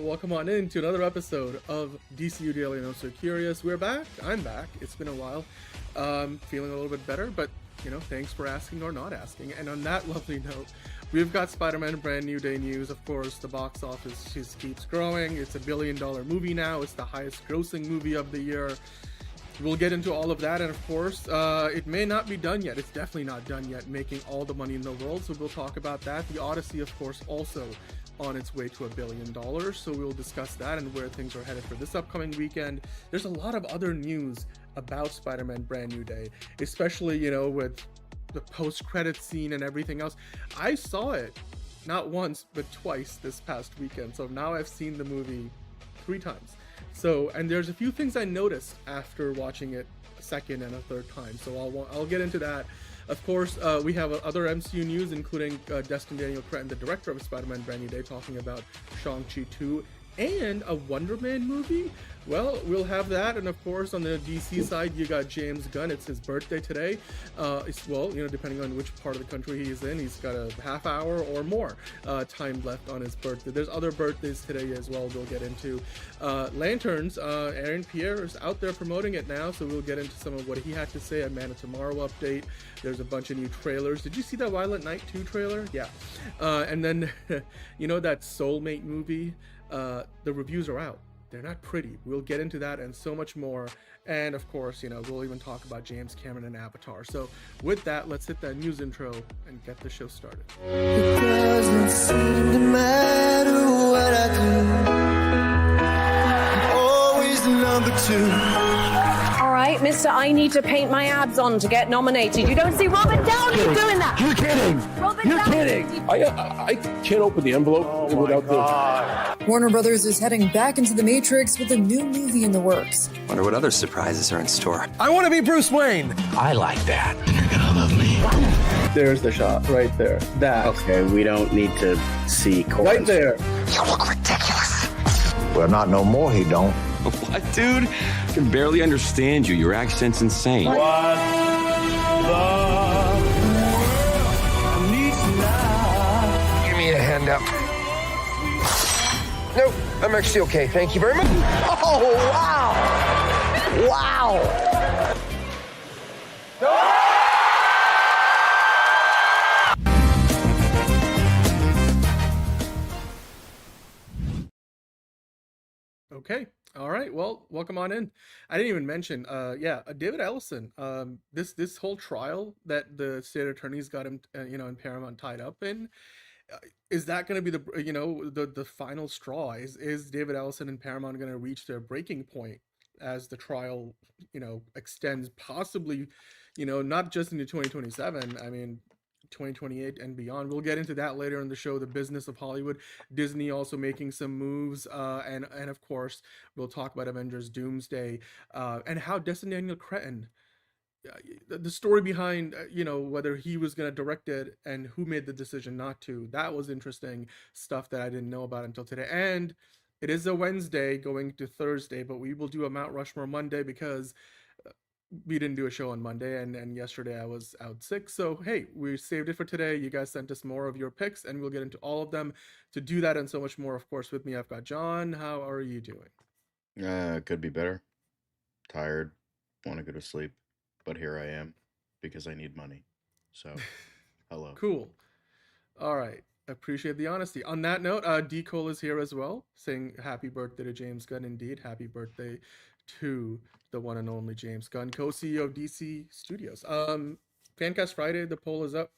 right, welcome on in to another episode of DCU Daily and Also Curious. We're back. I'm back. It's been a while. Feeling a little bit better, but thanks for asking or not asking. And on that lovely note, we've got Spider-Man Brand New Day news. Of course, the box office just keeps growing. It's $1 billion movie now. It's the highest grossing movie of the year. We'll get into all of that, and of course, it may not be done yet. It's definitely not done yet, making all the money in the world, so we'll talk about that. The Odyssey, of course, also on its way to $1 billion, so we'll discuss that and where things are headed for this upcoming weekend. There's a lot of other news about Spider-Man Brand New Day, especially, with the post-credits scene and everything else. I saw it not once, but twice this past weekend, so now I've seen the movie 3 times. So, and there's a few things I noticed after watching it a second and a third time, so I'll get into that. Of course, we have other MCU news, including Destin Cretton, the director of Spider-Man Brand New Day, talking about Shang-Chi 2 and a Wonder Man movie. Well, we'll have that, and of course, on the DC side, you got James Gunn. It's his birthday today. Depending on which part of the country he's in, he's got a half hour or more time left on his birthday. There's other birthdays today as well we'll get into. Lanterns, Pierre is out there promoting it now, so we'll get into some of what he had to say. A Man of Tomorrow update. There's a bunch of new trailers. Did you see that Violent Night 2 trailer? Yeah. And then, that Soulmate movie, the reviews are out. They're not pretty. We'll get into that and so much more. And of course, we'll even talk about James Cameron and Avatar. So with that, let's hit that news intro and get the show started. It doesn't seem to matter what I do. I'm always the number 2. All right, mister, I need to paint my abs on to get nominated. You don't see Robert Downey doing that. You're kidding. You're kidding. I can't open the envelope without the... Warner Brothers is heading back into the Matrix with a new movie in the works. Wonder what other surprises are in store. I want to be Bruce Wayne. I like that. You're gonna love me. There's the shot right there. That. Okay, we don't need to see chords. Right there. You look ridiculous. Well, not no more, he don't. What, dude? I can barely understand you. Your accent's insane. What Give me a hand up. Nope, I'm actually okay. Thank you very much. Oh, wow! Wow! Okay. All right. Well, welcome on in. I didn't even mention, David Ellison. This whole trial that the state attorneys got him, in Paramount tied up in, is that going to be the final straw? Is David Ellison and Paramount going to reach their breaking point as the trial, extends possibly, not just into 2027. I mean, 2028 and beyond. We'll get into that later in the show, the business of Hollywood. Disney also making some moves, and of course we'll talk about Avengers Doomsday, and how Destin Cretton, the story behind whether he was going to direct it and who made the decision not to. That was interesting stuff that I didn't know about until today. And it is a Wednesday going to Thursday, but we will do a Mount Rushmore Monday because we didn't do a show on Monday, and yesterday I was out sick. So, hey, we saved it for today. You guys sent us more of your picks, and we'll get into all of them. To do that and so much more, of course, with me, I've got John. How are you doing? Could be better. Tired. Want to go to sleep. But here I am because I need money. So, hello. Cool. All right. Appreciate the honesty. On that note, D. Cole is here as well, saying happy birthday to James Gunn. Indeed, happy birthday to the one and only James Gunn, co-CEO of DC Studios. Fancast Friday, the poll is up.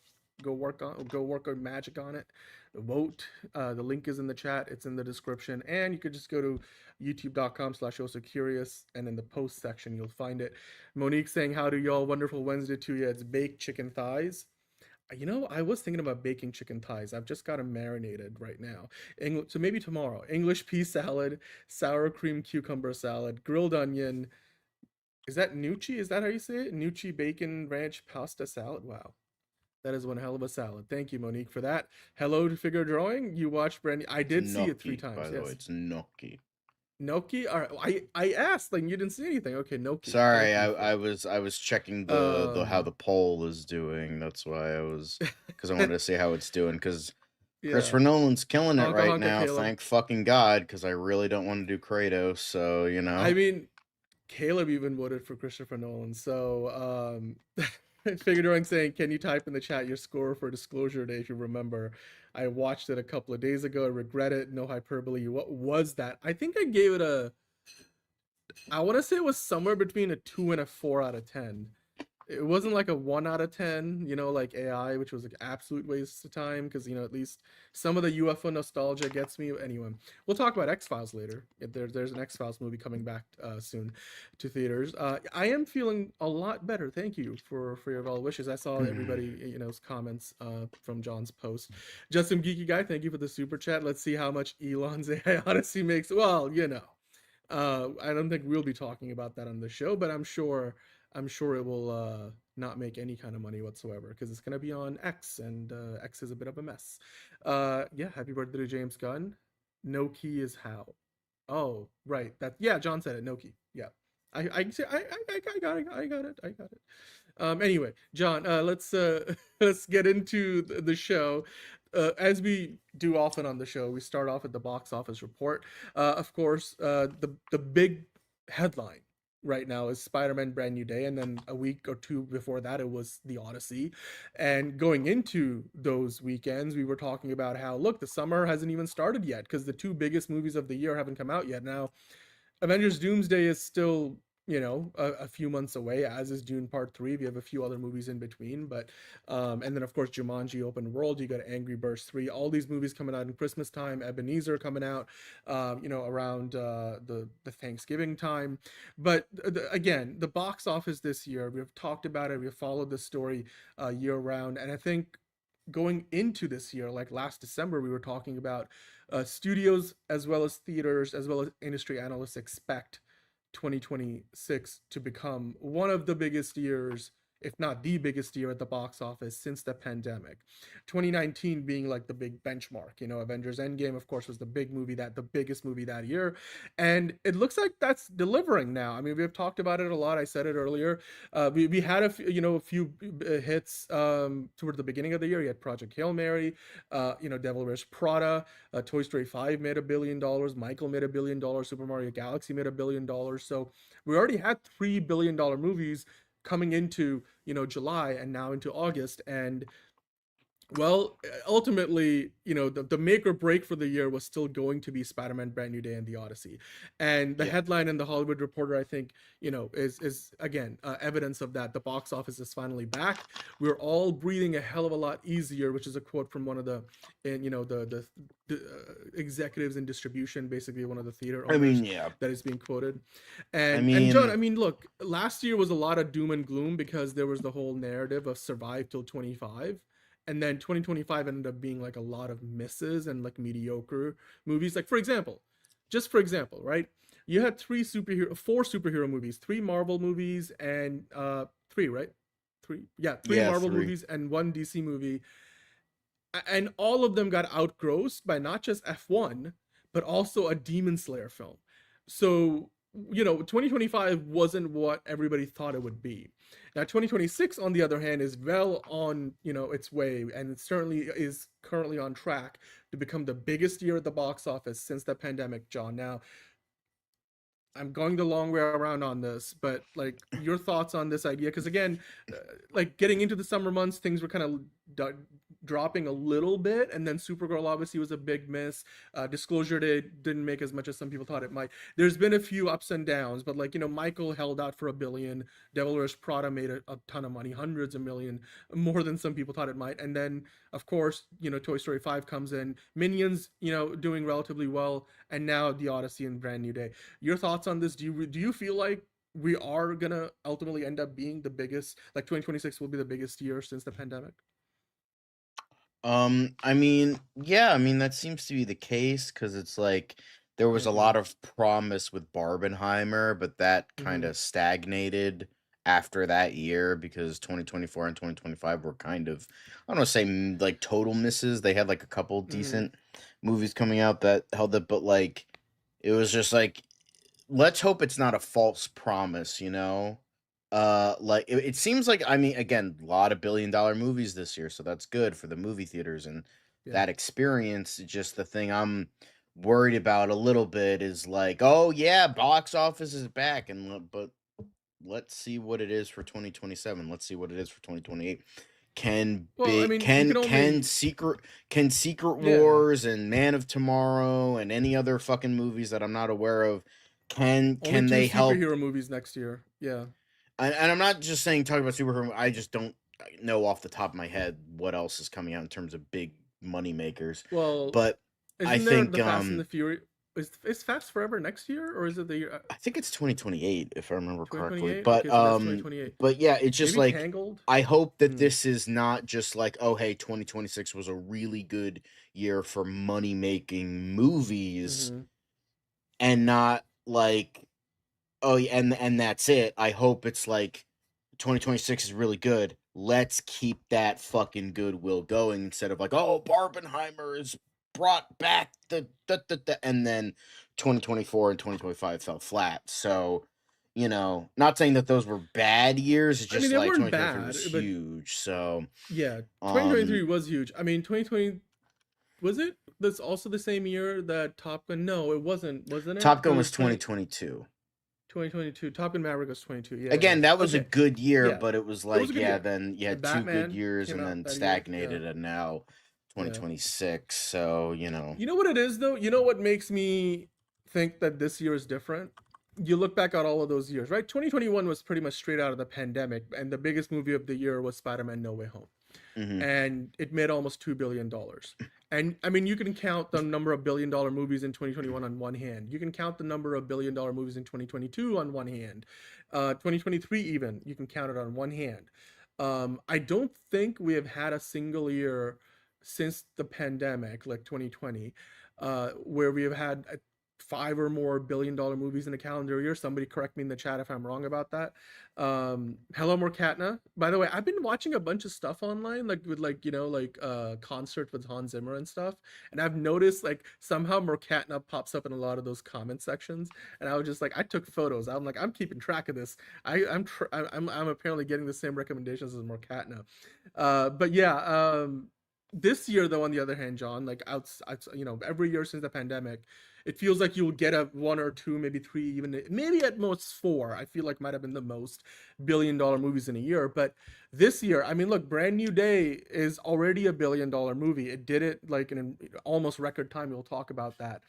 Go work on magic on it. Vote. The link is in the chat. It's in the description, and you could just go to youtube.com/osocurious, and in the post section you'll find it. Monique saying, "How do y'all? Wonderful Wednesday to you." It's baked chicken thighs. I was thinking about baking chicken thighs. I've just got them marinated right now. So maybe tomorrow. English pea salad, sour cream cucumber salad, grilled onion. Is that gnocchi? Is that how you say it? Gnocchi bacon ranch pasta salad. Wow. That is one hell of a salad. Thank you, Monique, for that. Hello to Figure Drawing. You watched Brandy. I did see it 3 times. By the way, it's gnocchi. Gnocchi? All right. I asked, like, you didn't see anything. Okay, gnocchi. Sorry, I was checking the how the poll is doing. That's why because I wanted to see how it's doing. Because Yeah. Christopher Nolan's killing it Honka right honka now. Caleb. Thank fucking God, because I really don't want to do Kratos. So I mean, Caleb even voted for Christopher Nolan. So Figuring saying, can you type in the chat your score for Disclosure Day if you remember? I watched it a couple of days ago. I regret it. No hyperbole. What was that? I think I gave it I want to say it was somewhere between a 2 and a 4 out of 10. It wasn't like a 1 out of 10, like AI, which was like absolute waste of time because, at least some of the UFO nostalgia gets me. Anyway, we'll talk about X-Files later. There's an X-Files movie coming back soon to theaters. I am feeling a lot better. Thank you for your well wishes. I saw everybody, comments from John's post. Justin Geeky Guy, thank you for the super chat. Let's see how much Elon's AI Odyssey makes. Well, I don't think we'll be talking about that on the show, but I'm sure it will not make any kind of money whatsoever because it's going to be on X, and X is a bit of a mess. Yeah, happy birthday to James Gunn. No key is how. Oh, right. John said it. No key. Yeah, I got it. Anyway, John, let's get into the show. As we do often on the show, we start off with the box office report. Of course, the big headline right now is Spider-Man Brand New Day, and then a week or two before that it was The Odyssey. And going into those weekends, we were talking about how, look, the summer hasn't even started yet because the two biggest movies of the year haven't come out yet. Now, Avengers Doomsday is still, a few months away, as is Dune Part 3. We have a few other movies in between, but and then of course Jumanji Open World, you got Angry Birds 3, all these movies coming out in Christmas time, Ebenezer coming out around the Thanksgiving time. But again, the box office this year, we've talked about it, we've followed the story year round, and I think going into this year, like last December, we were talking about studios as well as theaters as well as industry analysts expect 2026 to become one of the biggest years, if not the biggest year at the box office since the pandemic. 2019 being like the big benchmark. Avengers Endgame, of course, was the biggest movie that year. And it looks like that's delivering now. I mean, we've talked about it a lot. I said it earlier. We had a few hits toward the beginning of the year. You had Project Hail Mary, Devil Wears Prada, Toy Story 5 made $1 billion, Michael made $1 billion, Super Mario Galaxy made $1 billion. So we already had $3 billion movies coming into July and now into August. And well, ultimately, the make or break for the year was still going to be Spider-Man Brand New Day and The Odyssey. And the headline in the Hollywood Reporter, I think, is again, evidence of that. The box office is finally back. We're all breathing a hell of a lot easier, which is a quote from one of the executives in distribution, basically one of the theater owners that is being quoted. And John, look, last year was a lot of doom and gloom because there was the whole narrative of survive till 25. And then 2025 ended up being like a lot of misses and like mediocre movies. Like, for example, right? You had four superhero movies, 3 Marvel movies and 3, right? 3. Yeah, 3 Marvel movies and 1 DC movie. And all of them got outgrossed by not just F1, but also a Demon Slayer film. So, 2025 wasn't what everybody thought it would be. Now, 2026, on the other hand, is well on, its way, and it certainly is currently on track to become the biggest year at the box office since the pandemic, John. Now, I'm going the long way around on this, but like your thoughts on this idea, because again, like getting into the summer months, things were kind of dropping a little bit, and then Supergirl obviously was a big miss. Disclosure Day didn't make as much as some people thought it might. There's been a few ups and downs, but like Michael held out for $1 billion. Devil Wears Prada made a ton of money, hundreds of million, more than some people thought it might. And then of course Toy Story 5 comes in, Minions doing relatively well, and now The Odyssey and Brand New Day. Your thoughts on this? Do you feel like we are gonna ultimately end up being the biggest, like 2026 will be the biggest year since the pandemic? That seems to be the case because it's like there was a lot of promise with Barbenheimer, but that kind of stagnated after that year because 2024 and 2025 were kind of, I don't want to say like total misses. They had like a couple decent movies coming out that held it, but like it was just like, let's hope it's not a false promise, Like it seems like, again, a lot of $1 billion movies this year, so that's good for the movie theaters and that experience. Just the thing I'm worried about a little bit is like, oh yeah, box office is back, but let's see what it is for 2027. Let's see what it is for 2028. Can Well, I big mean, you can only Secret yeah. Wars and Man of Tomorrow and any other fucking movies that I'm not aware of, Only can two they help? superhero movies next year. Yeah. And I'm not just saying talking about superhero. I just don't know off the top of my head what else is coming out in terms of big money makers. Well, But I isn't there think the Fast and the Furious? Is Fast Forever next year, or is it the year I think it's 2028 if I remember correctly. 2028? But Okay, so that's 2028. but yeah, it's just Maybe like Tangled. I hope that Hmm. this is not just like, oh hey, 2026 was a really good year for money making movies, Mhm. and not like, oh yeah, and that's it. I hope it's like 2026 is really good. Let's keep that fucking goodwill going instead of like, oh, Barbenheimer is brought back and then 2024 and 2025 fell flat. So, not saying that those were bad years. It's I mean, just they like weren't 2023 bad, was but huge. So, yeah, 2023 was huge. I mean, 2020 was it? That's also the same year that Top Gun. No, it wasn't. Wasn't it? Top Gun It was 20 2022. 2022. Top Gun Maverick was 22. Yeah. Again, that was a Okay. good year, Yeah. but it was It was like, a good yeah, year. then you And had 2 good Batman years came and out then that year. stagnated, Yeah. and now Yeah. 2026. So, You know what it is though? You know what makes me think that this year is different? You look back at all of those years, right? 2021 was pretty much straight out of the pandemic, and the biggest movie of the year was Spider-Man No Way Home. mhm. And it made almost $2 billion. And I mean, you can count the number of billion-dollar movies in 2021 on one hand. You can count the number of billion-dollar movies in 2022 on one hand. 2023 even, you can count it on one hand. I don't think we have had a single year since the pandemic, like 2020, where we have had 5 or more billion-dollar movies in a calendar year. Somebody correct me in the chat if I'm wrong about that. Hello Morkatna. By the way, I've been watching a bunch of stuff online, like with concerts with Hans Zimmer and stuff, and I've noticed like somehow Morkatna pops up in a lot of those comment sections, and I was just like, I took photos. I'm like, I'm keeping track of this. I'm apparently getting the same recommendations as Morkatna. But yeah, this year though, on the other hand, John, like every year since the pandemic, it feels like you'll get a 1 or 2, maybe 3, even maybe at most 4. I feel like might have been the most billion-dollar movies in a year. But this year, I mean, look, Brand New Day is already a billion-dollar movie. It did it like in an almost record time. We'll talk about that.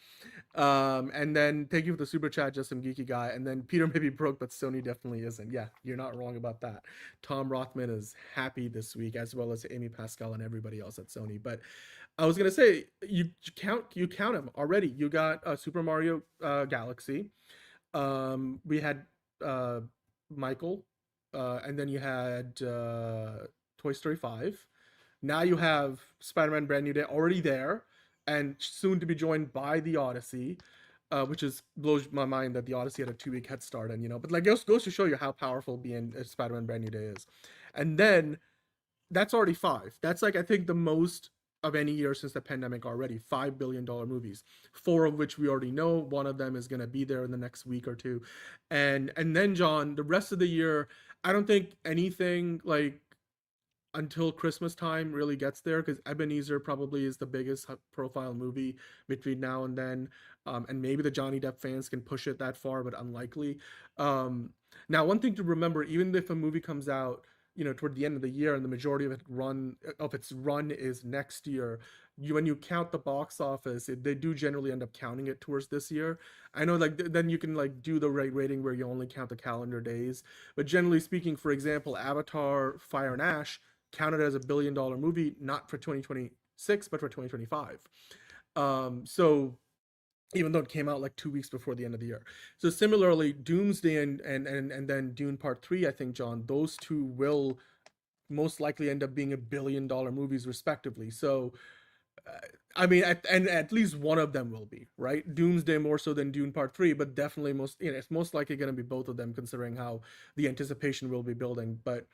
And then thank you for the super chat, just some geeky guy. And then Peter may be broke, but Sony definitely isn't. Yeah, you're not wrong about that. Tom Rothman is happy this week, as well as Amy Pascal and everybody else at Sony. But I was gonna say, you count them already. You got Super Mario Galaxy. We had Michael, and then you had Toy Story 5. Now you have Spider-Man Brand New Day already there, and soon to be joined by the Odyssey, which blows my mind that the Odyssey had a 2-week head start, and but like goes to show you how powerful being Spider-Man Brand New Day is. And then that's already 5. That's like I think the most of any year since the pandemic already. $5 billion movies, 4 of which we already know. One of them is going to be there in the next week or two. And then, John, the rest of the year, I don't think anything like until Christmas time really gets there, because Ebenezer probably is the biggest profile movie between now and then. And maybe the Johnny Depp fans can push it that far, but unlikely. Now, one thing to remember, even if a movie comes out toward the end of the year and the majority of its run is next year, when you count the box office, they do generally end up counting it towards this year. I know, like, then you can like do the rating where you only count the calendar days, but generally speaking, for example, Avatar Fire and Ash counted as a billion-dollar movie, not for 2026 but for 2025. So even though it came out like 2 weeks before the end of the year. So similarly, Doomsday and then Dune Part 3, I think, John, those two will most likely end up being a billion-dollar movies respectively. So I mean, at least one of them will be, right? Doomsday more so than Dune Part 3, but definitely it's most likely going to be both of them, considering how the anticipation will be building. But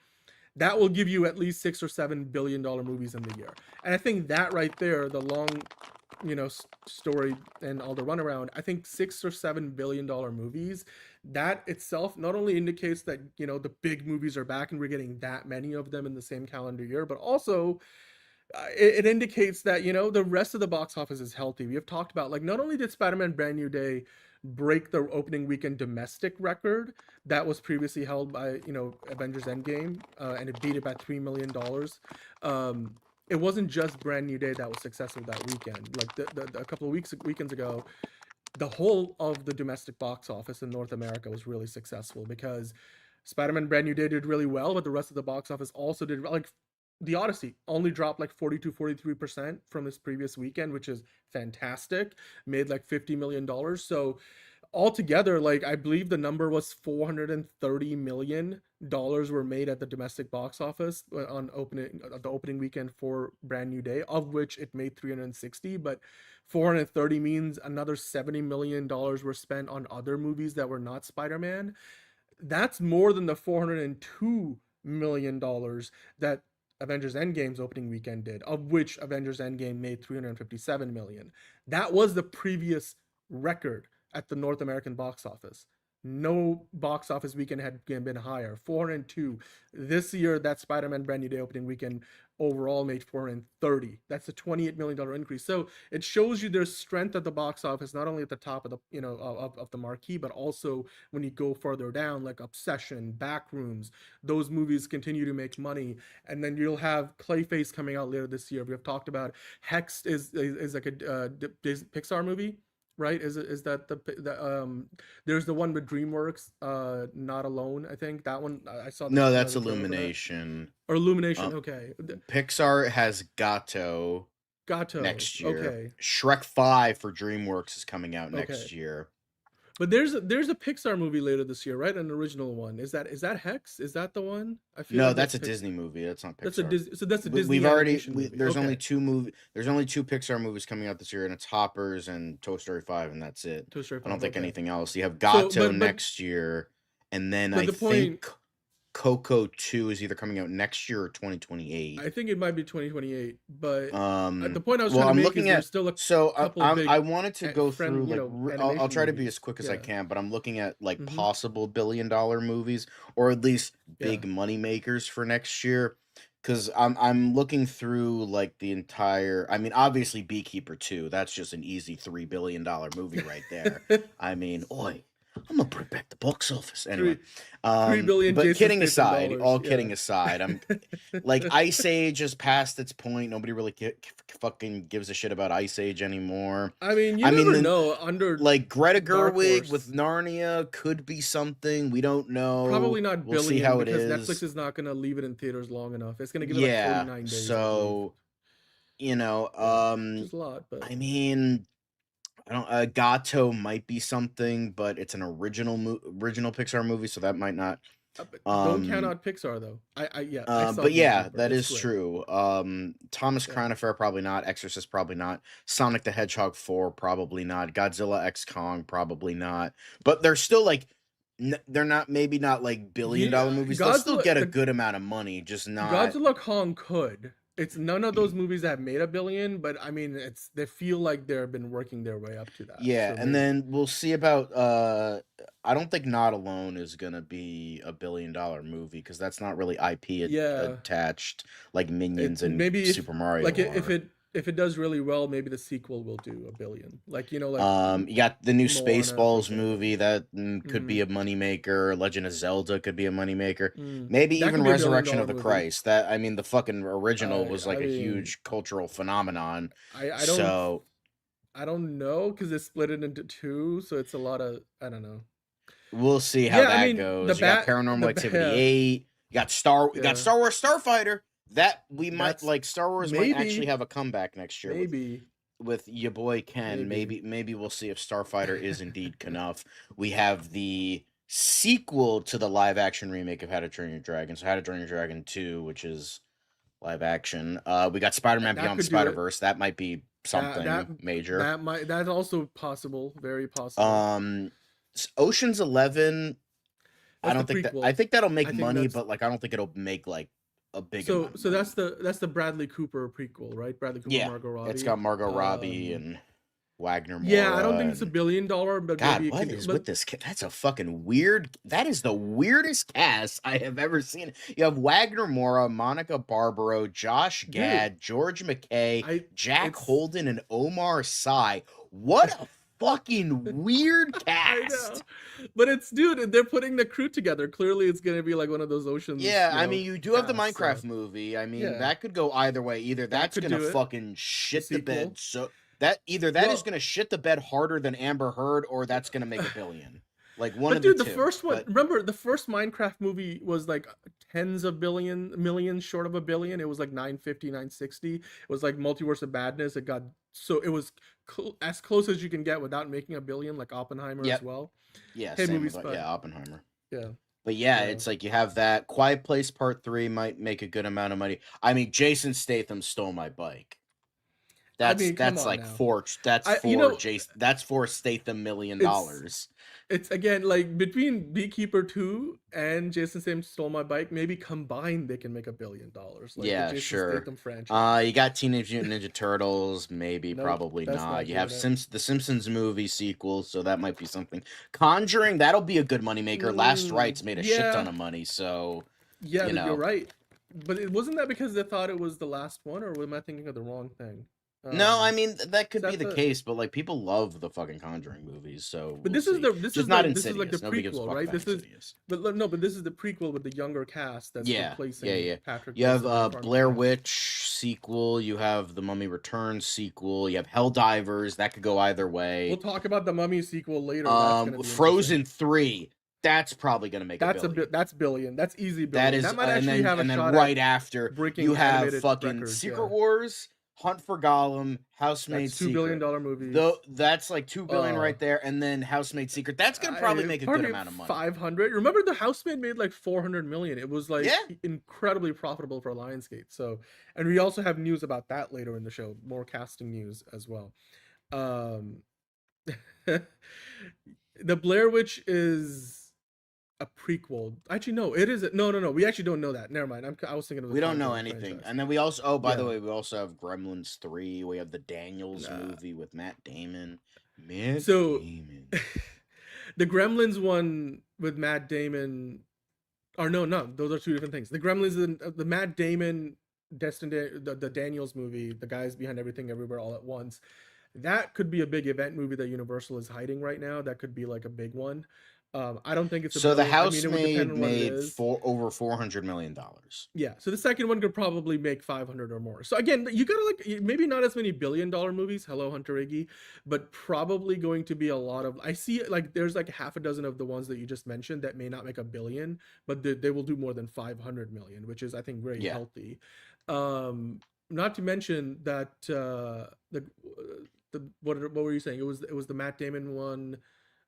that will give you at least $6 or $7 billion movies in the year. And I think that right there, the long story and all the runaround, I think $6 or $7 billion movies, that itself not only indicates that the big movies are back and we're getting that many of them in the same calendar year, but also it indicates that, you know, the rest of the box office is healthy. We have talked about, like, not only did Spider-Man Brand New Day break the opening weekend domestic record that was previously held by, you know, Avengers Endgame, and it beat it by $3 million. It wasn't just Brand New Day that was successful that weekend. Like a couple of weekends ago, the whole of the domestic box office in North America was really successful because Spider-Man Brand New Day did really well, but the rest of the box office also did, like, The Odyssey only dropped like 43% from this previous weekend, which is fantastic. Made like $50 million. So altogether, like, I believe the number was $430 million were made at the domestic box office on the opening weekend for Brand New Day, of which it made 360, but 430 means another $70 million were spent on other movies that were not Spider-Man. That's more than the $402 million that Avengers Endgame's opening weekend did, of which Avengers Endgame made 357 million. That was the previous record at the North American box office. No box office weekend had been higher. 402. This year, that Spider-Man Brand New Day opening weekend overall made 430. That's a $28 million increase. So it shows you there's strength at the box office, not only at the top of the, you know, of the marquee, but also when you go further down, like Obsession, Backrooms, those movies continue to make money. And then you'll have Clayface coming out later this year. We have talked about Hex is like a Pixar movie. Right? Is that the there's the one with DreamWorks, Not Alone, I think. That one I saw. No, that's Illumination. Or Illumination, okay. Pixar has Gato next year. Okay. Shrek 5 for DreamWorks is coming out next year. But there's a Pixar movie later this year, right? An original one. Is that Hex? Is that the one? I feel no, like that's a Disney movie. That's not Pixar. That's a Disney. There's only two Pixar movies coming out this year, and it's Hoppers and Toy Story 5, and that's it. Toy Story 5, I don't think anything else. You have Gato next year, and then I think Coco 2 is either coming out next year or 2028. I think it might be 2028, but the point I was trying to make is there's still a couple of big I wanted to go through, like, I'll try to be as quick as I can, but I'm looking at, like, possible billion-dollar movies, or at least big money makers for next year, because I'm looking through, like, the entire, I mean, obviously Beekeeper 2, that's just an easy $3 billion movie right there. I mean, oi. I'm gonna bring back the box office anyway. 3 billion. But kidding aside, kidding aside, I'm like, Ice Age is past its point. Nobody really fucking gives a shit about Ice Age anymore. I mean, you never know. Under like Greta Gerwig with Narnia could be something. We don't know. Probably not we'll billion see how because it is. Netflix is not gonna leave it in theaters long enough. It's gonna give it like 49 days. So, you know, it's a lot, but I mean. Gato might be something, but it's an original Pixar movie, so that might not. Don't count out Pixar though. But yeah, that is true. Thomas Crown probably not. Exorcist probably not. Sonic the Hedgehog 4 probably not. Godzilla X Kong probably not. But they're still like, they're not like billion-dollar movies. They'll still get a good amount of money, just not. Godzilla Kong could. It's none of those movies that have made $1 billion, but I mean, they feel like they've been working their way up to that. Yeah, so and then we'll see about. I don't think Not Alone is gonna be $1 billion movie because that's not really IP attached like Minions and maybe Super Mario. Like if it does really well, maybe the sequel will do $1 billion. Like, you know, like you got the new Spaceballs movie that could be a moneymaker. Legend of Zelda could be a moneymaker. Maybe that even Resurrection of the Christ. That, I mean, the fucking original was like a huge cultural phenomenon. I don't know because they split it into two, so it's a lot of, I don't know. We'll see how that goes. You got Paranormal Activity 8. You got Star Wars Starfighter. That we might like. Star Wars might actually have a comeback next year. Maybe with your boy Ken. Maybe we'll see if Starfighter is indeed enough. We have the sequel to the live action remake of How to Train Your Dragon. So How to Train Your Dragon 2, which is live action. We got Spider-Man Beyond the Spider-Verse. That might be something major. That's also possible. Very possible. Ocean's 11. I don't think that. I think that'll make money, but like I don't think it'll make like a big. So that's the Bradley Cooper prequel, right? Bradley Cooper, Margot Robbie. It's got Margot Robbie and. Wagner Moura. Yeah, I don't think it's $1 and- billion, but God, maybe it what could, is but with this kid? That's a fucking weird. That is the weirdest cast I have ever seen. You have Wagner Moura, Monica Barbaro, Josh Gad, George McKay, Jack it's- Holden, and Omar Sy. What a fucking weird I cast. know. But it's, dude, they're putting the crew together. Clearly, it's gonna be like one of those Oceans. Yeah, I know, mean, you do have the casts, Minecraft so. movie. I mean, Yeah. that could go either way. Either that's could gonna do it. fucking shit the Sequel. bed. So that either that is Well- gonna shit the bed harder than Amber Heard, or that's gonna make $1 billion. Like one But of dude, the the two. first one, But- remember the first Minecraft movie was like tens of millions short of $1 billion. It was like 950, 960. It was like Multiverse of Madness. It got so it was as close as you can get without making $1 billion, like Oppenheimer Yep. as well. Yeah, Hey, same movie with, spot. yeah, Oppenheimer. Yeah. But yeah, Yeah. it's like you have that. Quiet Place Part 3 might make a good amount of money. I mean, Jason Statham stole my bike. That's mean, come that's on like now. Jason. That's $4 Statham $1 million. It's again like between Beekeeper 2 and Jason Statham Stole My Bike, maybe combined they can make $1 billion. Like Yeah, the Jason sure. Statham franchise. You got Teenage Mutant Ninja Turtles, maybe, Nope, probably that's not. not You have doing the Simpsons movie sequel, so that might be something. Conjuring, that'll be a good moneymaker. Last Rites made a shit yeah. ton of money, so Yeah, you but know. you're right. But it wasn't that because they thought it was the last one, or am I thinking of the wrong thing? No, I mean that could be that's the a- case, but like people love the fucking Conjuring movies, so. But we'll this is see. the this Just is not the, this is like the Insidious. Nobody gives a prequel, fuck right? about This is Insidious. but no, but this is the prequel with the younger cast that's Yeah, replacing yeah. Patrick. You have Wilson and Farmer Blair Brown. Witch sequel. You have the Mummy Returns sequel. You have Helldivers. That could go either way. We'll talk about the Mummy sequel later. That's gonna be Frozen interesting. 3. That's probably gonna make That's $1 billion. that's billion. That's easy billion. That is, that might and actually then, have a and then shot right at after breaking you have animated fucking records, Secret yeah. Wars, Hunt for Gollum, Housemaid That's $2 Secret. billion movie. Though that's like $2 billion Oh. right there, and then Housemaid Secret. That's gonna probably make a good amount of money. 500. Remember, the Housemaid made like 400 million. It was like Yeah. incredibly profitable for Lionsgate. So, and we also have news about that later in the show. More casting news as well. The Blair Witch is a prequel. Actually, no, it is. No. We actually don't know that. Never mind. I was thinking of the We don't know Conjuring anything. franchise. And then we also, oh, by the Yeah. way, we also have Gremlins 3. We have the Daniels movie with Matt Damon. Matt So- Damon. The Gremlins one with Matt Damon, or no, those are two different things. The Gremlins, the Matt Damon, Destin, the Daniels movie, the guys behind Everything Everywhere All at Once. That could be a big event movie that Universal is hiding right now. That could be like a big one. I don't think it's a So the billion. I mean, it would Housemaid depend on what it made is. over $400 million. Yeah, so the second one could probably make 500 or more. So again, you gotta like maybe not as many $1 billion movies. Hello, Hunter Iggy, but probably going to be a lot of. I see like there's like half a dozen of the ones that you just mentioned that may not make $1 billion, but they will do more than 500 million, which is I think very Yeah. healthy. Not to mention that what were you saying? It was the Matt Damon one.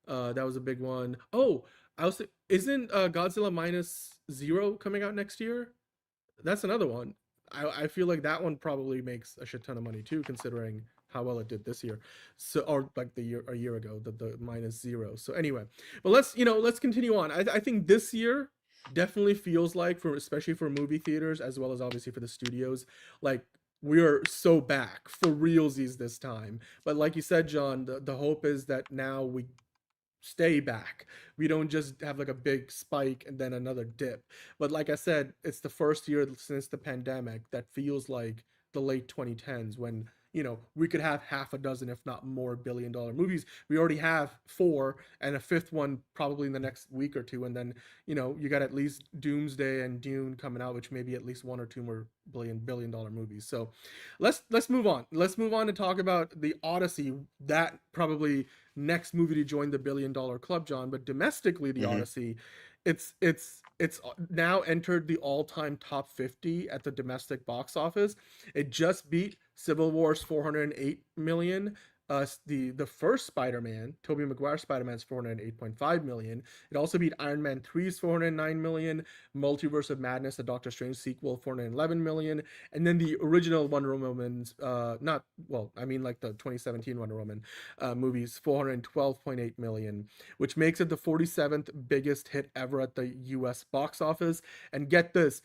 That was a big one. Oh, isn't Godzilla minus zero coming out next year? That's another one. I feel like that one probably makes a shit ton of money too, considering how well it did this year. So, or like a year ago, the minus zero. So anyway, but let's continue on. I think this year definitely feels like especially for movie theaters as well as obviously for the studios, like we are so back for realsies this time. But like you said, John, the hope is that now we stay back. We don't just have like a big spike and then another dip. But like I said, it's the first year since the pandemic that feels like the late 2010s when we could have half a dozen, if not more, $1 billion movies. We already have 4 and a 5th one probably in the next week or two. And then, you got at least Doomsday and Dune coming out, which may be at least 1 or 2 more billion dollar movies. So let's move on. Let's move on and talk about the Odyssey, that probably next movie to join the $1 billion club, John. But domestically, the Odyssey, it's now entered the all-time top 50 at the domestic box office. It just beat Civil War's 408 million. The first Spider-Man, Tobey Maguire Spider-Man's 408.5 million. It also beat Iron Man 3's 409 million, Multiverse of Madness, the Doctor Strange sequel, 411 million, and then the original Wonder Woman's, like the 2017 Wonder Woman movies, 412.8 million, which makes it the 47th biggest hit ever at the US box office. And get this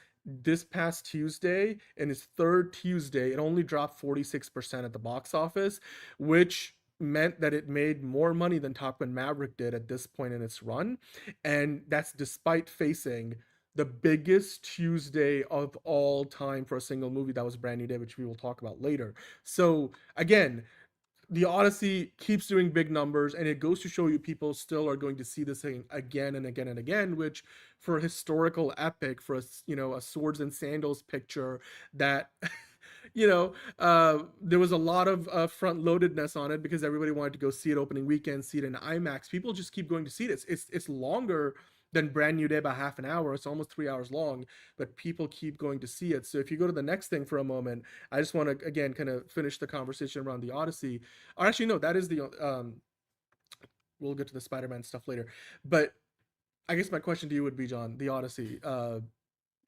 past Tuesday, in its third Tuesday, it only dropped 46% at the box office, which meant that it made more money than Top Gun Maverick did at this point in its run, and that's despite facing the biggest Tuesday of all time for a single movie. That was Brand New Day, which we will talk about later. So again, the Odyssey keeps doing big numbers, and it goes to show you people still are going to see this thing again and again and again, which for a historical epic, for a swords and sandals picture that there was a lot of front loadedness on it because everybody wanted to go see it opening weekend, see it in IMAX. People just keep going to see it. It's longer than Brand New Day by half an hour. It's almost 3 hours long, but people keep going to see it. So if you go to the next thing for a moment, I just want to again kind of finish the conversation around the Odyssey. Or actually, no, that is the we'll get to the Spider-Man stuff later. But I guess my question to you would be, John, the Odyssey. Do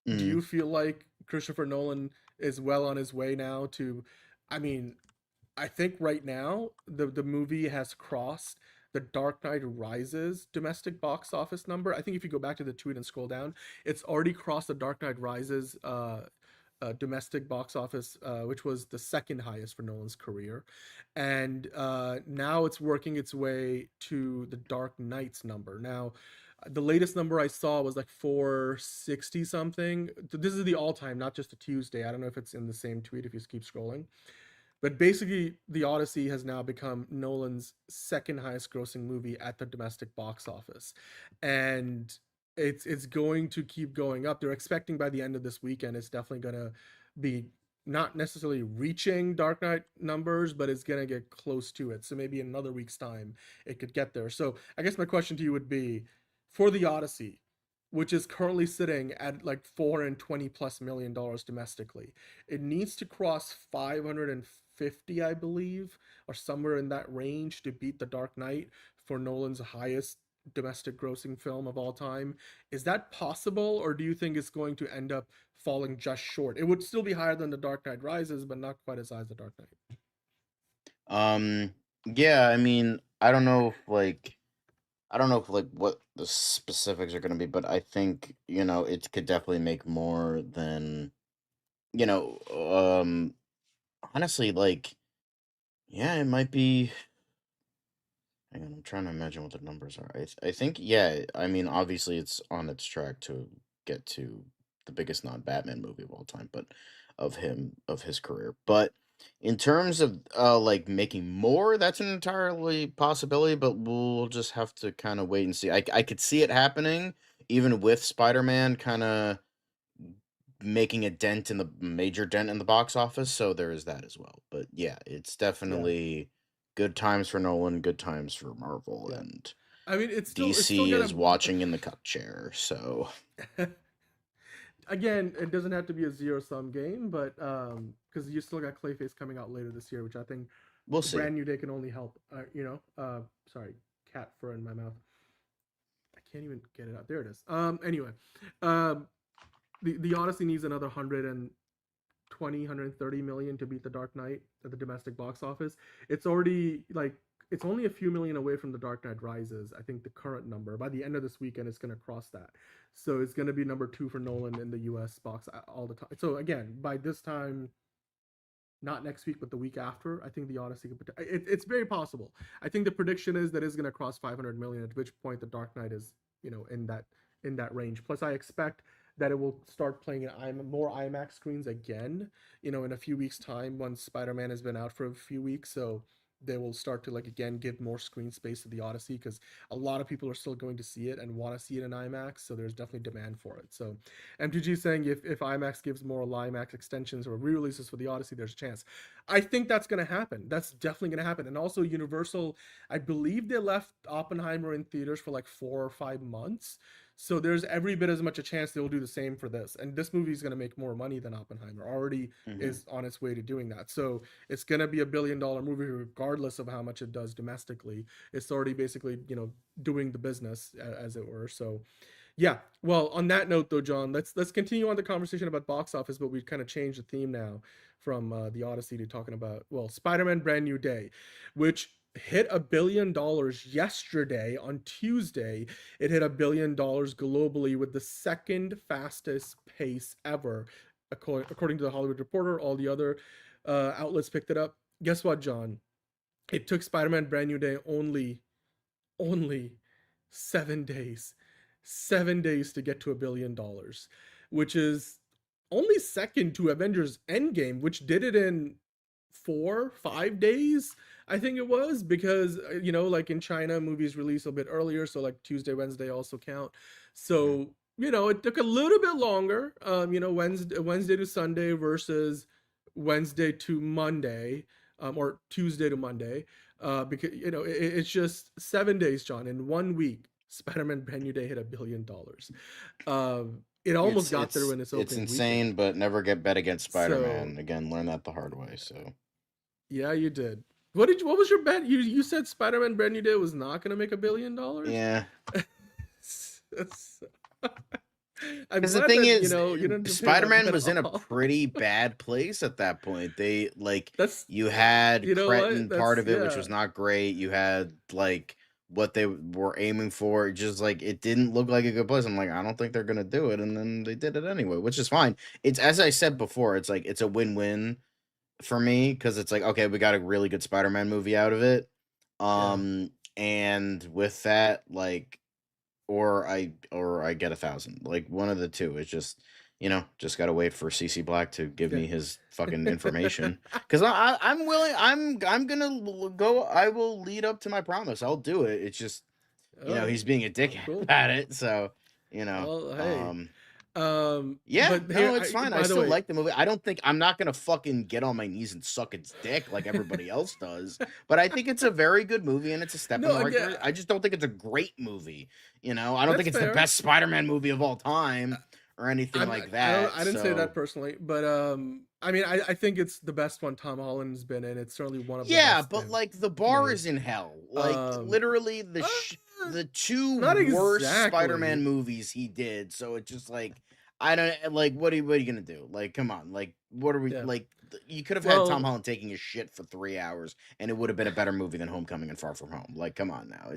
you feel like Christopher Nolan is well on his way now to, I mean, I think right now the movie has crossed the Dark Knight Rises domestic box office number. I think if you go back to the tweet and scroll down, it's already crossed the Dark Knight Rises domestic box office, which was the second highest for Nolan's career. And now it's working its way to the Dark Knight's number. Now, the latest number I saw was like 460 something. This is the all-time, not just a Tuesday. I don't know if it's in the same tweet if you keep scrolling. But basically, The Odyssey has now become Nolan's second highest grossing movie at the domestic box office. And it's going to keep going up. They're expecting by the end of this weekend, it's definitely going to be not necessarily reaching Dark Knight numbers, but it's going to get close to it. So maybe in another week's time, it could get there. So I guess my question to you would be, for The Odyssey, which is currently sitting at like $420+ million domestically, it needs to cross 550, I believe, or somewhere in that range to beat The Dark Knight for Nolan's highest domestic grossing film of all time. Is that possible, or do you think it's going to end up falling just short? It would still be higher than The Dark Knight Rises, but not quite as high as The Dark Knight. Yeah, I mean, I don't know if what the specifics are going to be, but I think, it could definitely make more than, honestly, yeah, it might be. Hang on, I'm trying to imagine what the numbers are. I think, yeah, I mean, obviously it's on its track to get to the biggest non-Batman movie of all time, but of his career. But in terms of making more, that's an entirely possibility, but we'll just have to kind of wait and see. I could see it happening even with Spider-Man kind of making a major dent in the box office, so there is that as well. But yeah, it's definitely good times for Nolan, good times for Marvel, and I mean, DC is watching in the cup chair. So again, it doesn't have to be a zero-sum game, but because you still got Clayface coming out later this year, which I think we'll see. Brand New Day can only help. Sorry, cat fur in my mouth. I can't even get it out. There it is. Anyway, the Odyssey needs another 130 million to beat The Dark Knight at the domestic box office. It's already it's only a few million away from The Dark Knight Rises. I think the current number, by the end of this weekend, it's going to cross that. So it's going to be number 2 for Nolan in the US box all the time. So again, by this time, not next week, but the week after, I think the Odyssey could. It's very possible. I think the prediction is that it's going to cross 500 million. At which point, The Dark Knight is in that range. Plus, I expect that it will start playing in more IMAX screens again. In a few weeks' time, once Spider-Man has been out for a few weeks. So they will start to again give more screen space to the Odyssey, because a lot of people are still going to see it and want to see it in IMAX, so there's definitely demand for it. So MTG saying if IMAX gives more IMAX extensions or re-releases for the Odyssey, there's a chance. I think that's going to happen. That's definitely going to happen. And also Universal, I believe they left Oppenheimer in theaters for 4 or 5 months. So there's every bit as much a chance they'll do the same for this. And this movie is going to make more money than Oppenheimer. Already is on its way to doing that. So it's going to be $1 billion movie regardless of how much it does domestically. It's already basically, doing the business, as it were. So yeah. Well, on that note though, John, let's continue on the conversation about box office, but we've kind of changed the theme now from the Odyssey to talking about, Spider-Man Brand New Day, which hit $1 billion yesterday. On Tuesday, it hit $1 billion globally with the second fastest pace ever, according to the Hollywood Reporter. All the other outlets picked it up. Guess what, John? it took Spider-Man Brand New Day only 7 days. 7 days to get to $1 billion, which is only second to Avengers Endgame, which did it in 4 5 days, I think it was, because like in China, movies release a bit earlier, so like Tuesday, Wednesday also count. So it took a little bit longer. Wednesday to Sunday versus Wednesday to Monday, or Tuesday to Monday, because it's just 7 days, John. In 1 week, Spider-Man Brand New Day hit $1 billion. It almost got there when it's opening. It's insane, weekend. but never get bet against Spider-Man. So, Again, learn that the hard way. So yeah, you did. What was your bet? You said Spider-Man Brand New Day was not going to make $1 billion. yeah. Because the thing is, Spider-Man was in a pretty bad place at that point. They you had Cretton part of it, which was not great. You had what they were aiming for, just it didn't look like a good place. I'm like, I don't think they're gonna do it, and then they did it anyway, which is fine. It's, as I said before, it's it's a win-win for me, because it's okay, we got a really good Spider-Man movie out of it, and with that, or I get 1,000, one of the two. It's just gotta wait for CC Black to give me his fucking information, because I'm willing. I'm gonna go. I will lead up to my promise. I'll do it. It's just he's being a dickhead at it. So Well, hey. Yeah, but no, it's fine. I still way, like the movie. I don't think I'm not gonna fucking get on my knees and suck its dick like everybody else does. But I think it's a very good movie, and it's a step in the right direction. I just don't think it's a great movie. I don't think it's the best Spider-Man movie of all time or anything like that. I didn't say that personally, but I mean, I think it's the best one Tom Holland's been in. It's certainly one of the best. But the bar is in hell. Literally the two worst Spider-Man movies he did. So it's just I don't what are you gonna do? Come on, what are we You could have had Tom Holland taking a shit for 3 hours, and it would have been a better movie than Homecoming and Far From Home. Come on now,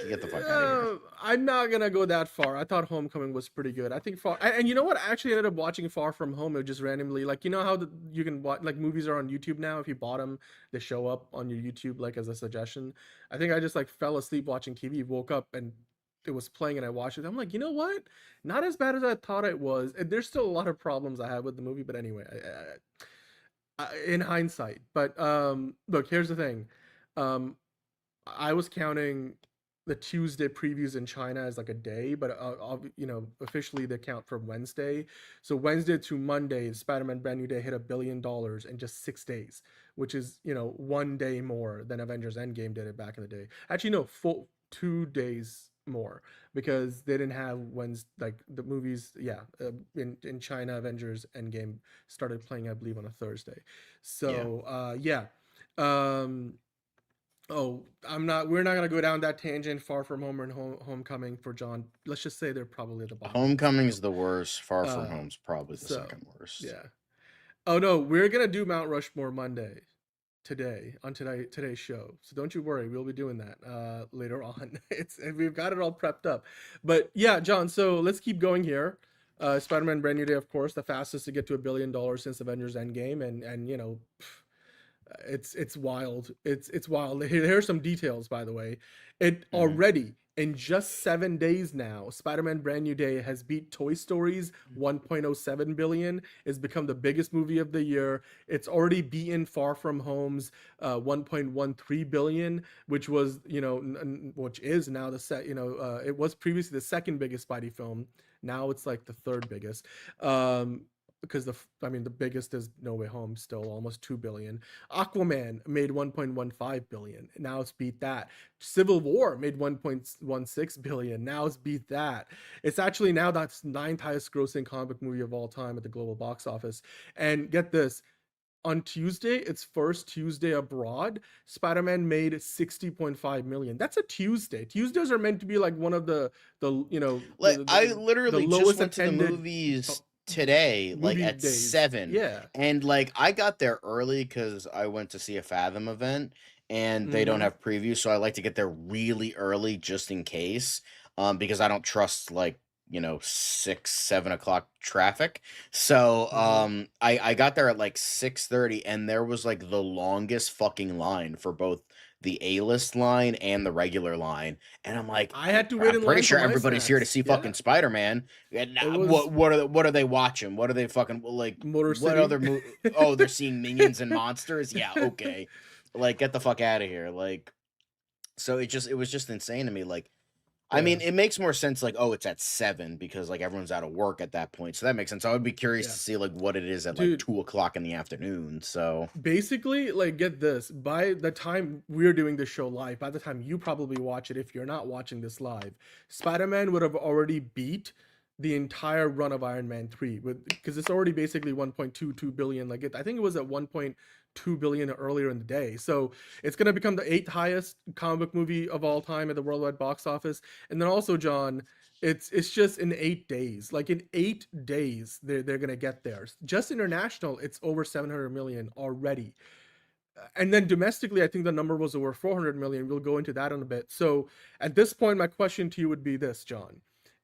get the fuck out of here. I'm not gonna go that far. I thought Homecoming was pretty good. I think and you know what? I actually ended up watching Far From Home. It just randomly, how you can watch movies are on YouTube now. If you bought them, they show up on your YouTube as a suggestion. I think I just fell asleep watching TV, woke up and it was playing and I watched it. I'm like, you know what? Not as bad as I thought it was. And there's still a lot of problems I have with the movie, but anyway, in hindsight. But look, here's the thing. I was counting the Tuesday previews in China as a day, but officially they count from Wednesday. So Wednesday to Monday, Spider-Man Brand New Day hit $1 billion in just 6 days, which is 1 day more than Avengers Endgame did it back in the day. Actually, no, full 2 days more, because they didn't have the movies. In China, Avengers Endgame started playing, I believe, on a Thursday. So we're not gonna go down that tangent. Far From Home and Homecoming for John, let's just say they're probably the bottom. Homecoming's the worst. Far From Home's probably the second worst. Oh no, we're gonna do Mount Rushmore Monday on today's show, so don't you worry, we'll be doing that later on. We've got it all prepped up. But yeah, John, so let's keep going here. Spider-Man Brand New Day, of course, the fastest to get to $1 billion since Avengers Endgame, and it's wild. It's wild. Here's some details, by the way. It already, in just 7 days now, Spider-Man Brand New Day has beat Toy Story's $1.07 billion. It's become the biggest movie of the year. It's already beaten Far From Home's $1.13 billion, which was, which is now it was previously the second biggest Spidey film. Now it's the third biggest. Because the biggest is No Way Home, still almost $2 billion. Aquaman made $1.15 billion. Now it's beat that. Civil War made $1.16 billion. Now it's beat that. It's actually now that's 9th highest grossing comic book movie of all time at the global box office. And get this, on Tuesday, its first Tuesday abroad, Spider-Man made $60.5 million. That's a Tuesday. Tuesdays are meant to be one of the I literally just went to the movies today, at days. 7, and I got there early because I went to see a Fathom event, and they don't have previews, so I like to get there really early just in case, because I don't trust 6-7 o'clock traffic. So I got there at 6:30, and there was the longest fucking line for both the A-list line and the regular line, and I'm like, I had to wait I'm in pretty line sure for my everybody's here to snacks. see Yeah. fucking Spider-Man. And It was what are they watching? What are they fucking like? Motor What City. other Oh, they're seeing Minions and Monsters. Yeah, okay. Like, get the fuck out of here. Like, so it was just insane to me. Like, I mean, Yeah. it makes more sense, like, oh, it's at 7 because, like, everyone's out of work at that point. So that makes sense. I would be curious Yeah. to see, like, what it is at, Dude. like, 2 o'clock in the afternoon. So, Basically, like, get this. By the time we're doing this show live, by the time you probably watch it, if you're not watching this live, Spider-Man would have already beat the entire run of Iron Man 3 because it's already basically 1.22 billion. Like, I think it was at 1.2 billion earlier in the day. So it's going to become the 8th highest comic book movie of all time at the worldwide box office. And then also, John, it's just in 8 days. Like, in 8 days, they're going to get there. Just international, it's over 700 million already. And then domestically, I think the number was over 400 million. We'll go into that in a bit. So at this point, my question to you would be this, John.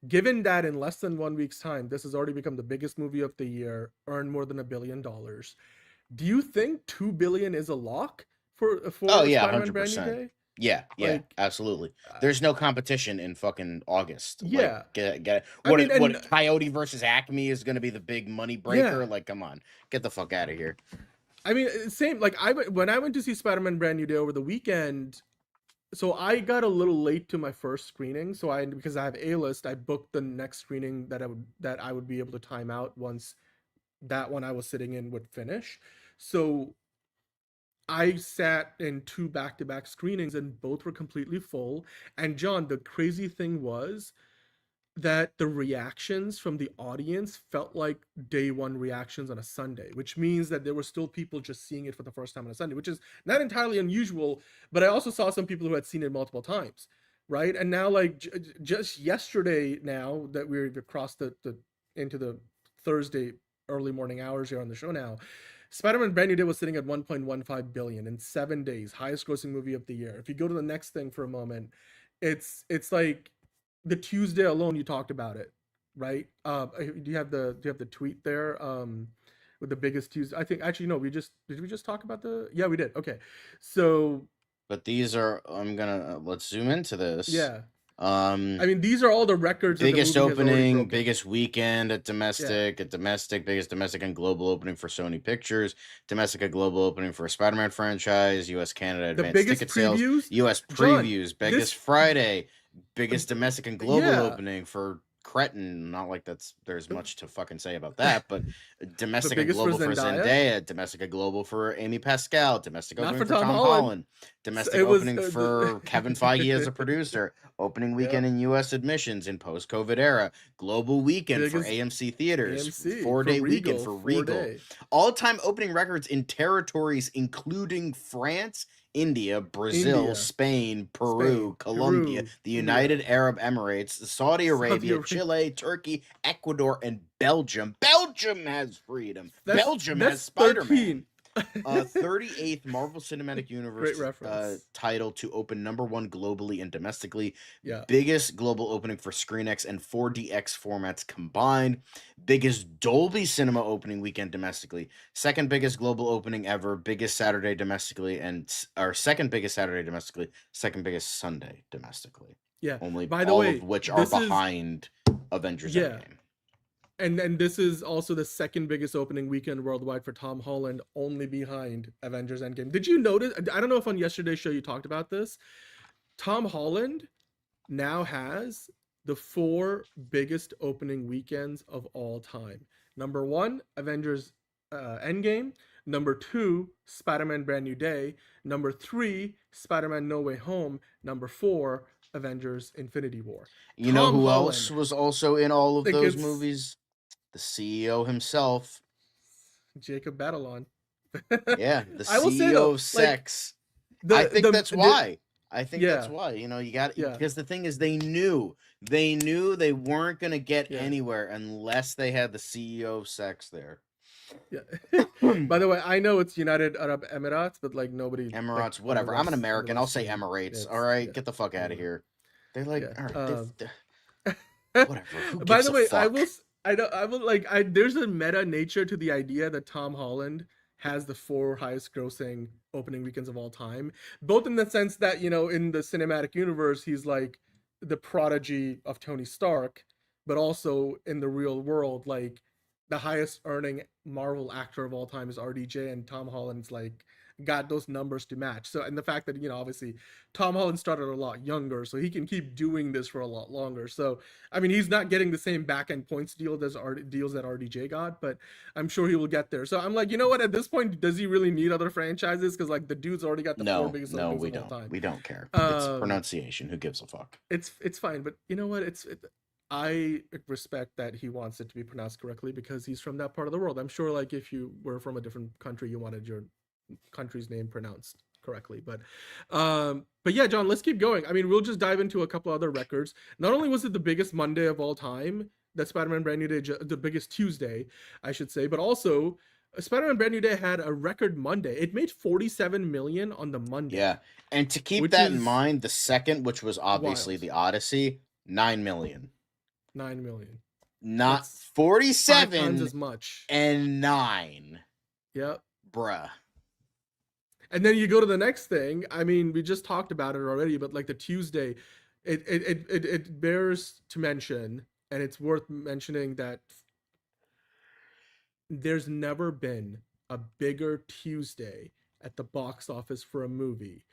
Given that in less than 1 week's time, this has already become the biggest movie of the year, earned more than $1 billion. Do you think 2 billion is a lock for oh, yeah, Spider-Man Brand New 100%. Day? Yeah, Like, absolutely. There's no competition in fucking August. Yeah. Like, get it. I mean, and- What Coyote versus Acme is going to be the big money breaker? Yeah. Like, come on. Get the fuck out of here. I mean, same. Like, when I went to see Spider-Man Brand New Day over the weekend, so I got a little late to my first screening. So because I have A-list, I booked the next screening that I would be able to time out once that one I was sitting in would finish. So I sat in 2 back-to-back screenings and both were completely full. And John, the crazy thing was that the reactions from the audience felt like day one reactions on a Sunday, which means that there were still people just seeing it for the first time on a Sunday, which is not entirely unusual. But I also saw some people who had seen it multiple times, right? And now, like, just yesterday, now that we've crossed into the Thursday early morning hours here on the show now, Spider-Man Brand New Day was sitting at 1.15 billion in 7 days, highest grossing movie of the year. If you go to the next thing for a moment, it's like the Tuesday alone, you talked about it, right? Do you have the tweet there with the biggest Tuesday? I think actually no, did we just talk about yeah, we did. Okay, so But these are, let's zoom into this. yeah, I mean, these are all the records. biggest that the movie has already opening, broken. biggest weekend at domestic, biggest domestic and global opening for Sony Pictures, domestic and global opening for a Spider-Man franchise, U.S. Canada The advanced biggest ticket sales, previews? U.S. John, previews, biggest this- Friday, biggest domestic and global Yeah. opening for Cretton. Not like there's much to fucking say about that, but domestic and biggest for global for Zendaya? Zendaya, domestic and global for Amy Pascal, domestic Not opening for for Tom Tom Holland. Holland, domestic it was, opening for Kevin Feige as a producer, opening weekend in U.S. admissions in post-COVID era, global weekend for Biggest- AMC theaters, AMC, 4-day for weekend for Regal, 4-day. all-time opening records in territories including France, India, Brazil, India. Spain, Peru, Spain, Colombia, Peru, the India. United Arab Emirates, Saudi Arabia, Arabia. Chile, Turkey, Ecuador, and Belgium. Belgium has freedom. Belgium has that's Spider-Man. 13. 38th Marvel Cinematic Universe Great reference. title to open #1 globally and domestically. Yeah. Biggest global opening for ScreenX and 4DX formats combined. Biggest Dolby Cinema opening weekend domestically. Second biggest global opening ever. Biggest Saturday domestically or second biggest Saturday domestically. Second biggest Sunday domestically. Yeah. Only By the all way, of which are this is- behind Avengers Yeah. Endgame. And this is also the second biggest opening weekend worldwide for Tom Holland, only behind Avengers Endgame. Did you notice? I don't know if on yesterday's show you talked about this. Tom Holland now has the 4 biggest opening weekends of all time. Number 1, Avengers Endgame. Number 2, Spider-Man Brand New Day. Number 3, Spider-Man No Way Home. Number 4, Avengers Infinity War. You know Tom who Holland. else was also in all of Think those it's- movies? The CEO himself. Jacob Batalon. Yeah, the I will say CEO though, of Sex. The- I think the- that's the- why. I think that's Yeah. why. You know, you got Yeah. because the thing is they knew they weren't gonna get Yeah. anywhere unless they had the CEO of Sex there. Yeah. By the way, I know it's United Arab Emirates, but like nobody. Emirates, like, whatever. I'm an Emirates- American. I'll Emirates say is- Emirates. yeah, All right, yeah. get the fuck out of here. They're like, Yeah, all right, um, whatever. Who By gives the a way, fuck? I will like there's a meta nature to the idea that Tom Holland has the 4 highest grossing opening weekends of all time, both in the sense that, you know, in the cinematic universe, he's like the prodigy of Tony Stark, but also in the real world, like the highest earning Marvel actor of all time is RDJ, and Tom Holland's like got those numbers to match. So, and the fact that, you know, obviously Tom Holland started a lot younger, so he can keep doing this for a lot longer. So, I mean, he's not getting the same back end points deals that RDJ got, but I'm sure he will get there. So I'm like, you know what? At this point, does he really need other franchises? Because like the dude's already got the 4 biggest openings of all time. We don't care. It's pronunciation. Who gives a fuck? It's fine, but you know what? I respect that he wants it to be pronounced correctly because he's from that part of the world. I'm sure, like, if you were from a different country, you wanted your country's name pronounced correctly. But yeah, John, let's keep going. I mean, we'll just dive into a couple other records. Not only was it the biggest Monday of all time, that Spider-Man Brand New Day, the biggest Tuesday, I should say, but also Spider-Man Brand New Day had a record Monday. It made 47 million on the Monday. Yeah, and to keep that in mind, the second, which was obviously wild. the Odyssey, 9 million. 9 million. Not That's 47 5 times as much. and 9. Yep. Bruh. And then you go to the next thing. I mean, we just talked about it already, but like the Tuesday, it bears to mention, and it's worth mentioning that there's never been a bigger Tuesday at the box office for a movie.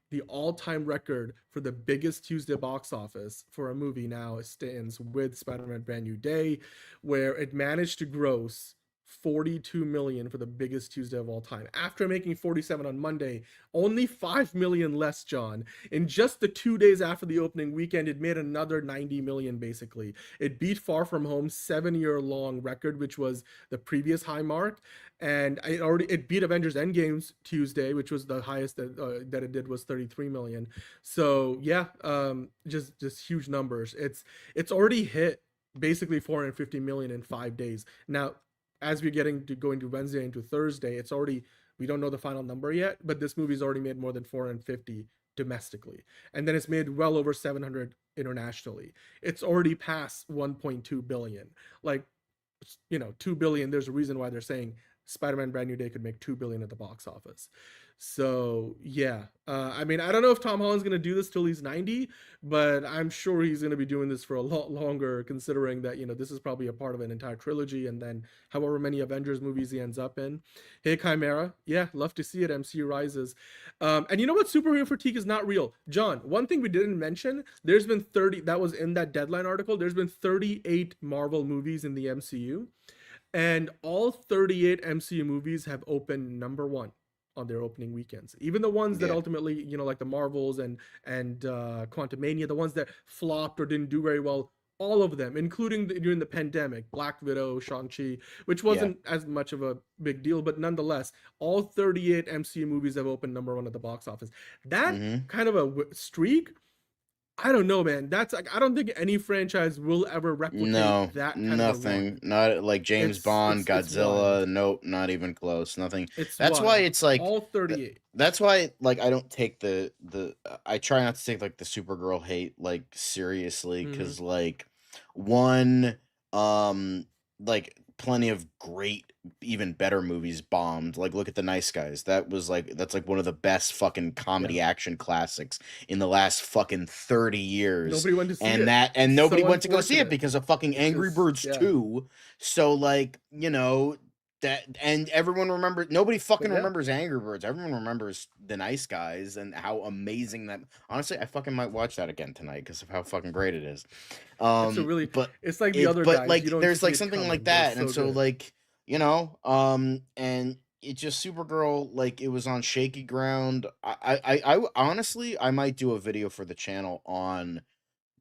The all-time record for the biggest Tuesday box office for a movie now stands with Spider-Man Brand New Day, where it managed to gross 42 million for the biggest Tuesday of all time. After making 47 on Monday, only 5 million less, John. In just the 2 days after the opening weekend, it made another 90 million basically. It beat Far From Home's 7-year-long record, which was the previous high mark. And it beat Avengers Endgame's Tuesday, which was the highest that it did, was 33 million. So yeah, just huge numbers. It's already hit basically 450 million in 5 days. Now, as we're going to Wednesday into Thursday, it's already, we don't know the final number yet, but this movie's already made more than 450 domestically. And then it's made well over 700 internationally. It's already past 1.2 billion. Like, you know, 2 billion, there's a reason why they're saying Spider-Man Brand New Day could make 2 billion at the box office. So yeah, I mean, I don't know if Tom Holland's gonna do this till he's 90, but I'm sure he's gonna be doing this for a lot longer, considering that, you know, this is probably a part of an entire trilogy, and then however many Avengers movies he ends up in. Hey Chimera, yeah, love to see it. MCU rises. And you know what? Superhero fatigue is not real. John, one thing we didn't mention, there's been 30, that was in that Deadline article, there's been 38 Marvel movies in the MCU, and all 38 MCU movies have opened number 1 on their opening weekends. Even the ones that ultimately, you know, like the Marvels and Quantumania, the ones that flopped or didn't do very well, all of them, including during the pandemic, Black Widow, Shang-Chi, which wasn't as much of a big deal, but nonetheless, all 38 MCU movies have opened number 1 at the box office. That kind of a streak, I don't know, man. That's like, I don't think any franchise will ever replicate that kind nothing. of a Not like James Bond, Godzilla. Nope, not even close. Nothing. That's why it's like all 38. That's why, like, I don't take I try not to take like the Supergirl hate like seriously, because like like plenty of great, even better movies bombed. Like, look at The Nice Guys. That's like one of the best fucking comedy action classics in the last fucking 30 years. Nobody went to see it. And nobody went to go see it because of fucking Angry Birds 2. So like, you know, that, and everyone nobody fucking remembers Angry Birds. Everyone remembers The Nice Guys and how amazing that. Honestly, I fucking might watch that again tonight because of how fucking great it is. It's like the other guys. But like, you don't there's see like it something coming, like but that, it's and so good. like, you know, and it just, Supergirl, like, it was on shaky ground. I honestly, I might do a video for the channel on,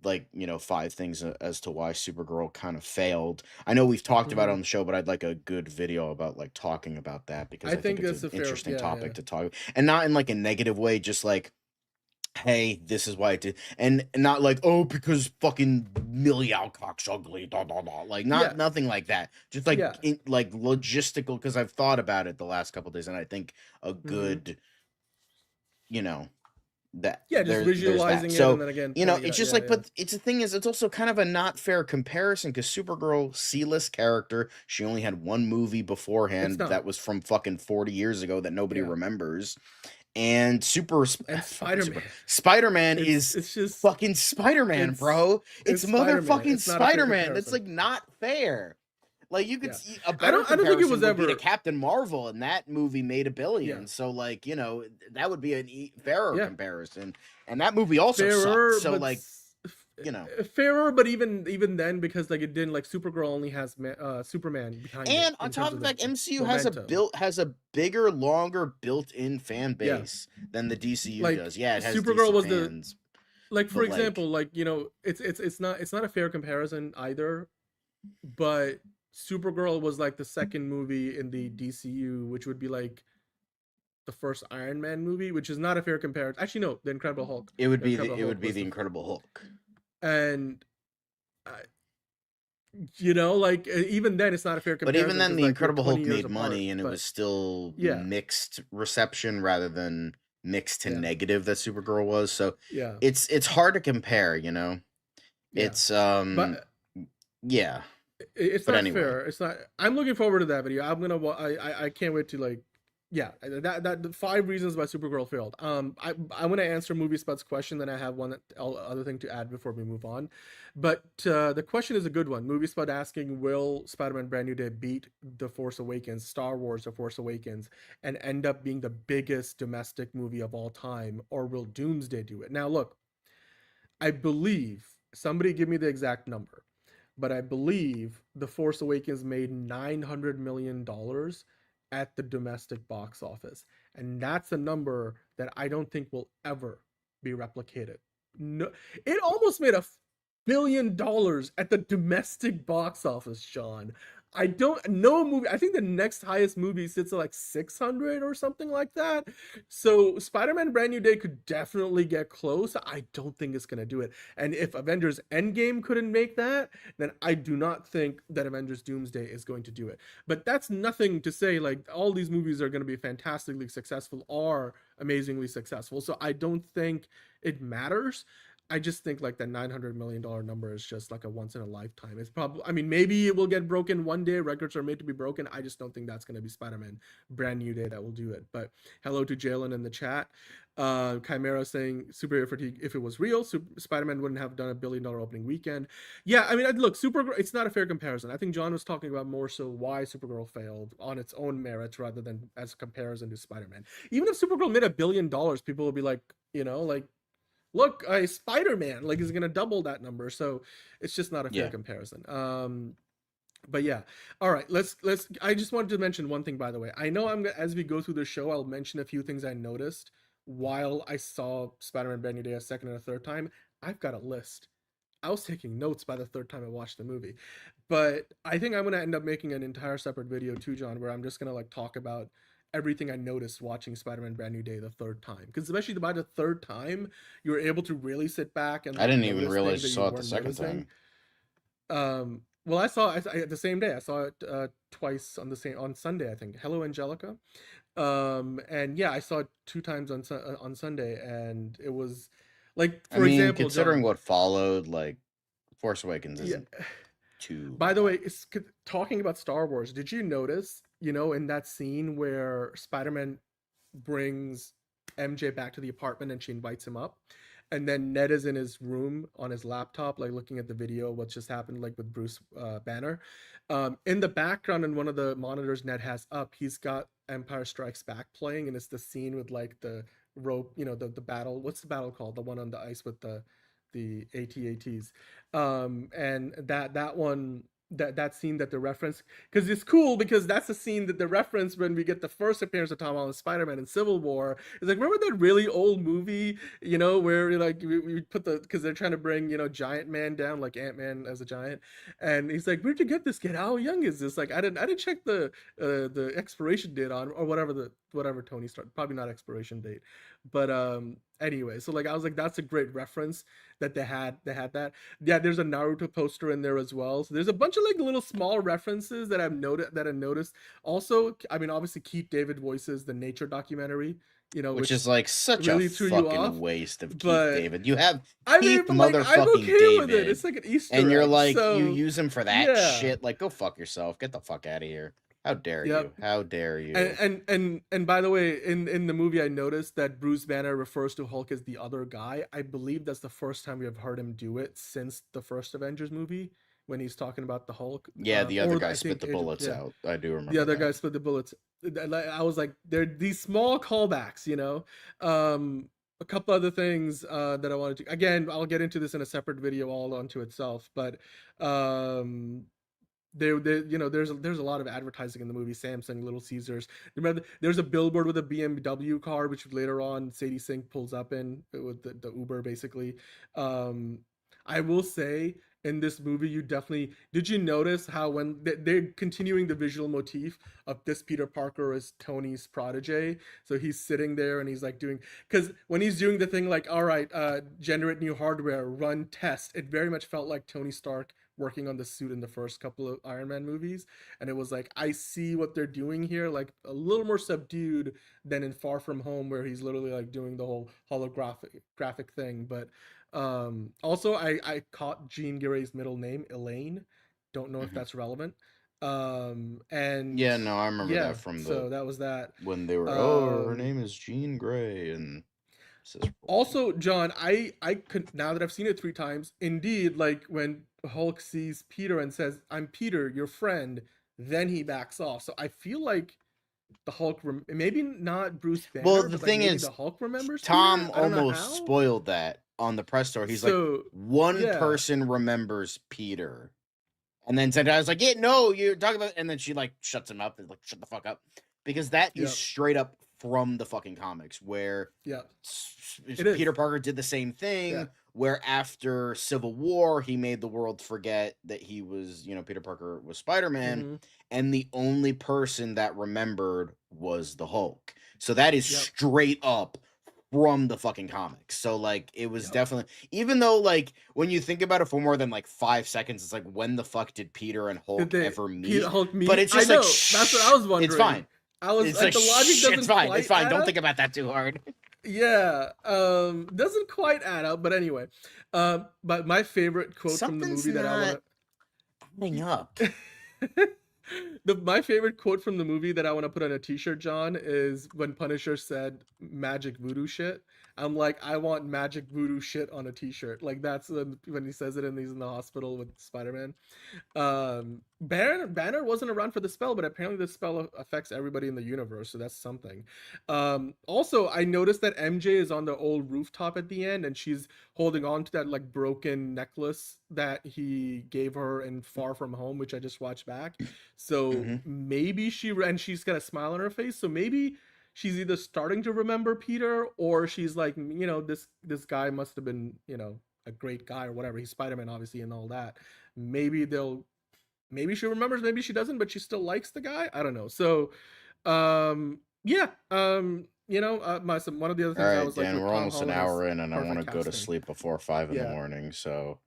like, you know, 5 things as to why Supergirl kind of failed. I know we've talked about it on the show, but I'd like a good video about like talking about that, because I think it's an interesting topic to talk, and not in like a negative way, just like, hey, this is why I did, and not like, oh, because fucking Millie Alcock's ugly, like, nothing like that. Just like like logistical, because I've thought about it the last couple days, and I think a good, you know, that Yeah, just there's that. visualizing it So, and then again you know, pointing it it's out. just Yeah, like, yeah. but it's the thing is, it's also kind of a not fair comparison because Supergirl, C-list character, she only had one movie It's beforehand not. that was from fucking 40 years ago that nobody Yeah. remembers. And And Spider-Man. Spider-Man is It's just fucking Spider-Man, it's bro. It's Spider-Man. motherfucking It's not a fair Spider-Man. That's comparison. like not fair. Like you could Yeah. see a I better don't think it comparison was would be to ever. Captain Marvel, and that movie made $1 billion. Yeah. So like, you know, that would be an fairer Yeah. comparison. And that movie also Fairer, sucked. So but like, you know. fairer, but even then, because like it didn't, like Supergirl only has Superman behind it And in on terms top of of the that, MCU momentum. has a bigger, longer built-in fan Yeah. base than the DCU Like does. Yeah, it has Supergirl DC was fans. like, for But like, example, like, you know, it's not a fair comparison either, but Supergirl was like the second movie in the DCU, which would be like the first Iron Man movie, which is not a fair comparison. Actually, no, the Incredible Hulk. it would The be Incredible the Hulk was the Incredible Hulk. and you know, like even then, it's not a fair But comparison. even then, because, the like, we're Incredible 20 Hulk years made apart. money, and it But was still yeah, mixed reception rather than mixed to yeah, negative that Supergirl was. So yeah, it's hard to compare, you know. yeah. It's But yeah. it's But not anyway, fair. It's not. I'm looking forward to that video. I'm gonna. I can't wait to like. Yeah, that the 5 reasons why Supergirl failed. I want to answer Movie Spud's question. Then I have one other thing to add before we move on. But the question is a good one. Movie Spud asking, will Spider-Man Brand New Day beat The Force Awakens, Star Wars The Force Awakens, and end up being the biggest domestic movie of all time, or will Doomsday do it? Now look, I believe, somebody give me the exact number, but I believe The Force Awakens made $900 million at the domestic box office. And that's a number that I don't think will ever be replicated. No, it almost made $1 billion at the domestic box office, Sean. I don't know a movie. I think the next highest movie sits at like 600 or something like that. So Spider-Man Brand New Day could definitely get close. I don't think it's going to do it. And if Avengers Endgame couldn't make that, then I do not think that Avengers Doomsday is going to do it. But that's nothing to say like all these movies are going to be fantastically successful or amazingly successful. So I don't think it matters. I just think like that $900 million number is just like a once in a lifetime. It's probably, I mean, maybe it will get broken one day. Records are made to be broken. I just don't think that's going to be Spider-Man Brand New Day that will do it. But hello to Jalen in the chat. Chimera saying superhero fatigue, if it was real, Spider-Man wouldn't have done $1 billion opening weekend. Yeah, I mean, look, Supergirl, it's not a fair comparison. I think John was talking about more so why Supergirl failed on its own merits rather than as a comparison to Spider-Man. Even if Supergirl made $1 billion, people will be like, you know, like, look, Spider-Man, like, is gonna double that number. So it's just not a fair comparison. But yeah, all right, let's I just wanted to mention one thing, by the way. I know as we go through the show, I'll mention a few things I noticed while I saw Spider-Man Brand New Day a second and a third time. I've got a list. I was taking notes by the third time I watched the movie. But I think I'm gonna end up making an entire separate video too, John, where I'm just gonna like talk about everything I noticed watching Spider-Man Brand New Day the third time. Because especially by the third time, you were able to really sit back and like, I didn't even realize you saw it the second time. Well, I saw it the same day. I saw it twice on Sunday, I think. Hello, Angelica. And yeah, I saw it 2 times on Sunday, and it was like, for example, considering John, what followed, like Force Awakens isn't too. By the way, talking about Star Wars, did you notice, you know, in that scene where Spider-Man brings MJ back to the apartment and she invites him up, and then Ned is in his room on his laptop, like looking at the video, what just happened, like with Bruce Banner. In the background, in one of the monitors Ned has up, he's got Empire Strikes Back playing, and it's the scene with like the rope, you know, the battle. What's the battle called? The one on the ice with the AT-ATs. And that one, that scene that the reference, because it's cool because that's the scene that the reference when we get the first appearance of Tom Holland's Spider-Man in Civil War. It's like, remember that really old movie, you know, where like we put because they're trying to bring, you know, Giant Man down, like Ant-Man as a giant, and he's like, where'd you get this kid? How young is this? Like, I didn't check the expiration date on, or whatever Tony started, probably not expiration date, but anyway, so like I was like, that's a great reference that they had that. Yeah, there's a Naruto poster in there as well. So there's a bunch of like little small references that I've noticed. Also, I mean, obviously Keith David voices the nature documentary which is like such really a threw you off, fucking waste of Keith but David. You have I mean, Keith but, like, I'm motherfucking okay David, with it. It's like an Easter and you're egg, like, so, you use him for that yeah. shit. Like, go fuck yourself. Get the fuck out of here. How dare Yep. you? How dare you? And by the way, in the movie, I noticed that Bruce Banner refers to Hulk as the other guy. I believe that's the first time we have heard him do it since the first Avengers movie, when he's talking about the Hulk. Yeah, the other guy I spit think the bullets out. I do remember the other that. guy split the bullets. I was like, there are these small callbacks, a couple other things that I wanted to. Again, I'll get into this in a separate video all onto itself, but there's a lot of advertising in the movie. Samsung, Little Caesars. Remember, there's a billboard with a BMW car, which later on Sadie Sink pulls up in with the Uber, basically. I will say, in this movie, did you notice how when they're continuing the visual motif of this Peter Parker as Tony's protege? So he's sitting there and he's like because when he's doing the thing like, all right, generate new hardware, run test, it very much felt like Tony Stark working on the suit in the first couple of Iron Man movies. And it was like, I see what they're doing here, like a little more subdued than in Far From Home, where he's literally like doing the whole graphic thing. But also I caught Jean Grey's middle name, Elaine. Don't know if that's relevant. And yeah, no, I remember that from so that was that when they were her name is Jean Grey, and also, John, I could, now that I've seen it 3 times, indeed, like when Hulk sees Peter and says, "I'm Peter, your friend," then he backs off. So I feel like the Hulk, maybe not Bruce Banner. Well, the but thing maybe is, the Hulk remembers. Tom Peter? I don't know almost how. spoiled that on the press tour. He's So, like, one yeah. person remembers Peter, and then said, "I was like, yeah, no, you're talking about," and then she like shuts him up and like, shut the fuck up, because that is straight up from the fucking comics, where Peter Parker did the same thing, where after Civil War he made the world forget that he was, Peter Parker was Spider-Man, and the only person that remembered was the Hulk. So that is straight up from the fucking comics. So like, it was definitely, even though like when you think about it for more than like 5 seconds, it's like, when the fuck did Peter and Hulk ever meet? Hulk meet? But it's just I know, like, that's what I was wondering. It's fine. I was It's like, the logic doesn't it's fine. quite It's fine. add Don't up. think about that too hard. Yeah, doesn't quite add up, but anyway. But my favorite quote from the movie that I want to adding up. My favorite quote from the movie that I want to put on a t-shirt, John, is when Punisher said magic voodoo shit. I'm like, I want magic voodoo shit on a t-shirt. Like, that's when he says it and he's in the hospital with Spider-Man. Banner wasn't around for the spell, but apparently the spell affects everybody in the universe, so that's something. Also, I noticed that MJ is on the old rooftop at the end, and she's holding on to that like broken necklace that he gave her in Far From Home, which I just watched back. So maybe she's got a smile on her face, so maybe she's either starting to remember Peter, or she's like, this guy must have been, a great guy or whatever. He's Spider-Man, obviously, and all that. Maybe she remembers, maybe she doesn't, but she still likes the guy. I don't know. So, one of the other things I was Dan, like, we're almost an hour in, and I want to go to sleep before 5 in the morning. So,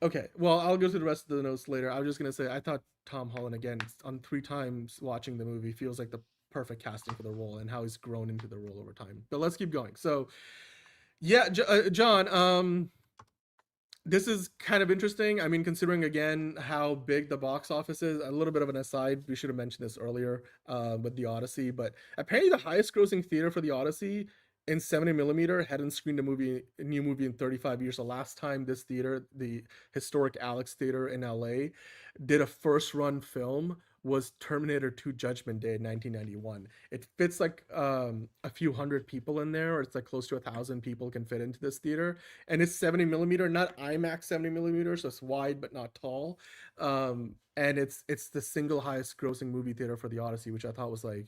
okay, well, I'll go through the rest of the notes later. I was just gonna say, I thought Tom Holland, again, on 3 times watching the movie, feels like the perfect casting for the role, and how he's grown into the role over time. But let's keep going. So, yeah, John, this is kind of interesting. I mean, considering again how big the box office is. A little bit of an aside, we should have mentioned this earlier with the Odyssey, but apparently the highest grossing theater for the Odyssey in 70mm hadn't screened a new movie in 35 years. The last time this theater, the historic Alex Theater in LA, did a first run film was Terminator 2 Judgment Day in 1991. It fits like a few hundred people in there, or it's like close to 1,000 people can fit into this theater. And it's 70mm, not IMAX 70mm, so it's wide but not tall. And it's the single highest grossing movie theater for the Odyssey, which I thought was like,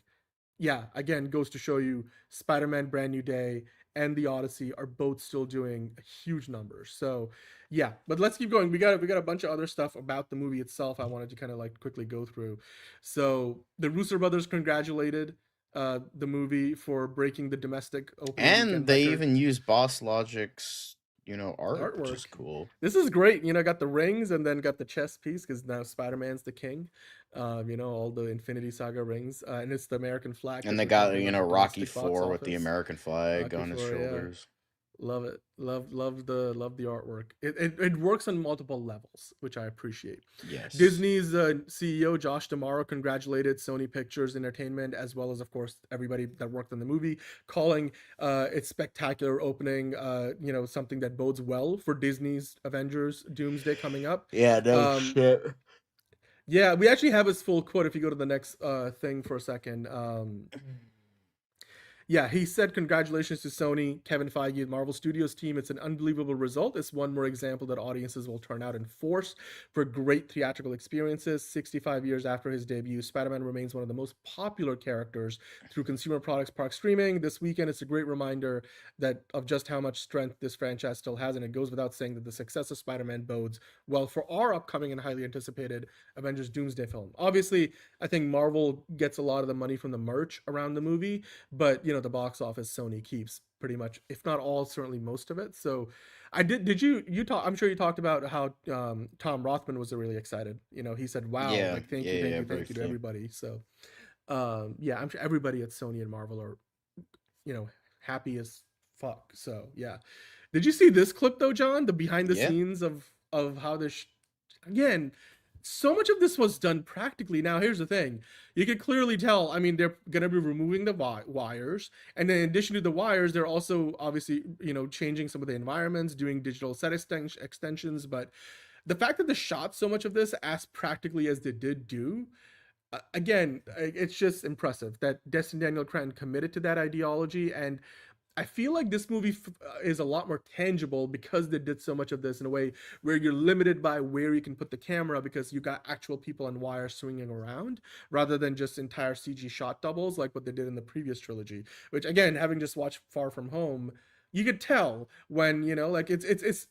yeah, again, goes to show you Spider-Man Brand New Day and the Odyssey are both still doing huge numbers. So yeah, but let's keep going. We got a bunch of other stuff about the movie itself I wanted to kind of like quickly go through. So the Russo brothers congratulated the movie for breaking the domestic opening and they record. even used Boss Logic's art, which artwork. is cool. This is great. Got the rings and then got the chess piece because now Spider-Man's the king. All the Infinity Saga rings, and it's the American flag. And 'cause they we're got, talking about the Rocky domestic box Four with the office. American flag Rocky on his IV, yeah. shoulders. Love it. Love the artwork. It works on multiple levels, which I appreciate. Yes. Disney's CEO Josh D'Amaro congratulated Sony Pictures Entertainment as well as, of course, everybody that worked on the movie, calling its spectacular opening, something that bodes well for Disney's Avengers Doomsday coming up. Yeah, no shit. Yeah, we actually have his full quote if you go to the next thing for a second. Yeah, he said, congratulations to Sony, Kevin Feige, and Marvel Studios team. It's an unbelievable result. It's one more example that audiences will turn out in force for great theatrical experiences. 65 years after his debut, Spider-Man remains one of the most popular characters through consumer products park streaming. This weekend, it's a great reminder of just how much strength this franchise still has, and it goes without saying that the success of Spider-Man bodes well for our upcoming and highly anticipated Avengers Doomsday film. Obviously, I think Marvel gets a lot of the money from the merch around the movie, but the box office Sony keeps pretty much, if not all, certainly most of it. So did you talk, I'm sure you talked about how Tom Rothman was really excited. He said, wow, thank you to everybody. So I'm sure everybody at Sony and Marvel are happy as fuck. So yeah. Did you see this clip though, John? The behind the scenes of how this again, so much of this was done practically. Now, here's the thing. You can clearly tell, they're going to be removing the wires. And then in addition to the wires, they're also obviously, changing some of the environments, doing digital set extensions. But the fact that they shot so much of this as practically as they did do, again, it's just impressive that Destin Daniel Cretton committed to that ideology. And I feel like this movie is a lot more tangible because they did so much of this in a way where you're limited by where you can put the camera because you got actual people on wires swinging around rather than just entire CG shot doubles like what they did in the previous trilogy, which again, having just watched Far From Home, you could tell when, it's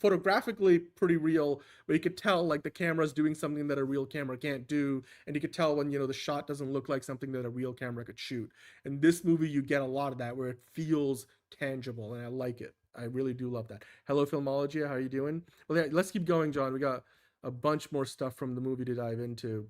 photographically pretty real, but you could tell like the camera's doing something that a real camera can't do. And you could tell when, the shot doesn't look like something that a real camera could shoot. In this movie, you get a lot of that where it feels tangible and I like it. I really do love that. Hello, Filmology. How are you doing? Well, yeah, let's keep going, John. We got a bunch more stuff from the movie to dive into,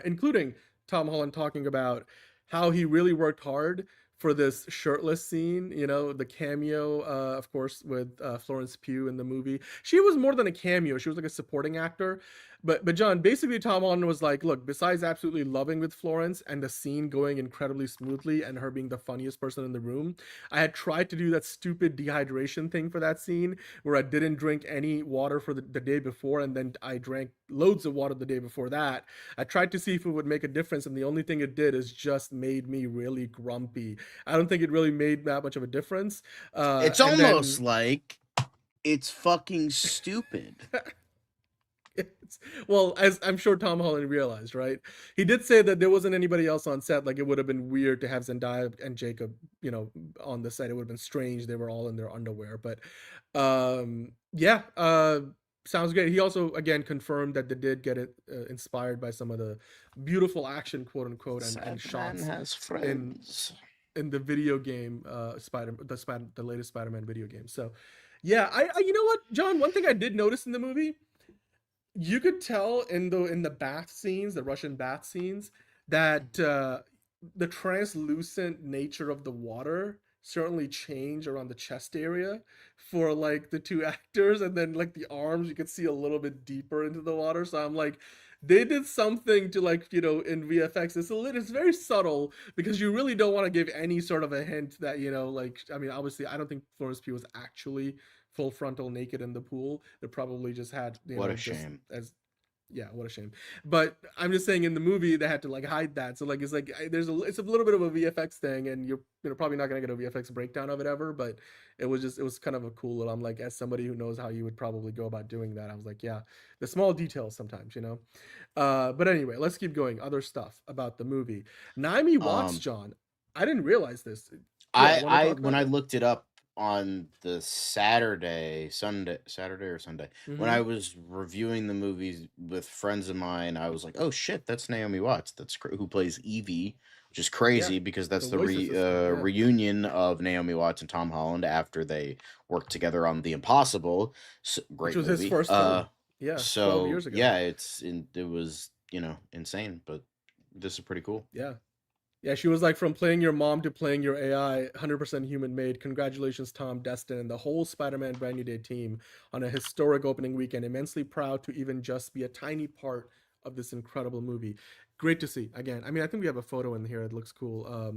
including Tom Holland talking about how he really worked hard for this shirtless scene, the cameo, of course, with Florence Pugh in the movie. She was more than a cameo. She was like a supporting actor. But John, basically Tom Holland was like, look, besides absolutely loving with Florence and the scene going incredibly smoothly and her being the funniest person in the room, I had tried to do that stupid dehydration thing for that scene where I didn't drink any water for the day before and then I drank loads of water the day before that. I tried to see if it would make a difference and the only thing it did is just made me really grumpy. I don't think it really made that much of a difference. It's almost like it's fucking stupid. Well, as I'm sure Tom Holland realized, right? He did say that there wasn't anybody else on set. Like, it would have been weird to have Zendaya and Jacob, on the set. It would have been strange. They were all in their underwear. But, sounds great. He also, again, confirmed that they did get it inspired by some of the beautiful action, quote unquote, and shots has friends in the video game, the latest Spider-Man video game. So, yeah, I you know what, John? One thing I did notice in the movie. You could tell in the bath scenes, the Russian bath scenes, that the translucent nature of the water certainly changed around the chest area for like the two actors, and then like the arms, you could see a little bit deeper into the water. So I'm like, they did something to like, in VFX. It's very subtle because you really don't want to give any sort of a hint that, obviously I don't think Florence Pugh was actually full frontal naked in the pool. They probably just had what a shame. What a shame. But I'm just saying in the movie they had to like hide that. So like it's a little bit of a VFX thing, and you're probably not gonna get a VFX breakdown of it ever. But it was kind of a cool little. I'm like, as somebody who knows how you would probably go about doing that, I was like, yeah, the small details sometimes, But anyway, let's keep going. Other stuff about the movie. Naomi Watts, John. I didn't realize this. When I looked it up on the Saturday or Sunday, when I was reviewing the movies with friends of mine, I was like, "Oh shit, that's Naomi Watts. Who plays Evie," which is crazy because that's the voice assistant, yeah. reunion of Naomi Watts and Tom Holland after they worked together on The Impossible. Great Which was movie. his first film. Yeah, 12 So years ago. yeah, it was insane, but this is pretty cool. Yeah. Yeah, she was like, from playing your mom to playing your AI, 100% human made. Congratulations, Tom, Destin, and the whole Spider-Man Brand New Day team on a historic opening weekend. Immensely proud to even just be a tiny part of this incredible movie. Great to see. Again, I mean, I think we have a photo in here. It looks cool.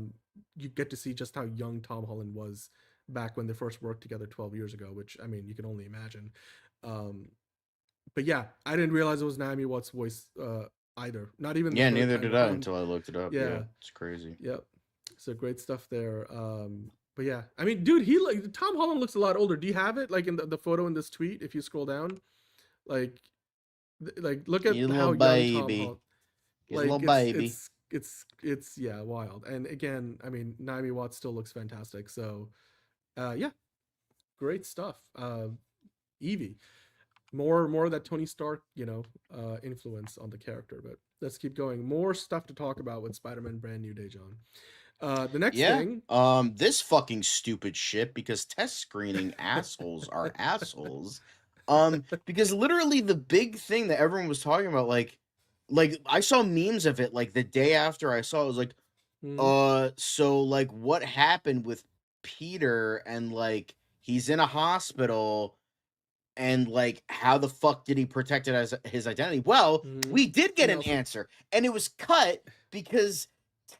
You get to see just how young Tom Holland was back when they first worked together 12 years ago, which, I mean, you can only imagine. But yeah, I didn't realize it was Naomi Watts' voice either. Not even Yeah, neither did I until I looked it up. Yeah, it's crazy. Yep. So great stuff there. But yeah, I mean, dude, Tom Holland looks a lot older. Do you have it like in the photo in this tweet? If you scroll down, like look at He's a how little young baby. Tom Holland. He's a little baby. It's yeah, wild. And again, I mean, Naomi Watts still looks fantastic. So, yeah, great stuff. Evie. More of that Tony Stark, influence on the character. But let's keep going. More stuff to talk about with Spider-Man Brand New Day, John. The next thing. This fucking stupid shit, because test screening assholes are assholes. Because literally the big thing that everyone was talking about, like I saw memes of it like the day after I saw it, was like, so like what happened with Peter, and like he's in a hospital. And like, how the fuck did he protect it as his identity? Well, we did get an answer, and it was cut because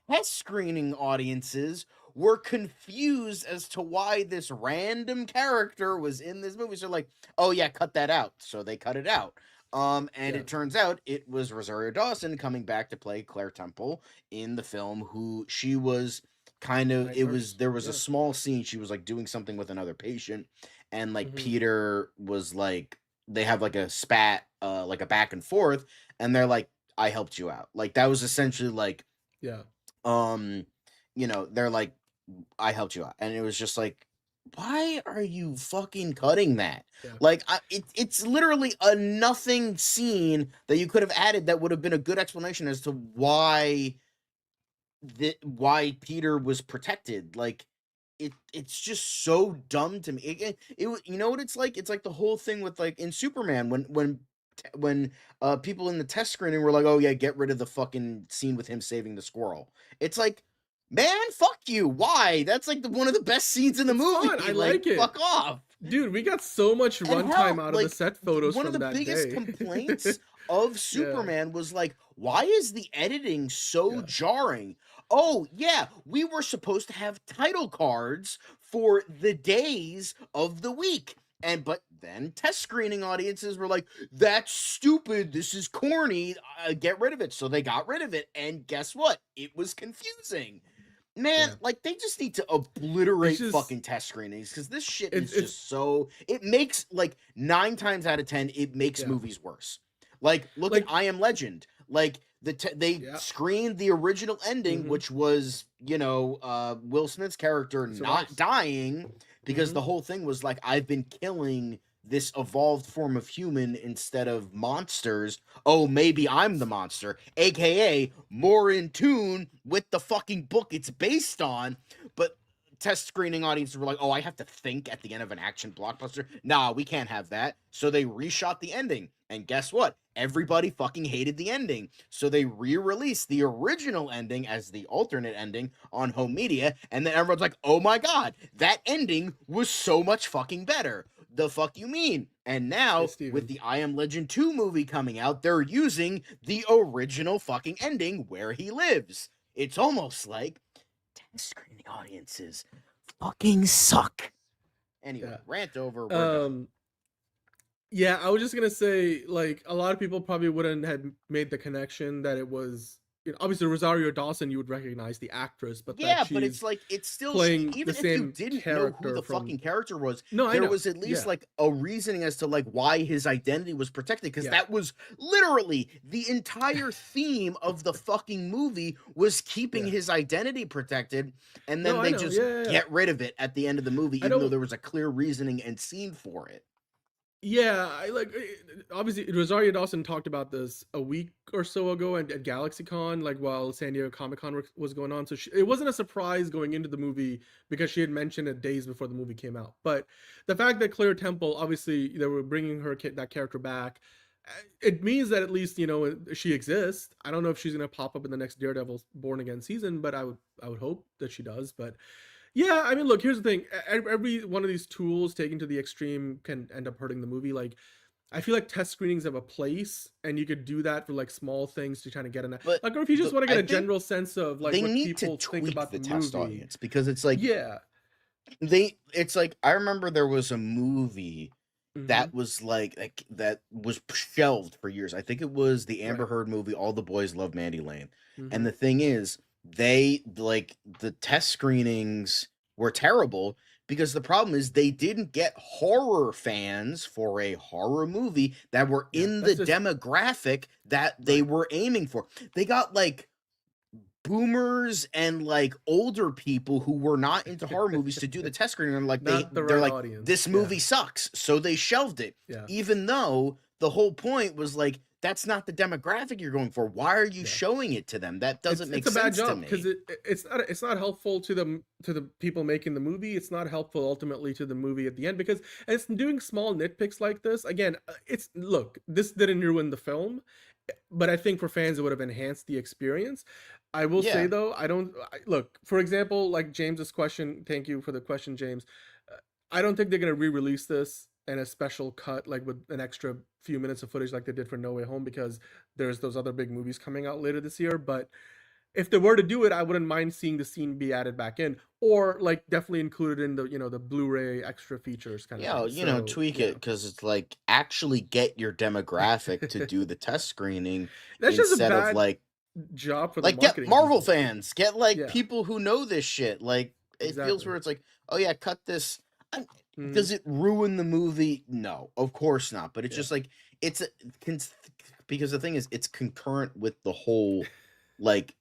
test screening audiences were confused as to why this random character was in this movie. So like, oh yeah, cut that out. So they cut it out. It turns out it was Rosario Dawson coming back to play Claire Temple in the film, who she was kind of, there was a small scene. She was like doing something with another patient. And like Peter was like, they have like a spat, like a back and forth, and they're like, I helped you out. Like that was essentially like, they're like, I helped you out. And it was just like, why are you fucking cutting that? Yeah. Like it's literally a nothing scene that you could have added that would have been a good explanation as to why Peter was protected. Like, it's just so dumb to me. It you know what it's like? It's like the whole thing with like in Superman when people in the test screening were like, oh yeah, get rid of the fucking scene with him saving the squirrel. It's like, man, fuck you. Why? That's like one of the best scenes in the movie. Fun. I like it. Fuck off. Dude, we got so much runtime out of the set photos from that day. One of the biggest complaints of Superman was like, why is the editing so jarring? Oh, yeah, we were supposed to have title cards for the days of the week. But then test screening audiences were like, that's stupid. This is corny. Get rid of it. So they got rid of it. And guess what? It was confusing. Man, like they just need to obliterate fucking test screenings, because this shit is just so, it makes like 9 times out of 10, it makes movies worse. Like, look at I Am Legend. Like they screened the original ending, which was, Will Smith's character not dying, because the whole thing was like, I've been killing this evolved form of human instead of monsters. Oh, maybe I'm the monster, aka more in tune with the fucking book it's based on. But test screening audiences were like, oh, I have to think at the end of an action blockbuster. Nah, we can't have that. So they reshot the ending. And guess what? Everybody fucking hated the ending. So they re-released the original ending as the alternate ending on home media. And then everyone's like, oh my God, that ending was so much fucking better. The fuck you mean? And now, with the I Am Legend 2 movie coming out, they're using the original fucking ending where he lives. It's almost like test screening audiences fucking suck. Anyway, rant over. Yeah, I was just gonna say, like, a lot of people probably wouldn't have made the connection that it was obviously Rosario Dawson you would recognize the actress, but Yeah, that but it's she's like it's still playing even the if you same didn't know who character the from. fucking character was, No, I there know. was at least Yeah. like a reasoning as to like why his identity was protected, because Yeah. that was literally the entire theme of the fucking movie was keeping Yeah. his identity protected, and No, then I they know. just Yeah. get rid of it at the end of the movie, I even though don't. there was a clear reasoning and scene for it. Yeah, I like obviously Rosario Dawson talked about this a week or so ago at GalaxyCon, like while San Diego Comic-Con was going on. So it wasn't a surprise going into the movie because she had mentioned it days before the movie came out. But the fact that Claire Temple, obviously, they were bringing that character back, it means that at least she exists. I don't know if she's gonna pop up in the next Daredevil Born Again season, but I would hope that she does. But yeah, I mean, look, here's the thing. Every one of these tools taken to the extreme can end up hurting the movie. Like, I feel like test screenings have a place, and you could do that for like small things to kind of get an But like, or if you just want to get I a think general sense of like they what need to people think tweak about the the test movie. audience, because it's like Yeah. it's like I remember there was a movie Mhm. that was like that was shelved for years. I think it was the Amber Right. Heard movie, All the Boys Love Mandy Lane. Mhm. And the thing is, they like the test screenings were terrible because the problem is they didn't get horror fans for a horror movie that were Yeah, in the that's just demographic that they right. were aiming for. They got like boomers and like older people who were not into horror movies to do the test screening, and like Not the they're right like, audience. this Yeah. movie sucks, so they shelved it, Yeah. even though the whole point was like, that's not the demographic you're going for. Why are you Yeah. showing it to them? That doesn't make It's a bad sense to job because me. it's not helpful to the people making the movie. It's not helpful ultimately to the movie at the end because it's doing small nitpicks like this. Again, this didn't ruin the film, but I think for fans it would have enhanced the experience. I will say Yeah. though, look, for example, like James's question. Thank you for the question, James. I don't think they're gonna re-release this in a special cut, like with an extra few minutes of footage, like they did for No Way Home, because there's those other big movies coming out later this year. But if they were to do it, I wouldn't mind seeing the scene be added back in, or like definitely included in the Blu-ray extra features kind of Yeah, thing. So tweak yeah, it, because it's like actually get your demographic to do the test screening that's just a instead of bad job for the like get marketing Marvel people. fans, get like Yeah, people who know this shit. Like it feels exactly. where it's like, oh yeah, cut this. Mhm. Does it ruin the movie? No, of course not. But it's Yeah. just like it's a, because the thing is, it's concurrent with the whole like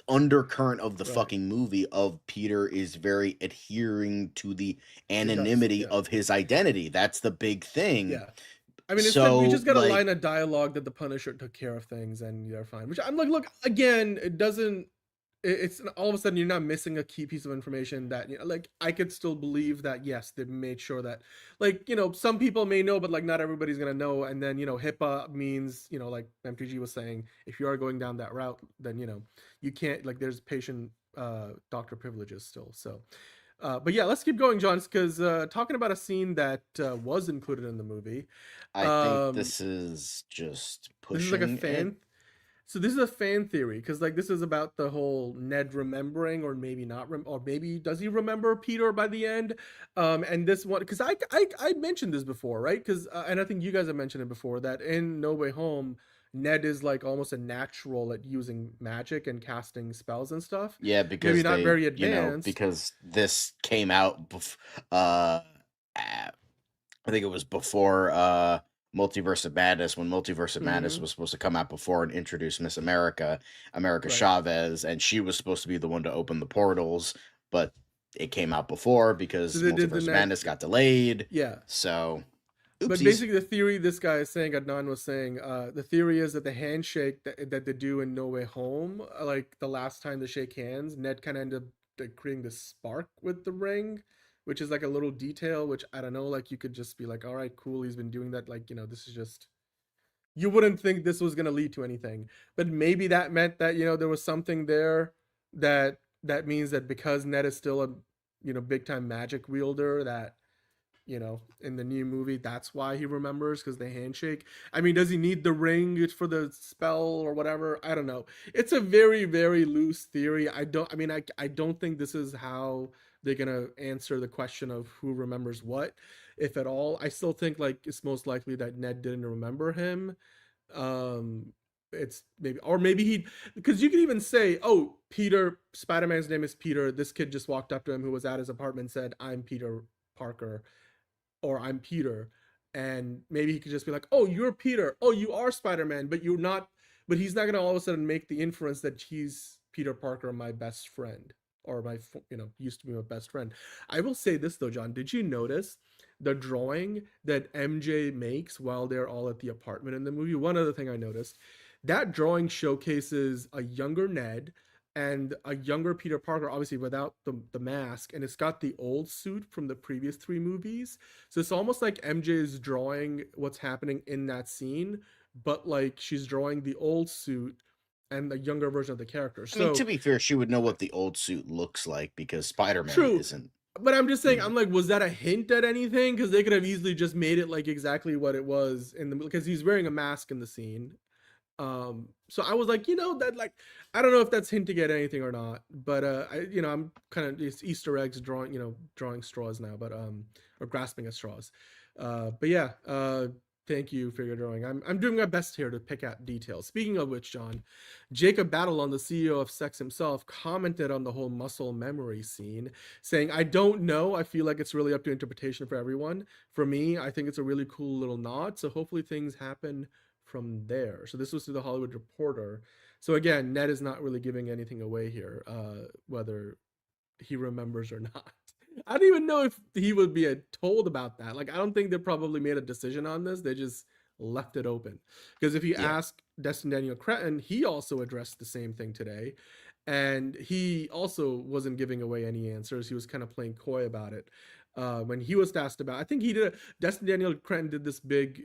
undercurrent of the Right. fucking movie of Peter is very adhering to the It does. anonymity Yeah. of his identity. That's the big thing. Yeah. I mean, instead we So just got a like, line of dialogue that the Punisher took care of things and they're fine. Which I'm like, look, again, it doesn't. It's all of a sudden you're not missing a key piece of information that like I could still believe that yes, they made sure that like some people may know, but like not everybody's gonna know. And then HIPAA means like MTG was saying, if you are going down that route, then you can't, like, there's patient doctor privileges still. So. But yeah, let's keep going, John, because talking about a scene that was included in the movie. I think Um, this is just this is like a pushing it. fan. So this is a fan theory because like this is about the whole Ned remembering, or maybe not, or maybe does he remember Peter by the end? And this one, because I mentioned this before, right? Because and I think you guys have mentioned it before, that in No Way Home, Ned is like almost a natural at using magic and casting spells and stuff. Yeah, Maybe because not they, very advanced. because this came out I think it was before Multiverse of Madness, when Multiverse of Madness Mhm. was supposed to come out before and introduce Miss America, America Right. Chavez, and she was supposed to be the one to open the portals, but it came out before because So they did the Multiverse of Madness got delayed. Yeah. So, But oopsies. basically, the theory this guy is saying, Adnan was saying, the theory is that the handshake that they do in No Way Home, like the last time they shake hands, Ned kind of ended up like, creating this spark with the ring, which is like a little detail, which I don't know, like you could just be like, all right, cool, he's been doing that. Like, this is just, you wouldn't think this was going to lead to anything. But maybe that meant that, there was something there that means that because Ned is still a, big time magic wielder, that in the new movie, that's why he remembers, because the handshake. I mean, does he need the ring for the spell or whatever? I don't know. It's a very, very loose theory. I don't think this is how they're gonna answer the question of who remembers what, if at all. I still think like it's most likely that Ned didn't remember him. it's maybe he, because you could even say, oh, Peter, Spider-Man's name is Peter. This kid just walked up to him who was at his apartment and said, I'm Peter Parker, or I'm Peter. And maybe he could just be like, oh, you're Peter. Oh, you are Spider-Man, but you're not. But he's not going to all of a sudden make the inference that he's Peter Parker, my best friend, or used to be my best friend. I will say this though, John, did you notice the drawing that MJ makes while they're all at the apartment in the movie? One other thing I noticed, that drawing showcases a younger Ned and a younger Peter Parker, obviously without the mask, and it's got the old suit from the previous 3 movies. So it's almost like MJ is drawing what's happening in that scene, but like she's drawing the old suit and the younger version of the character. So, I mean, to be fair, she would know what the old suit looks like because Spider-Man isn't. But I'm just saying, I'm like, was that a hint at anything? Because they could have easily just made it like exactly what it was in the, because he's wearing a mask in the scene. So I was like, that, like, I don't know if that's hinting at anything or not, but I'm kind of Easter eggs drawing straws now, but or grasping at straws. But yeah, thank you for your drawing. I'm doing my best here to pick out details. Speaking of which, John, Jacob Batalon, the CEO of Sex himself, commented on the whole muscle memory scene, saying, I don't know. I feel like it's really up to interpretation for everyone. For me, I think it's a really cool little nod. So hopefully things happen from there. So this was to the Hollywood Reporter. So again, Ned is not really giving anything away here, whether he remembers or not. I don't even know if he would be told about that. Like, I don't think they probably made a decision on this. They just left it open. Because if you ask Destin Daniel Cretton, he also addressed the same thing today. And he also wasn't giving away any answers. He was kind of playing coy about it. When he was asked about, I think Destin Daniel Cretton did this big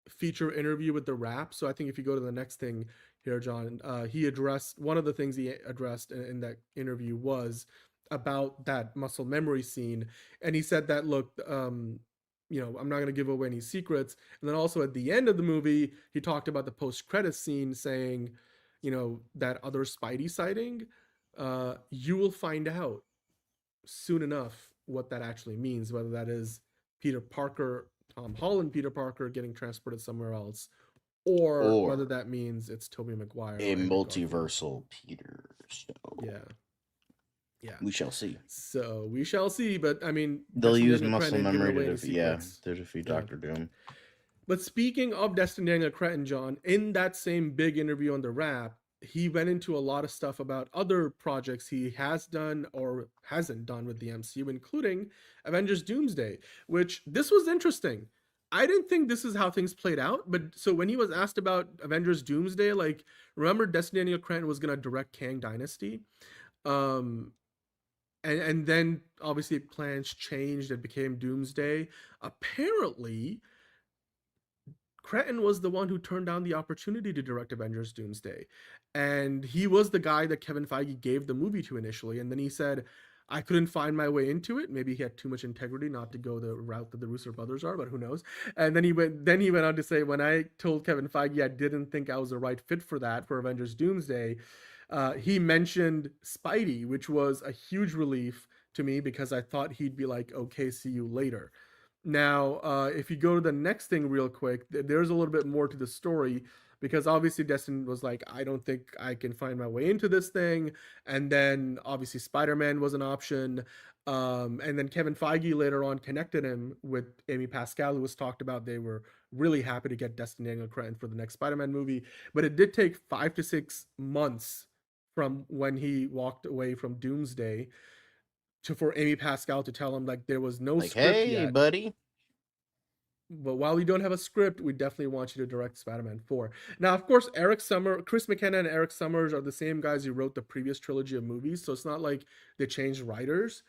feature interview with The Wrap. So I think if you go to the next thing here, John, he addressed, one of the things he addressed in that interview was about that muscle memory scene. And he said that, look, I'm not going to give away any secrets. And then also at the end of the movie, he talked about the post-credit scene saying, that other Spidey sighting, you will find out soon enough what that actually means, whether that is Peter Parker, Tom Holland Peter Parker getting transported somewhere else, or whether that means it's Tobey Maguire. A multiversal Peter. So. Yeah. We shall see. So we shall see, but I mean, they'll use muscle memory to defeat Dr. Doom. But speaking of Destin Daniel Cretton, John, in that same big interview on The Wrap, he went into a lot of stuff about other projects he has done or hasn't done with the MCU, including Avengers Doomsday, which this was interesting. I didn't think this is how things played out, but so when he was asked about Avengers Doomsday, like, remember Destin Daniel Cretton was going to direct Kang Dynasty? And then obviously plans changed and became Doomsday. Apparently, Cretton was the one who turned down the opportunity to direct Avengers Doomsday. And he was the guy that Kevin Feige gave the movie to initially. And then he said, I couldn't find my way into it. Maybe he had too much integrity not to go the route that the Russo brothers are, but who knows? And then he went on to say, when I told Kevin Feige I didn't think I was the right fit for that, for Avengers Doomsday, he mentioned Spidey, which was a huge relief to me because I thought he'd be like, okay, see you later. Now, if you go to the next thing real quick, there's a little bit more to the story because obviously Destin was like, I don't think I can find my way into this thing. And then obviously Spider-Man was an option. And then Kevin Feige later on connected him with Amy Pascal, who was talked about. They were really happy to get Destin Daniel Cretton for the next Spider-Man movie. But it did take 5 to 6 months from when he walked away from Doomsday for Amy Pascal to tell him like there was no script yet. Buddy. But while we don't have a script, we definitely want you to direct Spider-Man 4. Now, of course, Chris McKenna and Eric Summers are the same guys who wrote the previous trilogy of movies, so it's not like they changed writers.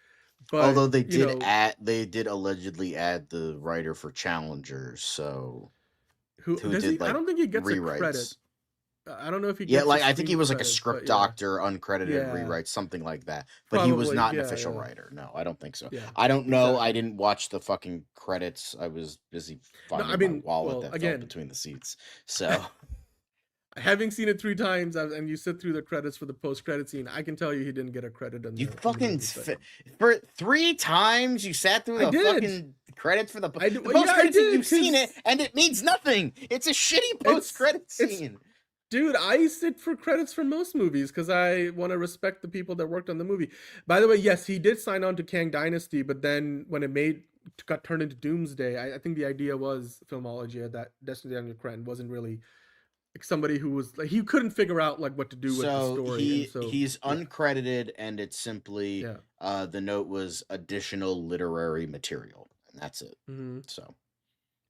But, although they did allegedly add the writer for Challengers, so who does he? I don't think he gets rewrites. A credit. I don't know if he gets I think he was like a script doctor, uncredited rewrite, something like that. But he was not an official writer. No, I don't think so. Yeah, I don't know. Exactly. I didn't watch the fucking credits. I was busy finding my wallet that fell between the seats. So having seen it 3 times and you sit through the credits for the post-credit scene, I can tell you he didn't get a credit. For 3 times you sat through the fucking credits for the I the did- post yeah, I credit scene. did, You've seen 'cause- it, and it means nothing. It's a shitty post credit scene. Dude, I sit for credits for most movies because I want to respect the people that worked on the movie. By the way, yes, he did sign on to Kang Dynasty, but then when it got turned into Doomsday, I think the idea was Filmology that Destin Daniel Cretton wasn't really like somebody who was like he couldn't figure out like what to do with the So story. And so he's yeah, uncredited, and it's simply yeah. the note was additional literary material, and that's it. Hmm. So,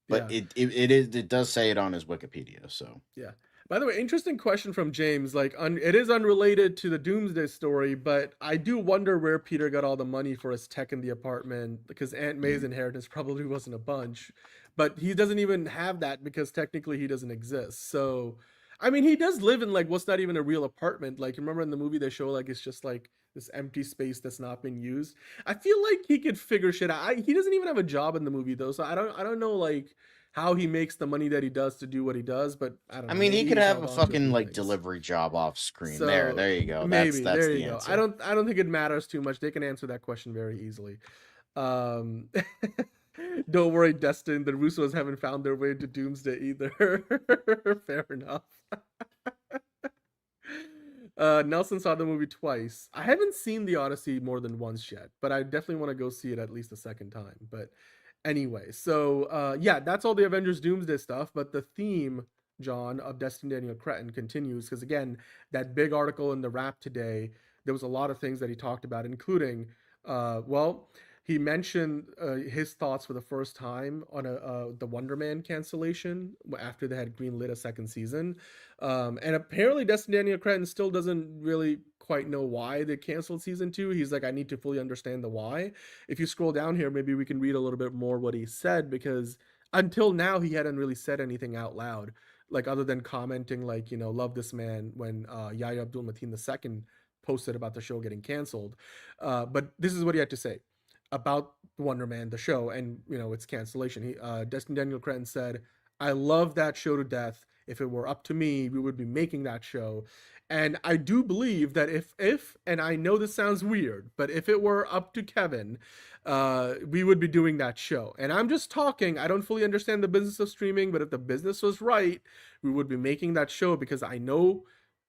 but Yeah. it does say it on his Wikipedia. So Yeah. By the way, interesting question from James. Like, it is unrelated to the Doomsday story, but I do wonder where Peter got all the money for his tech in the apartment because Aunt May's inheritance probably wasn't a bunch, but he doesn't even have that because technically he doesn't exist. So, I mean, he does live in like what's not even a real apartment. Like, remember in the movie they show like it's just like this empty space that's not being used. I feel like he could figure shit out. He doesn't even have a job in the movie though, so I don't know like how he makes the money that he does to do what he does, but I don't know. I mean, he maybe could he's have held a on to fucking few like things. delivery job off screen. So There you go. maybe That's there the you go. answer. I don't think it matters too much. They can answer that question very easily. Um, don't worry, Destin. The Russos haven't found their way to Doomsday either. Fair enough. Nelson saw the movie twice. I haven't seen The Odyssey more than once yet, but I definitely want to go see it at least a second time. But anyway, so yeah, that's all the Avengers Doomsday stuff. But the theme, John, of Destin Daniel Cretton continues because again, that big article in the Wrap today, there was a lot of things that he talked about, including, well, he mentioned his thoughts for the first time on the Wonder Man cancellation after they had greenlit a second season. And apparently Destin Daniel Cretton still doesn't really quite know why they canceled season 2. He's like, I need to fully understand the why. If you scroll down here, maybe we can read a little bit more what he said, because until now he hadn't really said anything out loud, like other than commenting like, you know, love this man when Yahya Abdul Mateen II posted about the show getting canceled. But this is what he had to say about Wonder Man, the show, and you know its cancellation. He Destin Daniel Cretton said, I love that show to death. If it were up to me, we would be making that show. And I do believe that if and I know this sounds weird, but if it were up to Kevin, we would be doing that show. And I'm just talking, I don't fully understand the business of streaming, but if the business was right, we would be making that show, because I know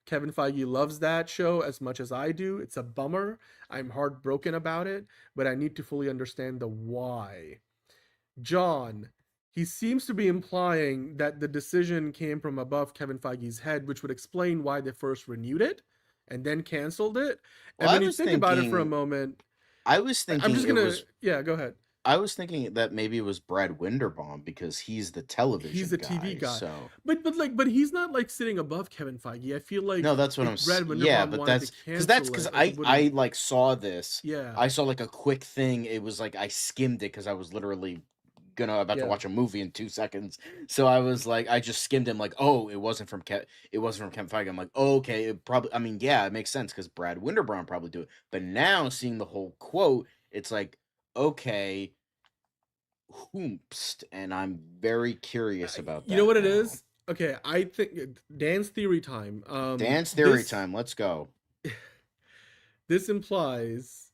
Kevin Feige loves that show as much as I do. It's a bummer. I'm heartbroken about it, but I need to fully understand the why. John, he seems to be implying that the decision came from above Kevin Feige's head, which would explain why they first renewed it and then canceled it. Well, and when you think about it for a moment, I was thinking I'm just gonna, yeah, go ahead. I was thinking that maybe it was Brad Winderbaum because he's the television He's the TV guy. So But he's not like sitting above Kevin Feige. I feel like no, that's what I'm Brad saying. Yeah, Winderbaum but wanted that's to because cancel it, it I like saw this. yeah. I saw like a quick thing. It was like I skimmed it because I was literally about to watch a movie in 2 seconds. So I was like, I just skimmed him like, oh, it wasn't from Kevin Feige. I'm like, oh, okay, it probably. I mean, yeah, it makes sense because Brad Winderbaum probably do it. But now seeing the whole quote, it's like, okay. Hoomst, and I'm very curious about that. You know what it now. is? Okay, I think Dan's theory time. Dan's theory time. Let's go. This implies,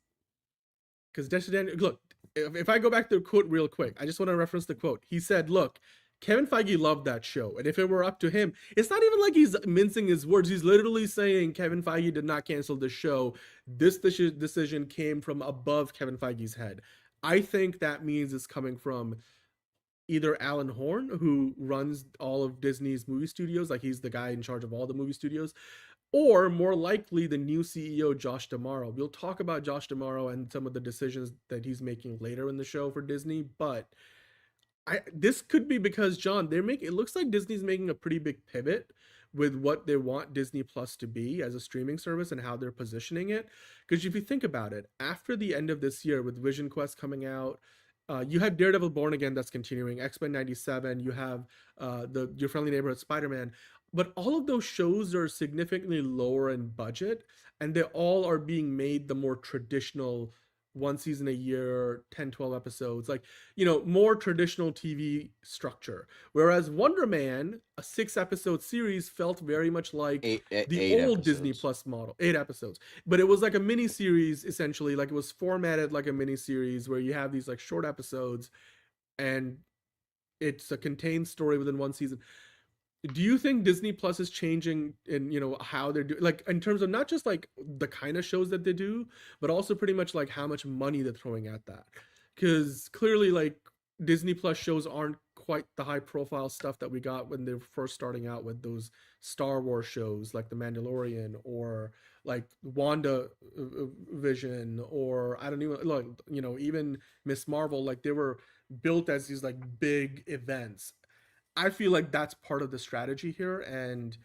because Destin, look, if I go back to the quote real quick, I just want to reference the quote. He said, "Look, Kevin Feige loved that show, and if it were up to him, it's not even like he's mincing his words. He's literally saying Kevin Feige did not cancel the show. This decision came from above Kevin Feige's head." I think that means it's coming from either Alan Horn, who runs all of Disney's movie studios, like he's the guy in charge of all the movie studios, or more likely the new CEO, Josh D'Amaro. We'll talk about Josh D'Amaro and some of the decisions that he's making later in the show for Disney, but this could be because, John, it looks like Disney's making a pretty big pivot with what they want Disney Plus to be as a streaming service and how they're positioning it. Because if you think about it, after the end of this year with Vision Quest coming out, you have Daredevil Born Again that's continuing, X-Men 97, you have Your Friendly Neighborhood Spider-Man, but all of those shows are significantly lower in budget, and they all are being made the more traditional 1 season a year, 10, 12 episodes, like, you know, more traditional TV structure. Whereas Wonder Man, a 6-episode series, felt very much like the old episodes. Disney Plus model, 8 episodes. But it was like a mini series, essentially, like it was formatted like a mini series where you have these like short episodes and it's a contained story within one season. Do you think Disney Plus is changing in, how they're doing, like in terms of not just like the kind of shows that they do, but also pretty much like how much money they're throwing at that? Because clearly, like, Disney Plus shows aren't quite the high profile stuff that we got when they were first starting out with those Star Wars shows like The Mandalorian, or like Wanda Vision, or I don't even like, even Miss Marvel. Like, they were built as these like big events. I feel like that's part of the strategy here, and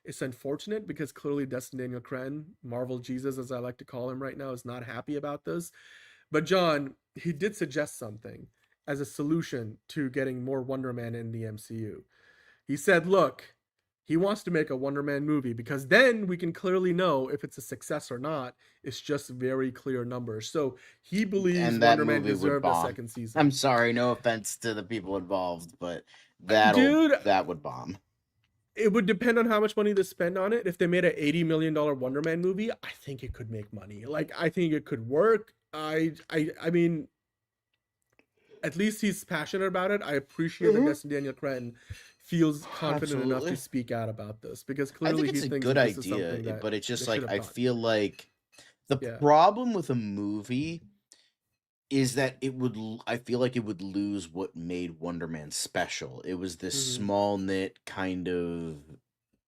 it's unfortunate because clearly Destin Daniel Cretton, Marvel Jesus as I like to call him right now, is not happy about this. But John, he did suggest something as a solution to getting more Wonder Man in the MCU. He said, look, he wants to make a Wonder Man movie because then we can clearly know if it's a success or not. It's just very clear numbers. So he believes Wonder Man deserved a second season. I'm sorry, no offense to the people involved, but that would bomb. It would depend on how much money they spend on it. If they made an $80 million Wonder Man movie, I think it could make money. Like, I think it could work. I mean, at least he's passionate about it. I appreciate that Destin Daniel Cretton feels confident enough to speak out about this, because clearly I think it's a good idea, but it's just like, I feel like the problem with a movie is that I feel like it would lose what made Wonder Man special. It was this small knit kind of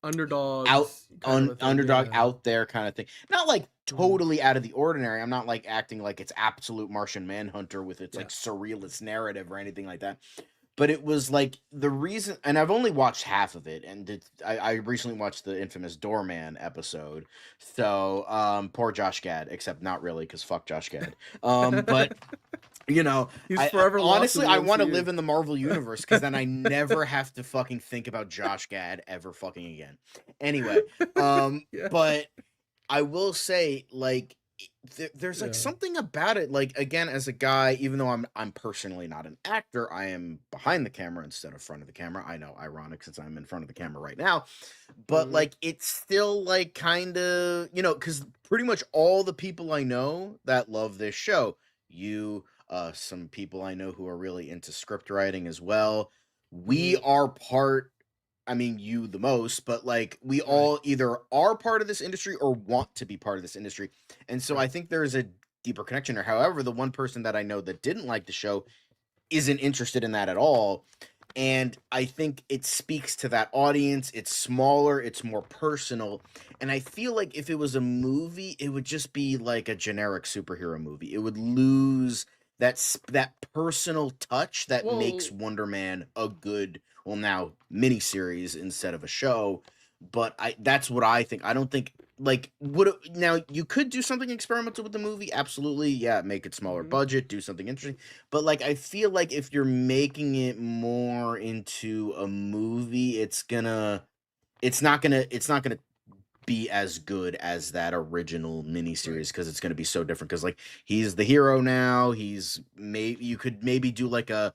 underdog out there kind of thing. Not like totally out of the ordinary. I'm not like acting like it's absolute Martian Manhunter with its like surrealist narrative or anything like that. But it was like the reason, and I've only watched half of it, and I recently watched the infamous Doorman episode. So poor Josh Gad, except not really, because fuck Josh Gad. But he's forever honestly, I want to live in the Marvel universe, because then I never have to fucking think about Josh Gad ever fucking again. Anyway, but I will say, like, there's like something about it, like, again, as a guy, even though I'm personally not an actor, I am behind the camera instead of front of the camera. I know, ironic, since I'm in front of the camera right now, but like, it's still like kind of, because pretty much all the people I know that love this show, some people I know who are really into script writing as well, we are part, I mean, you the most, but like, we all either are part of this industry or want to be part of this industry. And so I think there's a deeper connection there. However, the one person that I know that didn't like the show isn't interested in that at all. And I think it speaks to that audience. It's smaller, it's more personal. And I feel like if it was a movie, it would just be like a generic superhero movie. It would lose that personal touch that makes Wonder Man a good, well, now miniseries instead of a show. But that's what I think. I don't think, like, now you could do something experimental with the movie, absolutely, yeah, make it smaller budget, do something interesting. But like, I feel like if you're making it more into a movie, it's not gonna be as good as that original miniseries, because it's going to be so different, because like, he's the hero now. You could maybe do like a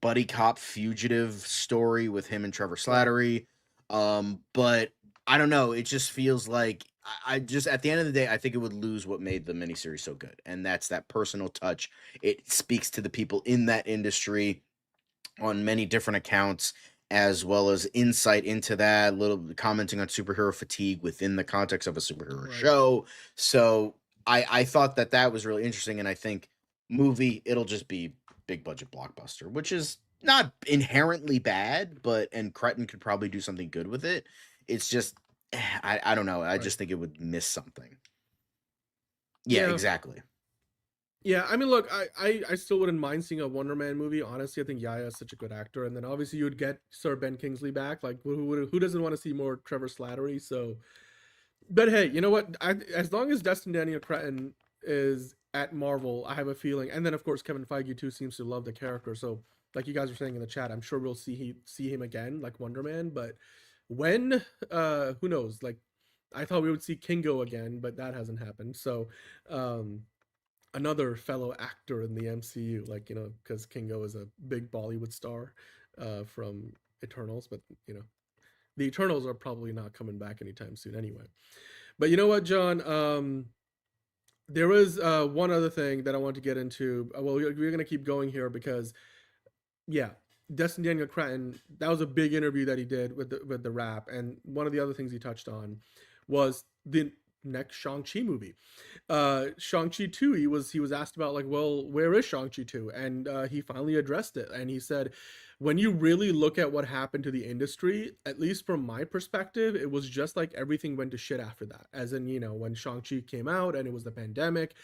buddy cop fugitive story with him and Trevor Slattery, but I don't know, it just feels like I just, at the end of the day, I think it would lose what made the miniseries so good, and that's that personal touch. It speaks to the people in that industry on many different accounts, as well as insight into that, little commenting on superhero fatigue within the context of a superhero show. So I thought that was really interesting, and I think movie, it'll just be big budget blockbuster, which is not inherently bad, and Cretton could probably do something good with it. It's just, I don't know. I just think it would miss something. Yeah, exactly. Yeah, I mean, look, I still wouldn't mind seeing a Wonder Man movie. Honestly, I think Yaya is such a good actor, and then obviously you would get Sir Ben Kingsley back. Like, who doesn't want to see more Trevor Slattery? So, but hey, you know what? As long as Destin Daniel Cretton is at Marvel, I have a feeling, and then of course Kevin Feige too seems to love the character. So, like you guys were saying in the chat, I'm sure we'll see him again, like Wonder Man. But when, who knows? Like, I thought we would see Kingo again, but that hasn't happened. So, another fellow actor in the MCU, like, because Kingo is a big Bollywood star from Eternals, but the Eternals are probably not coming back anytime soon anyway. But you know what, John? There was one other thing that I want to get into. Well, we're going to keep going here, because yeah, Destin Daniel Cretton, that was a big interview that he did with the Wrap, and one of the other things he touched on was the next Shang-Chi movie. Shang-Chi 2, he was asked about, like, well, where is Shang-Chi 2? And he finally addressed it, and he said, when you really look at what happened to the industry, at least from my perspective, it was just like everything went to shit after that. As in, when Shang-Chi came out and it was the pandemic.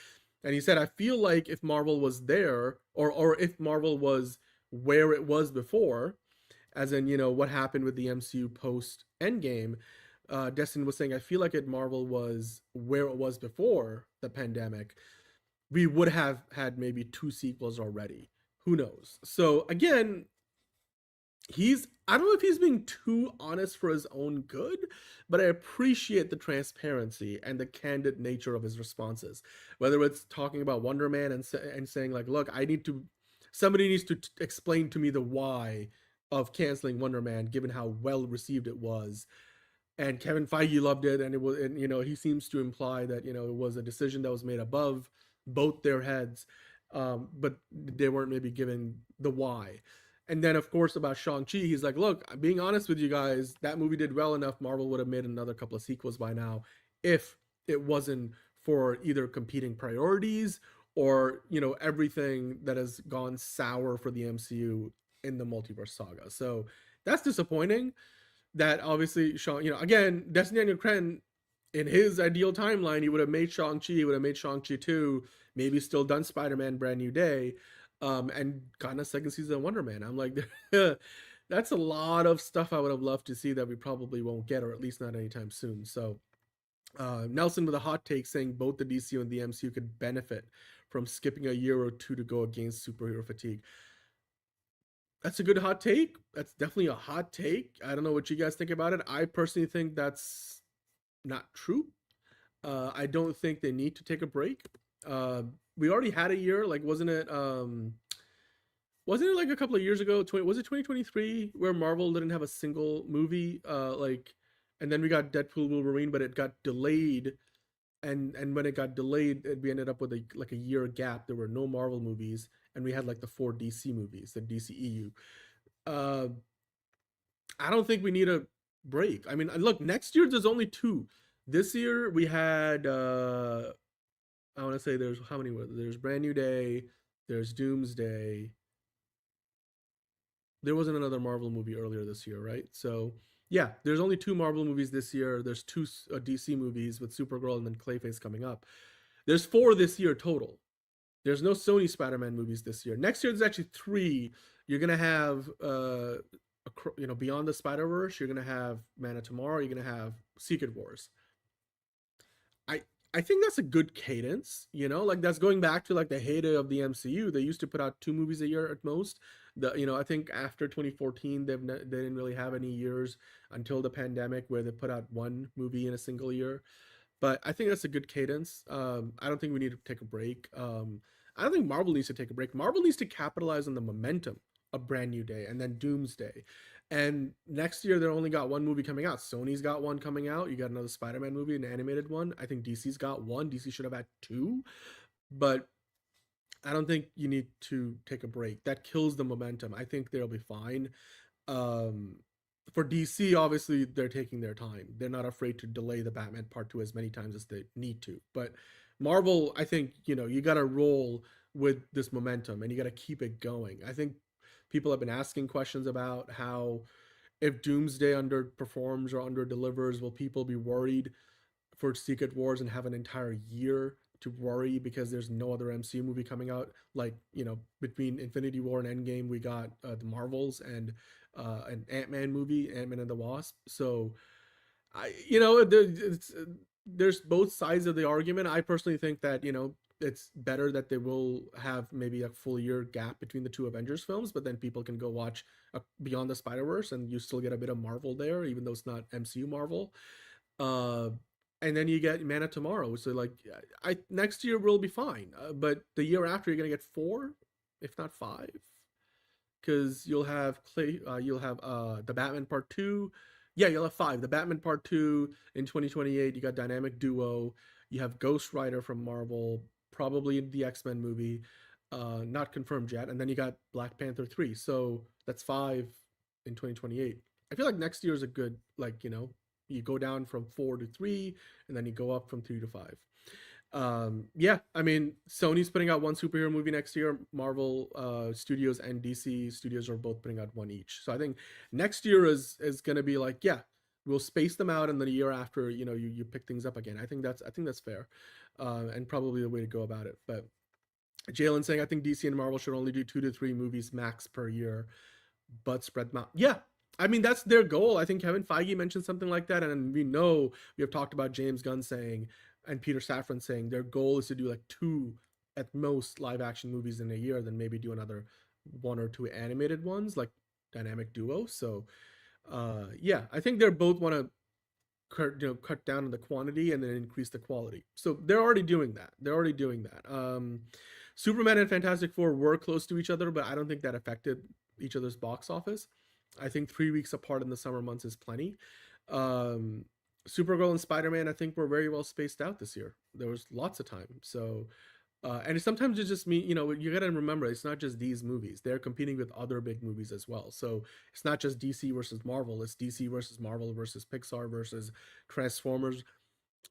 And he said, I feel like if Marvel was there, or if Marvel was where it was before, as in, what happened with the MCU post Endgame, Destin was saying, I feel like if Marvel was where it was before the pandemic, we would have had maybe 2 sequels already. Who knows? So again, I don't know if he's being too honest for his own good, but I appreciate the transparency and the candid nature of his responses. Whether it's talking about Wonder Man and saying, like, look, somebody needs to explain to me the why of canceling Wonder Man, given how well received it was. And Kevin Feige loved it, and he seems to imply that it was a decision that was made above both their heads, but they weren't maybe given the why. And then, of course, about Shang-Chi, he's like, look, being honest with you guys, that movie did well enough. Marvel would have made another couple of sequels by now if it wasn't for either competing priorities or, everything that has gone sour for the MCU in the multiverse saga. So that's disappointing. That obviously, again, Destin Daniel Cretton, in his ideal timeline, he would have made Shang-Chi, he would have made Shang-Chi 2, maybe still done Spider-Man Brand New Day, and gotten a second season of Wonder Man. I'm like, that's a lot of stuff I would have loved to see that we probably won't get, or at least not anytime soon. So Nelson with a hot take saying both the DCU and the MCU could benefit from skipping a year or two to go against superhero fatigue. That's a good hot take. That's definitely a hot take. I don't know what you guys think about it. I personally think that's not true. I don't think they need to take a break. We already had a year. Like, wasn't it like a couple of years ago? Was it 2023 where Marvel didn't have a single movie? And then we got Deadpool Wolverine, but it got delayed. And when it got delayed, we ended up with a year gap. There were no Marvel movies, and we had like the 4 DC movies, the DCEU. I don't think we need a break. I mean, look, next year there's only 2. This year we had I want to say there's how many were there? There's Brand New Day, there's Doomsday. There wasn't another Marvel movie earlier this year, right? So yeah, there's only 2 Marvel movies this year. There's 2 DC movies with Supergirl and then Clayface coming up. There's 4 this year total. There's no Sony Spider-Man movies this year. Next year there's actually 3. You're gonna have Beyond the Spider-Verse. You're gonna have Man of Tomorrow. You're gonna have Secret Wars. I think that's a good cadence, like that's going back to like the heyday of the MCU. They used to put out 2 movies a year at most. I think after 2014, they didn't really have any years until the pandemic where they put out 1 movie in a single year. But I think that's a good cadence. I don't think we need to take a break. I don't think Marvel needs to take a break. Marvel needs to capitalize on the momentum of Brand New Day and then Doomsday. And next year, they only got 1 movie coming out. Sony's got 1 coming out. You got another Spider-Man movie, an animated one. I think DC's got 1. DC should have had 2. But I don't think you need to take a break. That kills the momentum. I think they'll be fine. For DC, obviously, they're taking their time. They're not afraid to delay the Batman Part 2 as many times as they need to. But Marvel, I think, you got to roll with this momentum and you got to keep it going. I think people have been asking questions about how if Doomsday underperforms or underdelivers, will people be worried for Secret Wars and have an entire year to worry because there's no other MCU movie coming out? Like, between Infinity War and Endgame, we got the Marvels and an Ant-Man movie, Ant-Man and the Wasp. So, there's both sides of the argument. I personally think that, it's better that they will have maybe a full year gap between the 2 Avengers films, but then people can go watch Beyond the Spider-Verse and you still get a bit of Marvel there, even though it's not MCU Marvel. And then you get Man of Tomorrow. So like, next year will be fine. But the year after, you're going to get 4, if not 5. Because you'll have the Batman Part 2. Yeah, you'll have 5. The Batman Part 2 in 2028. You got Dynamic Duo. You have Ghost Rider from Marvel. Probably the X-Men movie. not confirmed yet. And then you got Black Panther 3. So that's 5 in 2028. I feel like next year is a good, like, you go down from 4 to 3, and then you go up from 3 to 5. Yeah, I mean, Sony's putting out one superhero movie next year. Marvel Studios and DC Studios are both putting out one each. So I think next year is going to be like, yeah, we'll space them out, and then a year after, you pick things up again. I think that's fair, and probably the way to go about it. But Jalen saying, I think DC and Marvel should only do 2 to 3 movies max per year, but spread them out. Yeah, I mean, that's their goal. I think Kevin Feige mentioned something like that, and we have talked about James Gunn saying and Peter Safran saying their goal is to do like 2 at most live action movies in a year, then maybe do another 1 or 2 animated ones like Dynamic Duo. So yeah, I think they're both want to cut down on the quantity and then increase the quality. So they're already doing that. Superman and Fantastic Four were close to each other, but I don't think that affected each other's box office. I think 3 weeks apart in the summer months is plenty. Supergirl and Spider-Man, I think, were very well spaced out this year. There was lots of time. So, and sometimes it just means, you got to remember, it's not just these movies. They're competing with other big movies as well. So it's not just DC versus Marvel. It's DC versus Marvel versus Pixar versus Transformers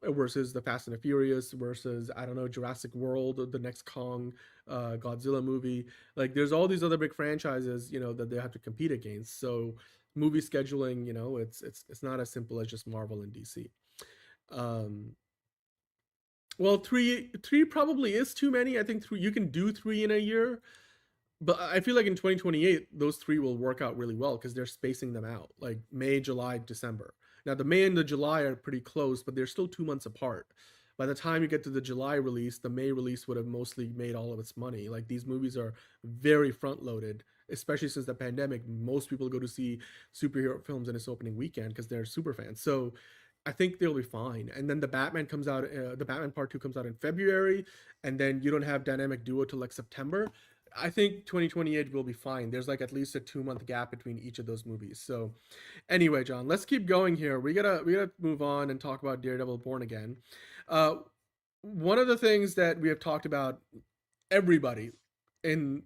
versus the Fast and the Furious versus, I don't know, Jurassic World, the next Kong, Godzilla movie. Like, there's all these other big franchises, that they have to compete against. So movie scheduling, it's not as simple as just Marvel and DC. Well, three probably is too many. I think you can do 3 in a year, but I feel like in 2028 those 3 will work out really well because they're spacing them out, like May, July, December. Now the May and the July are pretty close, but they're still 2 months apart. By the time you get to the July release, the May release would have mostly made all of its money. Like, these movies are very front loaded, especially since the pandemic. Most people go to see superhero films in its opening weekend because they're super fans. So I think they'll be fine. And then the Batman comes out, the Batman Part 2 comes out in February, and then you don't have Dynamic Duo till like September. I think 2028 will be fine. There's like at least a 2-month gap between each of those movies. So anyway, John, let's keep going here. We gotta move on and talk about Daredevil Born Again. One of the things that we have talked about, everybody in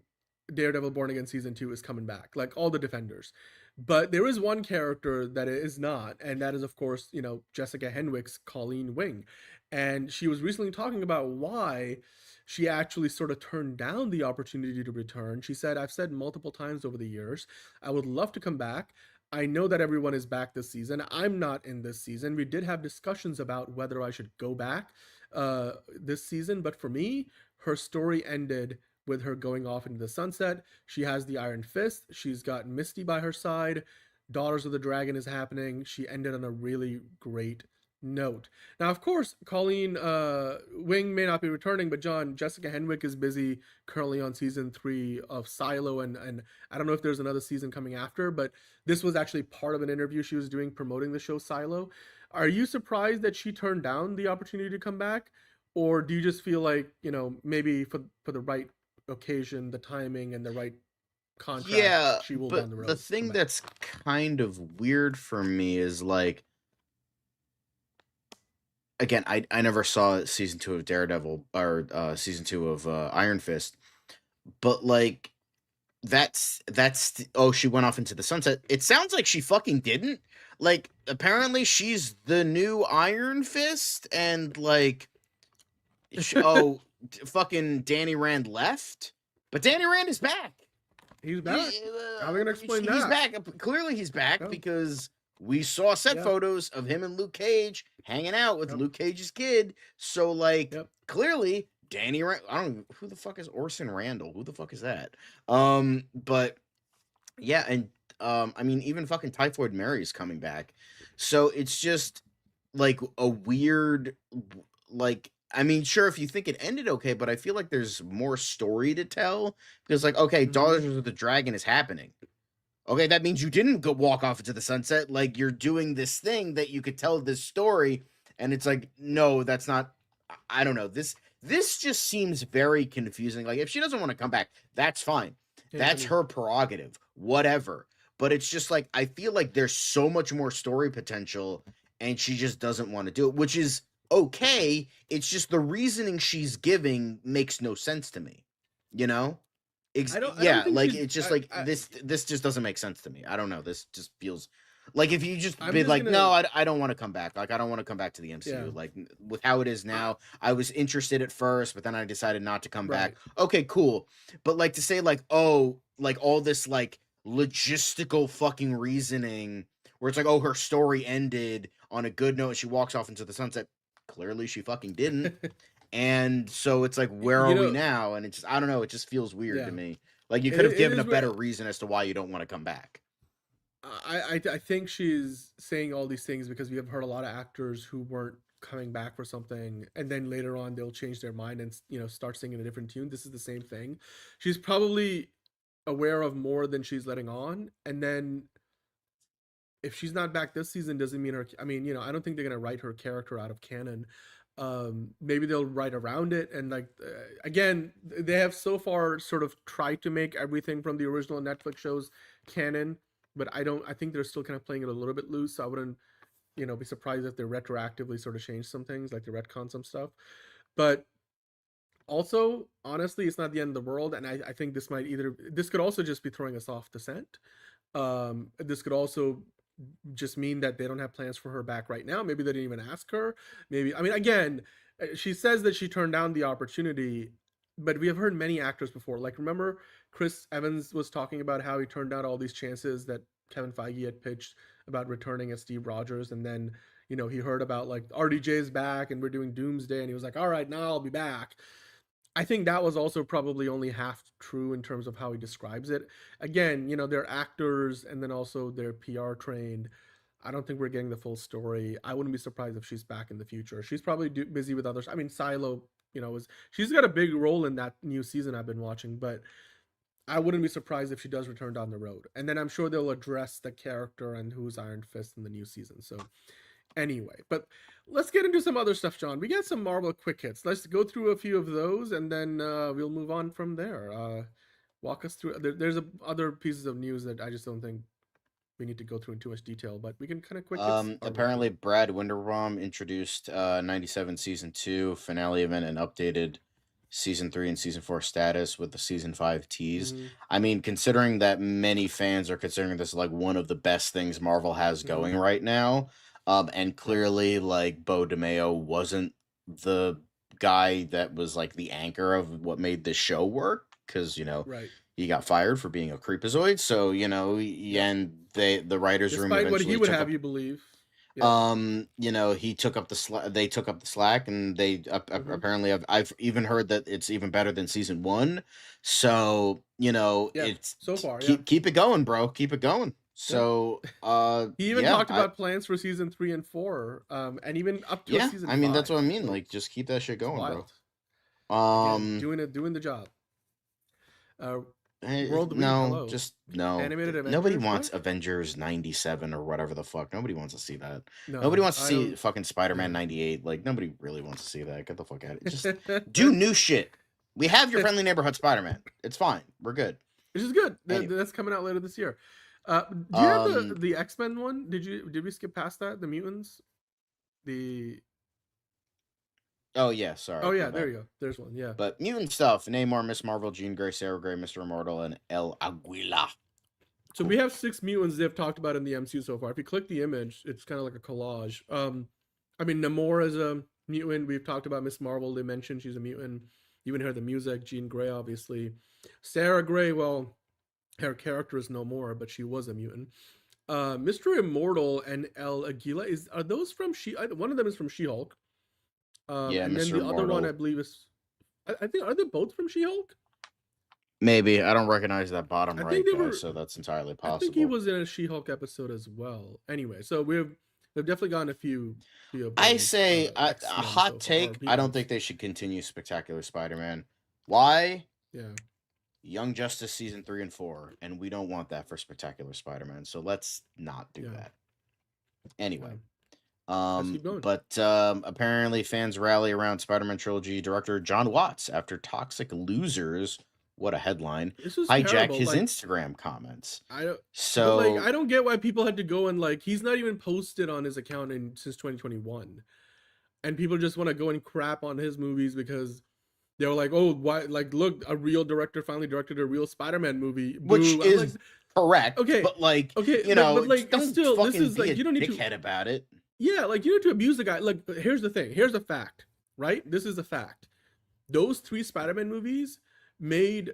Daredevil Born Again season 2 is coming back, like all the Defenders. But there is one character that is not, and that is, of course, Jessica Henwick's Colleen Wing. And she was recently talking about why she actually sort of turned down the opportunity to return. She said, I've said multiple times over the years, I would love to come back. I know that everyone is back this season. I'm not in this season. We did have discussions about whether I should go back this season. But for me, her story ended with her going off into the sunset. She has the Iron Fist. She's got Misty by her side. Daughters of the Dragon is happening. She ended on a really great note. Now, of course, Colleen Wing may not be returning, but John, Jessica Henwick is busy currently on season 3 of Silo, and I don't know if there's another season coming after, but this was actually part of an interview she was doing promoting the show Silo. Are you surprised that she turned down the opportunity to come back, or do you just feel like, maybe for the right occasion, the timing and the right contract, she will down the road? The thing that's kind of weird for me is, like, again, I never saw season 2 of Daredevil or season 2 of Iron Fist, but like that's she went off into the sunset. It sounds like she fucking didn't. Like, apparently she's the new Iron Fist, and like fucking Danny Rand left, but Danny Rand is back. He's back. How are we gonna explain that? He's back. Clearly he's back because we saw set photos of him and Luke Cage hanging out with Luke Cage's kid. So, like, clearly, Danny Rand, I don't know, who the fuck is Orson Randall? Who the fuck is that? But, yeah, and, I mean, even fucking Typhoid Mary is coming back. So, it's just, like, a weird, like, I mean, sure, if you think it ended okay, but I feel like there's more story to tell. Because, like, okay, Daughters of the Dragon is happening. Okay, that means you didn't go walk off into the sunset. Like, you're doing this thing that you could tell this story, and it's like, no, that's not. I don't know. This just seems very confusing. Like, if she doesn't want to come back, that's fine. That's her prerogative. Whatever. But it's just like, I feel like there's so much more story potential, and she just doesn't want to do it, which is okay. It's just the reasoning she's giving makes no sense to me. You know? I don't think Like she's. it's just like I, this just doesn't make sense to me. I don't know. This just feels like if you just I'm be just like, gonna. no, I don't want to come back. Like I don't want to come back to the MCU. Yeah. Like with how it is now, I was interested at first, but then I decided not to come back. Right. Okay, cool. But like to say like, oh, like all this like logistical fucking reasoning where it's like, oh, her story ended on a good note and she walks off into the sunset. Clearly she fucking didn't. And so it's like, where You are we know, now? And it's just, I don't know. It just feels weird yeah. to me. Like you It, could have it given a is. better reason as to why you don't want to come back. I think she's saying all these things because we have heard a lot of actors who weren't coming back for something, and then later on they'll change their mind and start singing a different tune. This is the same thing. She's probably aware of more than she's letting on, and then if she's not back this season, doesn't mean her. I mean, I don't think they're gonna write her character out of canon. Maybe they'll write around it, and like again, they have so far sort of tried to make everything from the original Netflix shows canon, but I think they're still kind of playing it a little bit loose. So I wouldn't be surprised if they retroactively sort of change some things, like they retcon some stuff. But also, honestly, it's not the end of the world, and I think this could also just be throwing us off the scent. This could also just mean that they don't have plans for her back right now. Maybe they didn't even ask her. Maybe, I mean, again, she says that she turned down the opportunity, but we have heard many actors before. Like, remember Chris Evans was talking about how he turned down all these chances that Kevin Feige had pitched about returning as Steve Rogers, and then he heard about like RDJ's back and we're doing Doomsday, and he was like, all right, now I'll be back. I think that was also probably only half true in terms of how he describes it. Again, they're actors and then also they're PR trained. I don't think we're getting the full story. I wouldn't be surprised if she's back in the future. She's probably busy with others. I mean, Silo, she's got a big role in that new season I've been watching, but I wouldn't be surprised if she does return down the road. And then I'm sure they'll address the character and who's Iron Fist in the new season. So anyway, but let's get into some other stuff, John. We got some Marvel quick hits. Let's go through a few of those, and then we'll move on from there. Walk us through. There's other pieces of news that I just don't think we need to go through in too much detail, but we can kind of quick hits. Apparently, Brad Winderbaum introduced 97 Season 2 finale event and updated Season 3 and Season 4 status with the Season 5 tease. I mean, considering that many fans are considering this like one of the best things Marvel has going right now, and clearly, like, Beau DeMayo wasn't the guy that was, like, the anchor of what made this show work, because, right. he got fired for being a creepazoid, so, and the writers' room despite eventually what he would took have up, you believe. Yeah. he took up they took up the slack, and they apparently I've even heard that it's even better than Season 1, so, it's so far, keep it going, bro, keep it going. So he even talked about plans for Season 3 and 4, and even up to Season 5. I mean, that's what I mean. Like, just keep that shit going, bro. Again, doing the job. World no, just no. Animated Avengers, nobody wants Avengers 97 or whatever the fuck. Nobody wants to see that. No, nobody wants to see fucking Spider-Man 98. Like, nobody really wants to see that. Get the fuck out of it. Just do new shit. We have your friendly neighborhood Spider-Man. It's fine. We're good. Which is good. Anyway. That's coming out later this year. Do you have the X-Men one? Did we skip past that? The mutants? Oh yeah, sorry. Oh yeah, there you go. There's one, yeah. But mutant stuff: Namor, Miss Marvel, Jean Grey, Sarah Grey, Mr. Immortal, and El Aguila. So we have 6 mutants they've talked about in the MCU so far. If you click the image, it's kind of like a collage. I mean, Namor is a mutant. We've talked about Miss Marvel. They mentioned she's a mutant. You even heard the music. Jean Grey, obviously. Sarah Grey, well, her character is no more, but she was a mutant. Mr. Immortal and El Aguila, are those from one of them is from She-Hulk. Yeah, and Mr. then the other one Immortal. I believe is, I think, are they both from She-Hulk? Maybe. I don't recognize that bottom I right think they guy, were- so that's entirely possible. I think he was in a She-Hulk episode as well. Anyway, so they've definitely gotten a few of I those, say a X-Men so hot far, take. I don't mutants. think they should continue Spectacular Spider-Man. Why? Yeah. Young Justice Season 3 and 4, and we don't want that for Spectacular Spider-Man, so let's not do Yeah. that. Anyway. keep going. But apparently fans rally around Spider-Man trilogy director John Watts after Toxic Losers, what a headline, This was hijacked terrible. his Like, Instagram comments. So So I don't get why people had to go and he's not even posted on his account since 2021, and people just want to go and crap on his movies because They were like, "Oh, why? Like, look, a real director finally directed a real Spider-Man movie." Which Boo. is like, correct. okay, But like, okay, you know, but like, it's don't still, this fucking is be like, a you don't need dickhead to. about it. Yeah, like, you need to abuse the guy. Like, here's the thing. Here's the fact, right? This is the fact. Those 3 Spider-Man movies made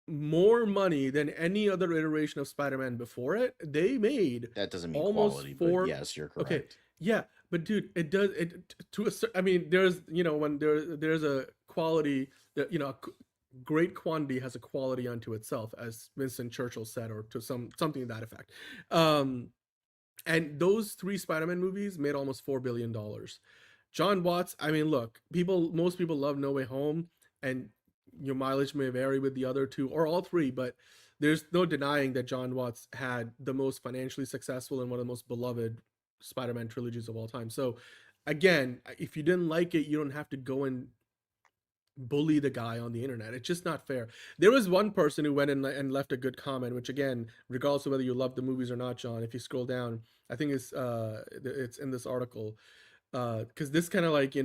more money than any other iteration of Spider-Man before it. They made That doesn't mean almost quality, 4. but yes, you're correct. Okay, yeah, but dude, it does it to a I mean, there's, when there's a quality that, great quantity has a quality unto itself, as Winston Churchill said, or to something to that effect. And those 3 Spider-Man movies made almost $4 billion. John Watts, I mean, look, most people love No Way Home, and your mileage may vary with the other 2 or all 3, but there's no denying that John Watts had the most financially successful and one of the most beloved Spider-Man trilogies of all time. So again, if you didn't like it, you don't have to go and bully the guy on the internet. It's just not fair. There was one person who went in and left a good comment, which, again, regardless of whether you love the movies or not, John, if you scroll down, I think it's in this article, because this kind of, like,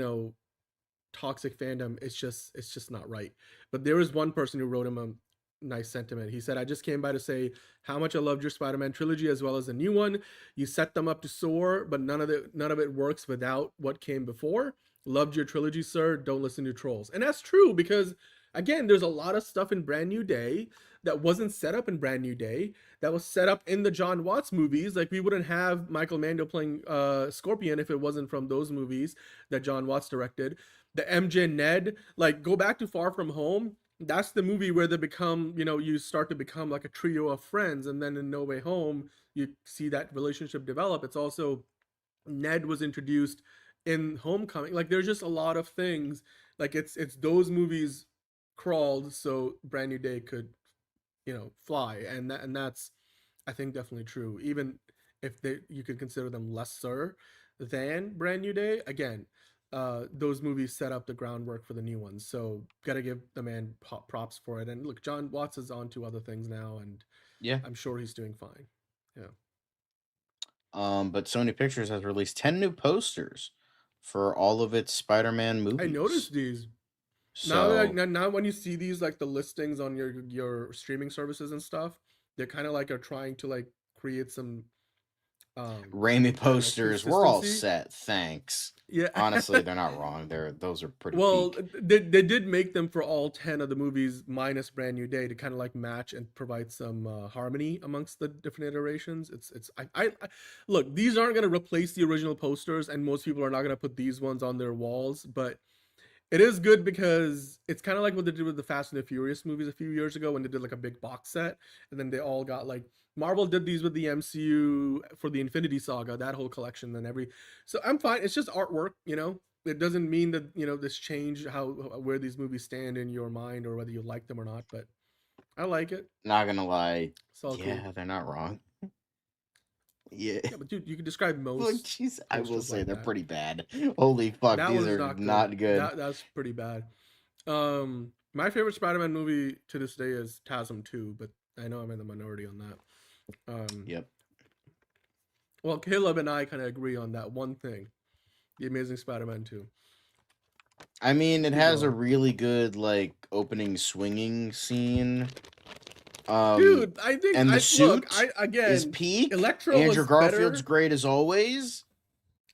toxic fandom, it's just not right. But there was one person who wrote him a nice sentiment. He said, "I just came by to say how much I loved your Spider-Man trilogy as well as the new one. You set them up to soar, but none of it works without what came before. Loved your trilogy, sir. Don't listen to trolls." And that's true, because again, there's a lot of stuff in Brand New Day that wasn't set up in Brand New Day, that was set up in the John Watts movies. Like, we wouldn't have Michael Mando playing Scorpion if it wasn't from those movies that John Watts directed. The MJ and Ned, like, go back to Far From Home. That's the movie where they become, you start to become like a trio of friends, and then in No Way Home, you see that relationship develop. It's also, Ned was introduced in Homecoming. Like, there's just a lot of things. Like, it's those movies crawled so Brand New Day could, fly, and that's, I think, definitely true. Even if you could consider them lesser than Brand New Day, again, those movies set up the groundwork for the new ones. So gotta give the man props for it. And look, John Watts is on to other things now, and Yeah. I'm sure he's doing fine. Yeah. But Sony Pictures has released 10 new posters for all of its Spider-Man movies. I noticed these. So Now when you see these, like, the listings on your streaming services and stuff, they're kind of like are trying to, like, create some Raimi posters, we're all consistency. set. Thanks. Yeah. Honestly, they're not wrong. Those are pretty Well, peak. they did make them for all 10 of the movies minus Brand New Day to kind of like match and provide some harmony amongst the different iterations. I look, these aren't going to replace the original posters, and most people are not going to put these ones on their walls, but it is good because it's kind of like what they did with the Fast and the Furious movies a few years ago, when they did like a big box set, and then they all got, like, Marvel did these with the MCU for the Infinity Saga, that whole collection, and so I'm fine. It's just artwork, It doesn't mean that, this change where these movies stand in your mind, or whether you like them or not, but I like it. Not gonna lie. It's all Yeah, cool. they're not wrong. Yeah. Yeah, but dude, you can describe most. Like, jeez, I will posters say like they're that. pretty bad. Holy fuck, That these was are not good. good. That's pretty bad. My favorite Spider-Man movie to this day is TASM 2, but I know I'm in the minority on that. Yep. Well, Caleb and I kind of agree on that one thing: The Amazing Spider-Man 2. I mean, it Keep has a going. really good, like, opening swinging scene. Dude, I think and the suit again, is peak. Electro Andrew was Garfield's better. great as always.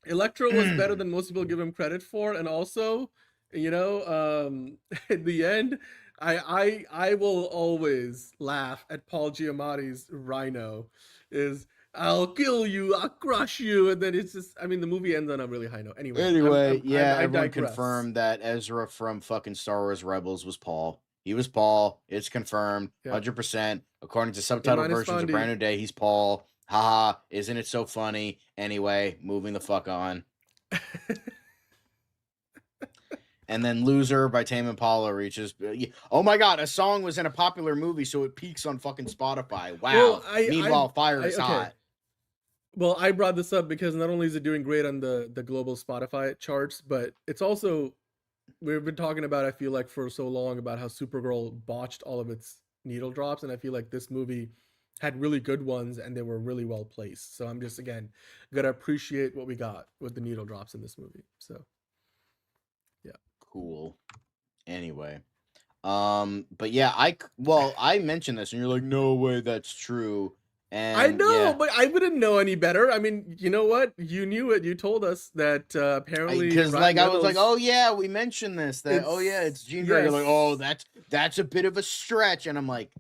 Electro was better than most people give him credit for, and also, at the end, I will always laugh at Paul Giamatti's Rhino. I'll kill you, I'll crush you, and then it's just, I mean, the movie ends on a really high note. Anyway, I Everyone digress. confirmed that Ezra from fucking Star Wars Rebels was Paul. He was Paul. It's confirmed, 100%. According to subtitle versions of Brand New Day, he's Paul. Haha, isn't it so funny? Anyway, moving the fuck on. And then Loser by Tame Impala reaches. Oh my god, a song was in a popular movie, so it peaks on fucking Spotify. Wow. Well, Meanwhile, Fire is hot. Well, I brought this up because not only is it doing great on the global Spotify charts, but it's also, we've been talking about, I feel like, for so long about how Supergirl botched all of its needle drops, and I feel like this movie had really good ones, and they were really well placed. So I'm just, again, gonna appreciate what we got with the needle drops in this movie. So, yeah. Cool. anyway. But yeah, I mentioned this, and you're like, no way, that's true. And I know, yeah, but I wouldn't know any better. I mean, you know what? You knew it. You told us that apparently because Ryan like I was like, Reynolds- oh yeah, we mentioned this. That oh yeah, it's Jean Grey. You're like, oh, that's a bit of a stretch, and I'm like,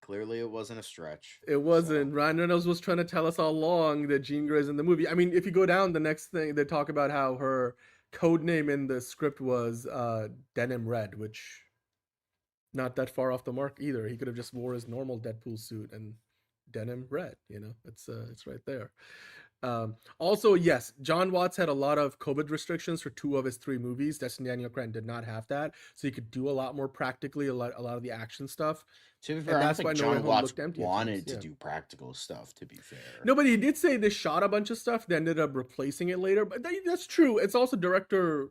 clearly it wasn't a stretch. It wasn't. Ryan Reynolds was trying to tell us all along that Jean Grey's in the movie. I mean, if you go down the next thing, they talk about how her code name in the script was Denim Red, which not that far off the mark either. He could have just wore his normal Deadpool suit and Denim Red. It's right there. Also, yes, John Watts had a lot of COVID restrictions for 2 of his 3 movies. Destin Daniel Cretton did not have that, so he could do a lot more practically, a lot of the action stuff. To be fair, I don't think No Way John Home Watts looked empty at wanted times, to do practical stuff, to be fair. No, but he did say they shot a bunch of stuff. They ended up replacing it later. But that's true. It's also director,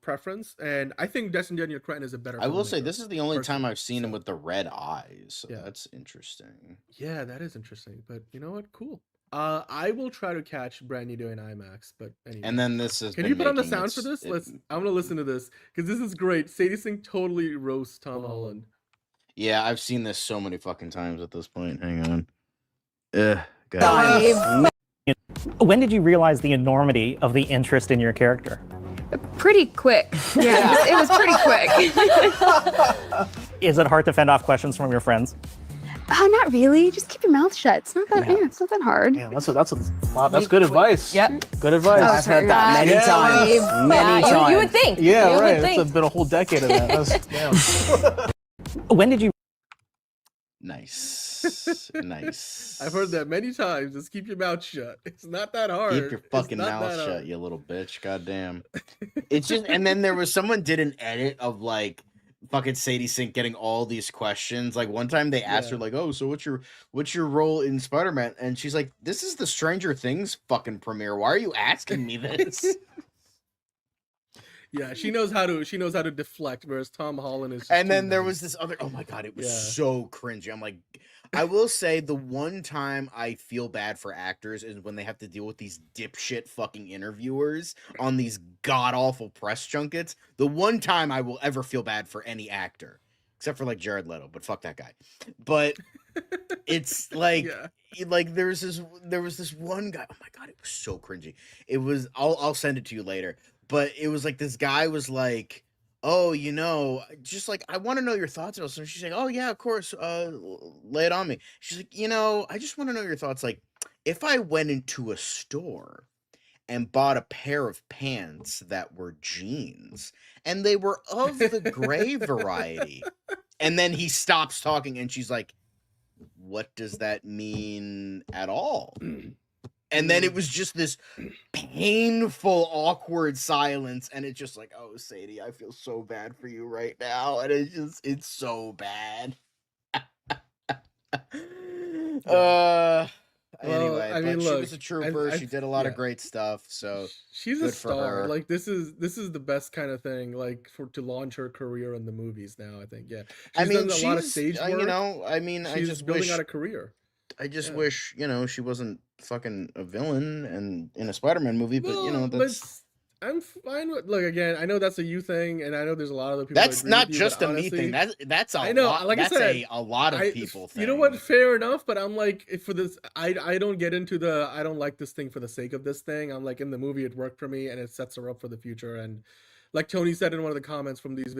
preference. And I think Destin Daniel Cretton is a better. I will say filmmaker, this is the only time personally, I've seen him so. with the red eyes. So Yeah. that's interesting. Yeah, that is interesting. But you know what? Cool. I will try to catch Brand New Day in IMAX. But anyway. And then this is. Can you put on the sound for this? I'm gonna listen to this because this is great. Sadie Sink totally roasts Tom Holland. Yeah, I've seen this so many fucking times at this point. Hang on. When did you realize the enormity of the interest in your character? Pretty quick. Yeah, it was pretty quick. Is it hard to fend off questions from your friends? Not really. Just keep your mouth shut. It's not that. Yeah, it's not that hard. Yeah, that's good advice. Yep. Good advice. I've heard that many times. Many times. You would think. Yeah, you right. Would think. It's been a whole decade of that. Damn. When did you? Nice. Nice. I've heard that many times. Just keep your mouth shut. It's not that hard. Keep your fucking mouth shut, you little bitch. Goddamn. It's just, and then there was someone did an edit of like fucking Sadie Sink getting all these questions. Like one time they asked her like, "Oh, so what's your role in Spider-Man?" And she's like, "This is the Stranger Things fucking premiere. Why are you asking me this?" Yeah, she knows how to deflect, whereas Tom Holland is. And then there was this other. Oh my god, it was so cringy. I'm like, I will say the one time I feel bad for actors is when they have to deal with these dipshit fucking interviewers on these god awful press junkets. The one time I will ever feel bad for any actor, except for like Jared Leto, but fuck that guy. But it's like. Like there was this one guy. Oh my god, it was so cringy. It was. I'll send it to you later. But it was like this guy was like, "Oh, just like I want to know your thoughts." And so she's like, "Oh yeah, of course. Lay it on me." She's like, "I just want to know your thoughts. Like, if I went into a store and bought a pair of pants that were jeans and they were of the gray variety," and then he stops talking, and she's like, "What does that mean at all?" And then it was just this painful, awkward silence. And it's just like, "Oh, Sadie, I feel so bad for you right now." And it's so bad. Anyway, I mean, but look, she was a trooper. She did a lot of great stuff. So she's good a for star. her. Like this is the best kind of thing. Like to launch her career in the movies now. I think. Yeah. She's done a lot of stage work. I just building wish, out a career. I just wish, she wasn't fucking a villain and in a Spider-Man movie, but that's. I'm fine with. Look, again, I know that's a you thing, and I know there's a lot of other people. That's not just a me thing. That's a I know. lot. Like that's I said, a lot of people thing. You know what? Fair enough, but I'm like, for this, I don't get into the I don't like this thing for the sake of this thing. I'm like, in the movie, it worked for me, and it sets her up for the future. And like Tony said in one of the comments from these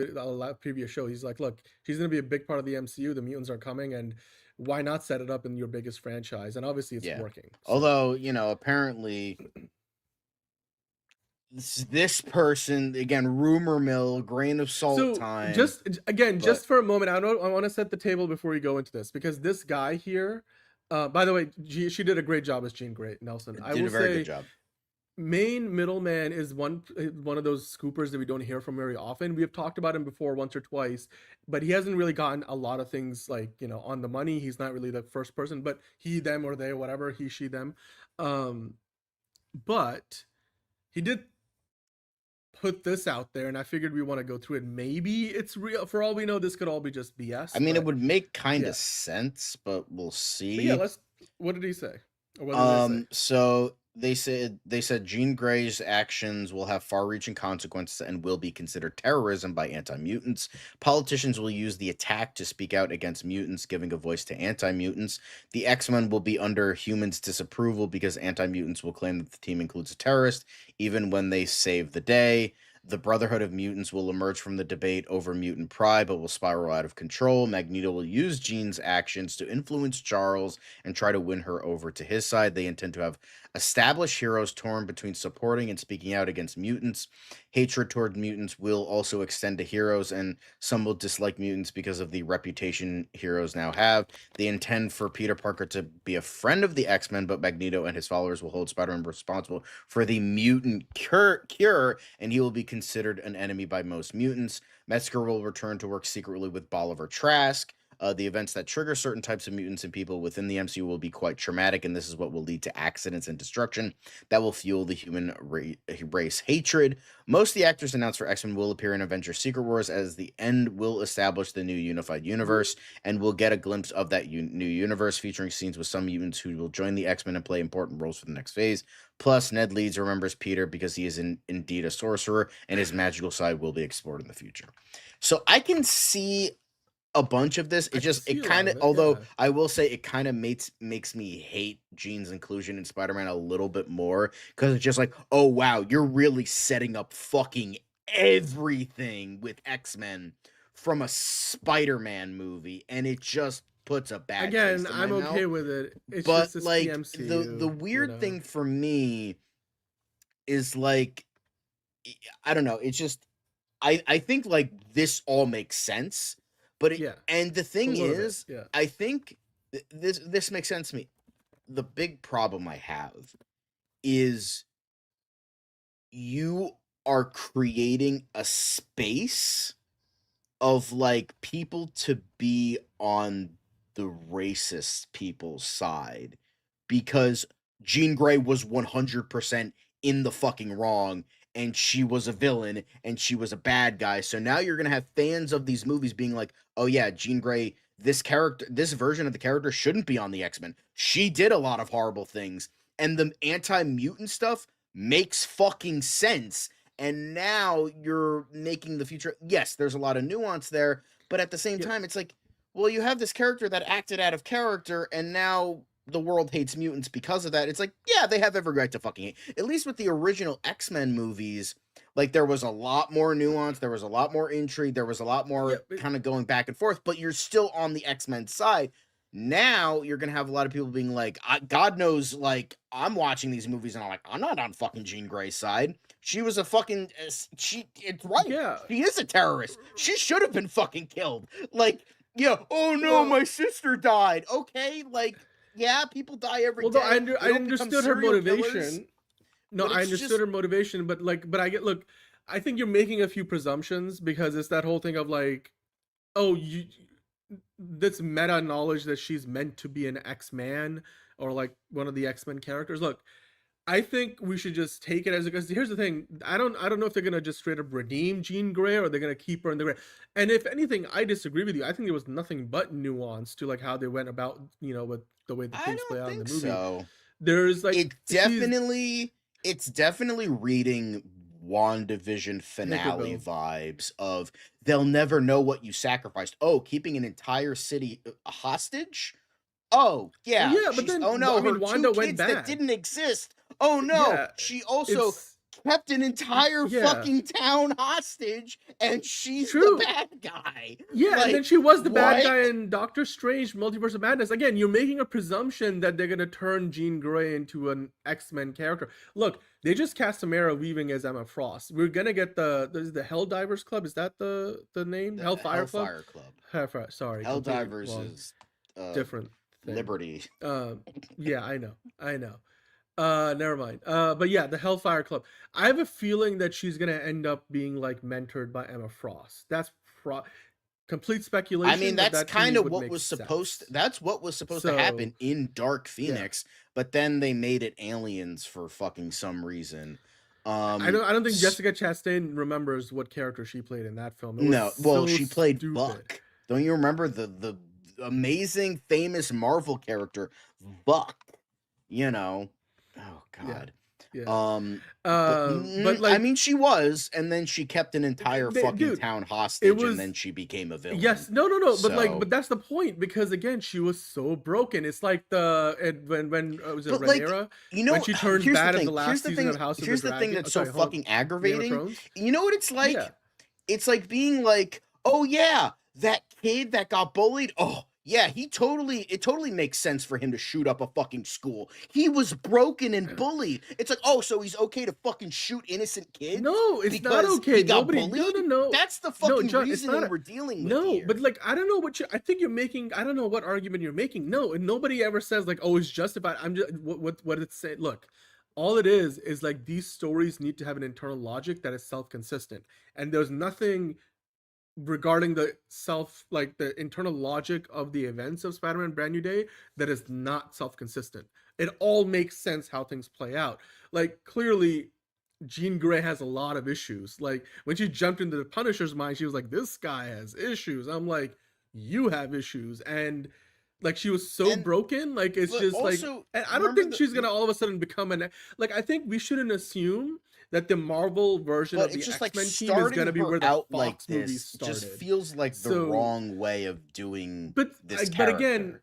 previous show, he's like, look, she's gonna be a big part of the MCU. The mutants are coming, and why not set it up in your biggest franchise? And obviously, it's working. So. Although apparently. This person again, rumor mill, grain of salt time. Just for a moment, I want to set the table before you go into this because this guy here, by the way, she did a great job as Jean Grey Nelson. I will say, good job. Main middleman is one of those scoopers that we don't hear from very often. We have talked about him before once or twice, but he hasn't really gotten a lot of things like on the money. He's not really the first person, but he, them, or they, whatever, he, she, them. But he did put this out there, and I figured we want to go through it. Maybe it's real. For all we know, this could all be just BS. I mean, it would make kind of sense, but we'll see. But yeah, what did he say? So They said Jean Grey's actions will have far-reaching consequences and will be considered terrorism by anti-mutants. Politicians will use the attack to speak out against mutants, giving a voice to anti-mutants. The X-Men will be under humans' disapproval because anti-mutants will claim that the team includes a terrorist, even when they save the day. The Brotherhood of Mutants will emerge from the debate over mutant pride, but will spiral out of control. Magneto will use Jean's actions to influence Charles and try to win her over to his side. They intend to have established heroes torn between supporting and speaking out against mutants. Hatred toward mutants will also extend to heroes, and some will dislike mutants because of the reputation heroes now have. They intend for Peter Parker to be a friend of the X-Men, but Magneto and his followers will hold Spider-Man responsible for the mutant cure, and he will be considered an enemy by most mutants. Metzger will return to work secretly with Bolivar Trask. The events that trigger certain types of mutants and people within the MCU will be quite traumatic, and this is what will lead to accidents and destruction that will fuel the human race hatred. Most of the actors announced for X-Men will appear in Avengers Secret Wars, as the end will establish the new unified universe, and we'll get a glimpse of that new universe featuring scenes with some mutants who will join the X-Men and play important roles for the next phase. Plus, Ned Leeds remembers Peter because he is indeed a sorcerer, and his magical side will be explored in the future. So I can see a bunch of this. It kind of, although I will say it kind of makes me hate Jean's inclusion in Spider-Man a little bit more, because it's just like, oh wow, you're really setting up fucking everything with X-Men from a Spider-Man movie, and it just puts a bad taste in my I'm mouth. okay with it. It's but just like the MCU, the weird thing for me is like, I don't know, it's just I think like this all makes sense. But and the thing is, I think this makes sense to me. The big problem I have is you are creating a space of like people to be on the racist people's side, because Jean Grey was 100% in the fucking wrong, and she was a villain, and she was a bad guy. So now you're going to have fans of these movies being like, oh yeah, Jean Grey, this version of the character shouldn't be on the X-Men. She did a lot of horrible things. And the anti-mutant stuff makes fucking sense. And now you're making the future. Yes, there's a lot of nuance there, but at the same time, it's like, well, you have this character that acted out of character, and now the world hates mutants because of that. It's like, yeah, they have every right to fucking hate. At least with the original X-Men movies, like, there was a lot more nuance, there was a lot more intrigue, there was a lot more kind of going back and forth, but you're still on the X-Men side. Now you're gonna have a lot of people being like, God knows, like, I'm watching these movies and I'm like, I'm not on fucking Jean Grey's side. She was a fucking it's right. Yeah, she is a terrorist. She should have been fucking killed. Like, yeah, oh no, my sister died. Okay, like, yeah, people die every day. I understood her motivation. No, I understood her motivation, but I think you're making a few presumptions, because it's that whole thing of like, oh, this meta knowledge that she's meant to be an X-Man or like one of the X-Men characters. Look, I think we should just take it as, because here's the thing, I don't know if they're gonna just straight up redeem Jean Grey or they're gonna keep her in the gray. And if anything, I disagree with you. I think there was nothing but nuance to like how they went about, with the way the things play out in the movie. So. There's like it's definitely reading WandaVision finale vibes of, they'll never know what you sacrificed. Oh, keeping an entire city hostage? Oh, yeah. Yeah, but then, oh no, I mean, her Wanda two went kids back. that didn't exist. Oh no, she also kept an entire fucking town hostage, and she's the bad guy. Yeah, like, and then she was the bad guy in Doctor Strange Multiverse of Madness. Again, you're making a presumption that they're gonna turn Jean Grey into an X-Men character. Look, they just cast Samara Weaving as Emma Frost. We're gonna get the Hell Divers Club. Is that the name? Hellfire Club? Hellfire. Sorry. Hell Divers is different thing. Liberty. Yeah, I know. Never mind. But yeah, the Hellfire Club. I have a feeling that she's gonna end up being like mentored by Emma Frost. That's complete speculation. I mean, that's kind of what was supposed. That's what was supposed to happen in Dark Phoenix, but then they made it aliens for fucking some reason. I don't think Jessica Chastain remembers what character she played in that film. She played Buck. Don't you remember the amazing, famous Marvel character Buck? Oh God. Yeah. But like, I mean, she was, and then she kept an entire fucking town hostage, and then she became a villain. Yes, no, So- but that's the point, because again, she was so broken. It's like when was it But, like, Rhaenyra? you know, when she turned here's the bad in thing, the last season of House of here's the the thing Dragon. that's Sorry, so hold- fucking Game of aggravating. Thrones? You know what it's like? Yeah. It's like being like, oh yeah, that kid that got bullied. Oh yeah, it totally makes sense for him to shoot up a fucking school. He was broken and bullied. It's like, oh, so he's okay to fucking shoot innocent kids? No, it's not because okay. He got Nobody, bullied? no. That's the No, fucking John, it's reasoning not we're dealing with No, here. but like, I don't know what I think you're making. I don't know what argument you're making. No, and nobody ever says like, oh, it's justified. I'm just what it's saying. Look, all it is like these stories need to have an internal logic that is self-consistent, and there's nothing regarding the internal logic of the events of Spider-Man Brand New Day that is not self-consistent. It all makes sense how things play out. Like, clearly Jean Grey has a lot of issues. Like, when she jumped into the Punisher's mind, she was like, this guy has issues. I'm like, you have issues. And like, she was so broken. Like, it's just also, like, and I don't think she's gonna all of a sudden become like, I think we shouldn't assume that the Marvel version of the X-Men team is gonna be where the Fox like movies this started. just feels like the wrong way of doing this But character. again,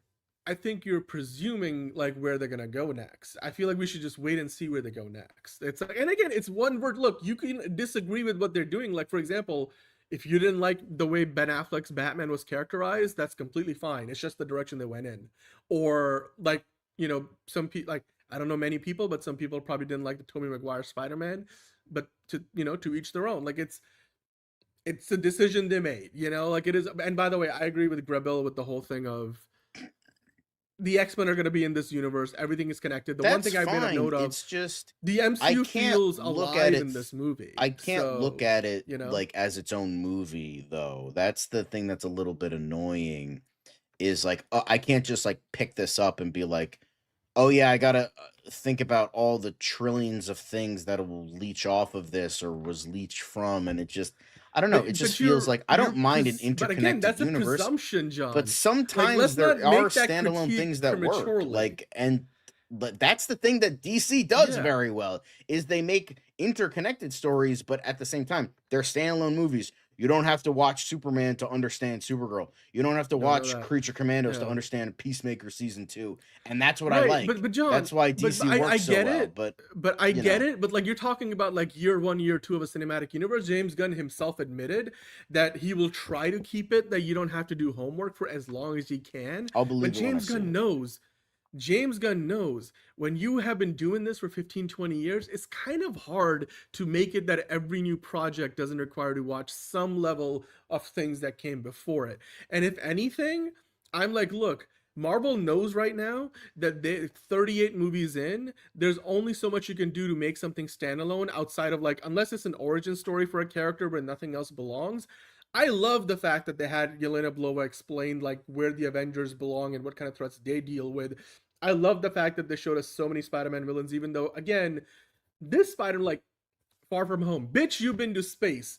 I think you're presuming like where they're gonna go next. I feel like we should just wait and see where they go next. It's like, and again, it's one word. Look, you can disagree with what they're doing. Like, for example, if you didn't like the way Ben Affleck's Batman was characterized, that's completely fine. It's just the direction they went in. Or like, you know, some people, like, I don't know many people, but some people probably didn't like the Tobey Maguire Spider-Man. But to each their own. Like, it's a decision they made, you know, like it is. And by the way, I agree with Grebel with the whole thing of the X-Men are going to be in this universe. Everything is connected. The one thing I made a note of, it's just the MCU feels alive in this movie. I can't look at it, you know, like as its own movie, though. That's the thing that's a little bit annoying. Is like, I can't just like pick this up and be like, oh yeah, I gotta think about all the trillions of things that will leech off of this or was leached from, and it just, I don't know. It just feels like I don't mind an interconnected but again, that's universe. A presumption, John. But sometimes there are standalone things that work. Like, but that's the thing that DC does very well, is they make interconnected stories, but at the same time, they're standalone movies. You don't have to watch Superman to understand Supergirl. You don't have to watch Creature Commandos to understand Peacemaker season 2. And that's what I like. But John, that's why DC works so well. But I get it. But like, you're talking about like year 1, year 2 of a cinematic universe. James Gunn himself admitted that he will try to keep it that you don't have to do homework for as long as you can. I'll believe but James Gunn knows. James Gunn knows when you have been doing this for 15, 20 years, it's kind of hard to make it that every new project doesn't require to watch some level of things that came before it. And if anything, I'm like, look, Marvel knows right now that they 38 movies in, there's only so much you can do to make something standalone outside of like, unless it's an origin story for a character where nothing else belongs. I love the fact that they had Yelena Belova explain like where the Avengers belong and what kind of threats they deal with. I love the fact that they showed us so many Spider-Man villains, even though, again, this Spider-Man, like, Far From Home. Bitch, you've been to space.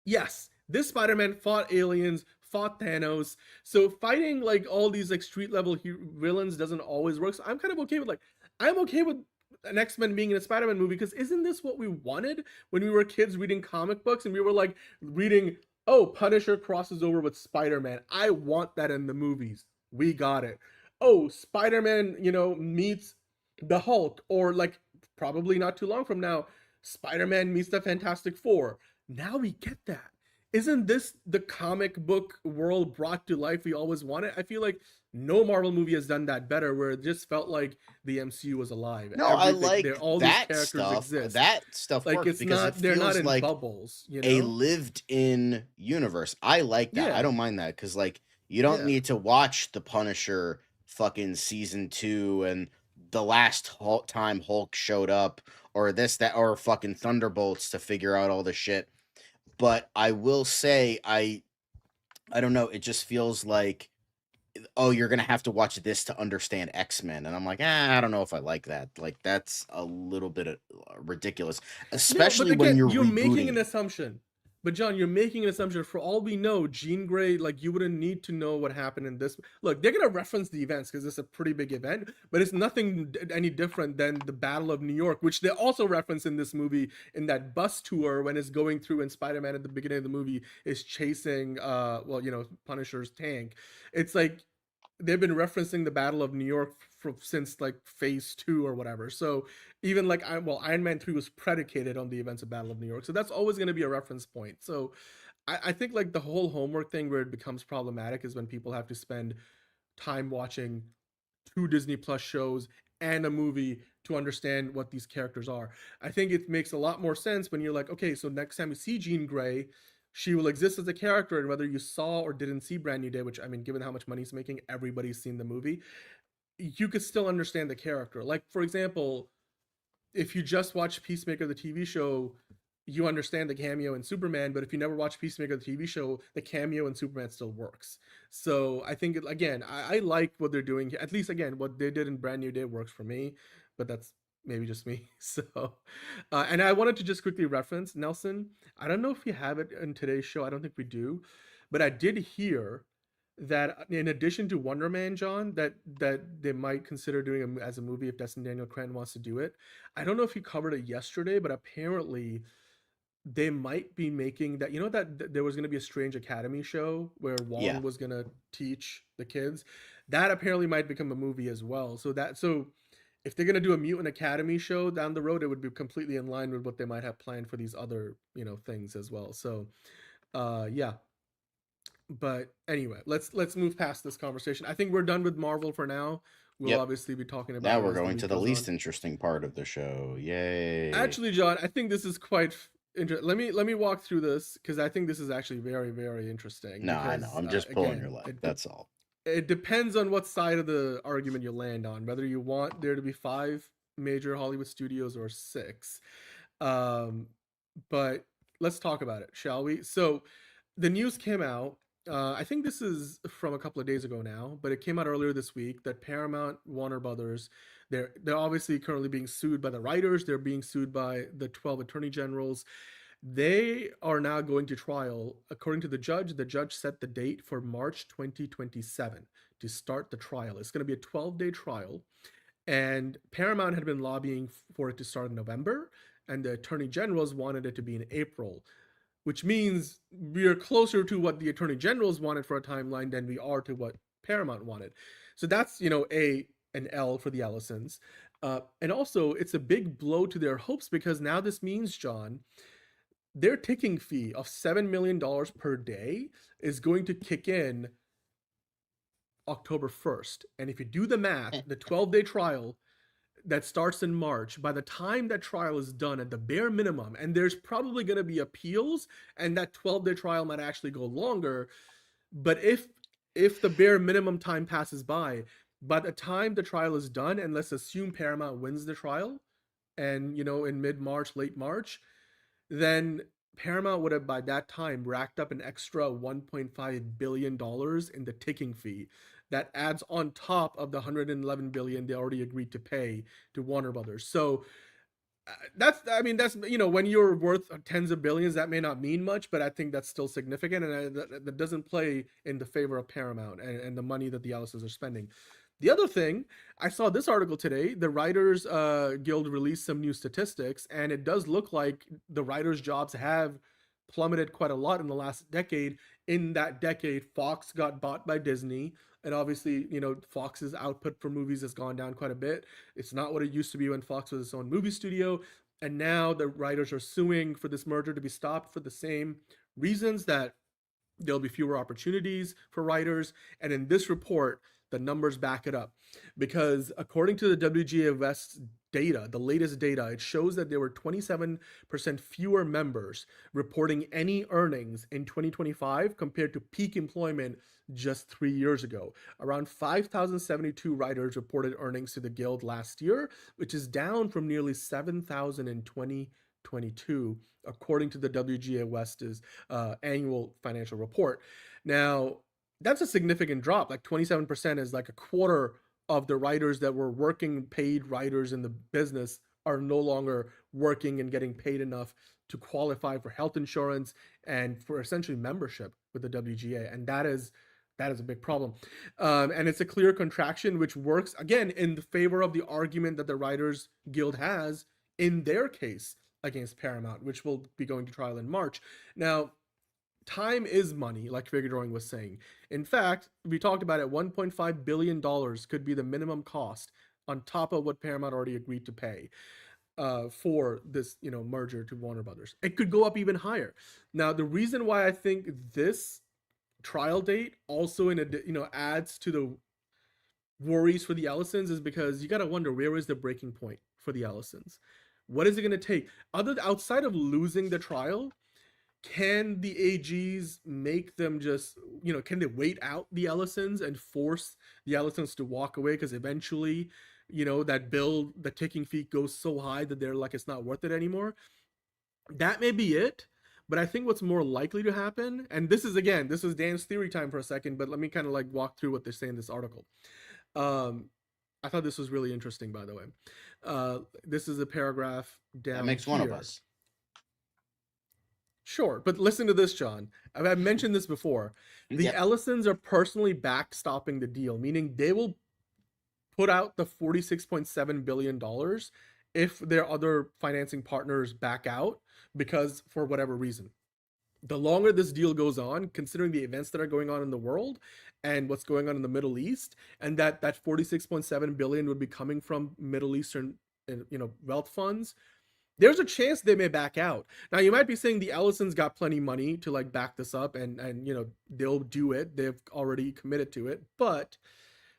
Yes, this Spider-Man fought aliens, fought Thanos. So fighting, like, all these, like, street-level villains doesn't always work. So I'm kind of okay with, like, I'm okay with an X-Men being in a Spider-Man movie, because isn't this what we wanted when we were kids reading comic books and we were, like, reading, oh, Punisher crosses over with Spider-Man. I want that in the movies. We got it. Oh, Spider-Man, you know, meets the Hulk, or like probably not too long from now, Spider-Man meets the Fantastic Four. Now we get that. Isn't this the comic book world brought to life we always wanted? I feel like no Marvel movie has done that better, where it just felt like the MCU was alive. No, I like all that these characters stuff. Exist. That stuff like works it's because not, it they're feels not in like bubbles. You know? a lived-in universe. I like that. Yeah. I don't mind that, because like you don't need to watch the Punisher fucking season 2 and the last time Hulk showed up, or this, that, or fucking Thunderbolts to figure out all the shit. But I will say, I don't know, it just feels like, oh, you're gonna have to watch this to understand X-Men, and I'm like, I don't know if I like that. Like, that's a little bit ridiculous, especially but again, when you're making rebooting. an assumption. But John, you're making an assumption. For all we know, Jean Grey, like, you wouldn't need to know what happened in this. Look, they're gonna reference the events because it's a pretty big event, but it's nothing any different than the Battle of New York, which they also reference in this movie in that bus tour when it's going through, and Spider-Man at the beginning of the movie is chasing, Punisher's tank. It's like they've been referencing the Battle of New York since like phase 2 or whatever. So even like Iron Man 3 was predicated on the events of Battle of New York. So that's always going to be a reference point. So I think like the whole homework thing where it becomes problematic is when people have to spend time watching 2 Disney Plus shows and a movie to understand what these characters are. I think it makes a lot more sense when you're like, okay, so next time you see Jean Grey, she will exist as a character, and whether you saw or didn't see Brand New Day, which, I mean, given how much money he's making, everybody's seen the movie, you could still understand the character. Like, for example, if you just watch Peacemaker, the TV show, you understand the cameo in Superman, but if you never watch Peacemaker, the TV show, the cameo in Superman still works. So I think, again, I like what they're doing. At least, again, what they did in Brand New Day works for me, but that's maybe just me. So, and I wanted to just quickly reference Nelson. I don't know if we have it in today's show. I don't think we do, but I did hear that in addition to Wonder Man, John, that they might consider doing as a movie if Destin Daniel Cretton wants to do it. I don't know if he covered it yesterday, but apparently they might be making that, that there was going to be a Strange Academy show where Wong was going to teach the kids. That apparently might become a movie as well. So if they're going to do a Mutant Academy show down the road, it would be completely in line with what they might have planned for these other, things as well. So, yeah. But anyway, let's move past this conversation. I think we're done with Marvel for now. We'll obviously be talking about. Now we're going to the least interesting part of the show. Yay! Actually, John, I think this is quite interesting. Let me walk through this because I think this is actually very, very interesting. No, I know. I'm just pulling your leg. That's all. It depends on what side of the argument you land on, whether you want there to be 5 major Hollywood studios or 6. But let's talk about it, shall we? So the news came out. I think this is from a couple of days ago now, but it came out earlier this week that Paramount, Warner Brothers, they're obviously currently being sued by the writers. They're being sued by the 12 attorney generals. They are now going to trial. According to the judge set the date for March 2027 to start the trial. It's going to be a 12-day trial, and Paramount had been lobbying for it to start in November, and the attorney generals wanted it to be in April, which means we are closer to what the attorney generals wanted for a timeline than we are to what Paramount wanted. So that's, an L for the Ellisons. And also, it's a big blow to their hopes because now this means, John, their ticking fee of $7 million per day is going to kick in October 1st. And if you do the math, the 12-day trial that starts in March, by the time that trial is done at the bare minimum, and there's probably going to be appeals, and that 12-day trial might actually go longer, but if the bare minimum time passes by the time the trial is done, and let's assume Paramount wins the trial, and, in mid-March, late March, then Paramount would have by that time racked up an extra $1.5 billion in the ticking fee that adds on top of the $111 billion they already agreed to pay to Warner Brothers. So that's when you're worth tens of billions, that may not mean much, but I think that's still significant, and that doesn't play in the favor of Paramount and the money that the Ellisons are spending. The other thing, I saw this article today, the Writers Guild released some new statistics, and it does look like the writers' jobs have plummeted quite a lot in the last decade. In that decade, Fox got bought by Disney, and obviously, Fox's output for movies has gone down quite a bit. It's not what it used to be when Fox was its own movie studio, and now the writers are suing for this merger to be stopped for the same reasons, that there'll be fewer opportunities for writers. And in this report, the numbers back it up, because according to the WGA West data, the latest data, it shows that there were 27% fewer members reporting any earnings in 2025 compared to peak employment just 3 years ago. Around 5,072 writers reported earnings to the Guild last year, which is down from nearly 7,000 in 2022, according to the WGA West's annual financial report. Now, that's a significant drop. Like 27% is like a quarter of the writers that were working, paid writers in the business, are no longer working and getting paid enough to qualify for health insurance and for essentially membership with the WGA, and that is a big problem. And it's a clear contraction, which works again in the favor of the argument that the Writers Guild has in their case against Paramount, which will be going to trial in March. Now, time is money, like Figure Drawing was saying. In fact, we talked about it, $1.5 billion could be the minimum cost on top of what Paramount already agreed to pay for this, merger to Warner Brothers. It could go up even higher. Now, the reason why I think this trial date also adds to the worries for the Ellisons is because you got to wonder, where is the breaking point for the Ellisons? What is it going to take outside of losing the trial? Can the AGs make them just, can they wait out the Ellisons and force the Ellisons to walk away? Because eventually, that bill, the ticking fee goes so high that they're like, it's not worth it anymore. That may be it. But I think what's more likely to happen, and this is Dan's theory time for a second, but let me kind of like walk through what they say in this article. I thought this was really interesting, by the way. This is a paragraph down That makes here. one of us. Sure, but listen to this, John. I've mentioned this before. The Ellisons are personally backstopping the deal, meaning they will put out the $46.7 billion if their other financing partners back out, because for whatever reason. The longer this deal goes on, considering the events that are going on in the world and what's going on in the Middle East, and that $46.7 billion would be coming from Middle Eastern wealth funds, there's a chance they may back out. Now, you might be saying the Ellisons got plenty of money to like back this up and they'll do it. They've already committed to it. But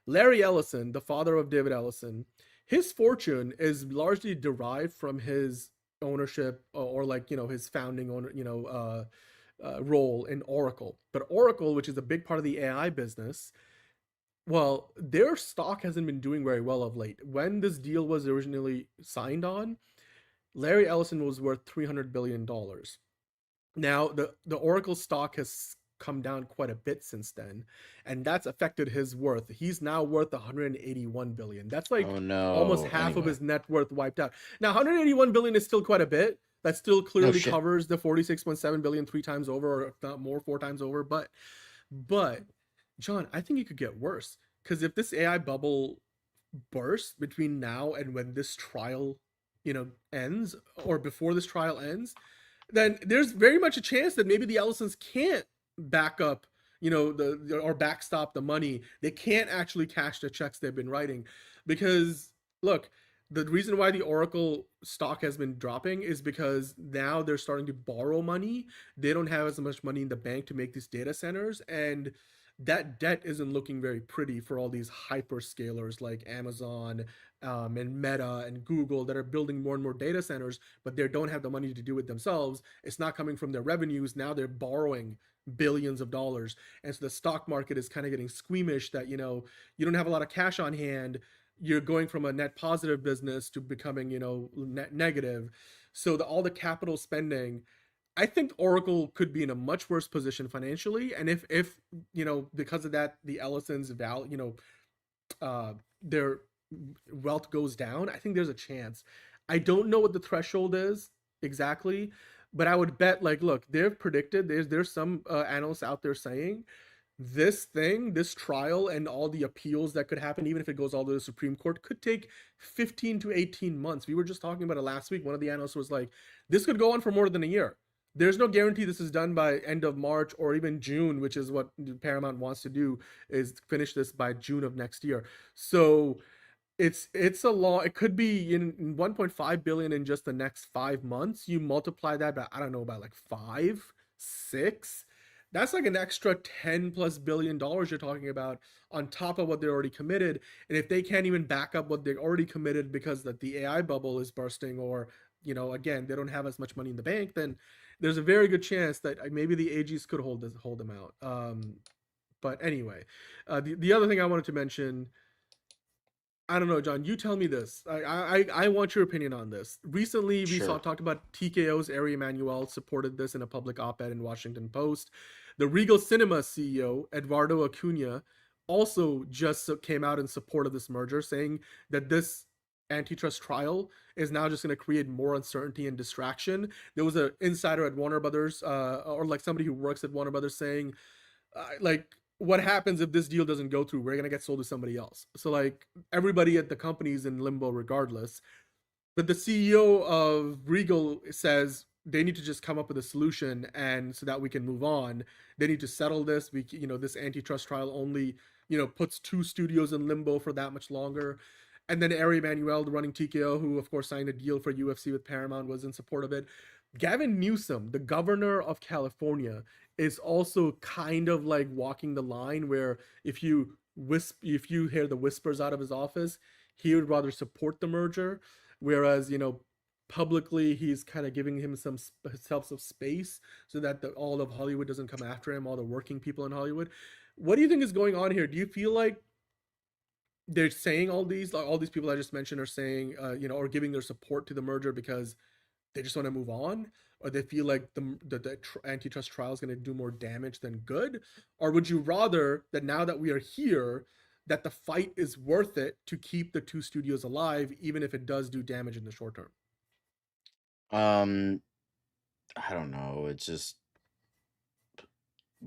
Larry Ellison, the father of David Ellison, his fortune is largely derived from his ownership or his founding owner, role in Oracle. But Oracle, which is a big part of the AI business, well, their stock hasn't been doing very well of late. When this deal was originally signed on, Larry Ellison was worth $300 billion. Now, the Oracle stock has come down quite a bit since then, and that's affected his worth. He's now worth $181 billion. That's like almost half of his net worth wiped out. Now, $181 billion is still quite a bit. That still clearly covers the $46.7 billion 3 times over, or if not more, 4 times over. But John, I think it could get worse, because if this AI bubble bursts between now and when this trial ends, or before this trial ends, then there's very much a chance that maybe the Ellisons can't back up, or backstop the money. They can't actually cash the checks they've been writing, because look, the reason why the Oracle stock has been dropping is because now they're starting to borrow money. They don't have as much money in the bank to make these data centers, and that debt isn't looking very pretty for all these hyperscalers like Amazon and Meta and Google that are building more and more data centers, but they don't have the money to do it themselves. It's not coming from their revenues. Now they're borrowing billions of dollars. And so the stock market is kind of getting squeamish that, you don't have a lot of cash on hand. You're going from a net positive business to becoming, net negative. So all the capital spending, I think Oracle could be in a much worse position financially. And if because of that, the Ellisons their wealth goes down, I think there's a chance. I don't know what the threshold is exactly, but I would bet, look, they've predicted, there's some analysts out there saying this trial and all the appeals that could happen, even if it goes all to the Supreme Court, could take 15 to 18 months. We were just talking about it last week. One of the analysts was like, this could go on for more than a year. There's no guarantee this is done by end of March or even June, which is what Paramount wants to do, is finish this by June of next year. So it's a lot. It could be in 1.5 billion in just the next 5 months. You multiply that by, I don't know, by 5, 6. That's like an extra $10+ billion you're talking about on top of what they're already committed. And if they can't even back up what they're already committed because that the AI bubble is bursting, or again, they don't have as much money in the bank, then there's a very good chance that maybe the AGs could hold them out. But anyway, the other thing I wanted to mention, I don't know, John, you tell me this. I want your opinion on this. Recently, we talked about TKO's Ari Emanuel supported this in a public op-ed in Washington Post. The Regal Cinema CEO, Eduardo Acuna, also just came out in support of this merger, saying that this antitrust trial is now just going to create more uncertainty and distraction. There was an insider at Warner Brothers, or like somebody who works at Warner Brothers, saying, like, what happens if this deal doesn't go through? We're going to get sold to somebody else. So like everybody at the company is in limbo regardless. But the CEO of Regal says they need to just come up with a solution, and so that we can move on. They need to settle this. This antitrust trial only, puts 2 studios in limbo for that much longer. And then Ari Emanuel, the running TKO, who of course signed a deal for UFC with Paramount, was in support of it. Gavin Newsom, the governor of California, is also kind of like walking the line where if you hear the whispers out of his office, he would rather support the merger. Whereas, publicly he's kind of giving himself some space so that all of Hollywood doesn't come after him, all the working people in Hollywood. What do you think is going on here? Do you feel like they're saying all these people I just mentioned are saying, or giving their support to the merger because they just want to move on, or they feel like the antitrust trial is going to do more damage than good? Or would you rather that now that we are here, that the fight is worth it to keep the 2 studios alive, even if it does do damage in the short term? I don't know. It's just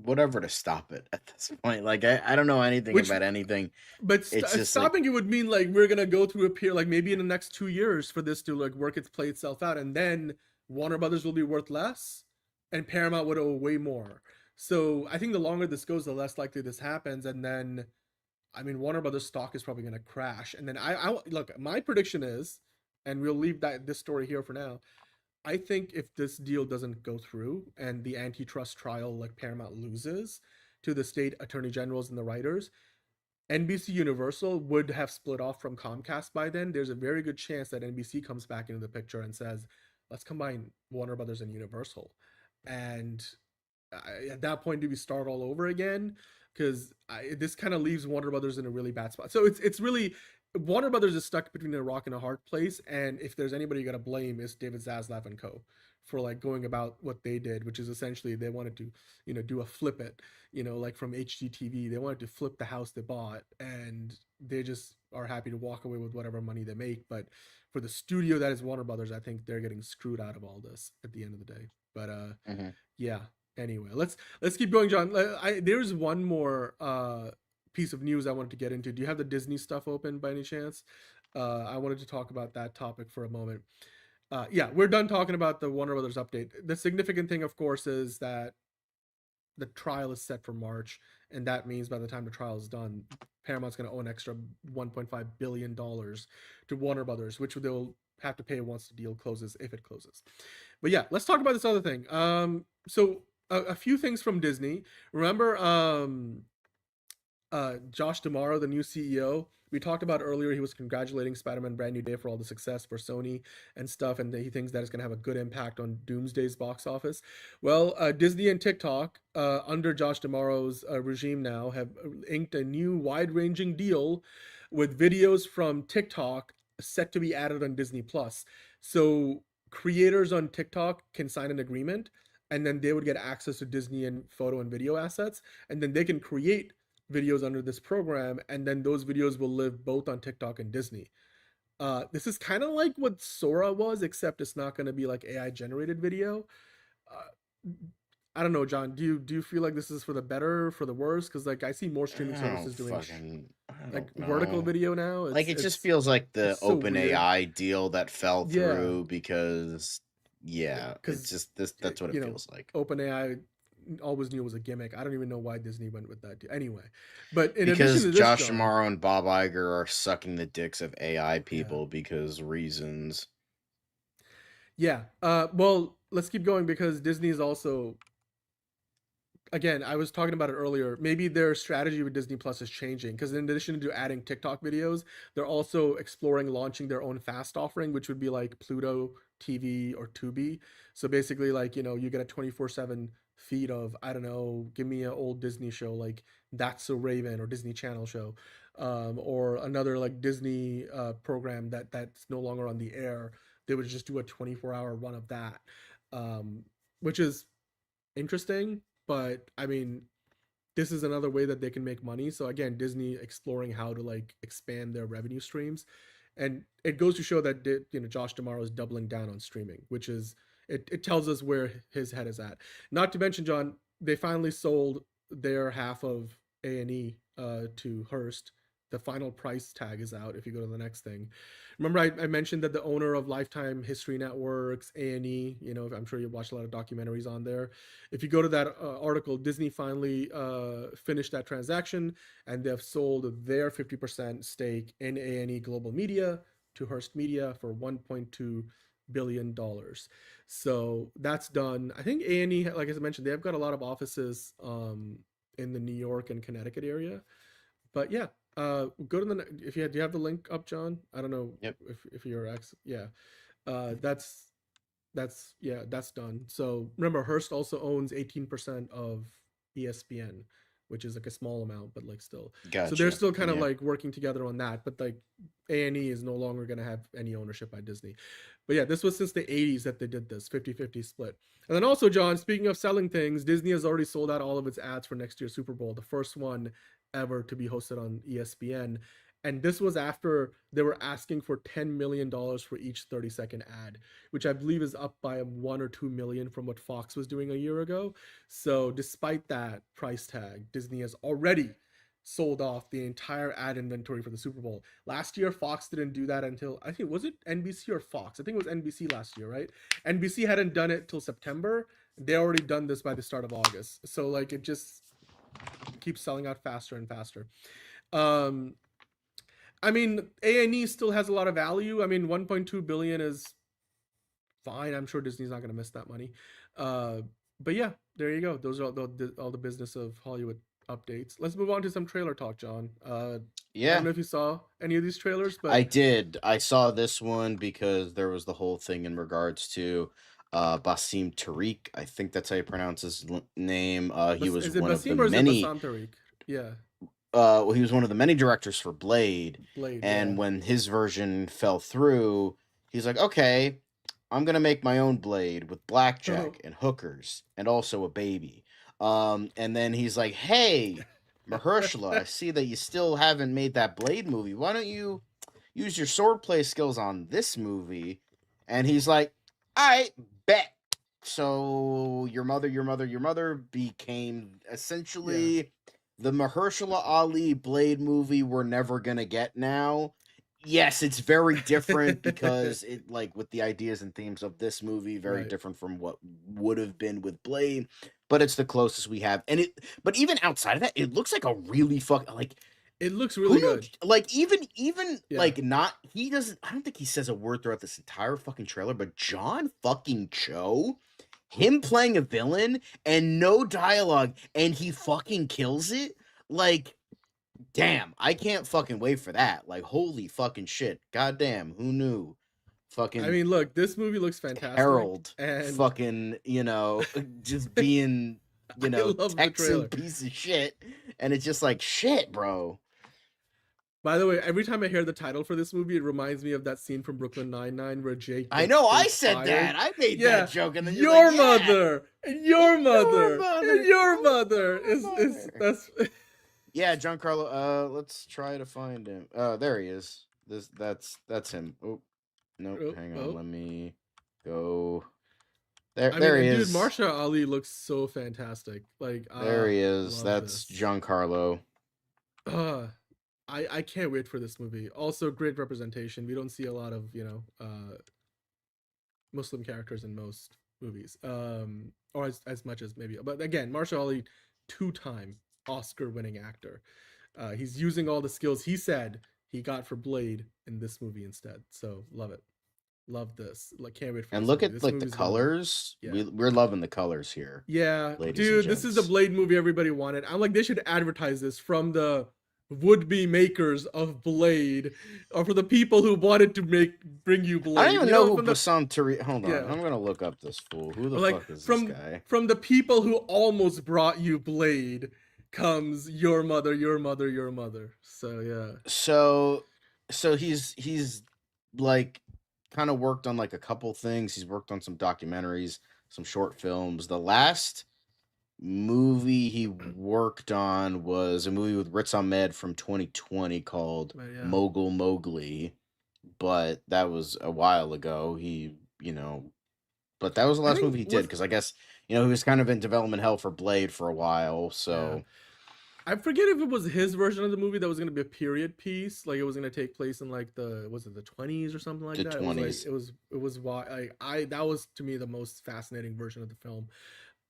whatever to stop it at this point. Like I don't know anything about anything. But it's just stopping it would mean like we're gonna go through a period, like maybe in the next 2 years, for this to like play itself out, and then Warner Brothers will be worth less, and Paramount would owe way more. So I think the longer this goes, the less likely this happens, and then, I mean, Warner Brothers stock is probably gonna crash. And then I look, my prediction is, and we'll leave this story here for now. I think if this deal doesn't go through and the antitrust trial, like Paramount loses to the state attorney generals and the writers, NBC Universal would have split off from Comcast by then. There's a very good chance that NBC comes back into the picture and says, let's combine Warner Brothers and Universal. And at that point, do we start all over again? Because this kind of leaves Warner Brothers in a really bad spot. So it's really, Warner Brothers is stuck between a rock and a hard place, and if there's anybody you got to blame, is David Zaslav and co. for like going about what they did, which is essentially they wanted to, do a flip it, like from HGTV. They wanted to flip the house they bought, and they just are happy to walk away with whatever money they make. But for the studio that is Warner Brothers, I think they're getting screwed out of all this at the end of the day. But yeah. Anyway, let's keep going, John. There's one more piece of news I wanted to get into. Do you have the Disney stuff open by any chance? I wanted to talk about that topic for a moment. Yeah, we're done talking about the Warner Brothers update. The significant thing, of course, is that the trial is set for March, and that means by the time the trial is done, Paramount's going to owe an extra $1.5 billion to Warner Brothers, which they'll have to pay once the deal closes, if it closes. But yeah, let's talk about this other thing. So a few things from Disney. Remember Josh D'Amaro, the new CEO, we talked about earlier, he was congratulating Spider-Man Brand New Day for all the success for Sony and stuff, and he thinks that it's going to have a good impact on Doomsday's box office. Well, Disney and TikTok, under Josh D'Amaro's regime now, have inked a new wide-ranging deal with videos from TikTok set to be added on Disney+. So creators on TikTok can sign an agreement, and then they would get access to Disney and photo and video assets, and then they can create videos under this program, and then those videos will live both on TikTok and Disney. This is kind of like what Sora was, except it's not going to be like AI generated video. I don't know, John. Do you feel like this is for the better, for the worse? Because like I see more streaming services doing like vertical video now. It just feels like the OpenAI deal that fell through because it's just this. That's what it feels like. OpenAI always knew it was a gimmick. I don't even know why Disney went with that. Anyway, but because Josh D'Amaro and Bob Iger are sucking the dicks of AI people because reasons. Yeah. Well, let's keep going because Disney is also. Again, I was talking about it earlier. Maybe their strategy with Disney Plus is changing because in addition to adding TikTok videos, they're also exploring launching their own FAST offering, which would be like Pluto TV or Tubi. So basically, like, you get a 24/7 feed of, I don't know, give me an old Disney show like That's So Raven or Disney Channel show, or another like Disney program that's no longer on the air. They would just do a 24-hour run of that, which is interesting. But I mean, this is another way that they can make money. So again, Disney exploring how to like expand their revenue streams. And it goes to show that Josh D'Amaro is doubling down on streaming, which is it tells us where his head is at. Not to mention, John, they finally sold their half of A&E to Hearst. The final price tag is out if you go to the next thing. Remember I mentioned that the owner of Lifetime History Networks, A&E, I'm sure you watched a lot of documentaries on there. If you go to that article, Disney finally finished that transaction, and they've sold their 50% stake in A&E Global Media to Hearst Media for $1.2 billion. So that's done. I think A&E, like I mentioned, they've got a lot of offices in the New York and Connecticut area. But yeah, go to the, do you have the link up, John? I don't know. Yep. if you're that's done. So remember, Hearst also owns 18% of ESPN, which is like a small amount, but like still. Gotcha. So they're still kind of like working together on that, but like A&E is no longer going to have any ownership by Disney. But yeah, this was since the 80s that they did this 50-50 split. And then also, John, speaking of selling things, Disney has already sold out all of its ads for next year's Super Bowl, the first one ever to be hosted on ESPN. And this was after they were asking for $10 million for each 30-second ad, which I believe is up by 1 or 2 million from what Fox was doing a year ago. So despite that price tag, Disney has already sold off the entire ad inventory for the Super Bowl. Last year, Fox didn't do that until, I think, was it NBC or Fox? I think it was NBC last year, right? NBC hadn't done it till September. They already done this by the start of August. So like it just keeps selling out faster and faster. I mean, A&E still has a lot of value. I mean, 1.2 billion is fine. I'm sure Disney's not going to miss that money. But yeah, there you go. Those are all the business of Hollywood updates. Let's move on to some trailer talk, John. I don't know if you saw any of these trailers, but I did. I saw this one because there was the whole thing in regards to Basim Tariq. I think that's how you pronounce his name. He was one of the many. Basim Tariq? Yeah. Well, he was one of the many directors for Blade. And yeah. when his version fell through, he's like, okay, I'm gonna make my own Blade with blackjack and hookers and also a baby. And then he's like, hey, Mahershala, I see that you still haven't made that Blade movie. Why don't you use your swordplay skills on this movie? And he's like, I bet. So your mother became essentially the Mahershala Ali Blade movie we're never gonna get now. Yes, it's very different because it, like, with the ideas and themes of this movie, very different from what would have been with Blade, but it's the closest we have. And but even outside of that, it looks like a really it looks really good. Like even like not, he doesn't, I don't think he says a word throughout this entire fucking trailer, but John fucking Cho, him playing a villain and no dialogue, and he fucking kills it. Like, damn, I can't fucking wait for that. Like, holy fucking shit. Goddamn, who knew? Fucking, I mean, look, this movie looks fantastic. Harold, and fucking, just being, Texan piece of shit. And it's just like, shit, bro. By the way, every time I hear the title for this movie, it reminds me of that scene from Brooklyn Nine-Nine where Jake. I know, I said that. I made that joke, and then your mother, and your mother, and your mother is that's. Yeah, Giancarlo. Let's try to find him. There he is. That's him. Oh, no, hang on. Let me go. There he is. Dude, Marsha Ali looks so fantastic. Like, there he is. That's Giancarlo. I can't wait for this movie. Also, great representation. We don't see a lot of Muslim characters in most movies, or as much as maybe. But again, Marsha Ali, 2-time Oscar-winning actor. He's using all the skills he said he got for Blade in this movie instead. So love it. Love this. Like, can't wait for and this look movie. at like the colors. We're loving the colors here. Yeah, dude, this is the Blade movie everybody wanted. I'm like, they should advertise this from the would-be makers of Blade, or for the people who wanted to bring you Blade. I don't even know who Basim Tariq. Hold on, I'm gonna look up this fool. Who the fuck is this guy? From the people who almost brought you Blade comes your mother, your mother, your mother. So yeah. So he's like kind of worked on like a couple things. He's worked on some documentaries, some short films. The last movie he worked on was a movie with Riz Ahmed from 2020 called Mogul Mowgli, but that was a while ago. But that was the last movie he did, because I guess, he was kind of in development hell for Blade for a while, so... I forget if it was his version of the movie that was going to be a period piece, like it was going to take place in like the 20s or something like that. The 20s. It was why that was to me the most fascinating version of the film.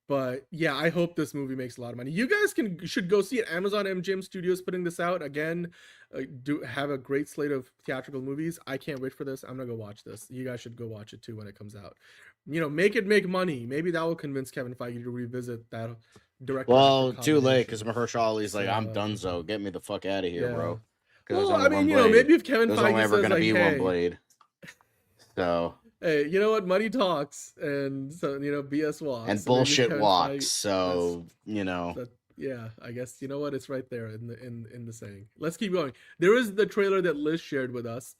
But yeah, I hope this movie makes a lot of money. You guys should go see it. Amazon MGM Studios putting this out again. Have a great slate of theatrical movies. I can't wait for this. I'm gonna go watch this. You guys should go watch it too when it comes out. Make it make money. Maybe that will convince Kevin Feige to revisit that director. Well, too late, because Mahershala Ali's like, I'm donezo. Get me the fuck out of here, bro. Well, I mean, maybe if Kevin Feige Feige only ever says, gonna like, be hey, one Blade. So. Hey, you know what? Money talks, and so BS walks, and bullshit walks. So yeah, I guess you know what? It's right there in the saying. Let's keep going. There is the trailer that Liz shared with us.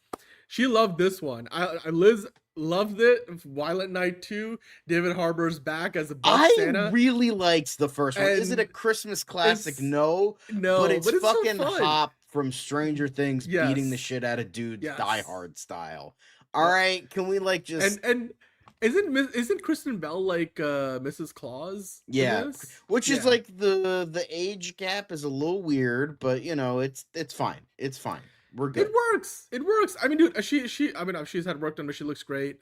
She loved this one. Liz loved it. Violent Night 2. David Harbour's back as a buff Santa. I really liked the first one. Is it a Christmas classic? No, but it's fucking so Hop from Stranger Things beating the shit out of dudes Die Hard style. All right, can we just and isn't Kristen Bell like Mrs. Claus? Yeah, which is like the age gap is a little weird, but it's fine. It's fine. We're good. It works. I mean, dude, she's had work done, but she looks great.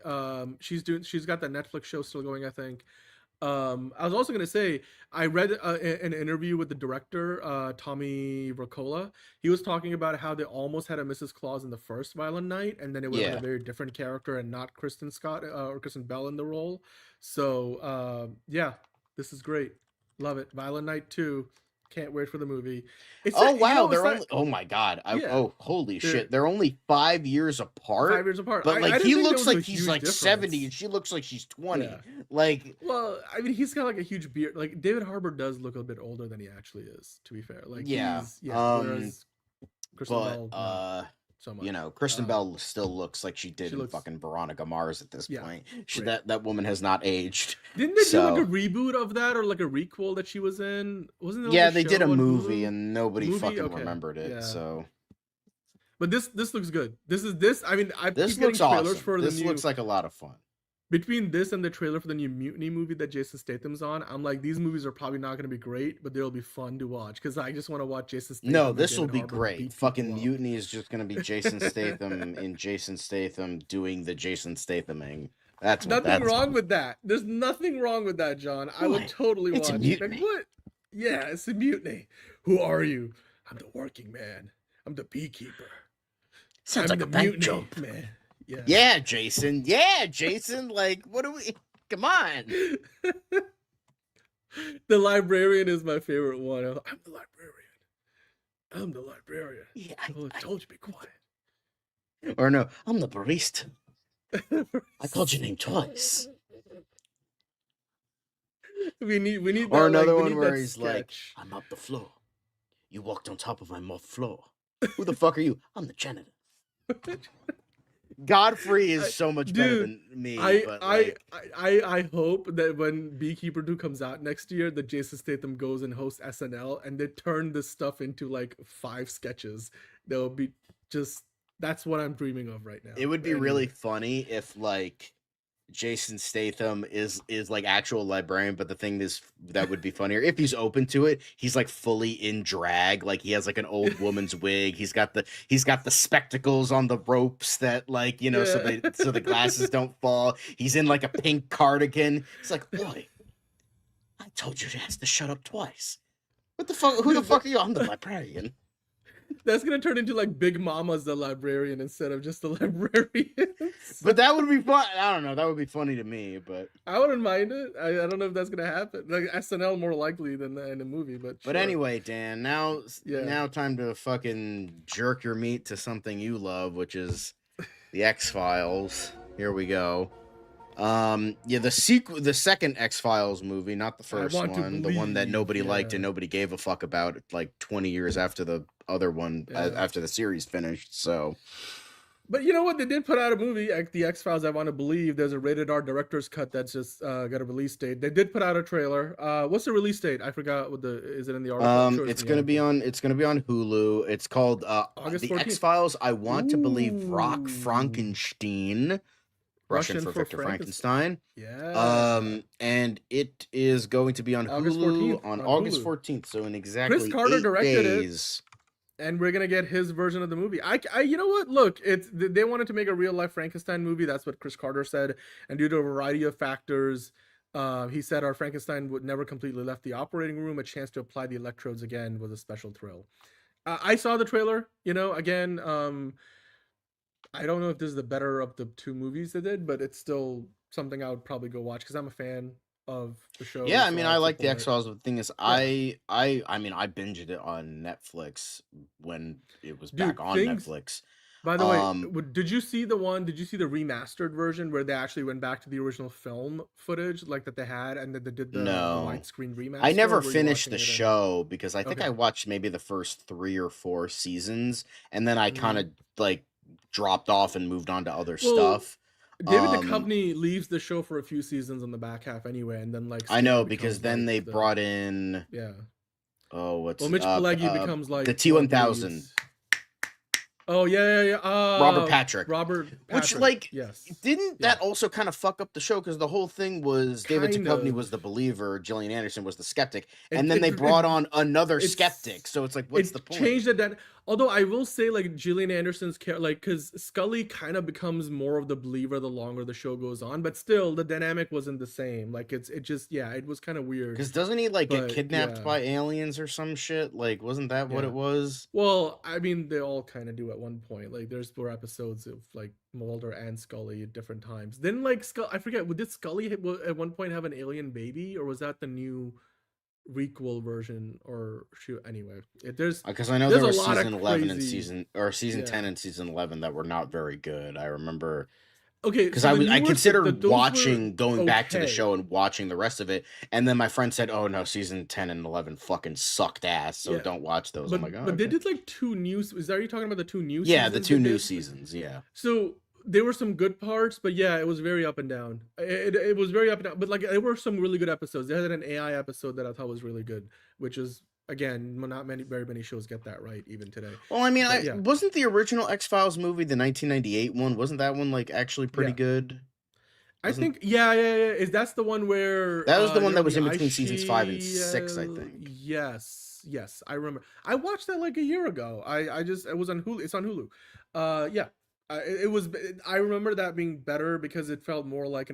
She's got that Netflix show still going, I think. I was also gonna say I read an interview with the director Tommy Rocola. He was talking about how they almost had a Mrs. Claus in the first Violent Night, and then it was a very different character and not Kristen Scott or Kristen Bell in the role. So this is great. Love it. Violent Night 2. Can't wait for the movie. Oh my god! Holy shit! They're only 5 years apart. 5 years apart. But he looks like he's like difference. 70, and she looks like she's 20. Yeah. Well, I mean, he's got like a huge beard. Like David Harbour does look a bit older than he actually is. To be fair, whereas Kristen Bell, so much. Kristen Bell still looks like she did in fucking Veronica Mars at this point. That woman has not aged. Didn't they do like a reboot of that or like a requel that she was in? Wasn't there? Yeah, they did a movie and nobody fucking remembered it. Yeah. So, but this looks good. This I mean, this looks awesome. This looks like a lot of fun. Between this and the trailer for the new Mutiny movie that Jason Statham's on, I'm like, these movies are probably not going to be great, but they'll be fun to watch because I just want to watch Jason Statham. No, this will be great. Fucking Mutiny is just going to be Jason Statham and Jason Statham doing the Jason Stathaming. That's nothing wrong with that. There's nothing wrong with that, John. I would totally watch it. Like, what? Yeah, it's a mutiny. Who are you? I'm the working man. I'm the beekeeper. Sounds like a bank joke, man. Yeah, Jason. Yeah, Jason. Like, what do we? Come on. The librarian is my favorite one. I'm the librarian. I'm the librarian. Yeah, I told you to be quiet. Or no, I'm the barista. I called your name twice. We need. Or that, another like, one where he's sketch. like, "I'm up the floor. You walked on top of my moth floor. Who the fuck are you? I'm the janitor." Godfrey is so much better than me. I hope that when Beekeeper 2 comes out next year, that Jason Statham goes and hosts SNL and they turn this stuff into like 5 sketches. They'll be that's what I'm dreaming of right now. It would be really funny if like Jason Statham is like actual librarian, but the thing is that would be funnier if he's open to it. He's like fully in drag, like he has like an old woman's wig. He's got the spectacles on the ropes that like so the glasses don't fall. He's in like a pink cardigan. He's like, "Boy, I told you to have to shut up twice. What the fuck? Who the fuck are you? I'm the librarian." That's gonna turn into like Big Mama's the librarian instead of just the librarian. But that would be fun. I don't know. That would be funny to me, but I wouldn't mind it. I don't know if that's gonna happen. Like SNL more likely than in a movie, but sure. Anyway, Dan. Now time to fucking jerk your meat to something you love, which is the X-Files. Here we go. The second X-Files movie, not the first one, the one that nobody liked and nobody gave a fuck about, like 20 years after the other one, after the series finished. So, But you know what? They did put out a movie, The X-Files. I want to believe there's a rated R director's cut that's just got a release date. They did put out a trailer. What's the release date? I forgot what is it in the article? It's gonna be on Hulu. It's called August The 14th. X-Files. I want to believe Rock Ooh. Frankenstein. Russian for Victor Frankenstein. Yeah. And it is going to be on August Hulu 14th, on on August Hulu. 14th. So in exactly Chris Carter 8 directed days. And we're gonna get his version of the movie. You know what? Look, they wanted to make a real life Frankenstein movie. That's what Chris Carter said. And due to a variety of factors, he said our Frankenstein would never completely left the operating room. A chance to apply the electrodes again was a special thrill. I saw the trailer. You know, again, I don't know if this is the better of the two movies they did, but it's still something I would probably go watch because I'm a fan of the show. Yeah, I so mean, I'll I like the support it. X-Files. The thing is, I mean, I binged it on Netflix when it was back on Netflix. By the way, did you see the remastered version where they actually went back to the original film footage like that they had, and then they did the widescreen remaster? I never or were you finished watching the it in- show because I think Okay. I watched maybe the first 3 or 4 seasons, and then I kind of like dropped off and moved on to other stuff. David Duchovny leaves the show for a few seasons on the back half anyway, and then like I know Steve because becomes, then like, they the- brought in yeah. what's Well, Mitch Pileggi becomes like the one of the T1000. leads. Oh yeah. Robert Patrick. Which, like, yes. didn't that also kind of fuck up the show? Because the whole thing was David Kind Duchovny of. was the believer, Gillian Anderson was the skeptic, It- and then it- they brought it- on another it's- skeptic. So it's like, what's the point? Changed it. Although I will say, like, Gillian Anderson's character, like, because Scully kind of becomes more of the believer the longer the show goes on, but still the dynamic wasn't the same. Like, it was kind of weird. Because doesn't he like get But, kidnapped yeah. by aliens or some shit? Like, wasn't that what Yeah. it was? Well, I mean, they all kind of do at one point. Like, there's 4 episodes of like Mulder and Scully at different times. Then, like, I forget, did Scully at one point have an alien baby, or was that the new requel version? Or shoot, anyway, there's Because I know there's there a was lot of season 11 and crazy- season Yeah. 10 and season 11 that were not very good. I remember. Okay, Because so the I newest- considered those were going back to the okay. show and watching the rest of it, and then my friend said, "Oh no, season 10 and 11 fucking sucked ass, so Yeah. don't watch those." But, I'm like, oh, but they okay. did like 2 new. Are you talking about the 2 new? Yeah, the seasons 2 they new did? seasons. Yeah. So there were some good parts, but yeah, it was very up and down. It was very up and down, but like there were some really good episodes. They had an AI episode that I thought was really good, which is again not very many shows get that right even today. Well, I mean, But, yeah. wasn't the original X-Files movie, the 1998 one, wasn't that one like actually pretty Yeah. good? I think yeah. That's the one where That was the one you that know, was in the between seasons 5 and Aishi, 6, I think. Yes, I remember. I watched that like a year ago. It was on Hulu. It's on Hulu. Yeah. I remember that being better because it felt more like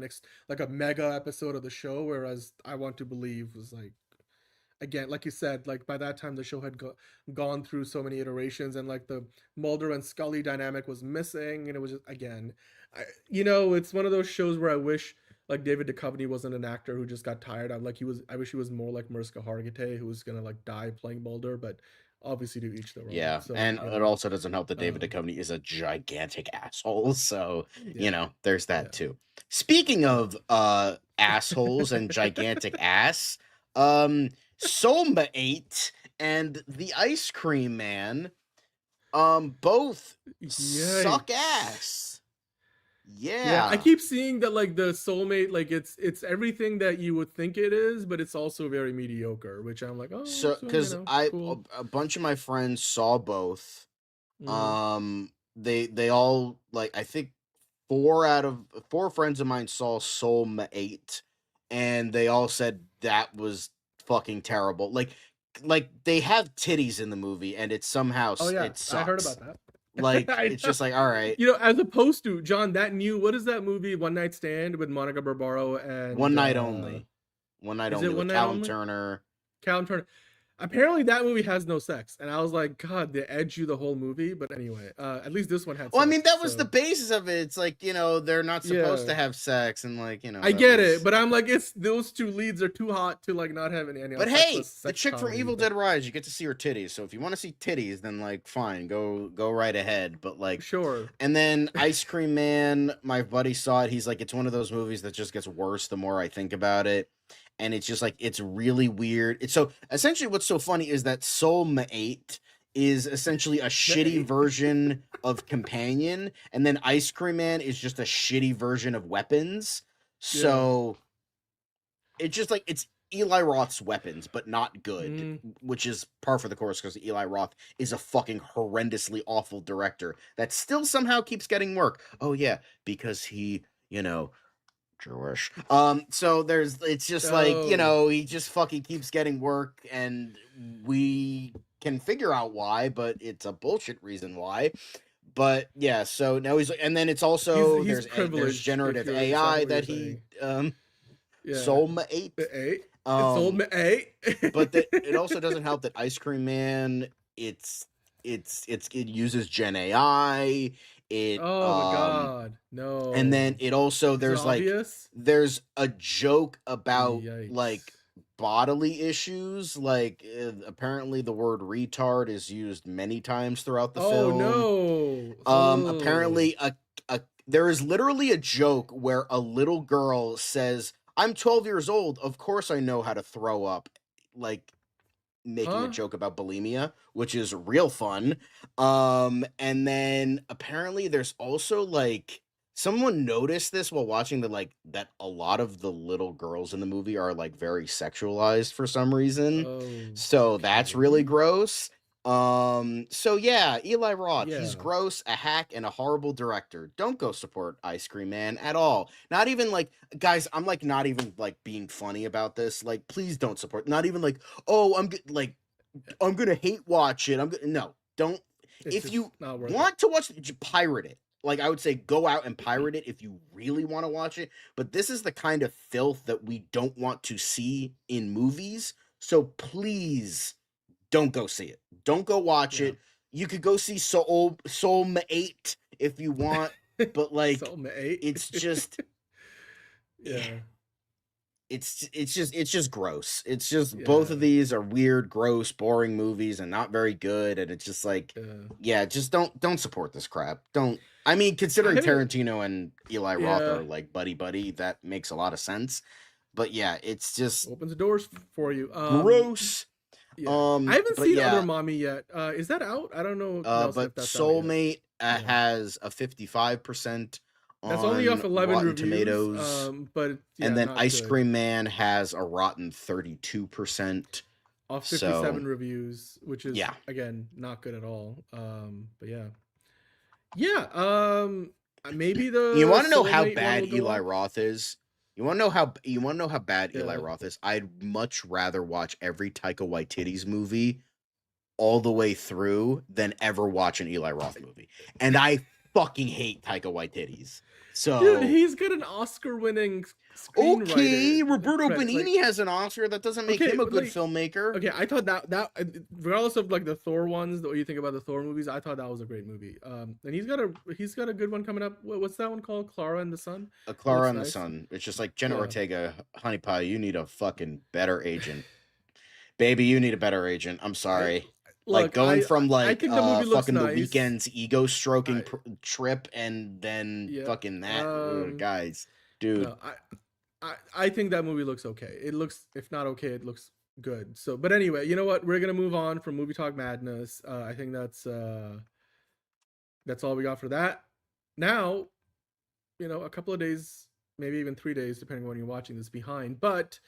like a mega episode of the show, whereas I Want to Believe was like, again, like you said, like by that time the show had gone through so many iterations, and like the Mulder and Scully dynamic was missing, and it was just again, it's one of those shows where I wish like David Duchovny wasn't an actor who just got tired. I wish he was more like Mariska Hargitay, who was gonna like die playing Mulder, but obviously to each their own. Yeah, So, and you it know, also doesn't help that David Duchovny is a gigantic asshole, so there's that too. Speaking of assholes and gigantic ass, Soma 8 and the Ice Cream Man, both suck ass. Yeah. I keep seeing that like the soulmate, like it's everything that you would think it is, but it's also very mediocre, which I'm like, oh, So, because cool. a bunch of my friends saw both. Mhm. They all like I think 4 friends of mine saw Soma 8, and they all said that was fucking terrible. Like they have titties in the movie, and it somehow it sucks. I heard about that. Like I it's just like all right. As opposed to John, what is that movie, One Night Stand with Monica Barbaro and One Night Only. One Night is Only it with One Night Callum Only? Turner. Callum Turner. Apparently that movie has no sex, and I was like, God, they edge you the whole movie. But anyway, at least this one had. Well, I sex, mean, that was so- the basis of it. It's like, they're not supposed to Yeah. have sex, and like, I that get was- it, but I'm like, it's those 2 leads are too hot to like not have any. But hey, sexless the sex chick from comedy, Evil but- Dead Rise, you get to see her titties. So if you want to see titties, then like, fine, go right ahead. But like, Sure. And then Ice Cream Man, my buddy saw it. He's like, it's one of those movies that just gets worse the more I think about it. And it's just like, it's really weird. So essentially what's so funny is that Soma 8 is essentially a shitty version of Companion, and then Ice Cream Man is just a shitty version of Weapons. So it's just like it's Eli Roth's Weapons, but not good, which is par for the course because Eli Roth is a fucking horrendously awful director that still somehow keeps getting work. Oh yeah, because he, Jewish. So it's just like, he just fucking keeps getting work, and we can figure out why, but it's a bullshit reason why. But yeah, so now and then it's also there's generative AI that he Soulmate. But it also doesn't help that Ice Cream Man it uses Gen AI. My god, no. And then it also there's a joke about like bodily issues, like apparently the word retard is used many times throughout the film. Apparently there is literally a joke where a little girl says, "I'm 12 years old, of course I know how to throw up," like making a joke about bulimia, which is real fun. And then apparently there's also like someone noticed this while watching that a lot of the little girls in the movie are like very sexualized for some reason. So that's really gross. So yeah, Eli Roth, he's gross, a hack, and a horrible director. Don't go support Ice Cream Man at all. Not even like, guys, I'm like not even like being funny about this. Like, please don't support. Not even like, oh, I'm gonna hate watch it. Don't. If you want to watch it, pirate it. Like, I would say go out and pirate it if you really want to watch it. But this is the kind of filth that we don't want to see in movies. So please don't go see it. Don't go watch it. You could go see Soulmate if you want, but like it's just it's just gross. It's just both of these are weird, gross, boring movies and not very good, and it's just like just don't support this crap. Don't. I mean, considering Tarantino and Eli Roth are like buddy, that makes a lot of sense. But yeah, it's just opens the doors for you. Gross. I haven't seen Other Mommy yet. Is that out? I don't know. But Soulmate has a 55%. That's only off 11 Rotten reviews, Tomatoes. And then Ice Cream Man has a rotten 32%. Off 57 reviews, which is again not good at all. But maybe you want to know how bad Eli Roth is. You want to know how bad Eli Roth is? I'd much rather watch every Taika Waititi's movie all the way through than ever watch an Eli Roth movie. And I fucking hate Taika Waititi's. So dude, he's got an Oscar-winning screenwriter. Okay, Roberto Benigni has an Oscar. That doesn't make him a good filmmaker. Okay, I thought that regardless of like the Thor ones, what you think about the Thor movies, I thought that was a great movie. And he's got a good one coming up. What's that one called? Clara and the Sun. Clara and the Sun. It's just like Jenna Ortega, honey pie. You need a fucking better agent, baby. You need a better agent. I'm sorry. Like going from like fucking The Weeknd's ego stroking trip and then fucking that guys, dude. No, I think that movie looks okay. It looks, if not okay, it looks good. So, but anyway, you know what? We're gonna move on from Movie Talk Madness. I think that's all we got for that. Now, a couple of days, maybe even 3 days, depending on when you're watching this behind. But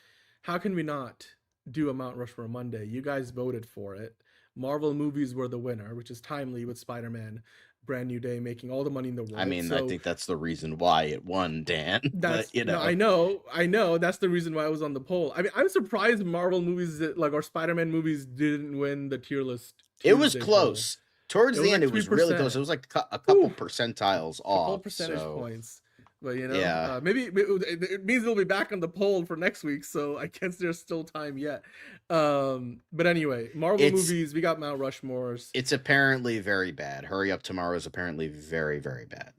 how can we not do a Mount Rushmore Monday? You guys voted for it. Marvel movies were the winner, which is timely with Spider-Man Brand New Day making all the money in the world. I mean, I think that's the reason why it won, Dan. That's, but, no, I know. That's the reason why it was on the poll. I mean, I'm surprised Marvel movies or Spider-Man movies didn't win the tier list. It was close. Towards the end, it was really close. It was like a couple percentiles off. A couple percentage points. But, maybe it means they'll be back on the poll for next week, so I guess there's still time yet. But anyway, Marvel movies, we got Mount Rushmores. It's apparently very bad. Hurry Up Tomorrow is apparently very, very bad.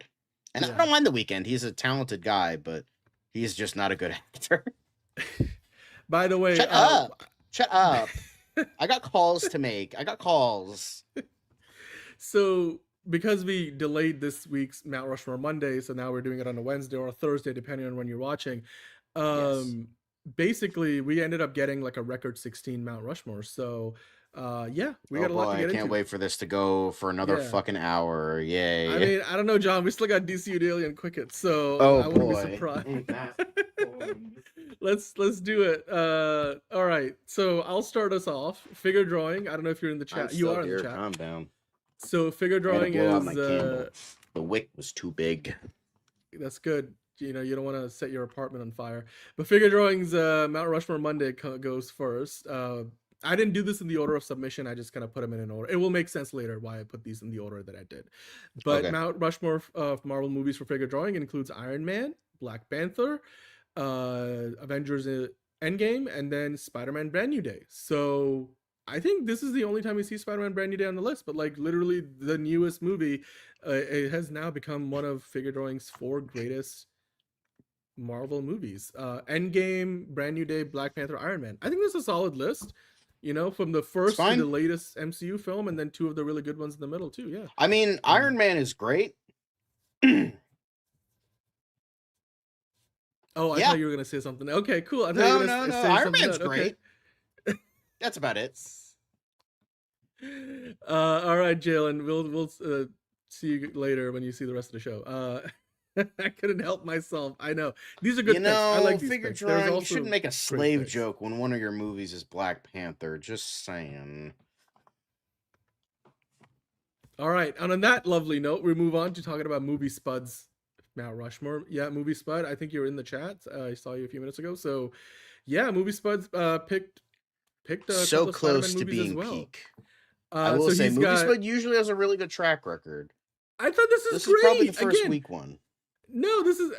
And I don't mind The Weeknd. He's a talented guy, but he's just not a good actor. By the way... Shut up. I got calls to make. So... because we delayed this week's Mount Rushmore Monday, so now we're doing it on a Wednesday or a Thursday, depending on when you're watching. Basically, we ended up getting like a record 16 Mount Rushmore. So Yeah, we Oh got a lot boy, to get I can't into. wait for this to go for another Yeah. fucking hour. Yay. I mean, I don't know, John. We still got DCU Daily and Quicket, so Oh I wouldn't be boy. surprised. Ain't that Let's do it. All right. So I'll start us off. Figure drawing. I don't know if you're in the chat. I'm You still are in here. the chat. Calm down. So figure I had to drawing blow out is my candle. The wick was too big. that's good. You know, you don't want to set your apartment on fire. But figure drawings, Mount Rushmore Monday goes first. I didn't do this in the order of submission. I just kind of put them in an order. It will make sense later why I put these in the order that I did. But Okay. Mount Rushmore of Marvel movies for figure drawing includes Iron Man, Black Panther, Avengers Endgame, and then Spider-Man Brand New Day. So I think this is the only time we see Spider-Man Brand New Day on the list, but like literally the newest movie, it has now become one of figure drawing's 4 greatest Marvel movies. Endgame, Brand New Day, Black Panther, Iron Man. I think this is a solid list. You know, from the first to fine. the latest MCU film, and then 2 of the really good ones in the middle too. Yeah. I mean, Iron Man is great. Oh, I Yeah. thought you were gonna say something. Okay, cool. I thought you were No. gonna say Iron something Man's else. Okay. great. That's about it. All right, Jalen. We'll see you later when you see the rest of the show. I couldn't help myself. I know these are good. You picks. I know, like these figure picks. There's drawing, you also shouldn't make a great slave picks. joke when one of your movies is Black Panther. Just saying. All right, and on that lovely note, we move on to talking about movie spuds. Mount Rushmore, yeah, movie spud. I think you were in the chat. I saw you a few minutes ago. So, yeah, movie spuds picked a So couple of close Spider-Man to movies as being well. peak. I will so say, he's Movie got- Spud usually has a really good track record. I thought this This is great. is probably the first Again, week one. No, this is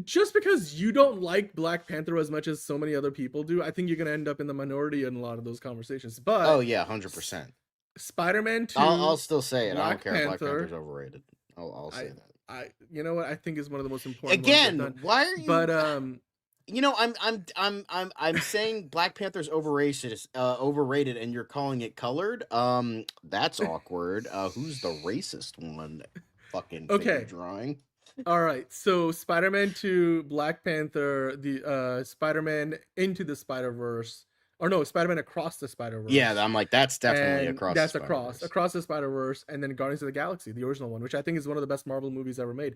just because you don't like Black Panther as much as so many other people do. I think you're gonna end up in the minority in a lot of those conversations. But Oh yeah, 100%. Spider-Man 2. I'll still say it. I don't Black care. Black Panther. Panther's overrated. I'll say that. You know what? I think is one of the most important. Again, ones I've done. why are you? But you know, I'm saying Black Panther's overrated, and you're calling it colored. That's awkward. Who's the racist one? Fucking figure Okay. drawing. All right, so Spider-Man 2, Black Panther, the Spider-Man Into the Spider-Verse, or no, Spider-Man Across the Spider-Verse. Yeah, I'm like, that's definitely And across. That's the across the Spider-Verse, and then Guardians of the Galaxy, the original one, which I think is one of the best Marvel movies ever made.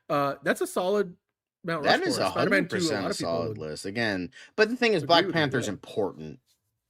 That's a solid Mount That Rushmore. is Spider-Man 2, a 100% lot a of people solid would- list. Again, but the thing is, agree Black with you, Panther's yeah. important.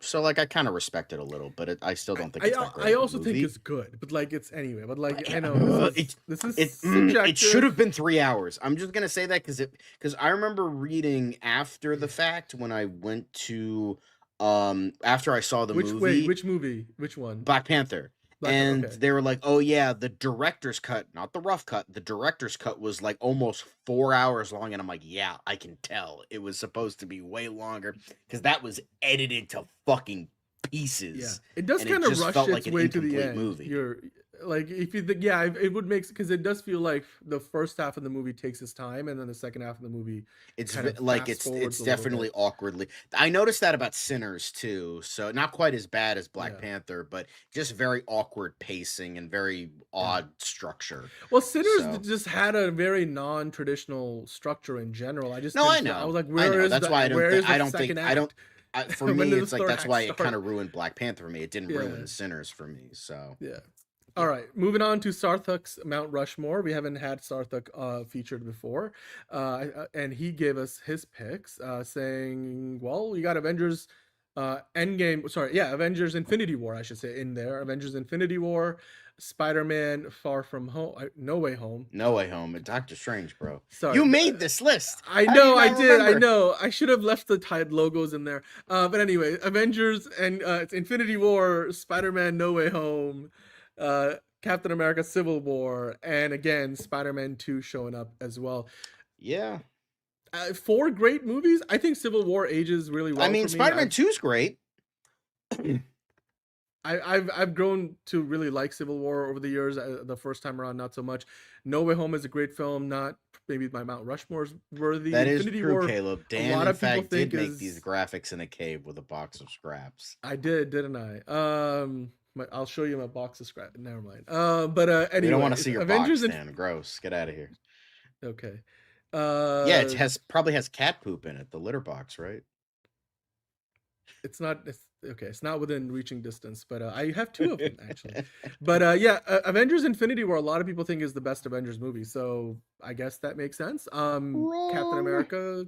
So like, I kind of respect it a little, but I still don't think it's that great. I of a also think movie. it's good, but like it's anyway. But like I know It subjective. should have been 3 hours. I'm just gonna say that because I remember reading after the fact when I went to after I saw the movie. Which movie? Which one? Black Panther. And okay. they were like, oh yeah, the director's cut, not the rough cut. The director's cut was like almost 4 hours long. And I'm like, yeah, I can tell. It was supposed to be way longer because that was edited to fucking pieces. Yeah, it does and kind of just rush felt its like an way to the incomplete end. movie. You're like, if you think, yeah, it would make, because it does feel like the first half of the movie takes its time, and then the second half of the movie, It's kind of like fast it's forwards a little definitely bit. awkwardly. I noticed that about Sinners too. So not quite as bad as Black Panther, but just very awkward pacing and very odd structure. Well, Sinners So- just had a very non-traditional structure in general. I just No, didn't I feel- know. I was like, I where know. is That's the, why I don't. where Think, is the I don't think. second I don't. act? For When me, did the it's like third that's act why it start? kind of ruined Black Panther for me. It didn't Yeah. ruin Sinners for me. So Yeah. All right, moving on to Sarthuk's Mount Rushmore. We haven't had Sarthuk featured before, and he gave us his picks, saying, "Well, you got Avengers Endgame. Sorry, yeah, Avengers Infinity War. I should say in there. Avengers Infinity War, Spider-Man Far From Home, No Way Home. No Way Home and Doctor Strange, bro. Sorry, You made this list. I How do you know, I not did. I remember? know. I should have left the tied logos in there. But anyway, Avengers and it's Infinity War, Spider-Man No Way Home, Captain America Civil War, and again, Spider-Man 2 showing up as well. Yeah. 4 great movies. I think Civil War ages really well. I mean, for me. Spider-Man 2's great. I've grown to really like Civil War over the years. The first time around, not so much. No Way Home is a great film. Not maybe my Mount Rushmore's worthy. That is Infinity true, War, Caleb. a Dan, lot in of people fact, did think make is- these graphics in a cave with a box of scraps. I did, didn't I? I'll show you my box of scrap. Never mind. But anyway, We don't want to see your Avengers box, and Dan. Gross. Get out of here. okay. Yeah, it probably has cat poop in it. The litter box, right? It's not. Okay, it's not within reaching distance, but I have 2 of them actually. But yeah, Avengers Infinity War, a lot of people think is the best Avengers movie, so I guess that makes sense. Captain America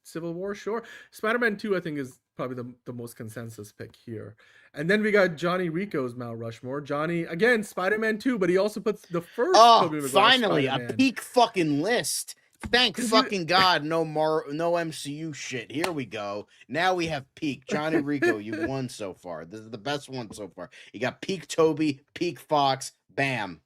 Civil War, sure. Spider-Man 2 I think is probably the most consensus pick here. And then we got Johnny Rico's Mount Rushmore. Johnny, again, Spider-Man 2, but he also puts the first Tobey Maguire finally Spider-Man. a peak fucking list. Thank fucking God, no MCU shit. Here we go. Now we have peak. Johnny Rico, you won so far. This is the best one so far. You got peak Toby, peak Fox, bam.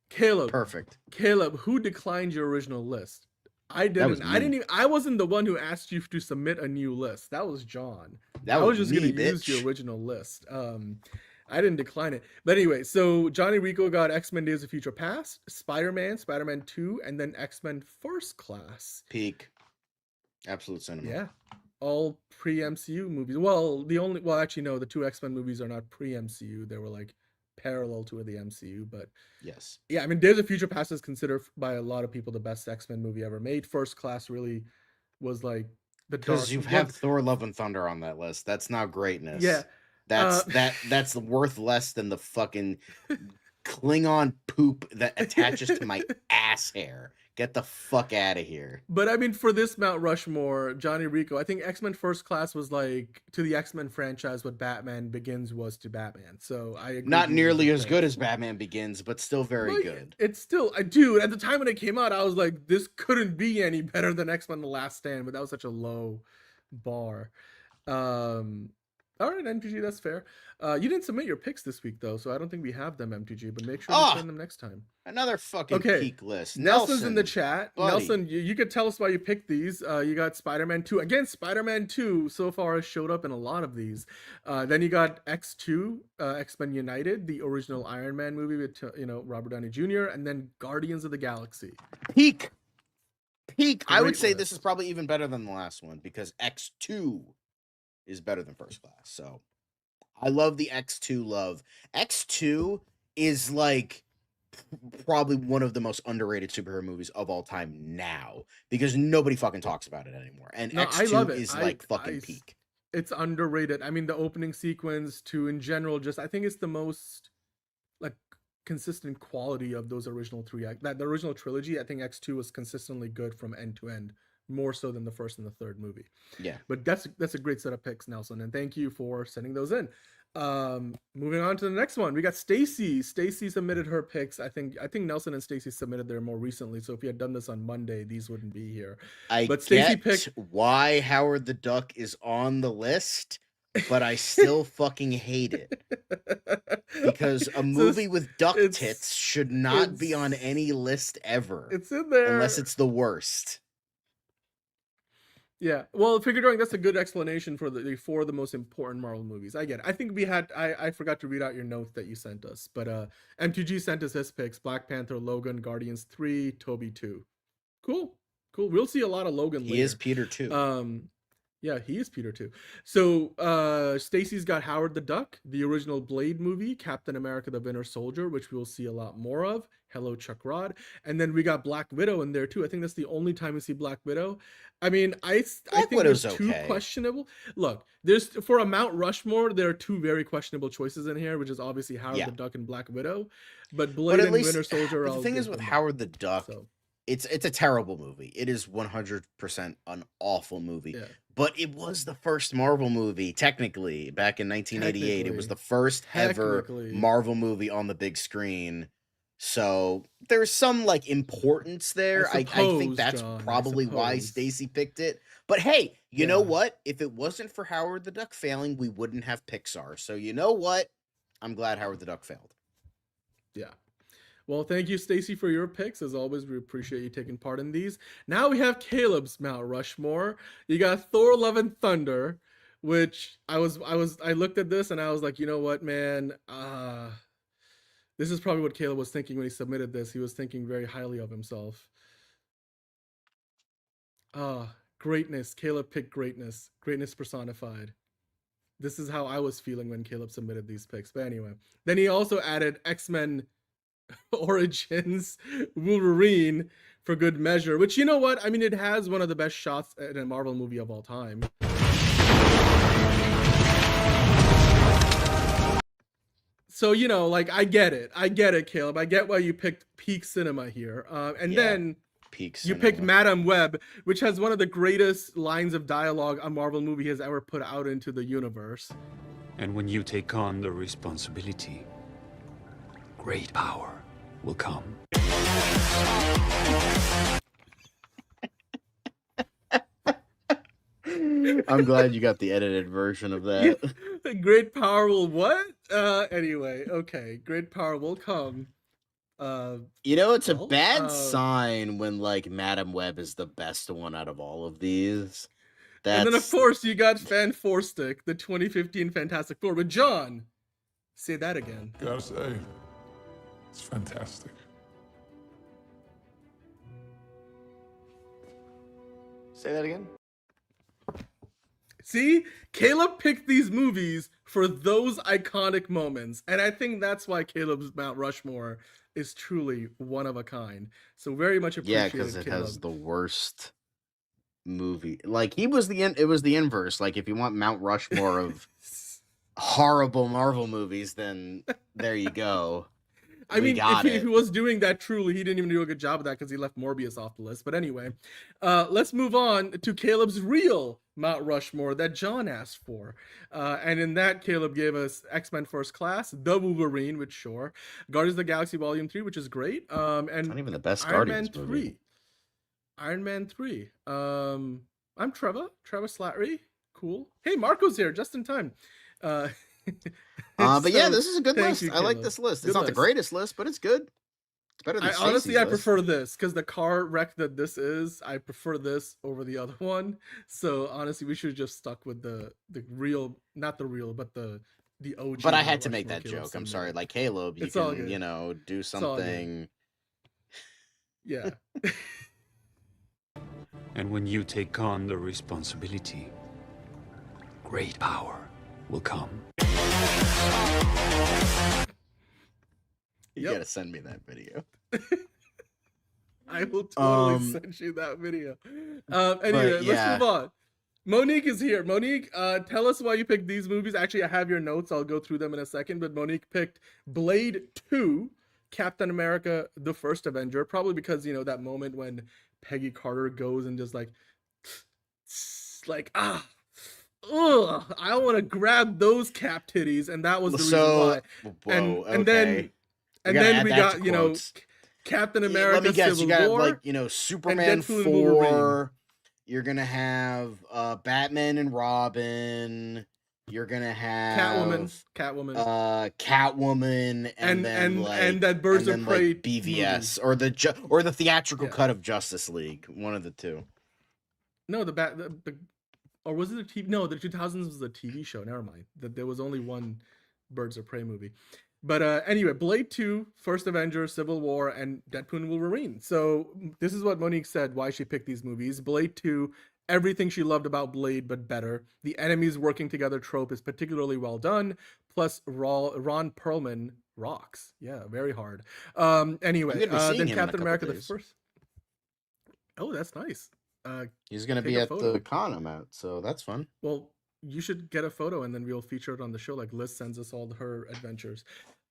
Caleb. Perfect. Caleb, who declined your original list? I didn't. I wasn't the one who asked you to submit a new list. That was John. I was just gonna use your original list. I didn't decline it. But anyway, so Johnny Rico got X-Men Days of Future Past, Spider-Man, Spider-Man 2, and then X-Men First Class. Peak. Absolute cinema. Yeah. All pre-MCU movies. Well, actually no, the 2 X-Men movies are not pre-MCU. They were like parallel to the MCU, but yes. Yeah, I mean Days of Future Past is considered by a lot of people the best X-Men movie ever made. First Class really was like the dark. Because you have Thor Love and Thunder on that list. That's now greatness. Yeah. That's worth less than the fucking Klingon poop that attaches to my ass hair. Get the fuck out of here. But I mean, for this Mount Rushmore, Johnny Rico, I think X-Men First Class was like to the X-Men franchise what Batman Begins was to Batman. So I agree. Not nearly as good as Batman Begins, but still very good. It's still, dude, at the time when it came out, I was like, this couldn't be any better than X-Men The Last Stand, but that was such a low bar. All right, MTG, that's fair. You didn't submit your picks this week, though, so I don't think we have them, MTG, but make sure to send them next time. Another fucking peak list. Nelson's in the chat. Buddy. Nelson, you could tell us why you picked these. You got Spider-Man 2. Again, Spider-Man 2 so far has showed up in a lot of these. Then you got X2, X-Men United, the original Iron Man movie with Robert Downey Jr., and then Guardians of the Galaxy. Peak. I would say list. this is probably even better than the last one because X2 is better than First Class. So I love the X2 love. X2 is like probably one of the most underrated superhero movies of all time now because nobody fucking talks about it anymore. And X2 is like fucking peak. It's underrated. I mean, the opening sequence too, in general, just I think it's the most like consistent quality of those original 3 the original trilogy. I think X2 was consistently good from end to end, more so than the first and the third movie. Yeah. But that's a great set of picks, Nelson, and thank you for sending those in. Moving on to the next one, we got Stacy. Stacy submitted her picks. I think Nelson and Stacy submitted their more recently, so if you had done this on Monday, these wouldn't be here. But Stacy picked why Howard the Duck is on the list, but I still fucking hate it. Because a movie with duck tits should not be on any list ever. It's in there. Unless it's the worst. Yeah, well, Figure Drawing, that's a good explanation for the most important Marvel movies. I get it. I think we had, I forgot to read out your note that you sent us, but MTG sent us his picks: Black Panther, Logan, Guardians 3, Toby 2. Cool. We'll see a lot of Logan later. He is Peter too. Yeah, he is Peter too. So Stacy's got Howard the Duck, the original Blade movie, Captain America the Winter Soldier, which we'll see a lot more of. Hello, Chuck Rod. And then we got Black Widow in there too. I think that's the only time we see Black Widow. I mean, I think Widow's there's 2 okay. questionable. Look, there's for a Mount Rushmore, there are 2 very questionable choices in here, which is obviously Howard the Duck and Black Widow. But Blade and Winter Soldier. The thing is with Howard the Duck, it's a terrible movie. It is 100% an awful movie. Yeah. But it was the first Marvel movie, technically, back in 1988. It was the first ever Marvel movie on the big screen. So there's some like importance there. I think that's probably why Stacy picked it. But hey, you know what? If it wasn't for Howard the Duck failing, we wouldn't have Pixar. So you know what? I'm glad Howard the Duck failed. Yeah. Well, thank you, Stacy, for your picks. As always, we appreciate you taking part in these. Now we have Caleb's Mount Rushmore. You got Thor: Love and Thunder, which I looked at this and I was like, you know what, man? This is probably what Caleb was thinking when he submitted this. He was thinking very highly of himself. Greatness. Caleb picked greatness. Greatness personified. This is how I was feeling when Caleb submitted these picks. But anyway, then he also added X-Men Origins Wolverine for good measure, which, you know what? I mean, it has one of the best shots in a Marvel movie of all time. So, like, I get it, Caleb. I get why you picked peak cinema here. And then Peak you cinema. picked Madame Web, which has one of the greatest lines of dialogue a Marvel movie has ever put out into the universe. And when you take on the responsibility, great power will come. I'm glad you got the edited version of that. Great power will what? Anyway, okay. Great power will come. It's a bad sign when like Madame Web is the best one out of all of these. And then of course you got Fan Four Stick, the 2015 Fantastic Four. But John, say that again. Gotta say, it's fantastic. Say that again. See, Caleb picked these movies for those iconic moments, and I think that's why Caleb's Mount Rushmore is truly one of a kind. So very much appreciated. Yeah, because it Caleb. has the worst movie. Like it was the inverse. Like if you want Mount Rushmore of horrible Marvel movies, then there you go. I mean, if he was doing that truly, he didn't even do a good job of that because he left Morbius off the list. But anyway, let's move on to Caleb's real Mount Rushmore that John asked for. And in that, Caleb gave us X-Men First Class, The Wolverine, which sure, Guardians of the Galaxy Volume 3, which is great. And not even the best Iron Guardians Man movie. 3. Iron Man 3. I'm Trevor Slattery. Cool. Hey, Marco's here just in time. But yeah, this is a good list. you, I like Caleb. this list. Good It's not the list. greatest list, but it's good. It's better than Honestly, I Stacey's list. prefer this because the car wreck that this is, I prefer this over the other one. So honestly, we should have just stuck with the real, not the real, but the OG. But I had Mount to make Rushmore that Caleb joke. I'm Sandberg. sorry. Like Caleb, you It's all can, good. do all good. something. Yeah. And when you take on the responsibility, great power will come. You gotta send me that video. I will totally send you that video. Anyway, let's move on. Monique is here. Monique, tell us why you picked these movies. Actually, I have your notes. I'll go through them in a second. But Monique picked Blade 2, Captain America, The First Avenger, probably because, that moment when Peggy Carter goes and just like, I want to grab those cap titties. And that was the reason why. And then we got, Captain America, Let me guess, Civil you got War, like, Superman Deadpool and Wolverine. 4. You're gonna have Batman and Robin. You're gonna have Catwoman, and that Birds of Prey BVS or the theatrical cut of Justice League. One of the two. No, or was it a TV? No, the 2000s was a TV show. Never mind. There was only one Birds of Prey movie. But anyway, Blade 2, First Avenger, Civil War, and Deadpool and Wolverine. So this is what Monique said, why she picked these movies. Blade 2, everything she loved about Blade, but better. The enemies working together trope is particularly well done. Plus, Ron Perlman rocks. Yeah, very hard. Anyway, then Captain America, the first. Oh, that's nice. He's going to be at the con I'm at, so that's fun. Well, you should get a photo and then we'll feature it on the show. Like Liz sends us all her adventures.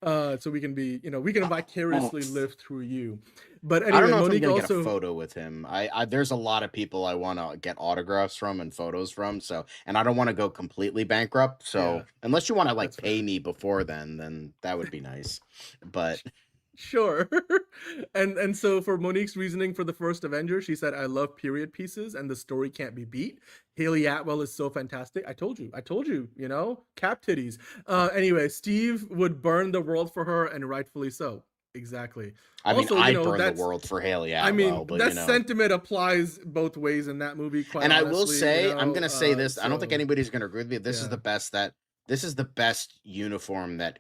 So we can be, we can vicariously live through you. But anyway, I don't know Monique if I'm gonna also get a photo with him. I there's a lot of people I want to get autographs from and photos from. So, and I don't want to go completely bankrupt. So, unless you want to pay me before then that would be nice. But sure. and so for Monique's reasoning for the first Avenger, she said, I love period pieces and the story can't be beat. Haley Atwell is so fantastic. I told you, cap titties. Anyway, Steve would burn the world for her, and rightfully so. Exactly. I mean, I burn the world for Haley Atwell. I mean, but, that sentiment applies both ways in that movie. Quite and honestly, I will say, I'm going to say this. I don't think so, anybody's going to agree with me. This is the best uniform that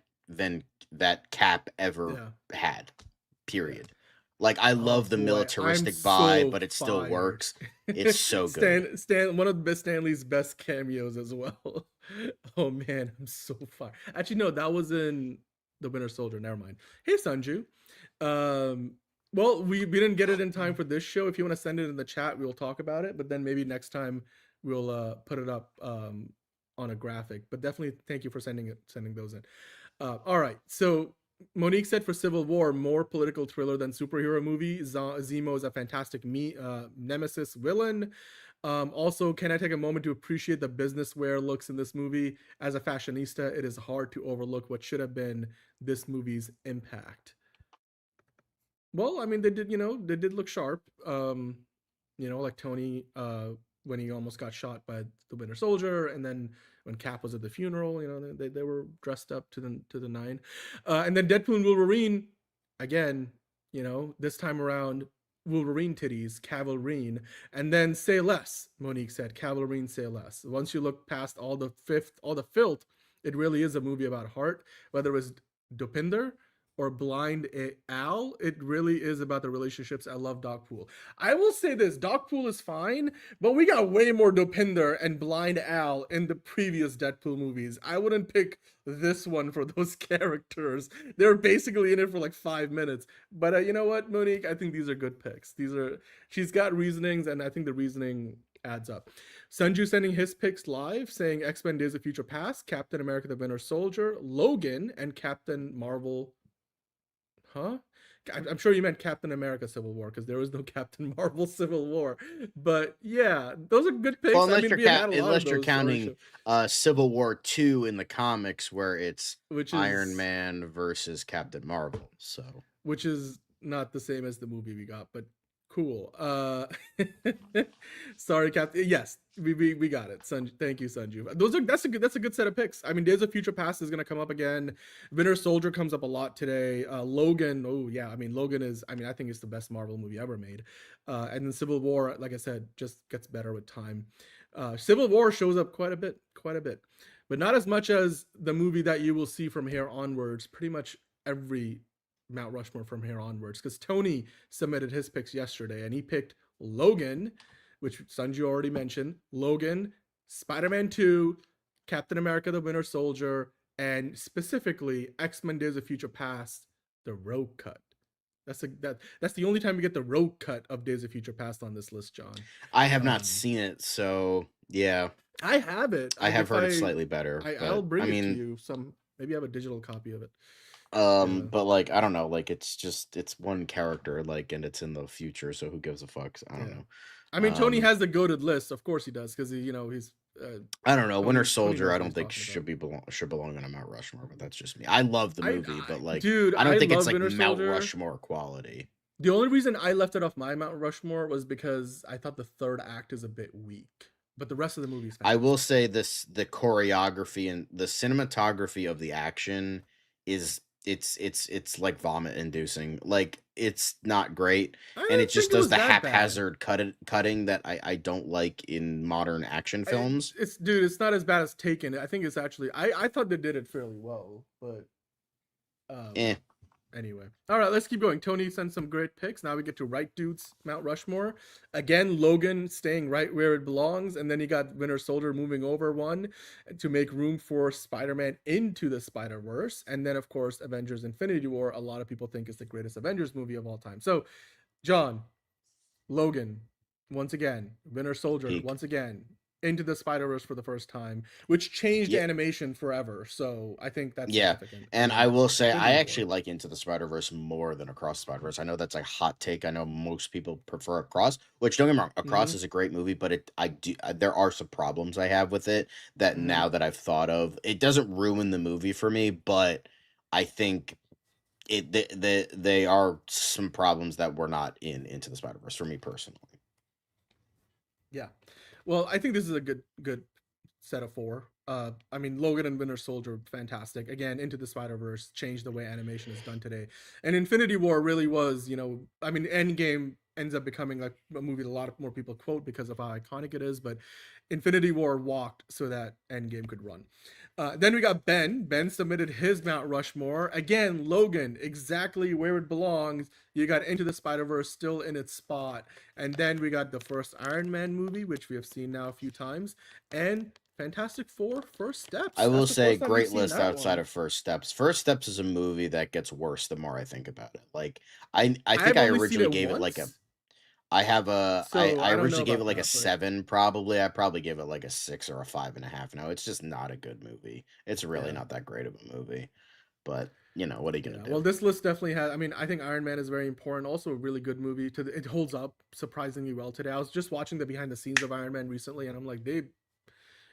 Cap ever had. Period. Like, I love the militaristic vibe, but it still works. It's so good. One of the best Stanley's best cameos as well. Oh man, I'm so fired. Actually, no, that was in The Winter Soldier. Never mind. Hey, Sanju. Well, we didn't get it in time for this show. If you want to send it in the chat, we'll talk about it. But then maybe next time we'll put it up on a graphic. But definitely thank you for sending those in. All right, so Monique said for Civil War, more political thriller than superhero movie. Zemo is a fantastic nemesis villain. Also, can I take a moment to appreciate the business wear looks in this movie? As a fashionista, it is hard to overlook what should have been this movie's impact. Well, I mean, they did look sharp. Like Tony, when he almost got shot by the Winter Soldier, and then when Cap was at the funeral, they were dressed up to the nine. And then Deadpool and Wolverine, again, this time around, Wolverine titties, Cavalrine, and then say less. Monique said, Cavalrine, say less. Once you look past all the filth, it really is a movie about heart. Whether it was Dopinder or Blind Al, it really is about the relationships. I love Dogpool. I will say this, Dogpool is fine, but we got way more Dopinder and Blind Al in the previous Deadpool movies. I wouldn't pick this one for those characters. They're basically in it for like 5 minutes. But you know what, Monique? I think these are good picks. She's got reasonings, and I think the reasoning adds up. Sanju sending his picks live, saying X-Men Days of Future Past, Captain America the Winter Soldier, Logan, and Captain Marvel. Huh? I'm sure you meant Captain America Civil War, because there was no Captain Marvel Civil War. But yeah, those are good picks. Well, unless you're counting Civil War 2 in the comics, where it's Iron Man versus Captain Marvel. Which is not the same as the movie we got, but cool. Sorry, Captain. Yes, we got it. Thank you, Sanju. That's a good set of picks. I mean, Days of Future Past is gonna come up again. Winter Soldier comes up a lot today. Logan. Oh yeah, I mean Logan is. I think it's the best Marvel movie ever made. And then Civil War, like I said, just gets better with time. Civil War shows up quite a bit, but not as much as the movie that you will see from here onwards. Pretty much every Mount Rushmore from here onwards, because Tony submitted his picks yesterday and he picked Logan, which Sanju already mentioned. Logan, Spider-Man 2, Captain America the Winter Soldier, and specifically X-Men Days of Future Past, the road cut. That's the only time we get the road cut of Days of Future Past on this list, John. I have not seen it, so yeah. I have it. I have heard it's slightly better. I'll bring it to you. Maybe I have a digital copy of it. But like, I don't know, like it's one character, like, and it's in the future, so who gives a fuck? I don't know. I mean, Tony has the goated list, of course he does, because he's. I don't know. Winter Soldier, I don't think should belong on a Mount Rushmore, but that's just me. I love the movie, but like, dude, I don't think it's like Mount Rushmore quality. The only reason I left it off my Mount Rushmore was because I thought the third act is a bit weak, but the rest of the movie is fantastic. I will say this: the choreography and the cinematography of the action is. It's like vomit inducing. Like, it's not great, and it just does the haphazard cutting that I don't like in modern action films. It's not as bad as Taken. I think it's actually I thought they did it fairly well, but anyway. All right, let's keep going. Tony sent some great picks. Now we get to Right Dudes Mount Rushmore. Again, Logan staying right where it belongs, and then you got Winter Soldier moving over one to make room for Spider-Man Into the Spider-Verse. And then, of course, Avengers Infinity War, a lot of people think is the greatest Avengers movie of all time. So, John, Logan, once again, Winter Soldier, once again, Into the Spider-Verse for the first time, which changed animation forever. So I think that's significant. And I will say, I actually like Into the Spider-Verse more than Across the Spider-Verse. I know that's a hot take. I know most people prefer Across, which, don't get me wrong, Across is a great movie, but there are some problems I have with it that now that I've thought of, it doesn't ruin the movie for me, but I think they are some problems that were not Into the Spider-Verse for me personally. Yeah. Well, I think this is a good set of four. I mean, Logan and Winter Soldier, fantastic. Again, Into the Spider-Verse changed the way animation is done today. And Infinity War really was, I mean, Endgame ends up becoming like a movie that a lot of more people quote because of how iconic it is, but Infinity War walked so that Endgame could run. Then we got Ben. Ben submitted his Mount Rushmore. Again, Logan, exactly where it belongs. You got Into the Spider-Verse still in its spot. And then we got the first Iron Man movie, which we have seen now a few times. And Fantastic Four, First Steps. I will say, great list outside of First Steps. First Steps is a movie that gets worse the more I think about it. Like, I think I originally gave it like a... I originally gave it like a 7, probably. I probably gave it like a 6 or a 5.5. Now it's just not a good movie. It's really not that great of a movie. but you know, what are you gonna do? Well, this list definitely has. I mean, I think Iron Man is very important. Also, a really good movie. It holds up surprisingly well today. I was just watching the behind the scenes of Iron Man recently, and I'm like,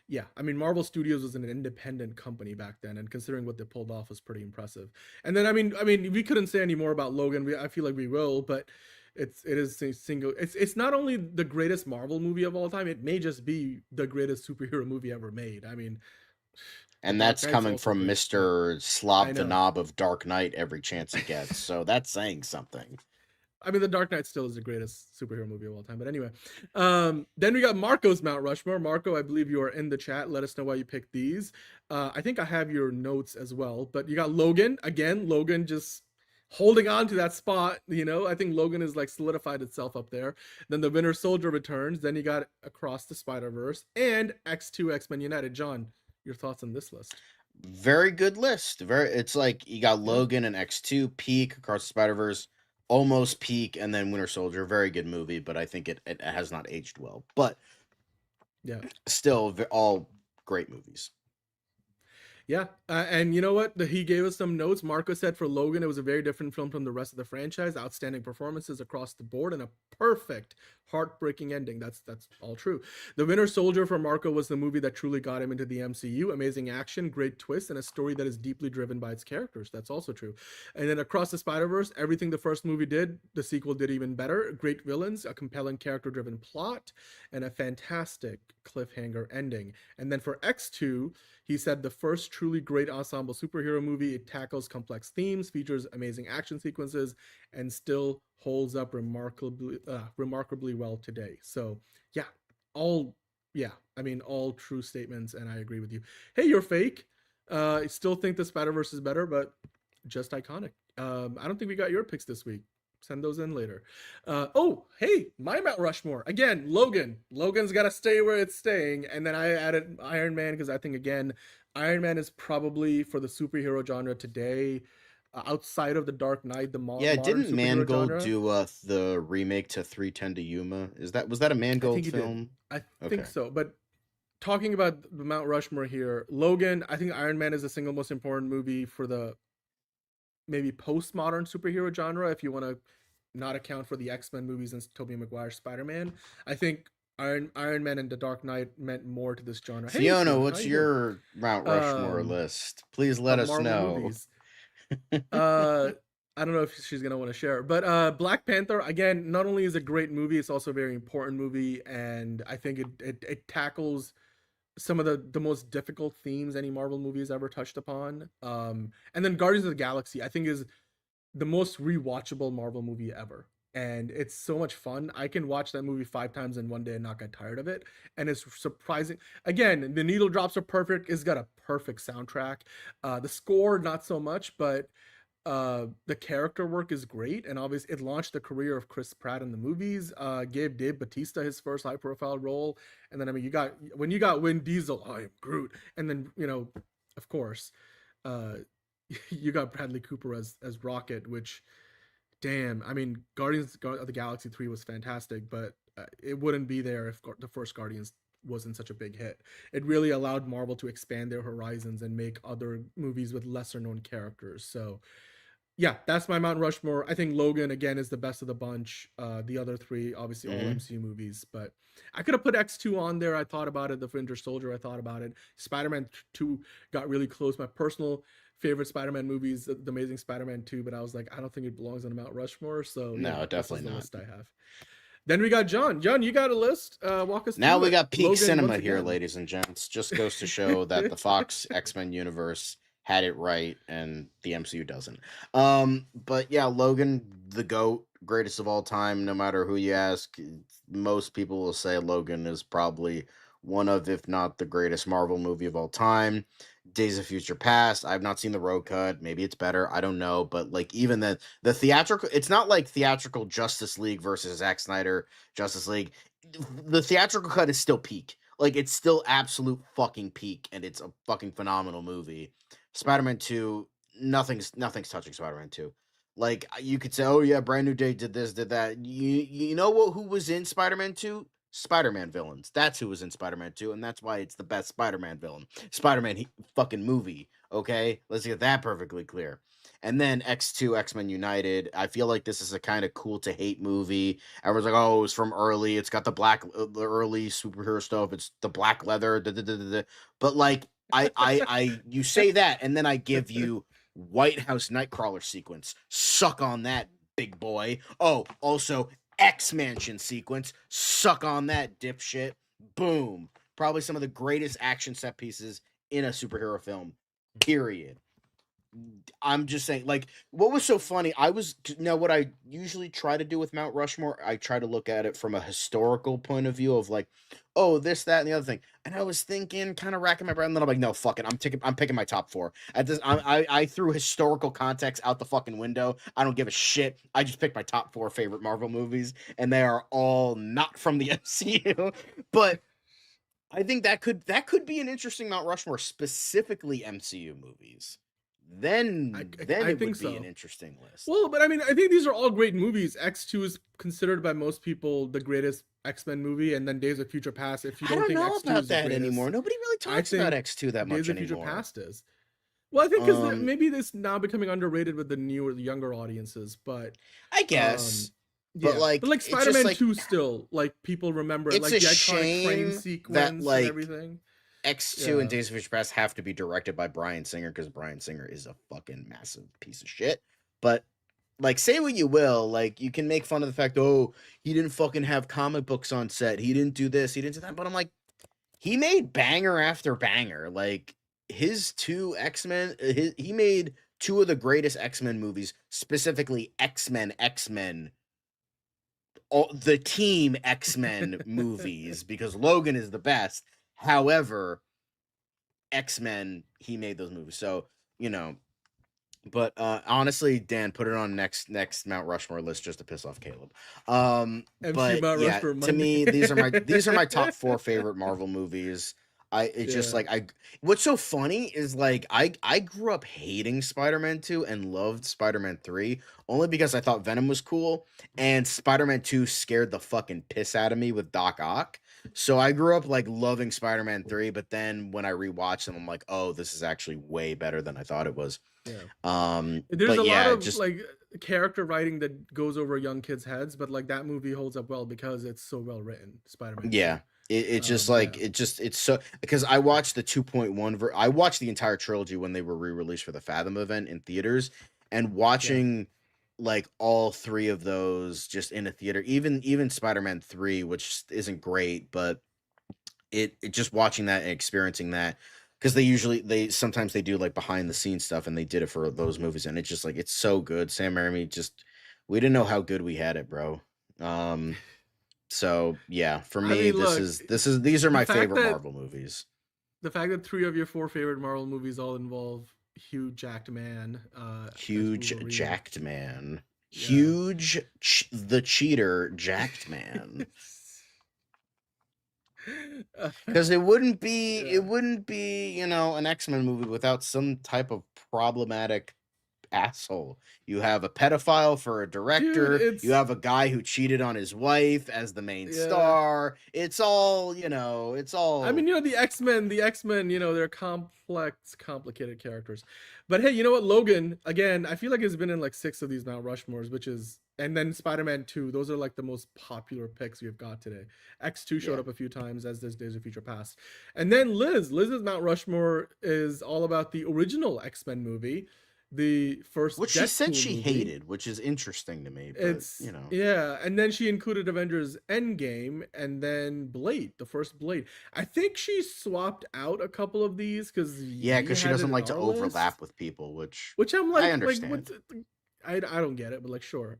yeah. I mean, Marvel Studios was an independent company back then, and considering what they pulled off was pretty impressive. And then, I mean, we couldn't say any more about Logan. I feel like we will, but it is a single. It's not only the greatest Marvel movie of all time. It may just be the greatest superhero movie ever made. I mean. And that's coming from Mr. Slob the Knob of Dark Knight every chance he gets. So that's saying something. I mean, The Dark Knight still is the greatest superhero movie of all time. But anyway, then we got Marco's Mount Rushmore. Marco, I believe you are in the chat. Let us know why you picked these. I think I have your notes as well. But you got Logan. Again, Logan just holding on to that spot. You know, I think Logan is like solidified itself up there. Then The Winter Soldier returns. Then you got Across the Spider-Verse and X2 X-Men United. John, your thoughts on this list? Very good list. It's like you got Logan and X2, peak, Across the Spider-Verse, almost peak, and then Winter Soldier. Very good movie, but I think it has not aged well. But yeah, still all great movies. Yeah, and you know what? He gave us some notes. Marco said for Logan, it was a very different film from the rest of the franchise. Outstanding performances across the board and a perfect, heartbreaking ending. That's all true. The Winter Soldier for Marco was the movie that truly got him into the MCU. Amazing action, great twist, and a story that is deeply driven by its characters. That's also true. And then Across the Spider-Verse, everything the first movie did, the sequel did even better. Great villains, a compelling character-driven plot, and a fantastic cliffhanger ending. And then for X2, he said the first truly great ensemble superhero movie. It tackles complex themes, features amazing action sequences, and still holds up remarkably well today. So all true statements, and I agree with you. Hey, you're fake. I still think the Spider-Verse is better, but just iconic. I don't think we got your picks this week. Send those in later. Hey, my Mount Rushmore. Again, Logan. Logan's got to stay where it's staying. And then I added Iron Man because I think, again, Iron Man is probably, for the superhero genre today, outside of the Dark Knight, the modern didn't Mangold genre. do the remake to 3:10 to Yuma? Was that a Mangold film? I think so. But talking about the Mount Rushmore here, Logan, I think Iron Man is the single most important movie for the maybe postmodern superhero genre, if you want to not account for the X-Men movies and Tobey Maguire's Spider-Man. I think Iron Man and The Dark Knight meant more to this genre. Fiona, what's your Mount Rushmore list? Please let us know. I don't know if she's gonna want to share, but Black Panther, again, not only is a great movie, it's also a very important movie, and I think it tackles some of the most difficult themes any Marvel movie has ever touched upon. And then Guardians of the Galaxy, I think, is the most rewatchable Marvel movie ever. And it's so much fun. I can watch that movie 5 times in one day and not get tired of it. And it's surprising. Again, the needle drops are perfect. It's got a perfect soundtrack. The score, not so much, but the character work is great, and obviously it launched the career of Chris Pratt in the movies, gave Dave Bautista his first high profile role, and then when you got Vin Diesel, I am Groot, and then of course you got Bradley Cooper as Rocket, which damn, I mean, Guardians of the Galaxy 3 was fantastic, but it wouldn't be there if the first Guardians wasn't such a big hit. It really allowed Marvel to expand their horizons and make other movies with lesser known characters. So yeah, that's my Mount Rushmore. I think Logan, again, is the best of the bunch. The other 3, obviously, all MCU movies. But I could have put X2 on there. I thought about it. The Winter Soldier, I thought about it. Spider-Man 2 got really close. My personal favorite Spider-Man movie is The Amazing Spider-Man 2. But I was like, I don't think it belongs on Mount Rushmore. So no, definitely not. List I have. Then we got John. John, you got a list? Walk us through Now we it. got peak Logan, cinema here, ladies and gents. Just goes to show that the Fox X-Men universe had it right and the MCU doesn't. But yeah, Logan, the GOAT, greatest of all time, no matter who you ask. Most people will say Logan is probably one of, if not the greatest Marvel movie of all time. Days of Future Past, I've not seen the road cut. Maybe it's better, I don't know. But like, even the theatrical, it's not like theatrical Justice League versus Zack Snyder Justice League. The theatrical cut is still peak. Like, it's still absolute fucking peak, and it's a fucking phenomenal movie. Spider-Man 2, nothing's touching Spider-Man 2. Like, you could say, oh yeah, Brand New Day did this, did that. You know who was in Spider-Man 2? Spider-Man villains. That's who was in Spider-Man 2, and that's why it's the best Spider-Man villain. Spider-Man fucking movie. Okay, let's get that perfectly clear. And then X2, X-Men United. I feel like this is a kind of cool to hate movie. Everyone's like, oh, it's from early. It's got the early superhero stuff. It's the black leather. Da, da, da, da, da. But like, you say that, and then I give you White House Nightcrawler sequence. Suck on that, big boy. Oh, also X-Mansion sequence. Suck on that, dipshit. Boom. Probably some of the greatest action set pieces in a superhero film. Period. I'm just saying, like, what was so funny, what I usually try to do with Mount Rushmore, I try to look at it from a historical point of view of like, oh, this, that, and the other thing. And I was thinking, kind of racking my brain, and then I'm like, no, fuck it, I'm picking my top 4. At this, I threw historical context out the fucking window. I don't give a shit. I just picked my top 4 favorite Marvel movies, and they are all not from the MCU. But I think that could be an interesting Mount Rushmore, specifically MCU movies. Then it would be an interesting list. Well, but I mean, I think these are all great movies. X2 is considered by most people the greatest X-Men movie, and then Days of Future Past. If you don't think know X2 about is the that greatest, anymore. Nobody really talks about X2 that much Days of anymore. Future Past is. Well, I think because maybe this now becoming underrated with the newer, younger audiences, but I guess. Yeah. But like Spider-Man 2 still, like people remember it, it's like a the iconic train shame sequence that, like, and everything. X2 and Days of Future Past have to be directed by Bryan Singer because Bryan Singer is a fucking massive piece of shit. But like, say what you will, like, you can make fun of the fact, oh, he didn't fucking have comic books on set, he didn't do this, he didn't do that. But I'm like, he made banger after banger. Like, his 2 X-Men, he made 2 of the greatest X-Men movies, specifically X-Men, the Team X-Men movies, because Logan is the best. However, X-Men, he made those movies. So, but honestly, Dan, put it on next Mount Rushmore list just to piss off Caleb. But Mount yeah, Rushmore to me, these are my top 4 favorite Marvel movies. Just like, what's so funny is like I grew up hating Spider-Man 2 and loved Spider-Man 3 only because I thought Venom was cool, and Spider-Man 2 scared the fucking piss out of me with Doc Ock. So I grew up like loving Spider-Man 3, but then when I rewatched them, I'm like, oh, this is actually way better than I thought it was. Yeah. There's a lot of like character writing that goes over young kids' heads, but like that movie holds up well because it's so well written. Spider-Man. Yeah. It's just like it's so, because I watched the 2.1 I watched the entire trilogy when they were re-released for the Fathom event in theaters, and watching like all 3 of those just in a theater, even Spider-Man 3, which isn't great, but it just watching that and experiencing that, because they sometimes they do like behind the scenes stuff, and they did it for those movies, and it's just like, it's so good. Sam Raimi, we didn't know how good we had it, bro. So yeah, for me, these are my favorite Marvel movies. The fact that 3 of your 4 favorite Marvel movies all involve huge jacked man, jacked man, the cheater jacked man. Because it wouldn't be an X-Men movie without some type of problematic asshole. You have a pedophile for a director. Dude, you have a guy who cheated on his wife as the main star. It's all, it's all. I mean, the X-Men, they're complex, complicated characters. But hey, you know what? Logan, again, I feel like it's been in like 6 of these Mount Rushmores, and then Spider-Man 2. Those are like the most popular picks we've got today. X2 showed up a few times, as does Days of Future Past. And then Liz's Mount Rushmore is all about the original X-Men movie. The first, which she said she hated, which is interesting to me. But, yeah, and then she included Avengers Endgame, and then Blade, the first Blade. I think she swapped out a couple of these because she doesn't like to overlap with people, which I'm like, I understand. I don't get it, but like, sure.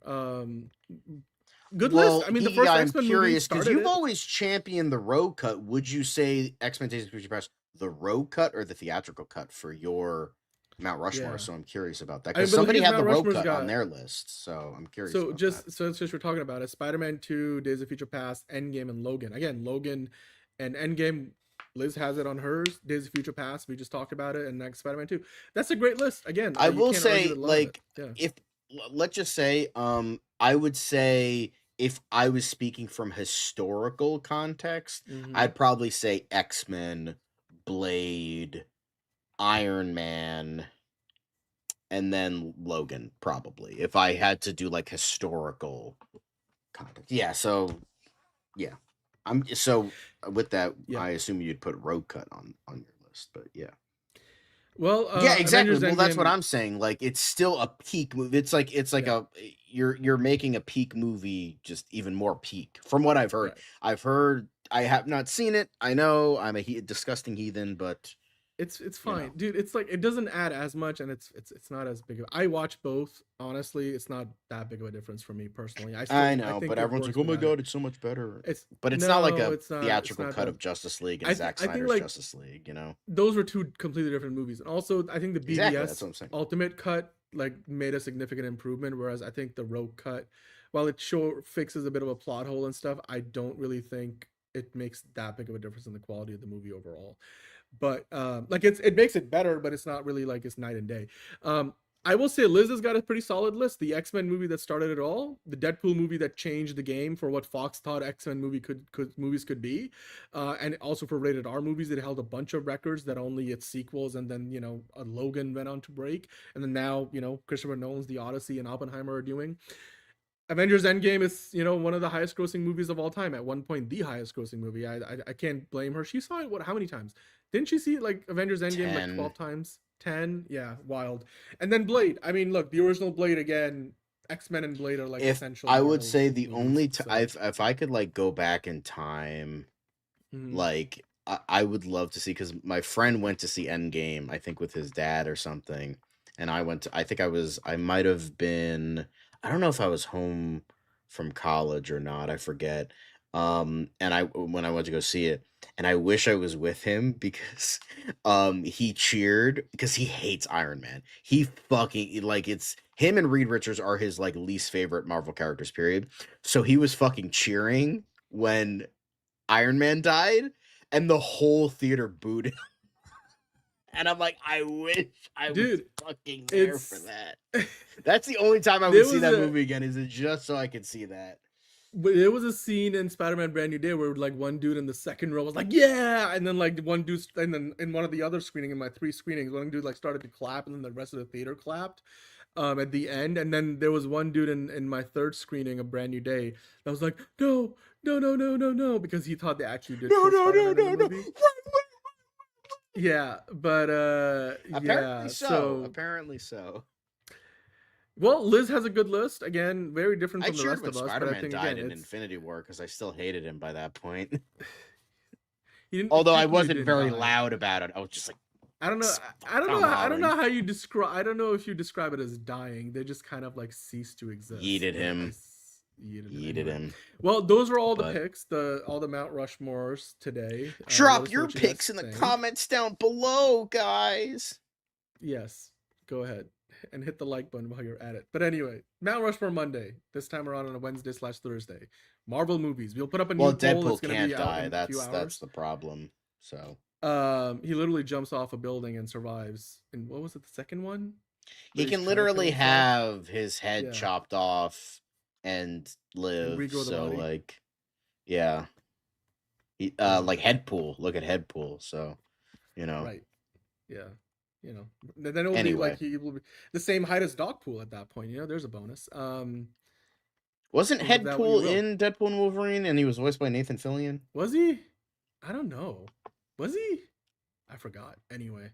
Good list. I mean, the first X-Men curious movie because you've always championed the road cut. Would you say X-Men Days of Future Past, the road cut or the theatrical cut for your Mount Rushmore? So I'm curious about that, because somebody had the road cut on their list, so I'm curious. So since we're talking about it, Spider-Man 2, Days of Future Past, Endgame, and Logan. Again, Logan and Endgame, Liz has it on hers. Days of Future Past, we just talked about it, and next Spider-Man 2. That's a great list. Again, I will say, like, if let's just say, I would say if I was speaking from historical context, I'd probably say X-Men, Blade. Iron Man, and then Logan, probably. If I had to do like historical context. Yeah, so yeah. With that, I assume you'd put Rogue Cut on your list, but yeah. Well, yeah, exactly. Avengers Well, that's what Endgame- I'm saying. Like, it's still a peak movie. It's like you're making a peak movie just even more peak. From what I've heard, I have not seen it. I know I'm a disgusting heathen, but it's fine, dude. It's like it doesn't add as much, and it's not as big of. I watch both. Honestly, it's not that big of a difference for me personally. I know, but everyone's like, "Oh my god, it's so much better." It's not like a theatrical cut of Justice League and Zack Snyder's Justice League. You know, those were two completely different movies. And also, I think the BVS that's what I'm saying. Ultimate Cut like made a significant improvement, whereas I think the Rogue Cut, while it fixes a bit of a plot hole and stuff, I don't really think it makes that big of a difference in the quality of the movie overall. But like it makes it better, but it's not really like it's night and day. I will say Liz has got a pretty solid list. The X-Men movie that started it all, the Deadpool movie that changed the game for what Fox thought X-Men movies could be, and also for rated R movies. It held a bunch of records that only its sequels and then Logan went on to break, and then now Christopher Nolan's The Odyssey and Oppenheimer are doing. Avengers Endgame is, one of the highest grossing movies of all time. At one point, the highest grossing movie. I can't blame her. She saw it, how many times? Didn't she see like Avengers Endgame 10. like 12 times? 10? Yeah, wild. And then Blade. I mean, look, the original Blade again, X-Men and Blade are like essential. I would say the only if I could like go back in time, like I would love to see, because my friend went to see Endgame, I think with his dad or something, and I might have been, I don't know if I was home from college or not, I forget. And when I went to go see it, and I wish I was with him because he cheered, because he hates Iron Man. He fucking it's him and Reed Richards are his like least favorite Marvel characters, period. So he was fucking cheering when Iron Man died, and the whole theater booed him. And I'm like, I wish I was fucking there for that. That's the only time I would see that movie again, is it just so I could see that. But there was a scene in Spider-Man Brand New Day where like one dude in the second row was like, yeah, and then like one dude, and then in one of the other screening, in my 3 screenings, one dude like started to clap, and then the rest of the theater clapped at the end. And then there was one dude in my 3rd screening of Brand New Day that was like, no, because he thought they actually did no. Yeah, but apparently so. Well, Liz has a good list. Again, very different from the rest of us. Spider-Man but I think died again, in Infinity War, because I still hated him by that point. Although I wasn't very loud about it. I was just like, I don't know how you describe. I don't know if you describe it as dying. They just kind of like ceased to exist. Yeeted him. Well, those are all the picks. All the Mount Rushmores today. Drop your picks in the comments down below, guys. Yes, go ahead and hit the like button while you're at it. But anyway, Mount Rushmore Monday. This time around on a Wednesday/Thursday. Marvel movies. We'll put up a new poll. Deadpool can't die. That's the problem. So he literally jumps off a building and survives. And what was it? The second one? He can literally have his head chopped off and live. And so like, yeah. He, like Headpool. Look at Headpool. So, Right. Yeah. Then it'll be like he will be the same height as Dogpool at that point. There's a bonus. Wasn't Headpool in Deadpool and Wolverine, and he was voiced by Nathan Fillion? Was he? I don't know. Was he? I forgot. Anyway,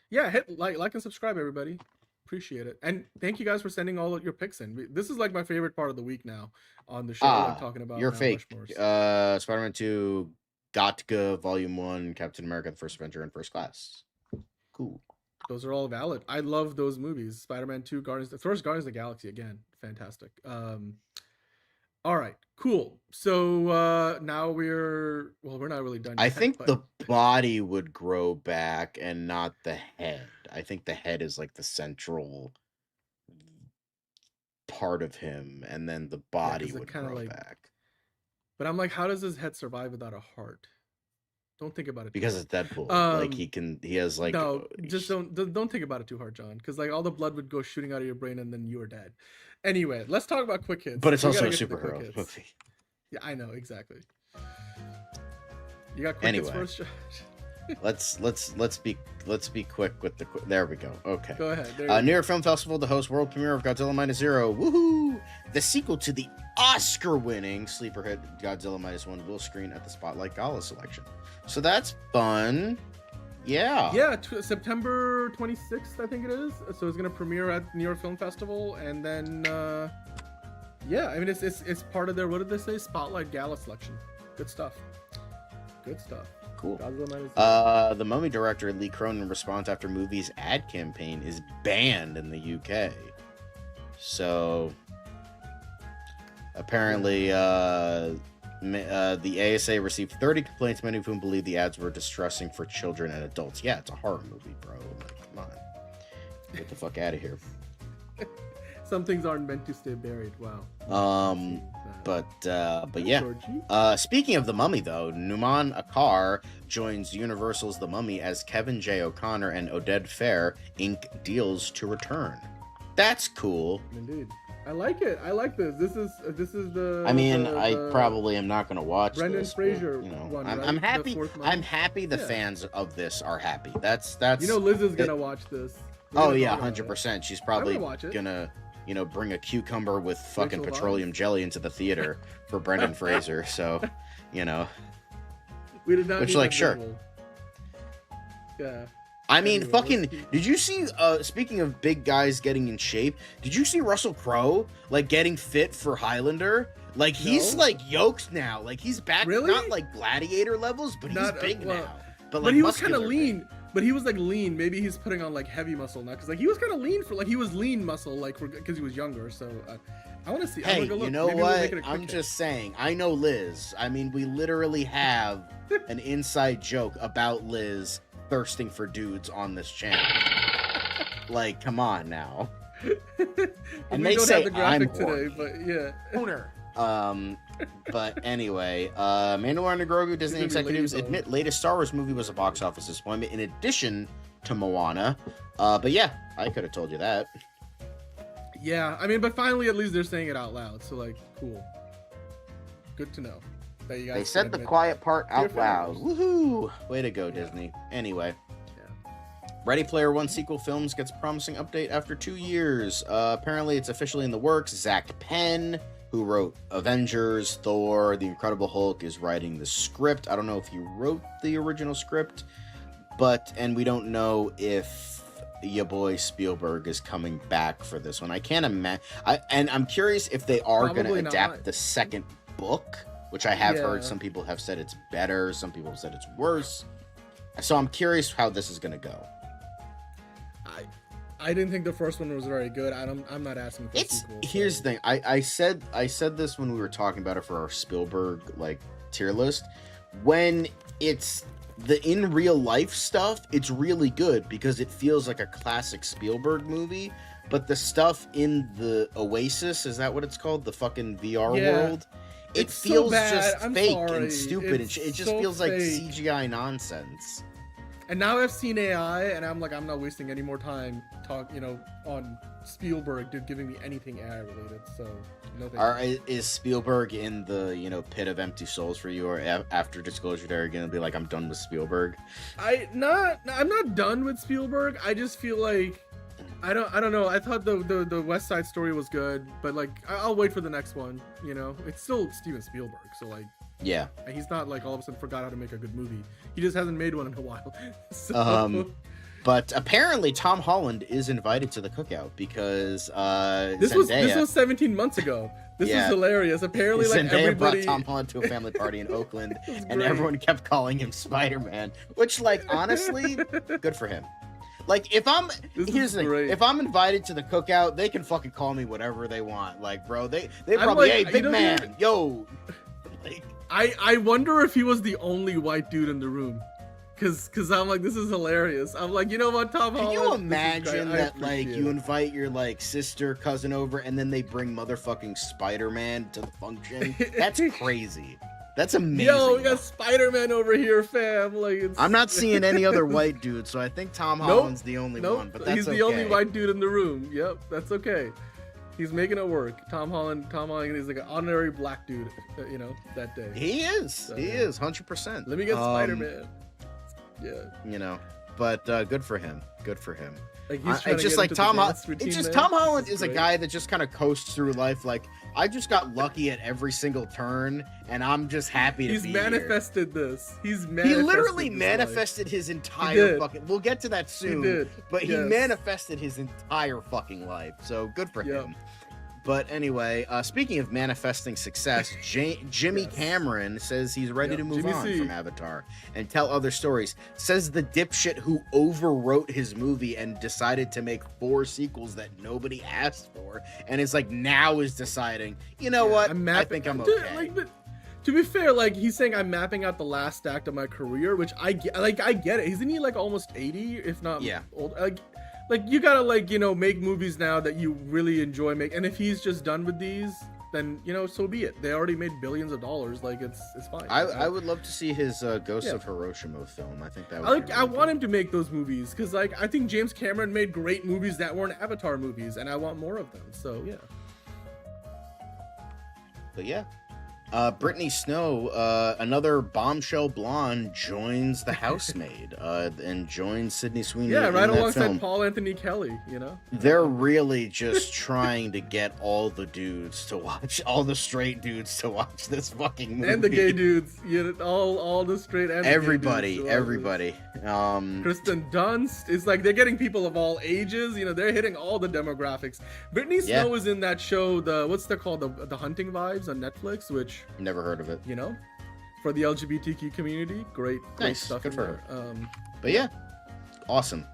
yeah. Hit like and subscribe, everybody. Appreciate it, and thank you guys for sending all of your picks in. This is like my favorite part of the week now on the show. Like talking about You're fake. Spider-Man 2, Gattaca Volume 1, Captain America: The First Avenger, and First Class. Cool. Those are all valid. I love those movies. Spider-Man 2, Guardians of the Galaxy again. Fantastic. All right, cool. So now we're not really done yet. I think the body would grow back and not the head. I think the head is like the central part of him, and then the body would grow back. But I'm like, how does his head survive without a heart? Don't think about it because it's Deadpool. Like he has like no, just don't think about it too hard, John. Because like all the blood would go shooting out of your brain and then you are dead. Anyway, let's talk about quick hits. But it's also a superhero movie. Yeah, I know exactly. You got quick hits first, Josh? let's be quick with the. There we go. Okay. Go ahead. New York Film Festival to host world premiere of Godzilla Minus Zero. Woohoo! The sequel to the Oscar-winning sleeper hit Godzilla Minus One will screen at the Spotlight Gala selection. So that's fun. Yeah. Yeah, September 26th, I think it is. So it's gonna premiere at New York Film Festival, and then yeah, I mean it's part of their, what did they say? Spotlight Gala selection. Good stuff. Good stuff. Cool. Godzilla Minus Zero. The Mummy director Lee Cronin response after movie's ad campaign is banned in the UK. So apparently the ASA received 30 complaints, many of whom believe the ads were distressing for children and adults. Yeah, it's a horror movie, bro. Like, come on. Get the fuck out of here. Some things aren't meant to stay buried. Wow. But yeah. Speaking of The Mummy, though, Numan Akar joins Universal's The Mummy as Kevin J. O'Connor and Oded Fair Inc. deals to return. That's cool. Indeed. I like it. I like this. This is the. I mean, I probably am not going to watch Brendan this. Fraser But, you know, one. I'm right? happy. I'm happy the fans of this are happy. That's. You know, Liz is gonna watch this. Oh yeah, 100%. She's probably watch gonna, bring a cucumber with fucking Rachel petroleum jelly into the theater for Brendan Fraser. So, We did not. Which, need like, that sure. visual. Yeah. I mean, Anyway, fucking. let's keep- Did you see? Speaking of big guys getting in shape, did you see Russell Crowe getting fit for Highlander? Like he's No. yoked now. Like he's back, Really? not like gladiator levels, but Not, he's big well, now. But he was kind of muscular lean. big. But he was lean. Maybe he's putting on heavy muscle now, because he was kind of lean for he was lean muscle because he was younger. So I want to see. Hey, I'm gonna go you look. know Maybe we'll what? make it a quick I'm hit. just saying. I know Liz. I mean, we literally have an inside joke about Liz thirsting for dudes on this channel. Like, come on now. And we they don't say have the graphic I'm today, horny. but yeah. But anyway, Mandalorian and Grogu Disney He's gonna be executives late, though. admit latest Star Wars movie was a box office disappointment in addition to Moana. But yeah, I could have told you that. Yeah, I mean, but finally, at least they're saying it out loud. So cool. Good to know that you guys. They said the admit- quiet part Dear out loud. fans. Woohoo! Way to go, Disney. Anyway. Ready Player One sequel films gets a promising update after 2 years. Apparently, it's officially in the works. Zach Penn, who wrote Avengers, Thor, The Incredible Hulk, is writing the script. I don't know if he wrote the original script, and we don't know if your boy Spielberg is coming back for this one. I can't imagine. And I'm curious if they are going to Probably adapt not. the second book, which I have heard. Yeah. Some people have said it's better. Some people have said it's worse. So I'm curious how this is going to go. I didn't think the first one was very good. I'm not asking for a sequel. Here's the thing. I said this when we were talking about it for our Spielberg tier list. When it's the in real life stuff, it's really good because it feels like a classic Spielberg movie. But the stuff in the Oasis, is that what it's called? The fucking VR Yeah. world. It It's so feels bad. just I'm fake sorry. and stupid. It's It just so feels like fake. CGI nonsense. And now I've seen AI, and I'm not wasting any more time on Spielberg giving me anything AI related. So no thank you. Is Spielberg in the pit of empty souls for you, or after Disclosure Day, are you gonna be like, I'm done with Spielberg? I'm not done with Spielberg. I just feel like I don't know. I thought the West Side Story was good, but I'll wait for the next one. It's still Steven Spielberg, so Yeah. and he's not all of a sudden forgot how to make a good movie. He just hasn't made one in a while. So, But apparently Tom Holland is invited to the cookout because this was 17 months ago. This is hilarious. Apparently, Zendaya everybody. brought Tom Holland to a family party in Oakland, and great. everyone kept calling him Spider-Man. Which, honestly, good for him. Here's the thing. great. If I'm invited to the cookout, they can fucking call me whatever they want. Bro, they probably, hey, big man, yo. I wonder if he was the only white dude in the room. Cause I'm this is hilarious. I'm you know what, Tom Holland? Can you imagine that you it. invite your sister, cousin over, and then they bring motherfucking Spider-Man to the function? That's crazy. That's amazing. Yo, we got Spider-Man over here, fam. I'm not seeing any other white dude, so I think Tom Holland's the only one. But that's he's the only white dude in the room. Yep, that's okay. He's making it work. Tom Holland is an honorary black dude, that day. He is. So, he is 100%. Let me get Spider-Man. You know, but good for him. Good for him. Like he's trying it's to just get like into Tom. the dance routine, It's just man. Tom Holland This is a great. guy that just kind of coasts through life. Like I just got lucky at every single turn, and I'm just happy to He's be manifested this. He's here. manifested He literally this manifested life. his He entire did. fucking. We'll get to that soon. He did. But he Yes. manifested his entire fucking life. So good for him. But anyway, speaking of manifesting success, Jimmy Cameron says he's ready to move Jimmy on C. from Avatar and tell other stories. Says the dipshit who overwrote his movie and decided to make 4 sequels that nobody asked for, and is like now is deciding, you know what? I think I'm okay. Like, but to be fair, like he's saying I'm mapping out the last act of my career, which I get. Like I get it. Isn't he like almost 80, if not old? Like you gotta like make movies now that you really enjoy make. And if he's just done with these, then so be it. They already made billions of dollars. Like it's fine. I would love to see his Ghost of Hiroshima film. I think that would I want him to make those movies because like I think James Cameron made great movies that weren't Avatar movies, and I want more of them. So yeah. But yeah. Brittany Snow, another bombshell blonde, joins The Housemaid and joins Sydney Sweeney. Yeah, right in that alongside film. Paul Anthony Kelly. They're really just trying to get all the dudes to watch, all the straight dudes to watch this fucking movie, And the gay dudes, all the straight and the everybody, gay dudes to watch everybody. Kristen Dunst is like they're getting people of all ages. They're hitting all the demographics. Brittany Snow is in that show. What's that called? The Hunting Vibes on Netflix, which never heard of it. For the LGBTQ community, great Nice, stuff. good in for there. her. But yeah, awesome.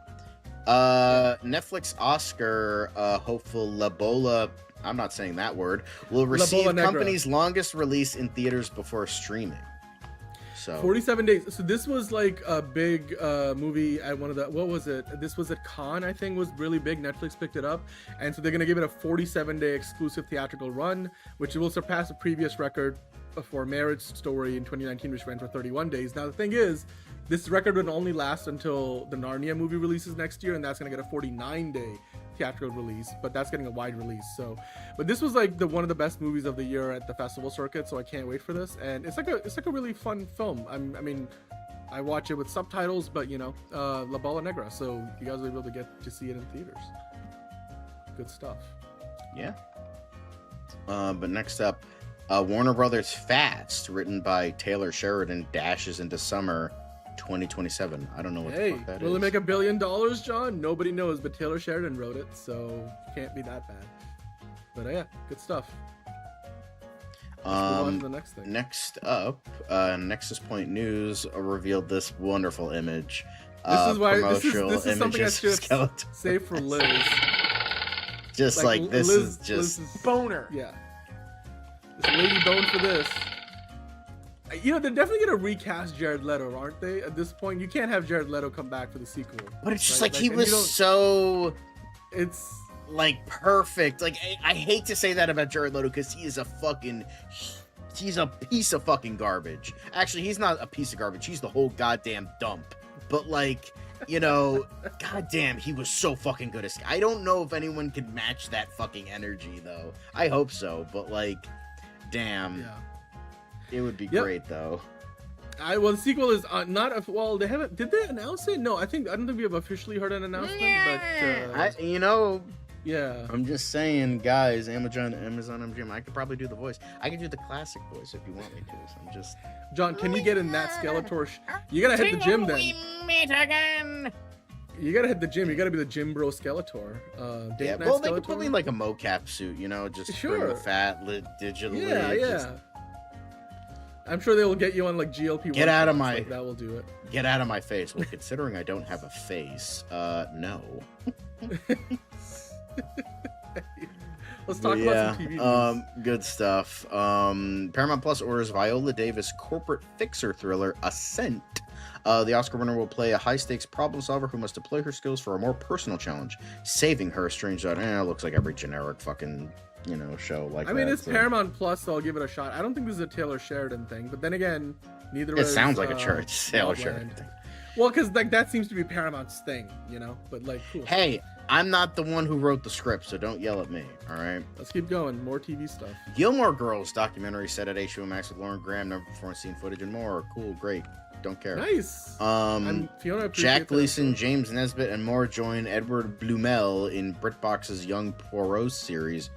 Netflix Oscar hopeful Labola, I'm not saying that word, will receive Negra. company's longest release in theaters before streaming. So 47 days. So this was like a big movie at one of the, what was it? This was at Cannes, I think, was really big. Netflix picked it up. And so they're going to give it a 47-day exclusive theatrical run, which will surpass the previous record for Marriage Story in 2019, which ran for 31 days. Now, the thing is, this record would only last until the Narnia movie releases next year, and that's going to get a 49-day theatrical release, but that's getting a wide release. So, but this was like one of the best movies of the year at the festival circuit, so I can't wait for this. And it's like a really fun film. I mean, I watch it with subtitles, but La Bola Negra, so you guys will be able to get to see it in theaters. Good stuff. Yeah. But next up, Warner Brothers Fast, written by Taylor Sheridan, dashes into summer 2027. I don't know what the fuck that is. Will it make $1 billion, John? Nobody knows, but Taylor Sheridan wrote it, so can't be that bad. But yeah, good stuff. Let's move on to the next thing. Next up, Nexus Point News revealed this wonderful image. This is why this promotional is something I images of should skeletons. save for Liz. Just like this Liz, is just Liz is, boner. Yeah. This lady boned for this. They're definitely gonna recast Jared Leto, aren't they? At this point, you can't have Jared Leto come back for the sequel. But it's just right? like he and was you don't- so It's like perfect. Like I hate to say that about Jared Leto because he's a piece of fucking garbage. Actually, he's not a piece of garbage. He's the whole goddamn dump. But like, goddamn, he was so fucking good. I don't know if anyone can match that fucking energy though. I hope so, but like, damn. Yeah. It would be great though. The sequel is not well. They haven't. Did they announce it? No, I don't think we have officially heard an announcement. But yeah. I'm just saying, guys. Amazon MGM. I could probably do the voice. I could do the classic voice if you want me to. So I'm just. John, can you get in that Skeletor? You gotta hit the gym then. We meet again. You gotta hit the gym. You gotta be the gym bro Skeletor. Yeah, well, they could put me in like a mocap suit, just bring the fat lit digitally. Yeah. I'm sure they will get you on like GLP. Get out of my. That will do it. Get out of my face. Well, considering I don't have a face, no. Let's talk about some TV news. Good stuff. Paramount Plus orders Viola Davis corporate fixer thriller Ascent. The Oscar winner will play a high-stakes problem solver who must deploy her skills for a more personal challenge, saving her strange looks like every generic fucking show like that. I mean, it's Paramount Plus, so I'll give it a shot. I don't think this is a Taylor Sheridan thing, but then again, neither. It sounds like a Taylor Sheridan thing. Well, because like that seems to be Paramount's thing, But like, cool. Hey, I'm not the one who wrote the script, so don't yell at me. All right. Let's keep going. More TV stuff. Gilmore Girls documentary set at HBO Max with Lauren Graham, never before seen footage and more. Cool, great. Don't care. Nice. Fiona, Jack Gleason, James Nesbitt, and more join Edward Blumel in BritBox's Young Poirot series,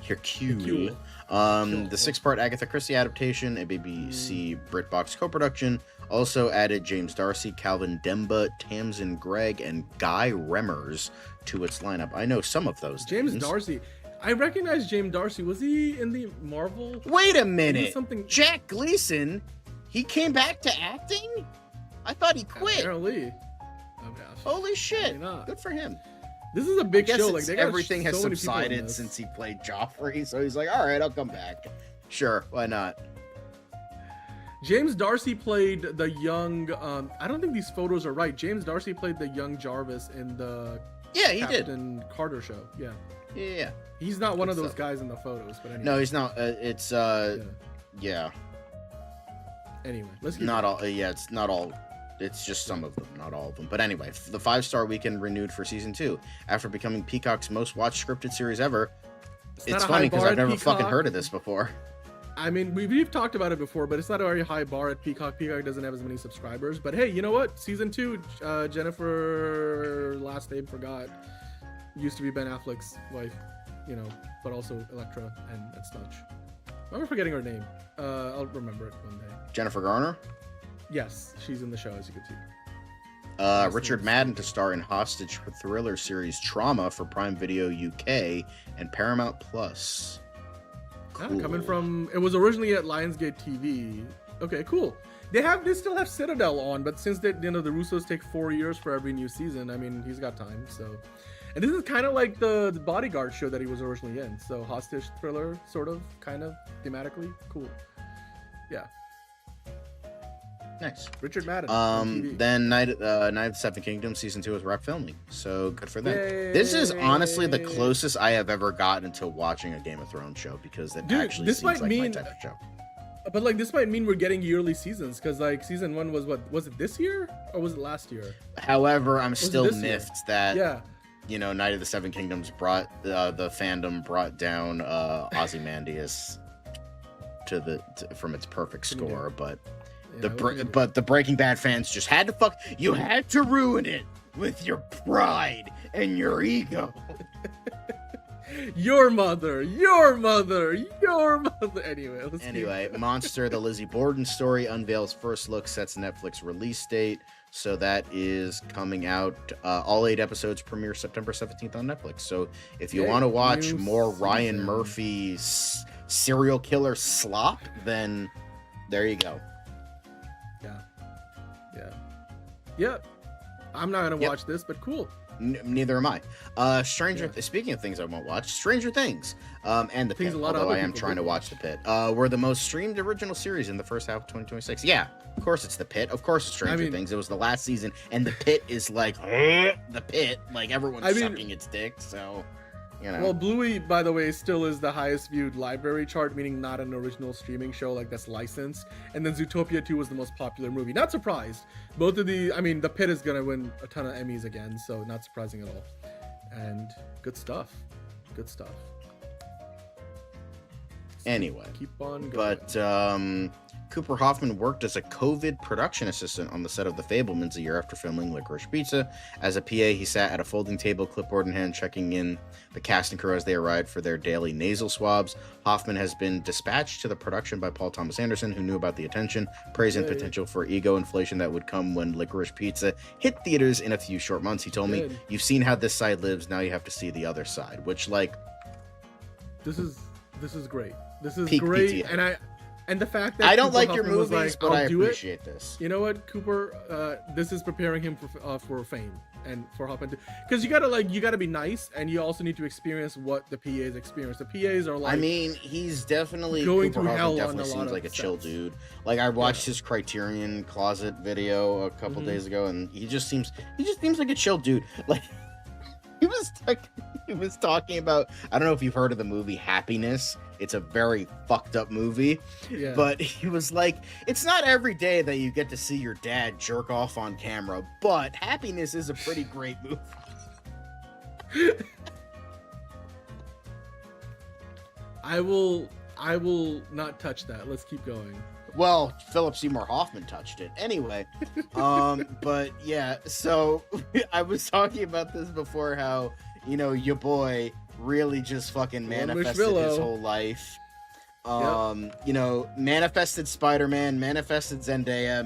Hercule. The 6-part Agatha Christie adaptation, a BBC BritBox co-production, also added James Darcy, Calvin Demba, Tamsin Gregg, and Guy Remmers to its lineup. I know some of those James names. Darcy. I recognize James Darcy. Was he in the Marvel? Wait a minute. Something... Jack Gleason? He came back to acting? I thought he quit. Apparently. Oh, gosh. Holy shit. Good for him. This is a big show. Like, everything has subsided since he played Joffrey, so he's like, all right, I'll come back. Sure, why not? James Darcy played the young. I don't think these photos are right. James Darcy played the young Jarvis in the Captain Carter show. Yeah. Yeah. He's not one of those guys in the photos, but anyway. No, he's not. It's yeah. Anyway, let's keep not all. Yeah, it's not all. It's just some of them, not all of them. But anyway, the 5-star weekend renewed for season 2 after becoming Peacock's most watched scripted series ever. It's funny because I've never fucking heard of this before. I mean, we've talked about it before, but it's not a very high bar at Peacock. Peacock doesn't have as many subscribers. But hey, you know what? Season 2, Jennifer, last name forgot, used to be Ben Affleck's wife, you know, but also Elektra and such. I'm forgetting her name. I'll remember it one day. Jennifer Garner? Yes, she's in the show, as you can see. Richard Madden to star in hostage thriller series Trauma for Prime Video UK and Paramount Plus. Cool. Coming from, it was originally at Lionsgate TV. Okay, cool. They still have Citadel on, but since the Russos take 4 years for every new season, I mean, he's got time. So, and this is kind of like the Bodyguard show that he was originally in. So hostage thriller, sort of, kind of thematically, cool. Yeah. Nice. Richard Madden. Then Night of the Seven Kingdoms season 2 is wrapped filming, so good for them. This is honestly the closest I have ever gotten to watching a Game of Thrones show because it actually seems like my type of show. But like this might mean we're getting yearly seasons because like season 1 was was it this year or was it last year? However, I'm still miffed that yeah. You know, Night of the Seven Kingdoms brought the fandom brought down Ozymandias from its perfect score, but. But the Breaking Bad fans just had to you had to ruin it with your pride and your ego. Your mother. Anyway, Monster, the Lizzie Borden story unveils first look, sets Netflix release date. So that is coming out. All 8 episodes premiere September 17th on Netflix. So if you want to watch more Ryan Murphy's serial killer slop, then there you go. Yep. I'm not gonna watch this, but cool. Neither am I. Speaking of things I won't watch, Stranger Things, and The Pit, although I am trying to watch The Pit, were the most streamed original series in the first half of 2026. Yeah, of course it's The Pit. Of course it's Stranger Things. It was the last season, and The Pit is like The Pit. Like everyone's sucking its dick. So, you know. Well, Bluey, by the way, still is the highest viewed library chart, meaning not an original streaming show like that's licensed. And then Zootopia 2 was the most popular movie. Not surprised. Both of The Pit is gonna win a ton of Emmys again, so not surprising at all. And good stuff. Anyway, keep on going. But Cooper Hoffman worked as a COVID production assistant on the set of The Fabelmans a year after filming Licorice Pizza. As a PA, he sat at a folding table, clipboard in hand, checking in the cast and crew as they arrived for their daily nasal swabs. Hoffman has been dispatched to the production by Paul Thomas Anderson, who knew about the attention, praise, and potential for ego inflation that would come when Licorice Pizza hit theaters in a few short months. He told me, "You've seen how this side lives, now you have to see the other side," which, like, this is great. This is peak great, PTA. And the fact that I don't Cooper like Hoffman your movies, like, but I do appreciate this. You know what, Cooper? This is preparing him for fame and for Hoffman, because you gotta be nice, and you also need to experience what the PAs experience. The PAs are like. I mean, he's definitely going Cooper through hell. Definitely seems like a chill dude. Like I watched his Criterion Closet video a couple days ago, and he just seems like a chill dude. Like he was talking about. I don't know if you've heard of the movie Happiness. It's a very fucked up movie, but he was like, it's not every day that you get to see your dad jerk off on camera, but Happiness is a pretty great movie. I will not touch that. Let's keep going. Well, Philip Seymour Hoffman touched it. Anyway, but yeah, so I was talking about this before, how, you know, your boy really just fucking manifested his whole life. You know, manifested Spider-Man, manifested Zendaya,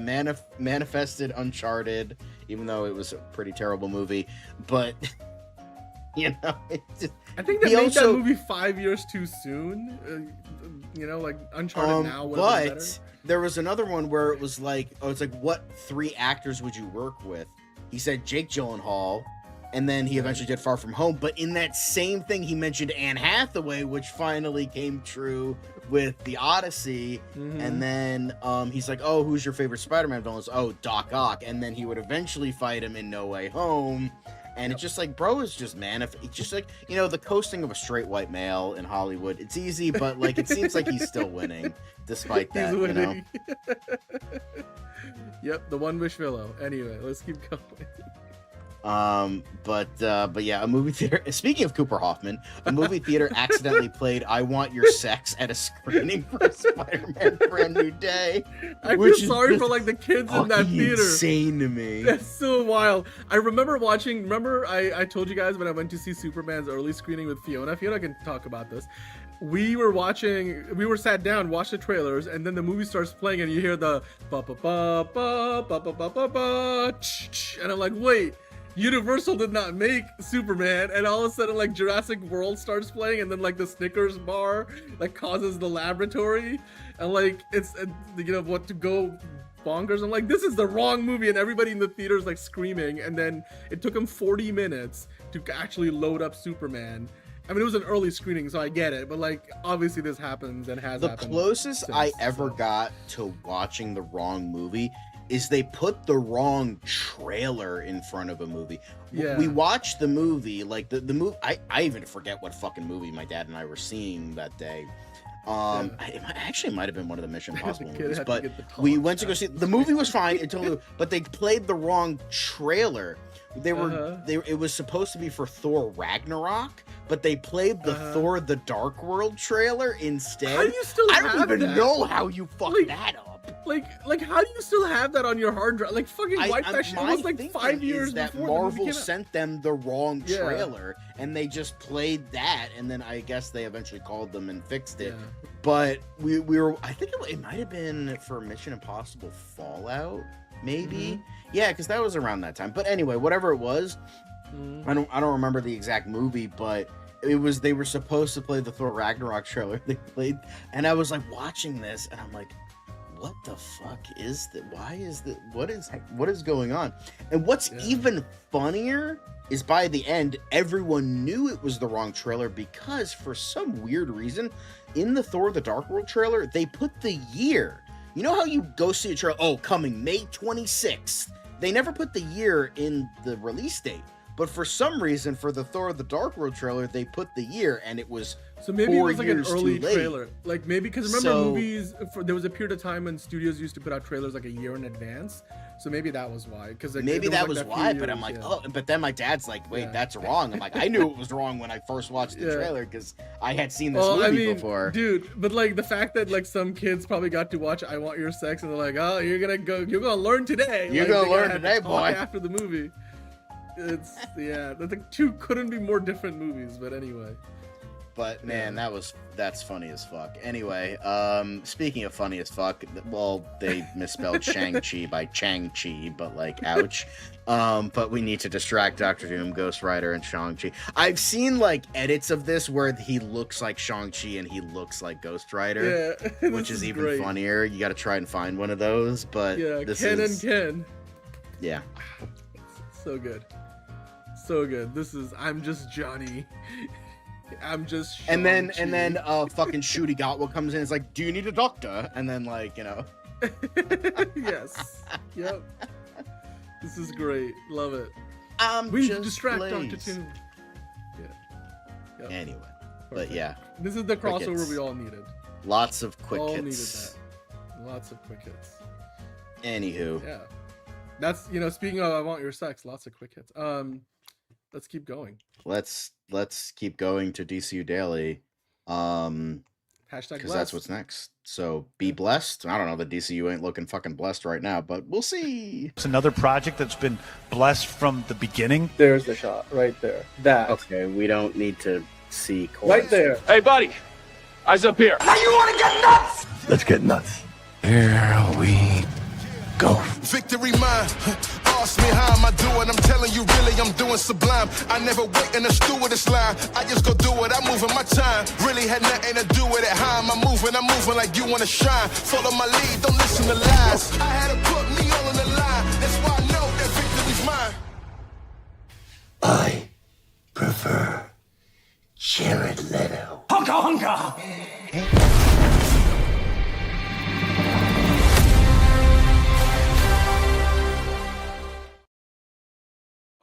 manifested Uncharted, even though it was a pretty terrible movie. But, you know, I think they made that movie 5 years too soon. You know, like Uncharted now would have been better. There was another one where it was like, it's like, what 3 actors would you work with? He said Jake Gyllenhaal, and then he eventually did Far From Home. But in that same thing, he mentioned Anne Hathaway, which finally came true with The Odyssey. And then he's like, oh, who's your favorite Spider-Man villain? Oh, Doc Ock. And then he would eventually fight him in No Way Home. And it's just like, bro is just it's just like, you know, the coasting of a straight white male in Hollywood. It's easy, but like, it seems like he's still winning despite that, you know? Yep, the one wish fellow. Anyway, let's keep going. But yeah, a movie theater. Speaking of Cooper Hoffman, a movie theater accidentally played "I Want Your Sex" at a screening for Spider-Man: Brand New Day. I feel sorry for like the kids in that theater. Insane to me. That's so wild. I remember watching. Remember, I told you guys when I went to see Superman's early screening with Fiona. Fiona can talk about this. We were sat down, watched the trailers, and then the movie starts playing, and you hear the ba ba ba ba ba ba ba ba ba, and I'm like, wait. Universal did not make Superman, and all of a sudden like Jurassic World starts playing, and then like the Snickers bar like causes the laboratory, and like it's you know what to go bonkers. I'm like, this is the wrong movie, and everybody in the theater is like screaming, and then it took them 40 minutes to actually load up Superman. I mean, it was an early screening, so I get it, but like obviously this happens and has happened. The closest I ever got to watching the wrong movie is they put the wrong trailer in front of a movie. Yeah. We watched the movie, like the movie. I even forget what fucking movie my dad and I were seeing that day. It actually might have been one of the Mission Impossible movies, but we went to go see. The movie was fine until, but they played the wrong trailer. It was supposed to be for Thor Ragnarok, but they played the Thor: The Dark World trailer instead. How do you still I don't even know how you fucked that up. Like, how do you still have that on your hard drive? Like, fucking wipe that shit. It was like 5 years that before Marvel sent them the wrong trailer, and they just played that, and then I guess they eventually called them and fixed it. Yeah. But we were, I think it might have been for Mission Impossible Fallout, maybe. Yeah, because that was around that time. But anyway, whatever it was, I don't remember the exact movie, but it was, they were supposed to play the Thor Ragnarok trailer. They played, and I was like watching this, and I'm like, what the fuck is that? Why is that? What is going on? And what's even funnier is by the end, everyone knew it was the wrong trailer, because for some weird reason, in the Thor: The Dark World trailer, they put the year. You know how you go see a trailer, oh, coming May 26th. They never put the year in the release date. But for some reason, for the Thor: The Dark World trailer, they put the year, and it was so maybe it was like an early late. trailer. Like maybe because remember movies, there was a period of time when studios used to put out trailers like a year in advance. So maybe that was why. Because like, maybe that was why. But I'm like, oh. But then my dad's like, wait, that's wrong. I'm like, I knew it was wrong when I first watched the trailer because I had seen this movie before. Dude, but like the fact that like some kids probably got to watch "I Want Your Sex" and they're like, oh, you're gonna learn today. You're gonna learn today, boy. After the movie. It's the two couldn't be more different movies, but anyway. But man, that's funny as fuck. Anyway, speaking of funny as fuck, well, they misspelled Shang-Chi by Chang-Chi, but like, ouch. But we need to distract Doctor Doom, Ghost Rider, and Shang-Chi. I've seen like edits of this where he looks like Shang-Chi and he looks like Ghost Rider, which is even great. Funnier. You got to try and find one of those. But this Ken is... and Ken. Yeah. So good. So good. This is I'm just Johnny. I'm just Shang-Chi. And then fucking Shooty Gatwa comes in, it's like, do you need a doctor? And then like, you know. Yes. Yep. This is great. Love it. We distract Dr. Doom. Yeah. Yep. Anyway. Perfect. But yeah. This is the crossover we all needed. Lots of quick all hits. Needed that. Lots of quick hits. Anywho. Yeah. That's, you know, speaking of I Want Your Sex, lots of quick hits. Let's keep going. Let's keep going to DCU Daily. Have Hashtag because that's what's next. So be blessed. I don't know. The DCU ain't looking fucking blessed right now, but we'll see. It's another project that's been blessed from the beginning. There's the shot right there. That. Okay, we don't need to see chorus. Right there. Hey, buddy. Eyes up here. Now you want to get nuts? Let's get nuts. Here we go. Victory mine. Ask me how am I doing? I'm telling you, really, I'm doing sublime. I never wait in the stewardess line. I just go do it. I'm moving my time. Really had nothing to do with it. How am I moving? I'm moving like you want to shine. Follow my lead. Don't listen to lies. I had to put me all in the line. That's why I know that victory's mine. I prefer Jared Leto. Hunka hunka.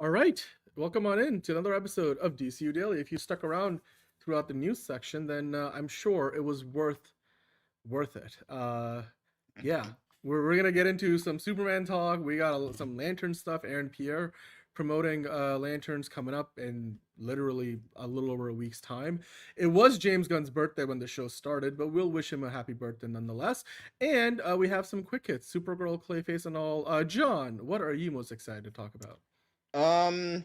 All right, welcome on in to another episode of DCU Daily. If you stuck around throughout the news section, then I'm sure it was worth it. Yeah, we're gonna get into some Superman talk. We got some Lantern stuff. Aaron Pierre promoting Lanterns coming up in literally a little over a week's time. It was James Gunn's birthday when the show started, but we'll wish him a happy birthday nonetheless. And we have some quick hits, Supergirl, Clayface, and all. John, what are you most excited to talk about? I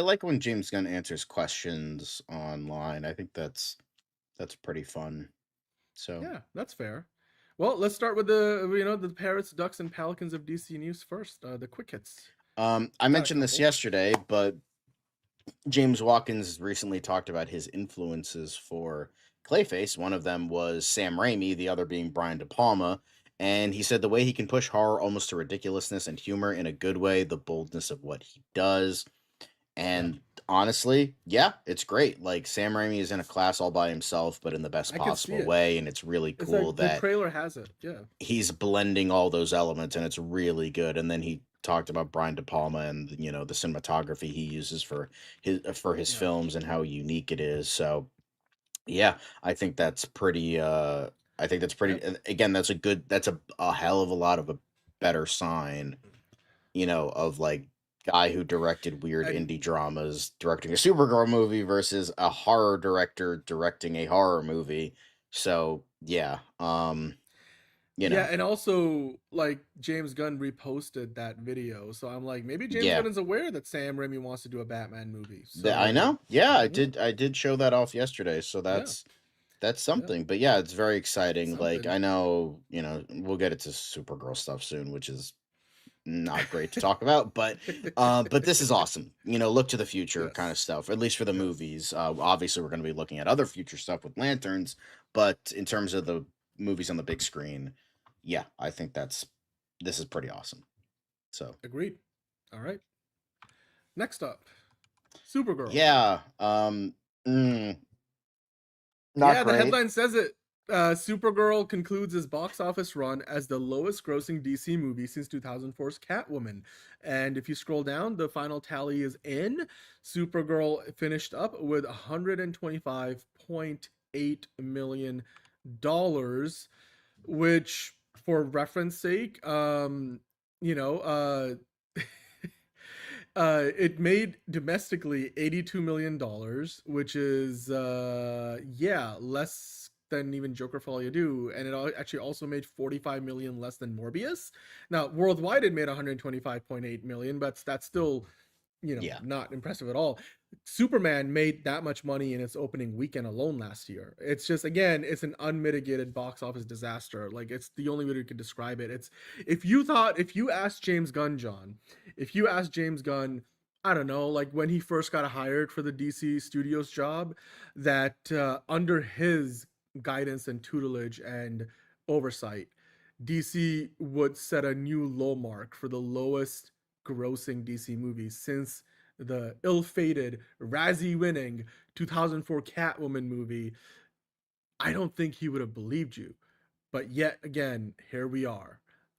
like when James Gunn answers questions online. I think that's pretty fun. So Yeah, that's fair. Well, let's start with the Parrots, Ducks, and Pelicans of DC News first. The quick hits. I mentioned this yesterday, but James Watkins recently talked about his influences for Clayface. One of them was Sam Raimi, the other being Brian De Palma. And he said the way he can push horror almost to ridiculousness and humor in a good way, the boldness of what he does. And honestly, yeah, it's great. Like Sam Raimi is in a class all by himself, but in the best I can see possible it. way. And it's really It's cool like that the trailer has it. Yeah. he's blending all those elements, and it's really good. And then he talked about Brian De Palma and the cinematography he uses for his films and how unique it is. So yeah, I think that's pretty again, that's a hell of a lot of a better sign, of like guy who directed weird indie dramas directing a Supergirl movie versus a horror director directing a horror movie. So yeah, Yeah, and also like James Gunn reposted that video, so I'm like, maybe James Gunn is aware that Sam Raimi wants to do a Batman movie. So, I know. Yeah, I did show that off yesterday, so that's something. But yeah, it's very exciting. Like I know, we'll get into Supergirl stuff soon, which is not great to talk about, but this is awesome. Look to the future kind of stuff, at least for the movies. Obviously we're going to be looking at other future stuff with Lanterns, but in terms of the movies on the big screen, yeah, I think this is pretty awesome. So agreed. All right. Next up, Supergirl. Yeah. Not the great. headline says it. Supergirl concludes its box office run as the lowest grossing DC movie since 2004's Catwoman. And if you scroll down, the final tally is in. Supergirl finished up with $125.8 million, which, for reference sake, it made domestically $82 million, which is less than even Joker for All You Do, and it actually also made $45 million less than Morbius. Now worldwide it made $125.8 million, but that's still not impressive at all. Superman made that much money in its opening weekend alone last year. It's just, again, it's an unmitigated box office disaster. Like, it's the only way we could describe it. It's if you asked James Gunn, I don't know, like when he first got hired for the DC Studios job, that under his guidance and tutelage and oversight, DC would set a new low mark for the lowest grossing DC movie since the ill-fated Razzie-winning 2004 Catwoman movie. I don't think he would have believed you, but yet again, here we are.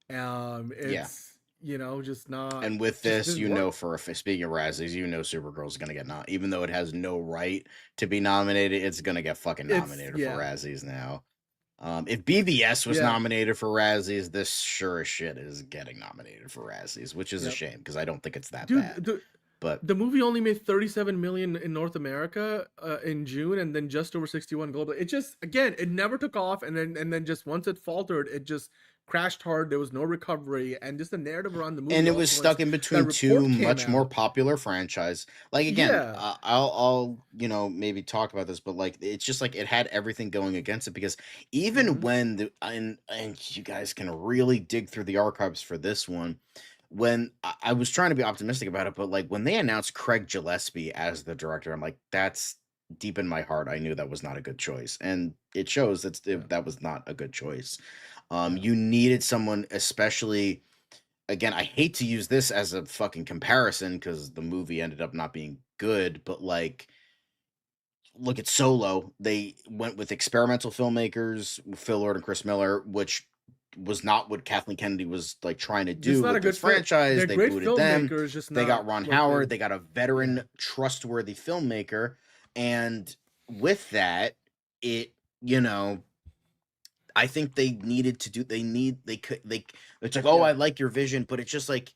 It's just not. And with this, speaking of Razzies, Supergirl's gonna get nominated, even though it has no right to be nominated. It's gonna get fucking nominated for Razzies now. If BVS was nominated for Razzies, this sure as shit is getting nominated for Razzies, which is a shame because I don't think it's that bad. But the movie only made 37 million in North America in June, and then just over 61 globally. It just, again, it never took off, and then just once it faltered, it just crashed hard. There was no recovery, and just the narrative around the movie. And it was stuck in between two much more popular franchise. Like, again, I'll maybe talk about this, but like, it's just like it had everything going against it, because even when and you guys can really dig through the archives for this one, when I was trying to be optimistic about it, but like when they announced Craig Gillespie as the director, I'm like, that's deep in my heart. I knew that was not a good choice, and it shows that was not a good choice. You needed someone, especially, again, I hate to use this as a fucking comparison because the movie ended up not being good, but like, look at Solo. They went with experimental filmmakers, Phil Lord and Chris Miller, which was not what Kathleen Kennedy was like trying to do with this franchise. They booted them. They got Ron Howard. They got a veteran, trustworthy filmmaker, and with that, it I think they needed to do. It's like, oh, I like your vision, but it's just like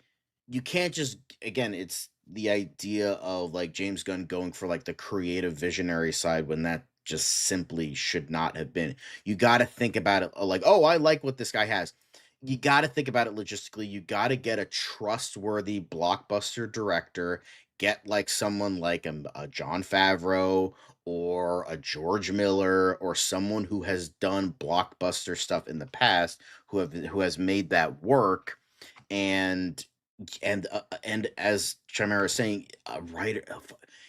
you can't just. Again, it's the idea of like James Gunn going for like the creative visionary side when that just simply should not have been. You got to think about it like, oh, I like what this guy has. You got to think about it logistically. You got to get a trustworthy blockbuster director. Get like someone like a Jon Favreau or a George Miller or someone who has done blockbuster stuff in the past, who has made that work. And as Chimera is saying, a writer,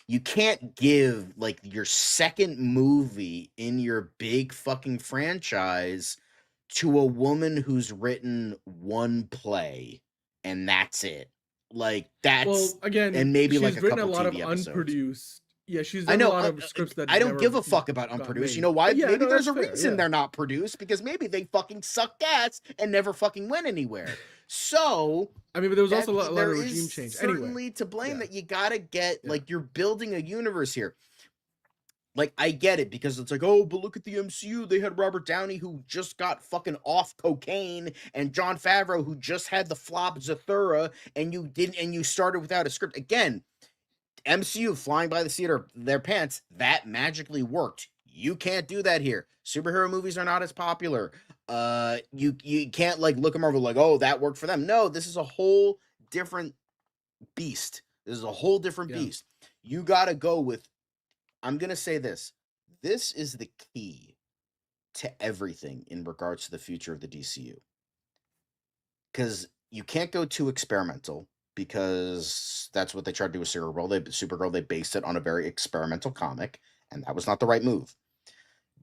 you can't give like your second movie in your big fucking franchise to a woman who's written one play and that's it. Like, that's again, and maybe she's like a written couple a lot TV of episodes. unproduced. Yeah, she's done a lot of scripts that I don't give a fuck about unproduced. You know why? Yeah, maybe no, there's a fair, reason they're not produced, because maybe they fucking suck ass and never fucking went anywhere. So I mean, but there was also a lot of regime change. Certainly Anyway, to blame that you gotta get like you're building a universe here. Like, I get it, because it's like, oh, but look at the MCU. They had Robert Downey, who just got fucking off cocaine, and Jon Favreau, who just had the flop Zathura, and you started without a script. Again, MCU flying by the seat of their pants, that magically worked. You can't do that here. Superhero movies are not as popular. You can't like look at Marvel like, oh, that worked for them. No, this is a whole different beast. This is a whole different beast. You gotta go with, I'm gonna say this. This is the key to everything in regards to the future of the DCU. Because you can't go too experimental, because that's what they tried to do with Supergirl. They based it on a very experimental comic, and that was not the right move.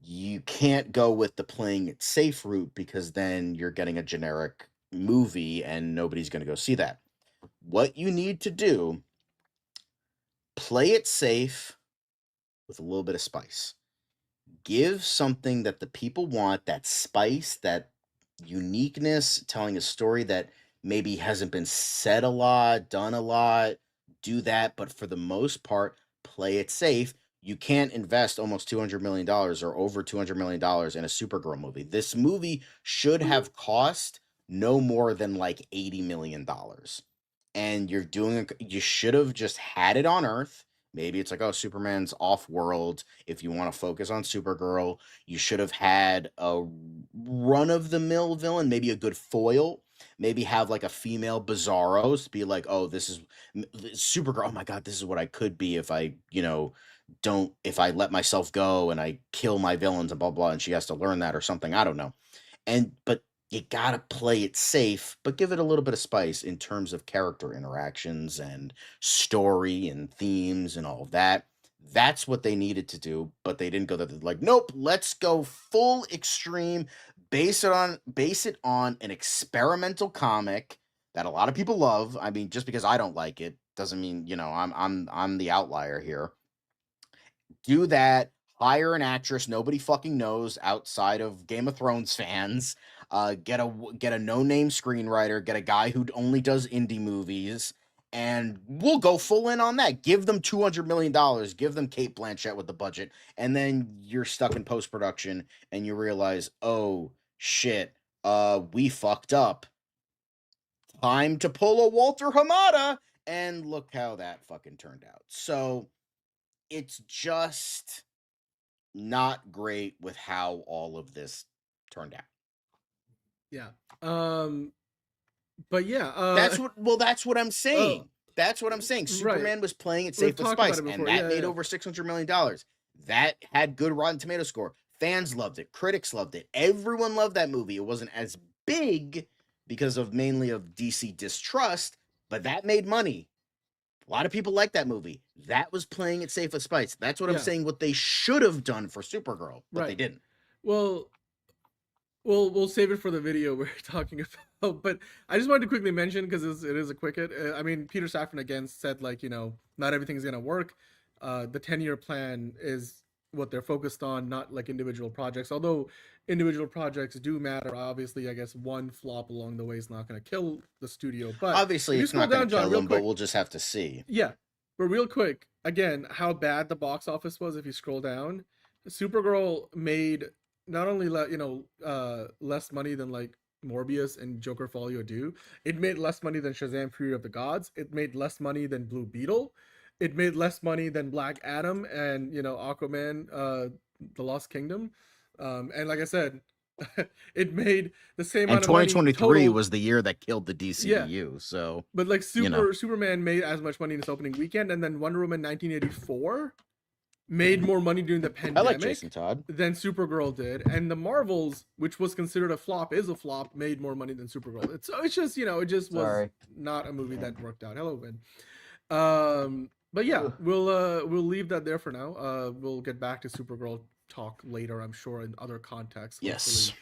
You can't go with the playing it safe route, because then you're getting a generic movie and nobody's going to go see that. What you need to do, play it safe with a little bit of spice. Give something that the people want, that spice, that uniqueness, telling a story that maybe hasn't been said a lot, done a lot. Do that, but for the most part, play it safe. You can't invest almost $200 million or over $200 million in a Supergirl movie. This movie should have cost no more than like $80 million. And you should have just had it on Earth. Maybe it's like, oh, Superman's off-world. If you want to focus on Supergirl, you should have had a run-of-the-mill villain, maybe a good foil. Maybe have like a female Bizarro to be like, oh, this is Supergirl. Oh my God, this is what I could be if I, if I let myself go and I kill my villains and blah, blah, and she has to learn that or something. I don't know. But you gotta play it safe, but give it a little bit of spice in terms of character interactions and story and themes and all of that. That's what they needed to do, but they didn't go that. Like, nope, let's go full extreme. Base it on an experimental comic that a lot of people love. I mean, just because I don't like it doesn't mean I'm the outlier here. Do that. Hire an actress nobody fucking knows outside of Game of Thrones fans. Get a no-name screenwriter. Get a guy who only does indie movies, and we'll go full in on that. Give them $200 million. Give them Cate Blanchett with the budget, and then you're stuck in post-production, and you realize, oh shit, we fucked up. Time to pull a Walter Hamada And look how that fucking turned out. So it's just not great with how all of this turned out. Yeah. But yeah, that's what I'm saying. That's what I'm saying. Superman right. was playing it We've safe with talked about spice, it and before. that made over $600 million. That had good Rotten Tomato score. Fans loved it. Critics loved it. Everyone loved that movie. It wasn't as big because of mainly of DC distrust, but that made money. A lot of people like that movie. That was playing it safe with spice. That's what I'm saying. What they should have done for Supergirl, but they didn't. Well, we'll save it for the video we're talking about. But I just wanted to quickly mention, because it is a quick hit. I mean, Peter Safran again said, like, not everything's gonna work. The 10-year plan is what they're focused on, not like individual projects. Although individual projects do matter, obviously, I guess one flop along the way is not going to kill the studio. But obviously, it's not going to kill them, but we'll just have to see. Yeah, but real quick, again, how bad the box office was. If you scroll down, Supergirl made not only less money than like Morbius and Joker Folio do. It made less money than Shazam: Fury of the Gods. It made less money than Blue Beetle. It made less money than Black Adam and Aquaman, The Lost Kingdom. And like I said, it made the same amount of money. And 2023 was the year that killed the DCU. So, but like Superman made as much money in its opening weekend, and then Wonder Woman 1984 made more money during the pandemic. I like Jason Todd. Than Supergirl did, and the Marvels, which was considered a flop, is a flop, made more money than Supergirl. It's just it just was not a movie that worked out. Hello, Vin. But yeah, we'll leave that there for now. We'll get back to Supergirl talk later, I'm sure, in other contexts. Yes.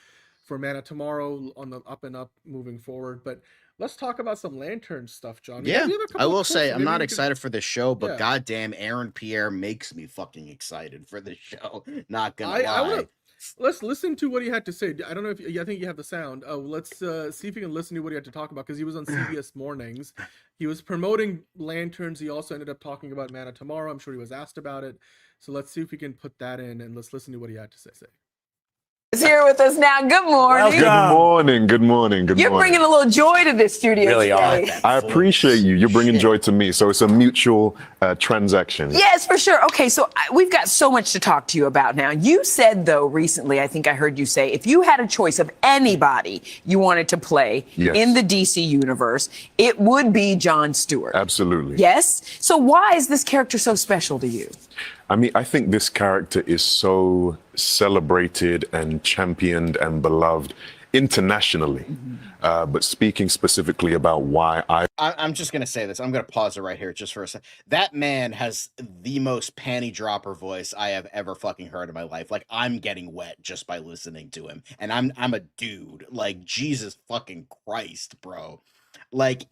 For Man of Tomorrow on the up and up moving forward. But let's talk about some Lantern stuff, John. Yeah, I will say I'm not excited for this show, but goddamn, Aaron Pierre makes me fucking excited for this show. Not gonna lie. Let's listen to what he had to say. I don't know if I think you have the sound. Let's see if you can listen to what he had to talk about, because he was on CBS Mornings. He was promoting Lanterns. He also ended up talking about Man of Tomorrow. I'm sure he was asked about it. So let's see if we can put that in, and let's listen to what he had to say. Is here with us now. Good morning. Good morning. Good morning. Good You're morning. bringing a little joy to this studio Really today. are. I appreciate you. You're bringing joy to me. So it's a mutual transaction. Yes, for sure. Okay, so we've got so much to talk to you about now. You said, though, recently, I think I heard you say, if you had a choice of anybody you wanted to play in the DC universe, it would be Jon Stewart. Absolutely. Yes? So why is this character so special to you? I mean, I think this character is so celebrated and championed and beloved internationally. But speaking specifically about why I'm just going to say this. I'm going to pause it right here just for a second. That man has the most panty dropper voice I have ever fucking heard in my life. Like, I'm getting wet just by listening to him. And I'm a dude. Like, Jesus fucking Christ, bro. Like,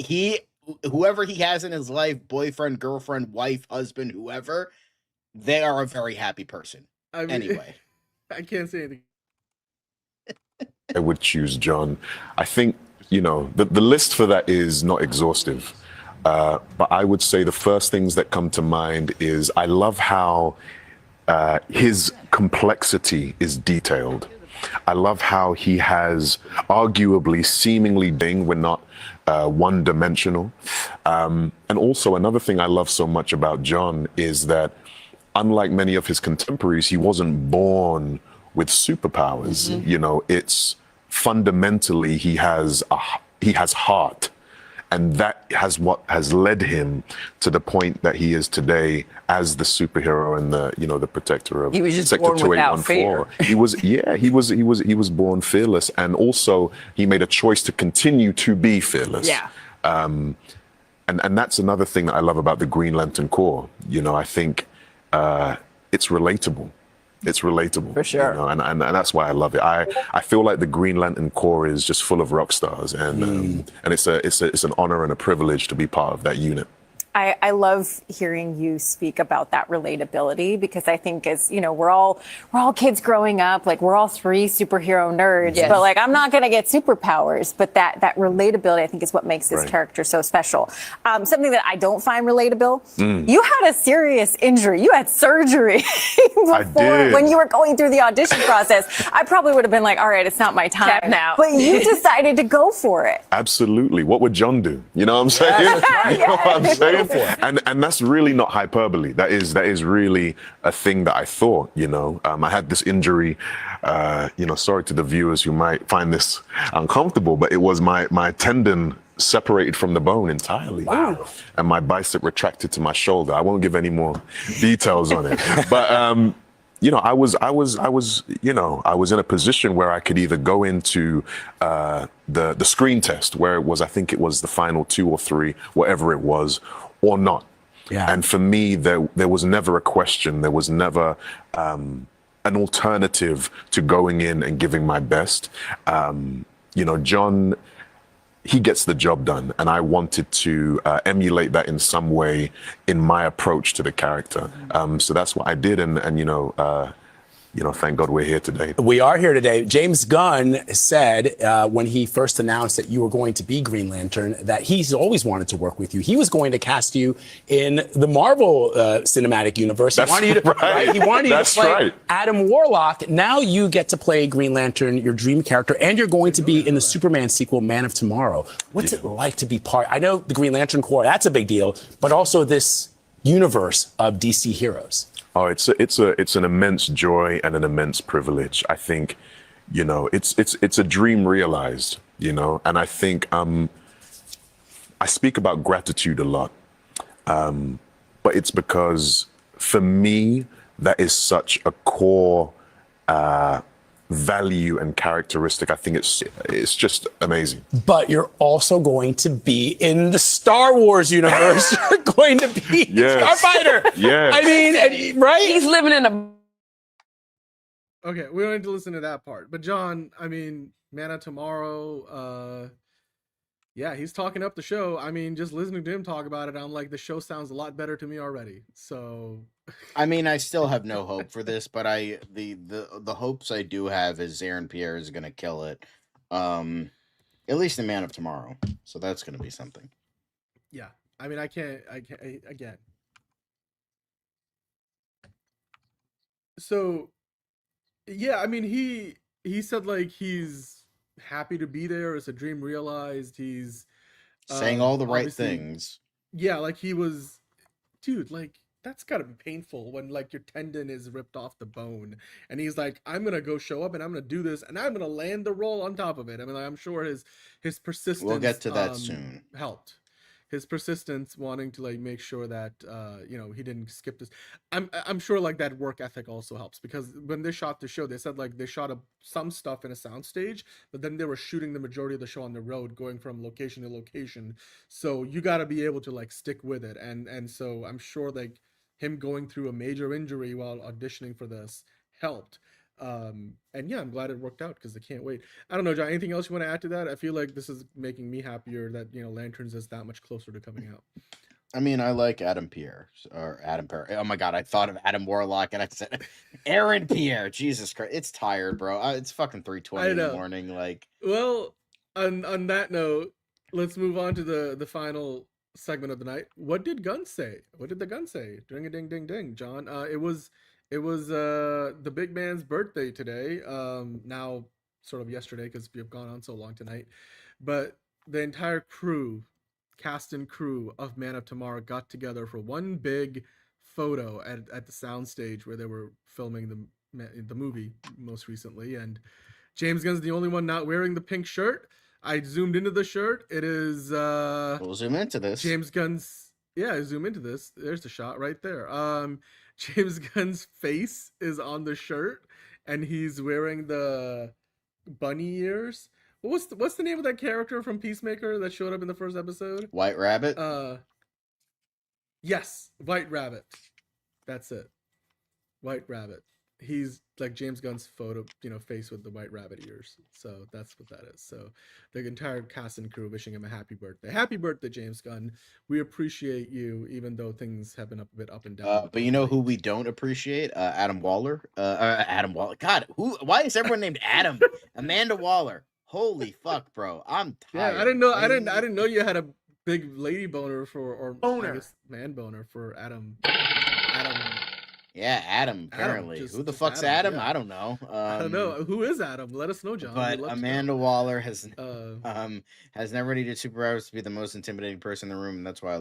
whoever he has in his life, boyfriend, girlfriend, wife, husband, whoever, they are a very happy person. I mean, anyway. I can't say anything. I would choose John. I think, the list for that is not exhaustive. But I would say the first things that come to mind is I love how his complexity is detailed. I love how he has arguably seemingly we're not one-dimensional. And also another thing I love so much about John is that unlike many of his contemporaries, he wasn't born with superpowers. It's fundamentally he has heart, and that has what has led him to the point that he is today as the superhero and the protector of Sector 2814. He was born fearless, and also he made a choice to continue to be fearless. Yeah. And that's another thing that I love about the Green Lantern Corps. I think it's relatable. It's relatable. For sure. And that's why I love it. I feel like the Green Lantern Corps is just full of rock stars, and it's an honor and a privilege to be part of that unit. I love hearing you speak about that relatability, because I think, as you know, we're all kids growing up, like we're all three superhero nerds, but like I'm not gonna get superpowers, but that relatability I think is what makes this character so special. Something that I don't find relatable, you had a serious injury. You had surgery before when you were going through the audition process. I probably would have been like, all right, it's not my time now. But you decided to go for it. Absolutely. What would John do? You know what I'm saying? You know what I'm saying? And that's really not hyperbole. That is really a thing that I thought, you know. I had this injury, sorry to the viewers who might find this uncomfortable, but it was my tendon separated from the bone entirely. Wow. And my bicep retracted to my shoulder. I won't give any more details on it. But I was in a position where I could either go into the screen test, where I think it was the final 2 or 3, whatever it was, or not. Yeah. And for me, there was never a question. There was never an alternative to going in and giving my best. John, he gets the job done, and I wanted to emulate that in some way in my approach to the character. So that's what I did, and thank God we're here today. We are here today. James Gunn said when he first announced that you were going to be Green Lantern that he's always wanted to work with you. He was going to cast you in the Marvel Cinematic Universe. He wanted you to play Adam Warlock. Now you get to play Green Lantern, your dream character, and you're going to be in the Superman sequel, Man of Tomorrow. What's it like to be part? I know the Green Lantern Corps, that's a big deal, but also this universe of DC heroes. Oh, it's an immense joy and an immense privilege. I think, it's a dream realized, and I think I speak about gratitude a lot, but it's because for me that is such a core value and characteristic. I think it's just amazing. But you're also going to be in the Star Wars universe. You're going to be Starfighter. Yeah. I mean, right? He's living in a... Okay, we don't need to listen to that part. But John, I mean, Man of Tomorrow, he's talking up the show. I mean, just listening to him talk about it, I'm like, the show sounds a lot better to me already. So... I mean, I still have no hope for this, but the hopes I do have is Aaron Pierre is going to kill it, at least in Man of Tomorrow. So that's going to be something. Yeah, I mean, I can't again. So, yeah, I mean, he said like he's happy to be there. It's a dream realized. He's saying all the right things. Yeah, like he was, dude, like. That's gotta be painful when like your tendon is ripped off the bone, and he's like, I'm gonna go show up and I'm gonna do this and I'm gonna land the role on top of it. I mean, I'm sure his persistence. We'll get to that soon. Helped. His persistence, wanting to like make sure that he didn't skip this. I'm sure like that work ethic also helps, because when they shot the show, they said like they shot some stuff in a soundstage, but then they were shooting the majority of the show on the road, going from location to location. So you got to be able to like stick with it, and so I'm sure like him going through a major injury while auditioning for this helped. And yeah, I'm glad it worked out, because I can't wait. I don't know, John, anything else you want to add to that? I feel like this is making me happier that, Lanterns is that much closer to coming out. I mean, I like Adam Pierre. Oh my God, I thought of Adam Warlock and I said Aaron Pierre. Jesus Christ. It's tired, bro. It's fucking 3:20 in the morning. Like, well, on that note, let's move on to the final segment of the night. What did Gunn say? What did the Gunn say? Ding a ding ding ding, John. It was the big man's birthday today. Now sort of yesterday, because we have gone on so long tonight. But the entire cast and crew of Man of Tomorrow got together for one big photo at the soundstage where they were filming the movie most recently. And James Gunn's the only one not wearing the pink shirt. I zoomed into the shirt. It is we'll zoom into this. James Gunn's, I zoom into this. There's the shot right there. James Gunn's face is on the shirt, and he's wearing the bunny ears. What's the name of that character from Peacemaker that showed up in the first episode? White Rabbit? Yes, White Rabbit. That's it. White Rabbit. he's like James Gunn's photo, face with the white rabbit ears. So that's what that is. So the entire cast and crew wishing him a happy birthday. Happy birthday, James Gunn. We appreciate you, even though things have been a bit up and down. But you know who we don't appreciate? Adam Waller. Adam Waller. God, why is everyone named Adam? Amanda Waller. Holy fuck, bro. I'm tired. Yeah, I didn't know you had a big lady boner I guess man boner for Adam. Yeah, Adam, apparently. Who the fuck's Adam? Yeah. I don't know. I don't know. Who is Adam? Let us know, John. But Amanda Waller has never needed superpowers to be the most intimidating person in the room, and that's why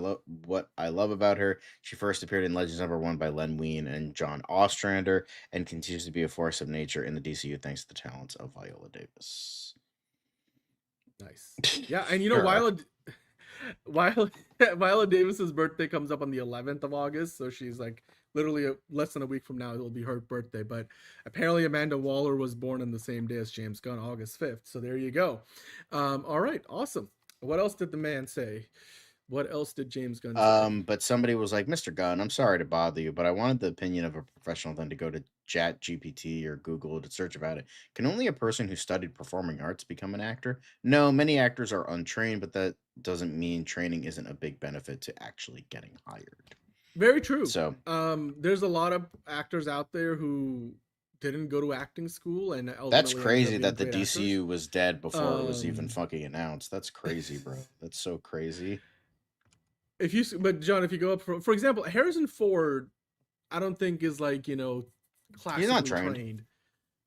what I love about her. She first appeared in Legends #1 by Len Wein and John Ostrander, and continues to be a force of nature in the DCU thanks to the talents of Viola Davis. Nice. Yeah, and Viola Davis's birthday comes up on the 11th of August, so she's like literally less than a week from now it'll be her birthday. But apparently Amanda Waller was born on the same day as James Gunn, August 5th. So there you go. All right, awesome. What else did the man say? What else did James Gunn say? But somebody was like, Mr. Gunn, I'm sorry to bother you, but I wanted the opinion of a professional then to go to Chat GPT or Google to search about it. Can only a person who studied performing arts become an actor? No, many actors are untrained, but that doesn't mean training isn't a big benefit to actually getting hired. Very true. So there's a lot of actors out there who didn't go to acting school, and that's crazy that the DCU was dead before it was even fucking announced. That's crazy, bro. That's so crazy. But John, if you go up for example, Harrison Ford, I don't think is like, classically He's not trained.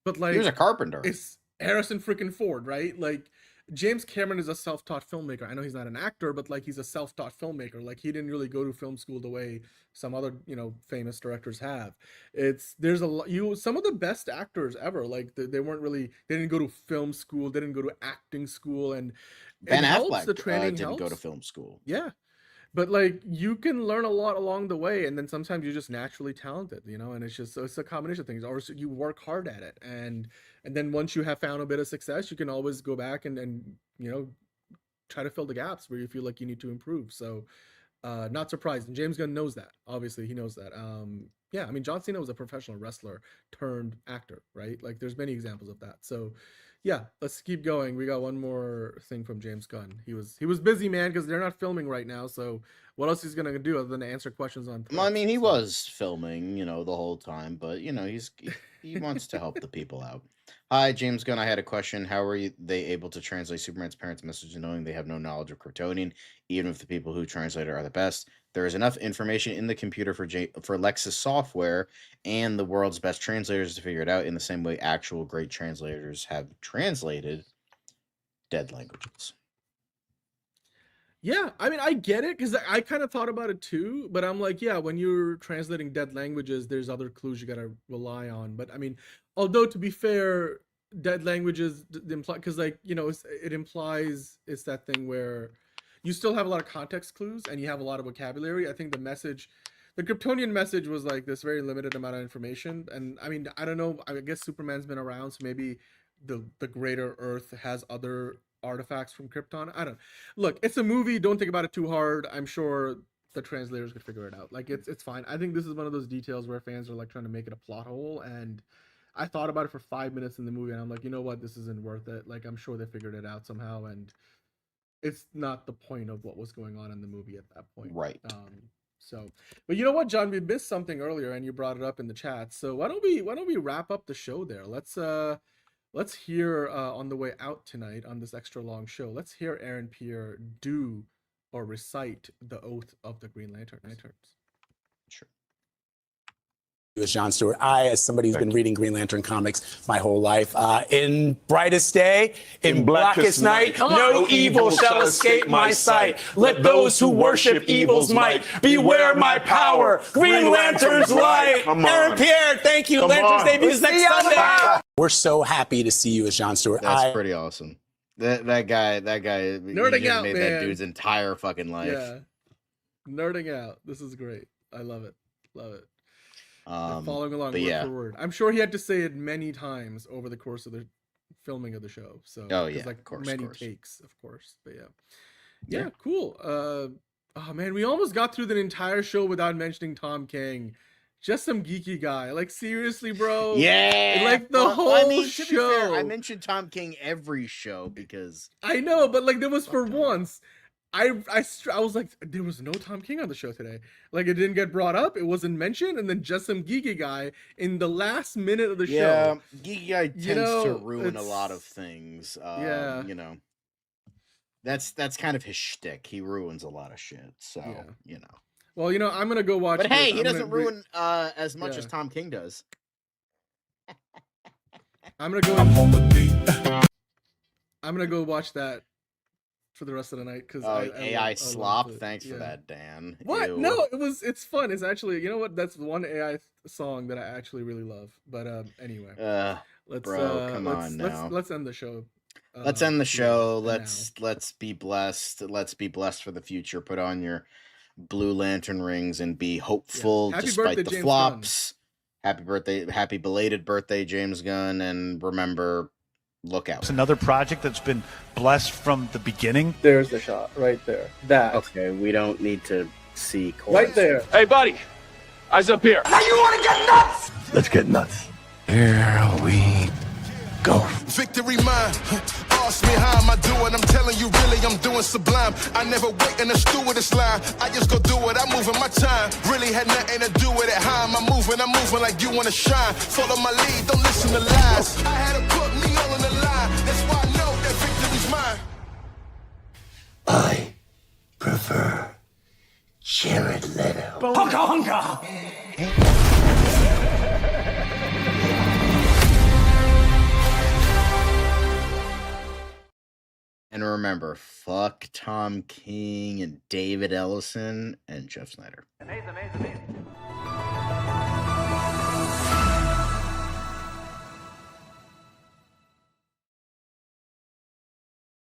But like he was a carpenter. It's Harrison freaking Ford, right? Like James Cameron is a self-taught filmmaker. I know he's not an actor, but like he's a self-taught filmmaker. Like he didn't really go to film school the way some other, famous directors have. There's some of the best actors ever. Like they didn't go to film school, they didn't go to acting school, and Ben Affleck the training didn't go to film school. Yeah. But like you can learn a lot along the way, and then sometimes you're just naturally talented, and it's a combination of things. Or you work hard at it, and then once you have found a bit of success, you can always go back and try to fill the gaps where you feel like you need to improve. So not surprised, and James Gunn knows that. Obviously, he knows that. Yeah, I mean, John Cena was a professional wrestler turned actor, right? Like there's many examples of that. So yeah, let's keep going. We got one more thing from James Gunn. He was busy, man, because they're not filming right now. So what else he's gonna do other than answer questions on? Well, I mean, he was filming, the whole time, but he wants to help the people out. Hi, James Gunn. I had a question. How are they able to translate Superman's parents' message knowing they have no knowledge of Kryptonian, even if the people who translate it are the best? There is enough information in the computer for Lexis software and the world's best translators to figure it out in the same way actual great translators have translated dead languages. Yeah, I mean, I get it, because I kind of thought about it too, but I'm like, yeah, when you're translating dead languages, there's other clues you got to rely on. But I mean, although to be fair, dead languages imply, because like, it implies it's that thing where you still have a lot of context clues and you have a lot of vocabulary. I think the Kryptonian message was like this very limited amount of information. And I mean, I don't know, I guess Superman's been around, so maybe the greater Earth has other artifacts from Krypton. I don't look, it's a movie, don't think about it too hard. I'm sure the translators could figure it out. Like it's fine. I think this is one of those details where fans are like trying to make it a plot hole, and I thought about it for 5 minutes in the movie and I'm like, you know what, this isn't worth it. Like I'm sure they figured it out somehow, and it's not the point of what was going on in the movie at that point. Right. So, but you know what, John, we missed something earlier and you brought it up in the chat. So why don't we wrap up the show there? Let's hear on the way out tonight on this extra long show, let's hear Aaron Pierre do or recite the oath of the Green Lanterns. Sure. As John Stewart, as somebody who's been reading Green Lantern comics my whole life, in brightest day, in blackest night, no evil shall escape my sight. Let those who worship evil's might beware my power. Green Lantern's light. Aaron Pierre, thank you. Lanterns debuts next Sunday. We're so happy to see you as John Stewart. That's pretty awesome. That guy nerding out, made man. That dude's entire fucking life. Yeah, nerding out. This is great. I love it. Following along word for word. I'm sure he had to say it many times over the course of the filming of the show. So of course, takes, of course. But yeah, cool. Oh man, we almost got through the entire show without mentioning Tom King just some geeky guy. Like seriously, bro. Yeah, like the whole I mean, to show. be fair, I mentioned Tom King every show because I know, but like there was for once. I was like, there was no Tom King on the show today. Like it didn't get brought up, it wasn't mentioned, and then just some geeky guy in the last minute of the show. Yeah, geeky guy tends to ruin a lot of things. Yeah, you know, that's kind of his shtick. He ruins a lot of shit. So you know. Well, you know, I'm gonna go watch. But hey, he I'm doesn't ruin as much as Tom King does. I'm gonna go watch that for the rest of the night because AI slop. Thanks for that, Dan. What? Ew. No, it's fun. It's actually, you know what? That's one AI song that I actually really love. But anyway, let's end the show. Let's end the show. Let's be blessed. Let's be blessed for the future. Put on your Blue Lantern rings and be hopeful despite the James flops. Happy belated birthday, James Gunn, and remember, look out. It's another project that's been blessed from the beginning. There's the shot right there. That. Okay, we don't need to see right there. Hey, buddy, eyes up here. Now you want to get nuts? Let's get nuts. Here we go. Victory mine. Ask me how am I doing? I'm telling you, really, I'm doing sublime. I never wait in the stewardess line. I just go do it. I'm moving my time. Really had nothing to do with it. How am I moving? I'm moving like you wanna shine. Follow my lead. Don't listen to lies. I had to put me all in the line. That's why I know that victory's mine. I prefer Jared Leto. Hunka hunka. And remember, fuck Tom King and David Ellison and Jeff Snyder. Amazing.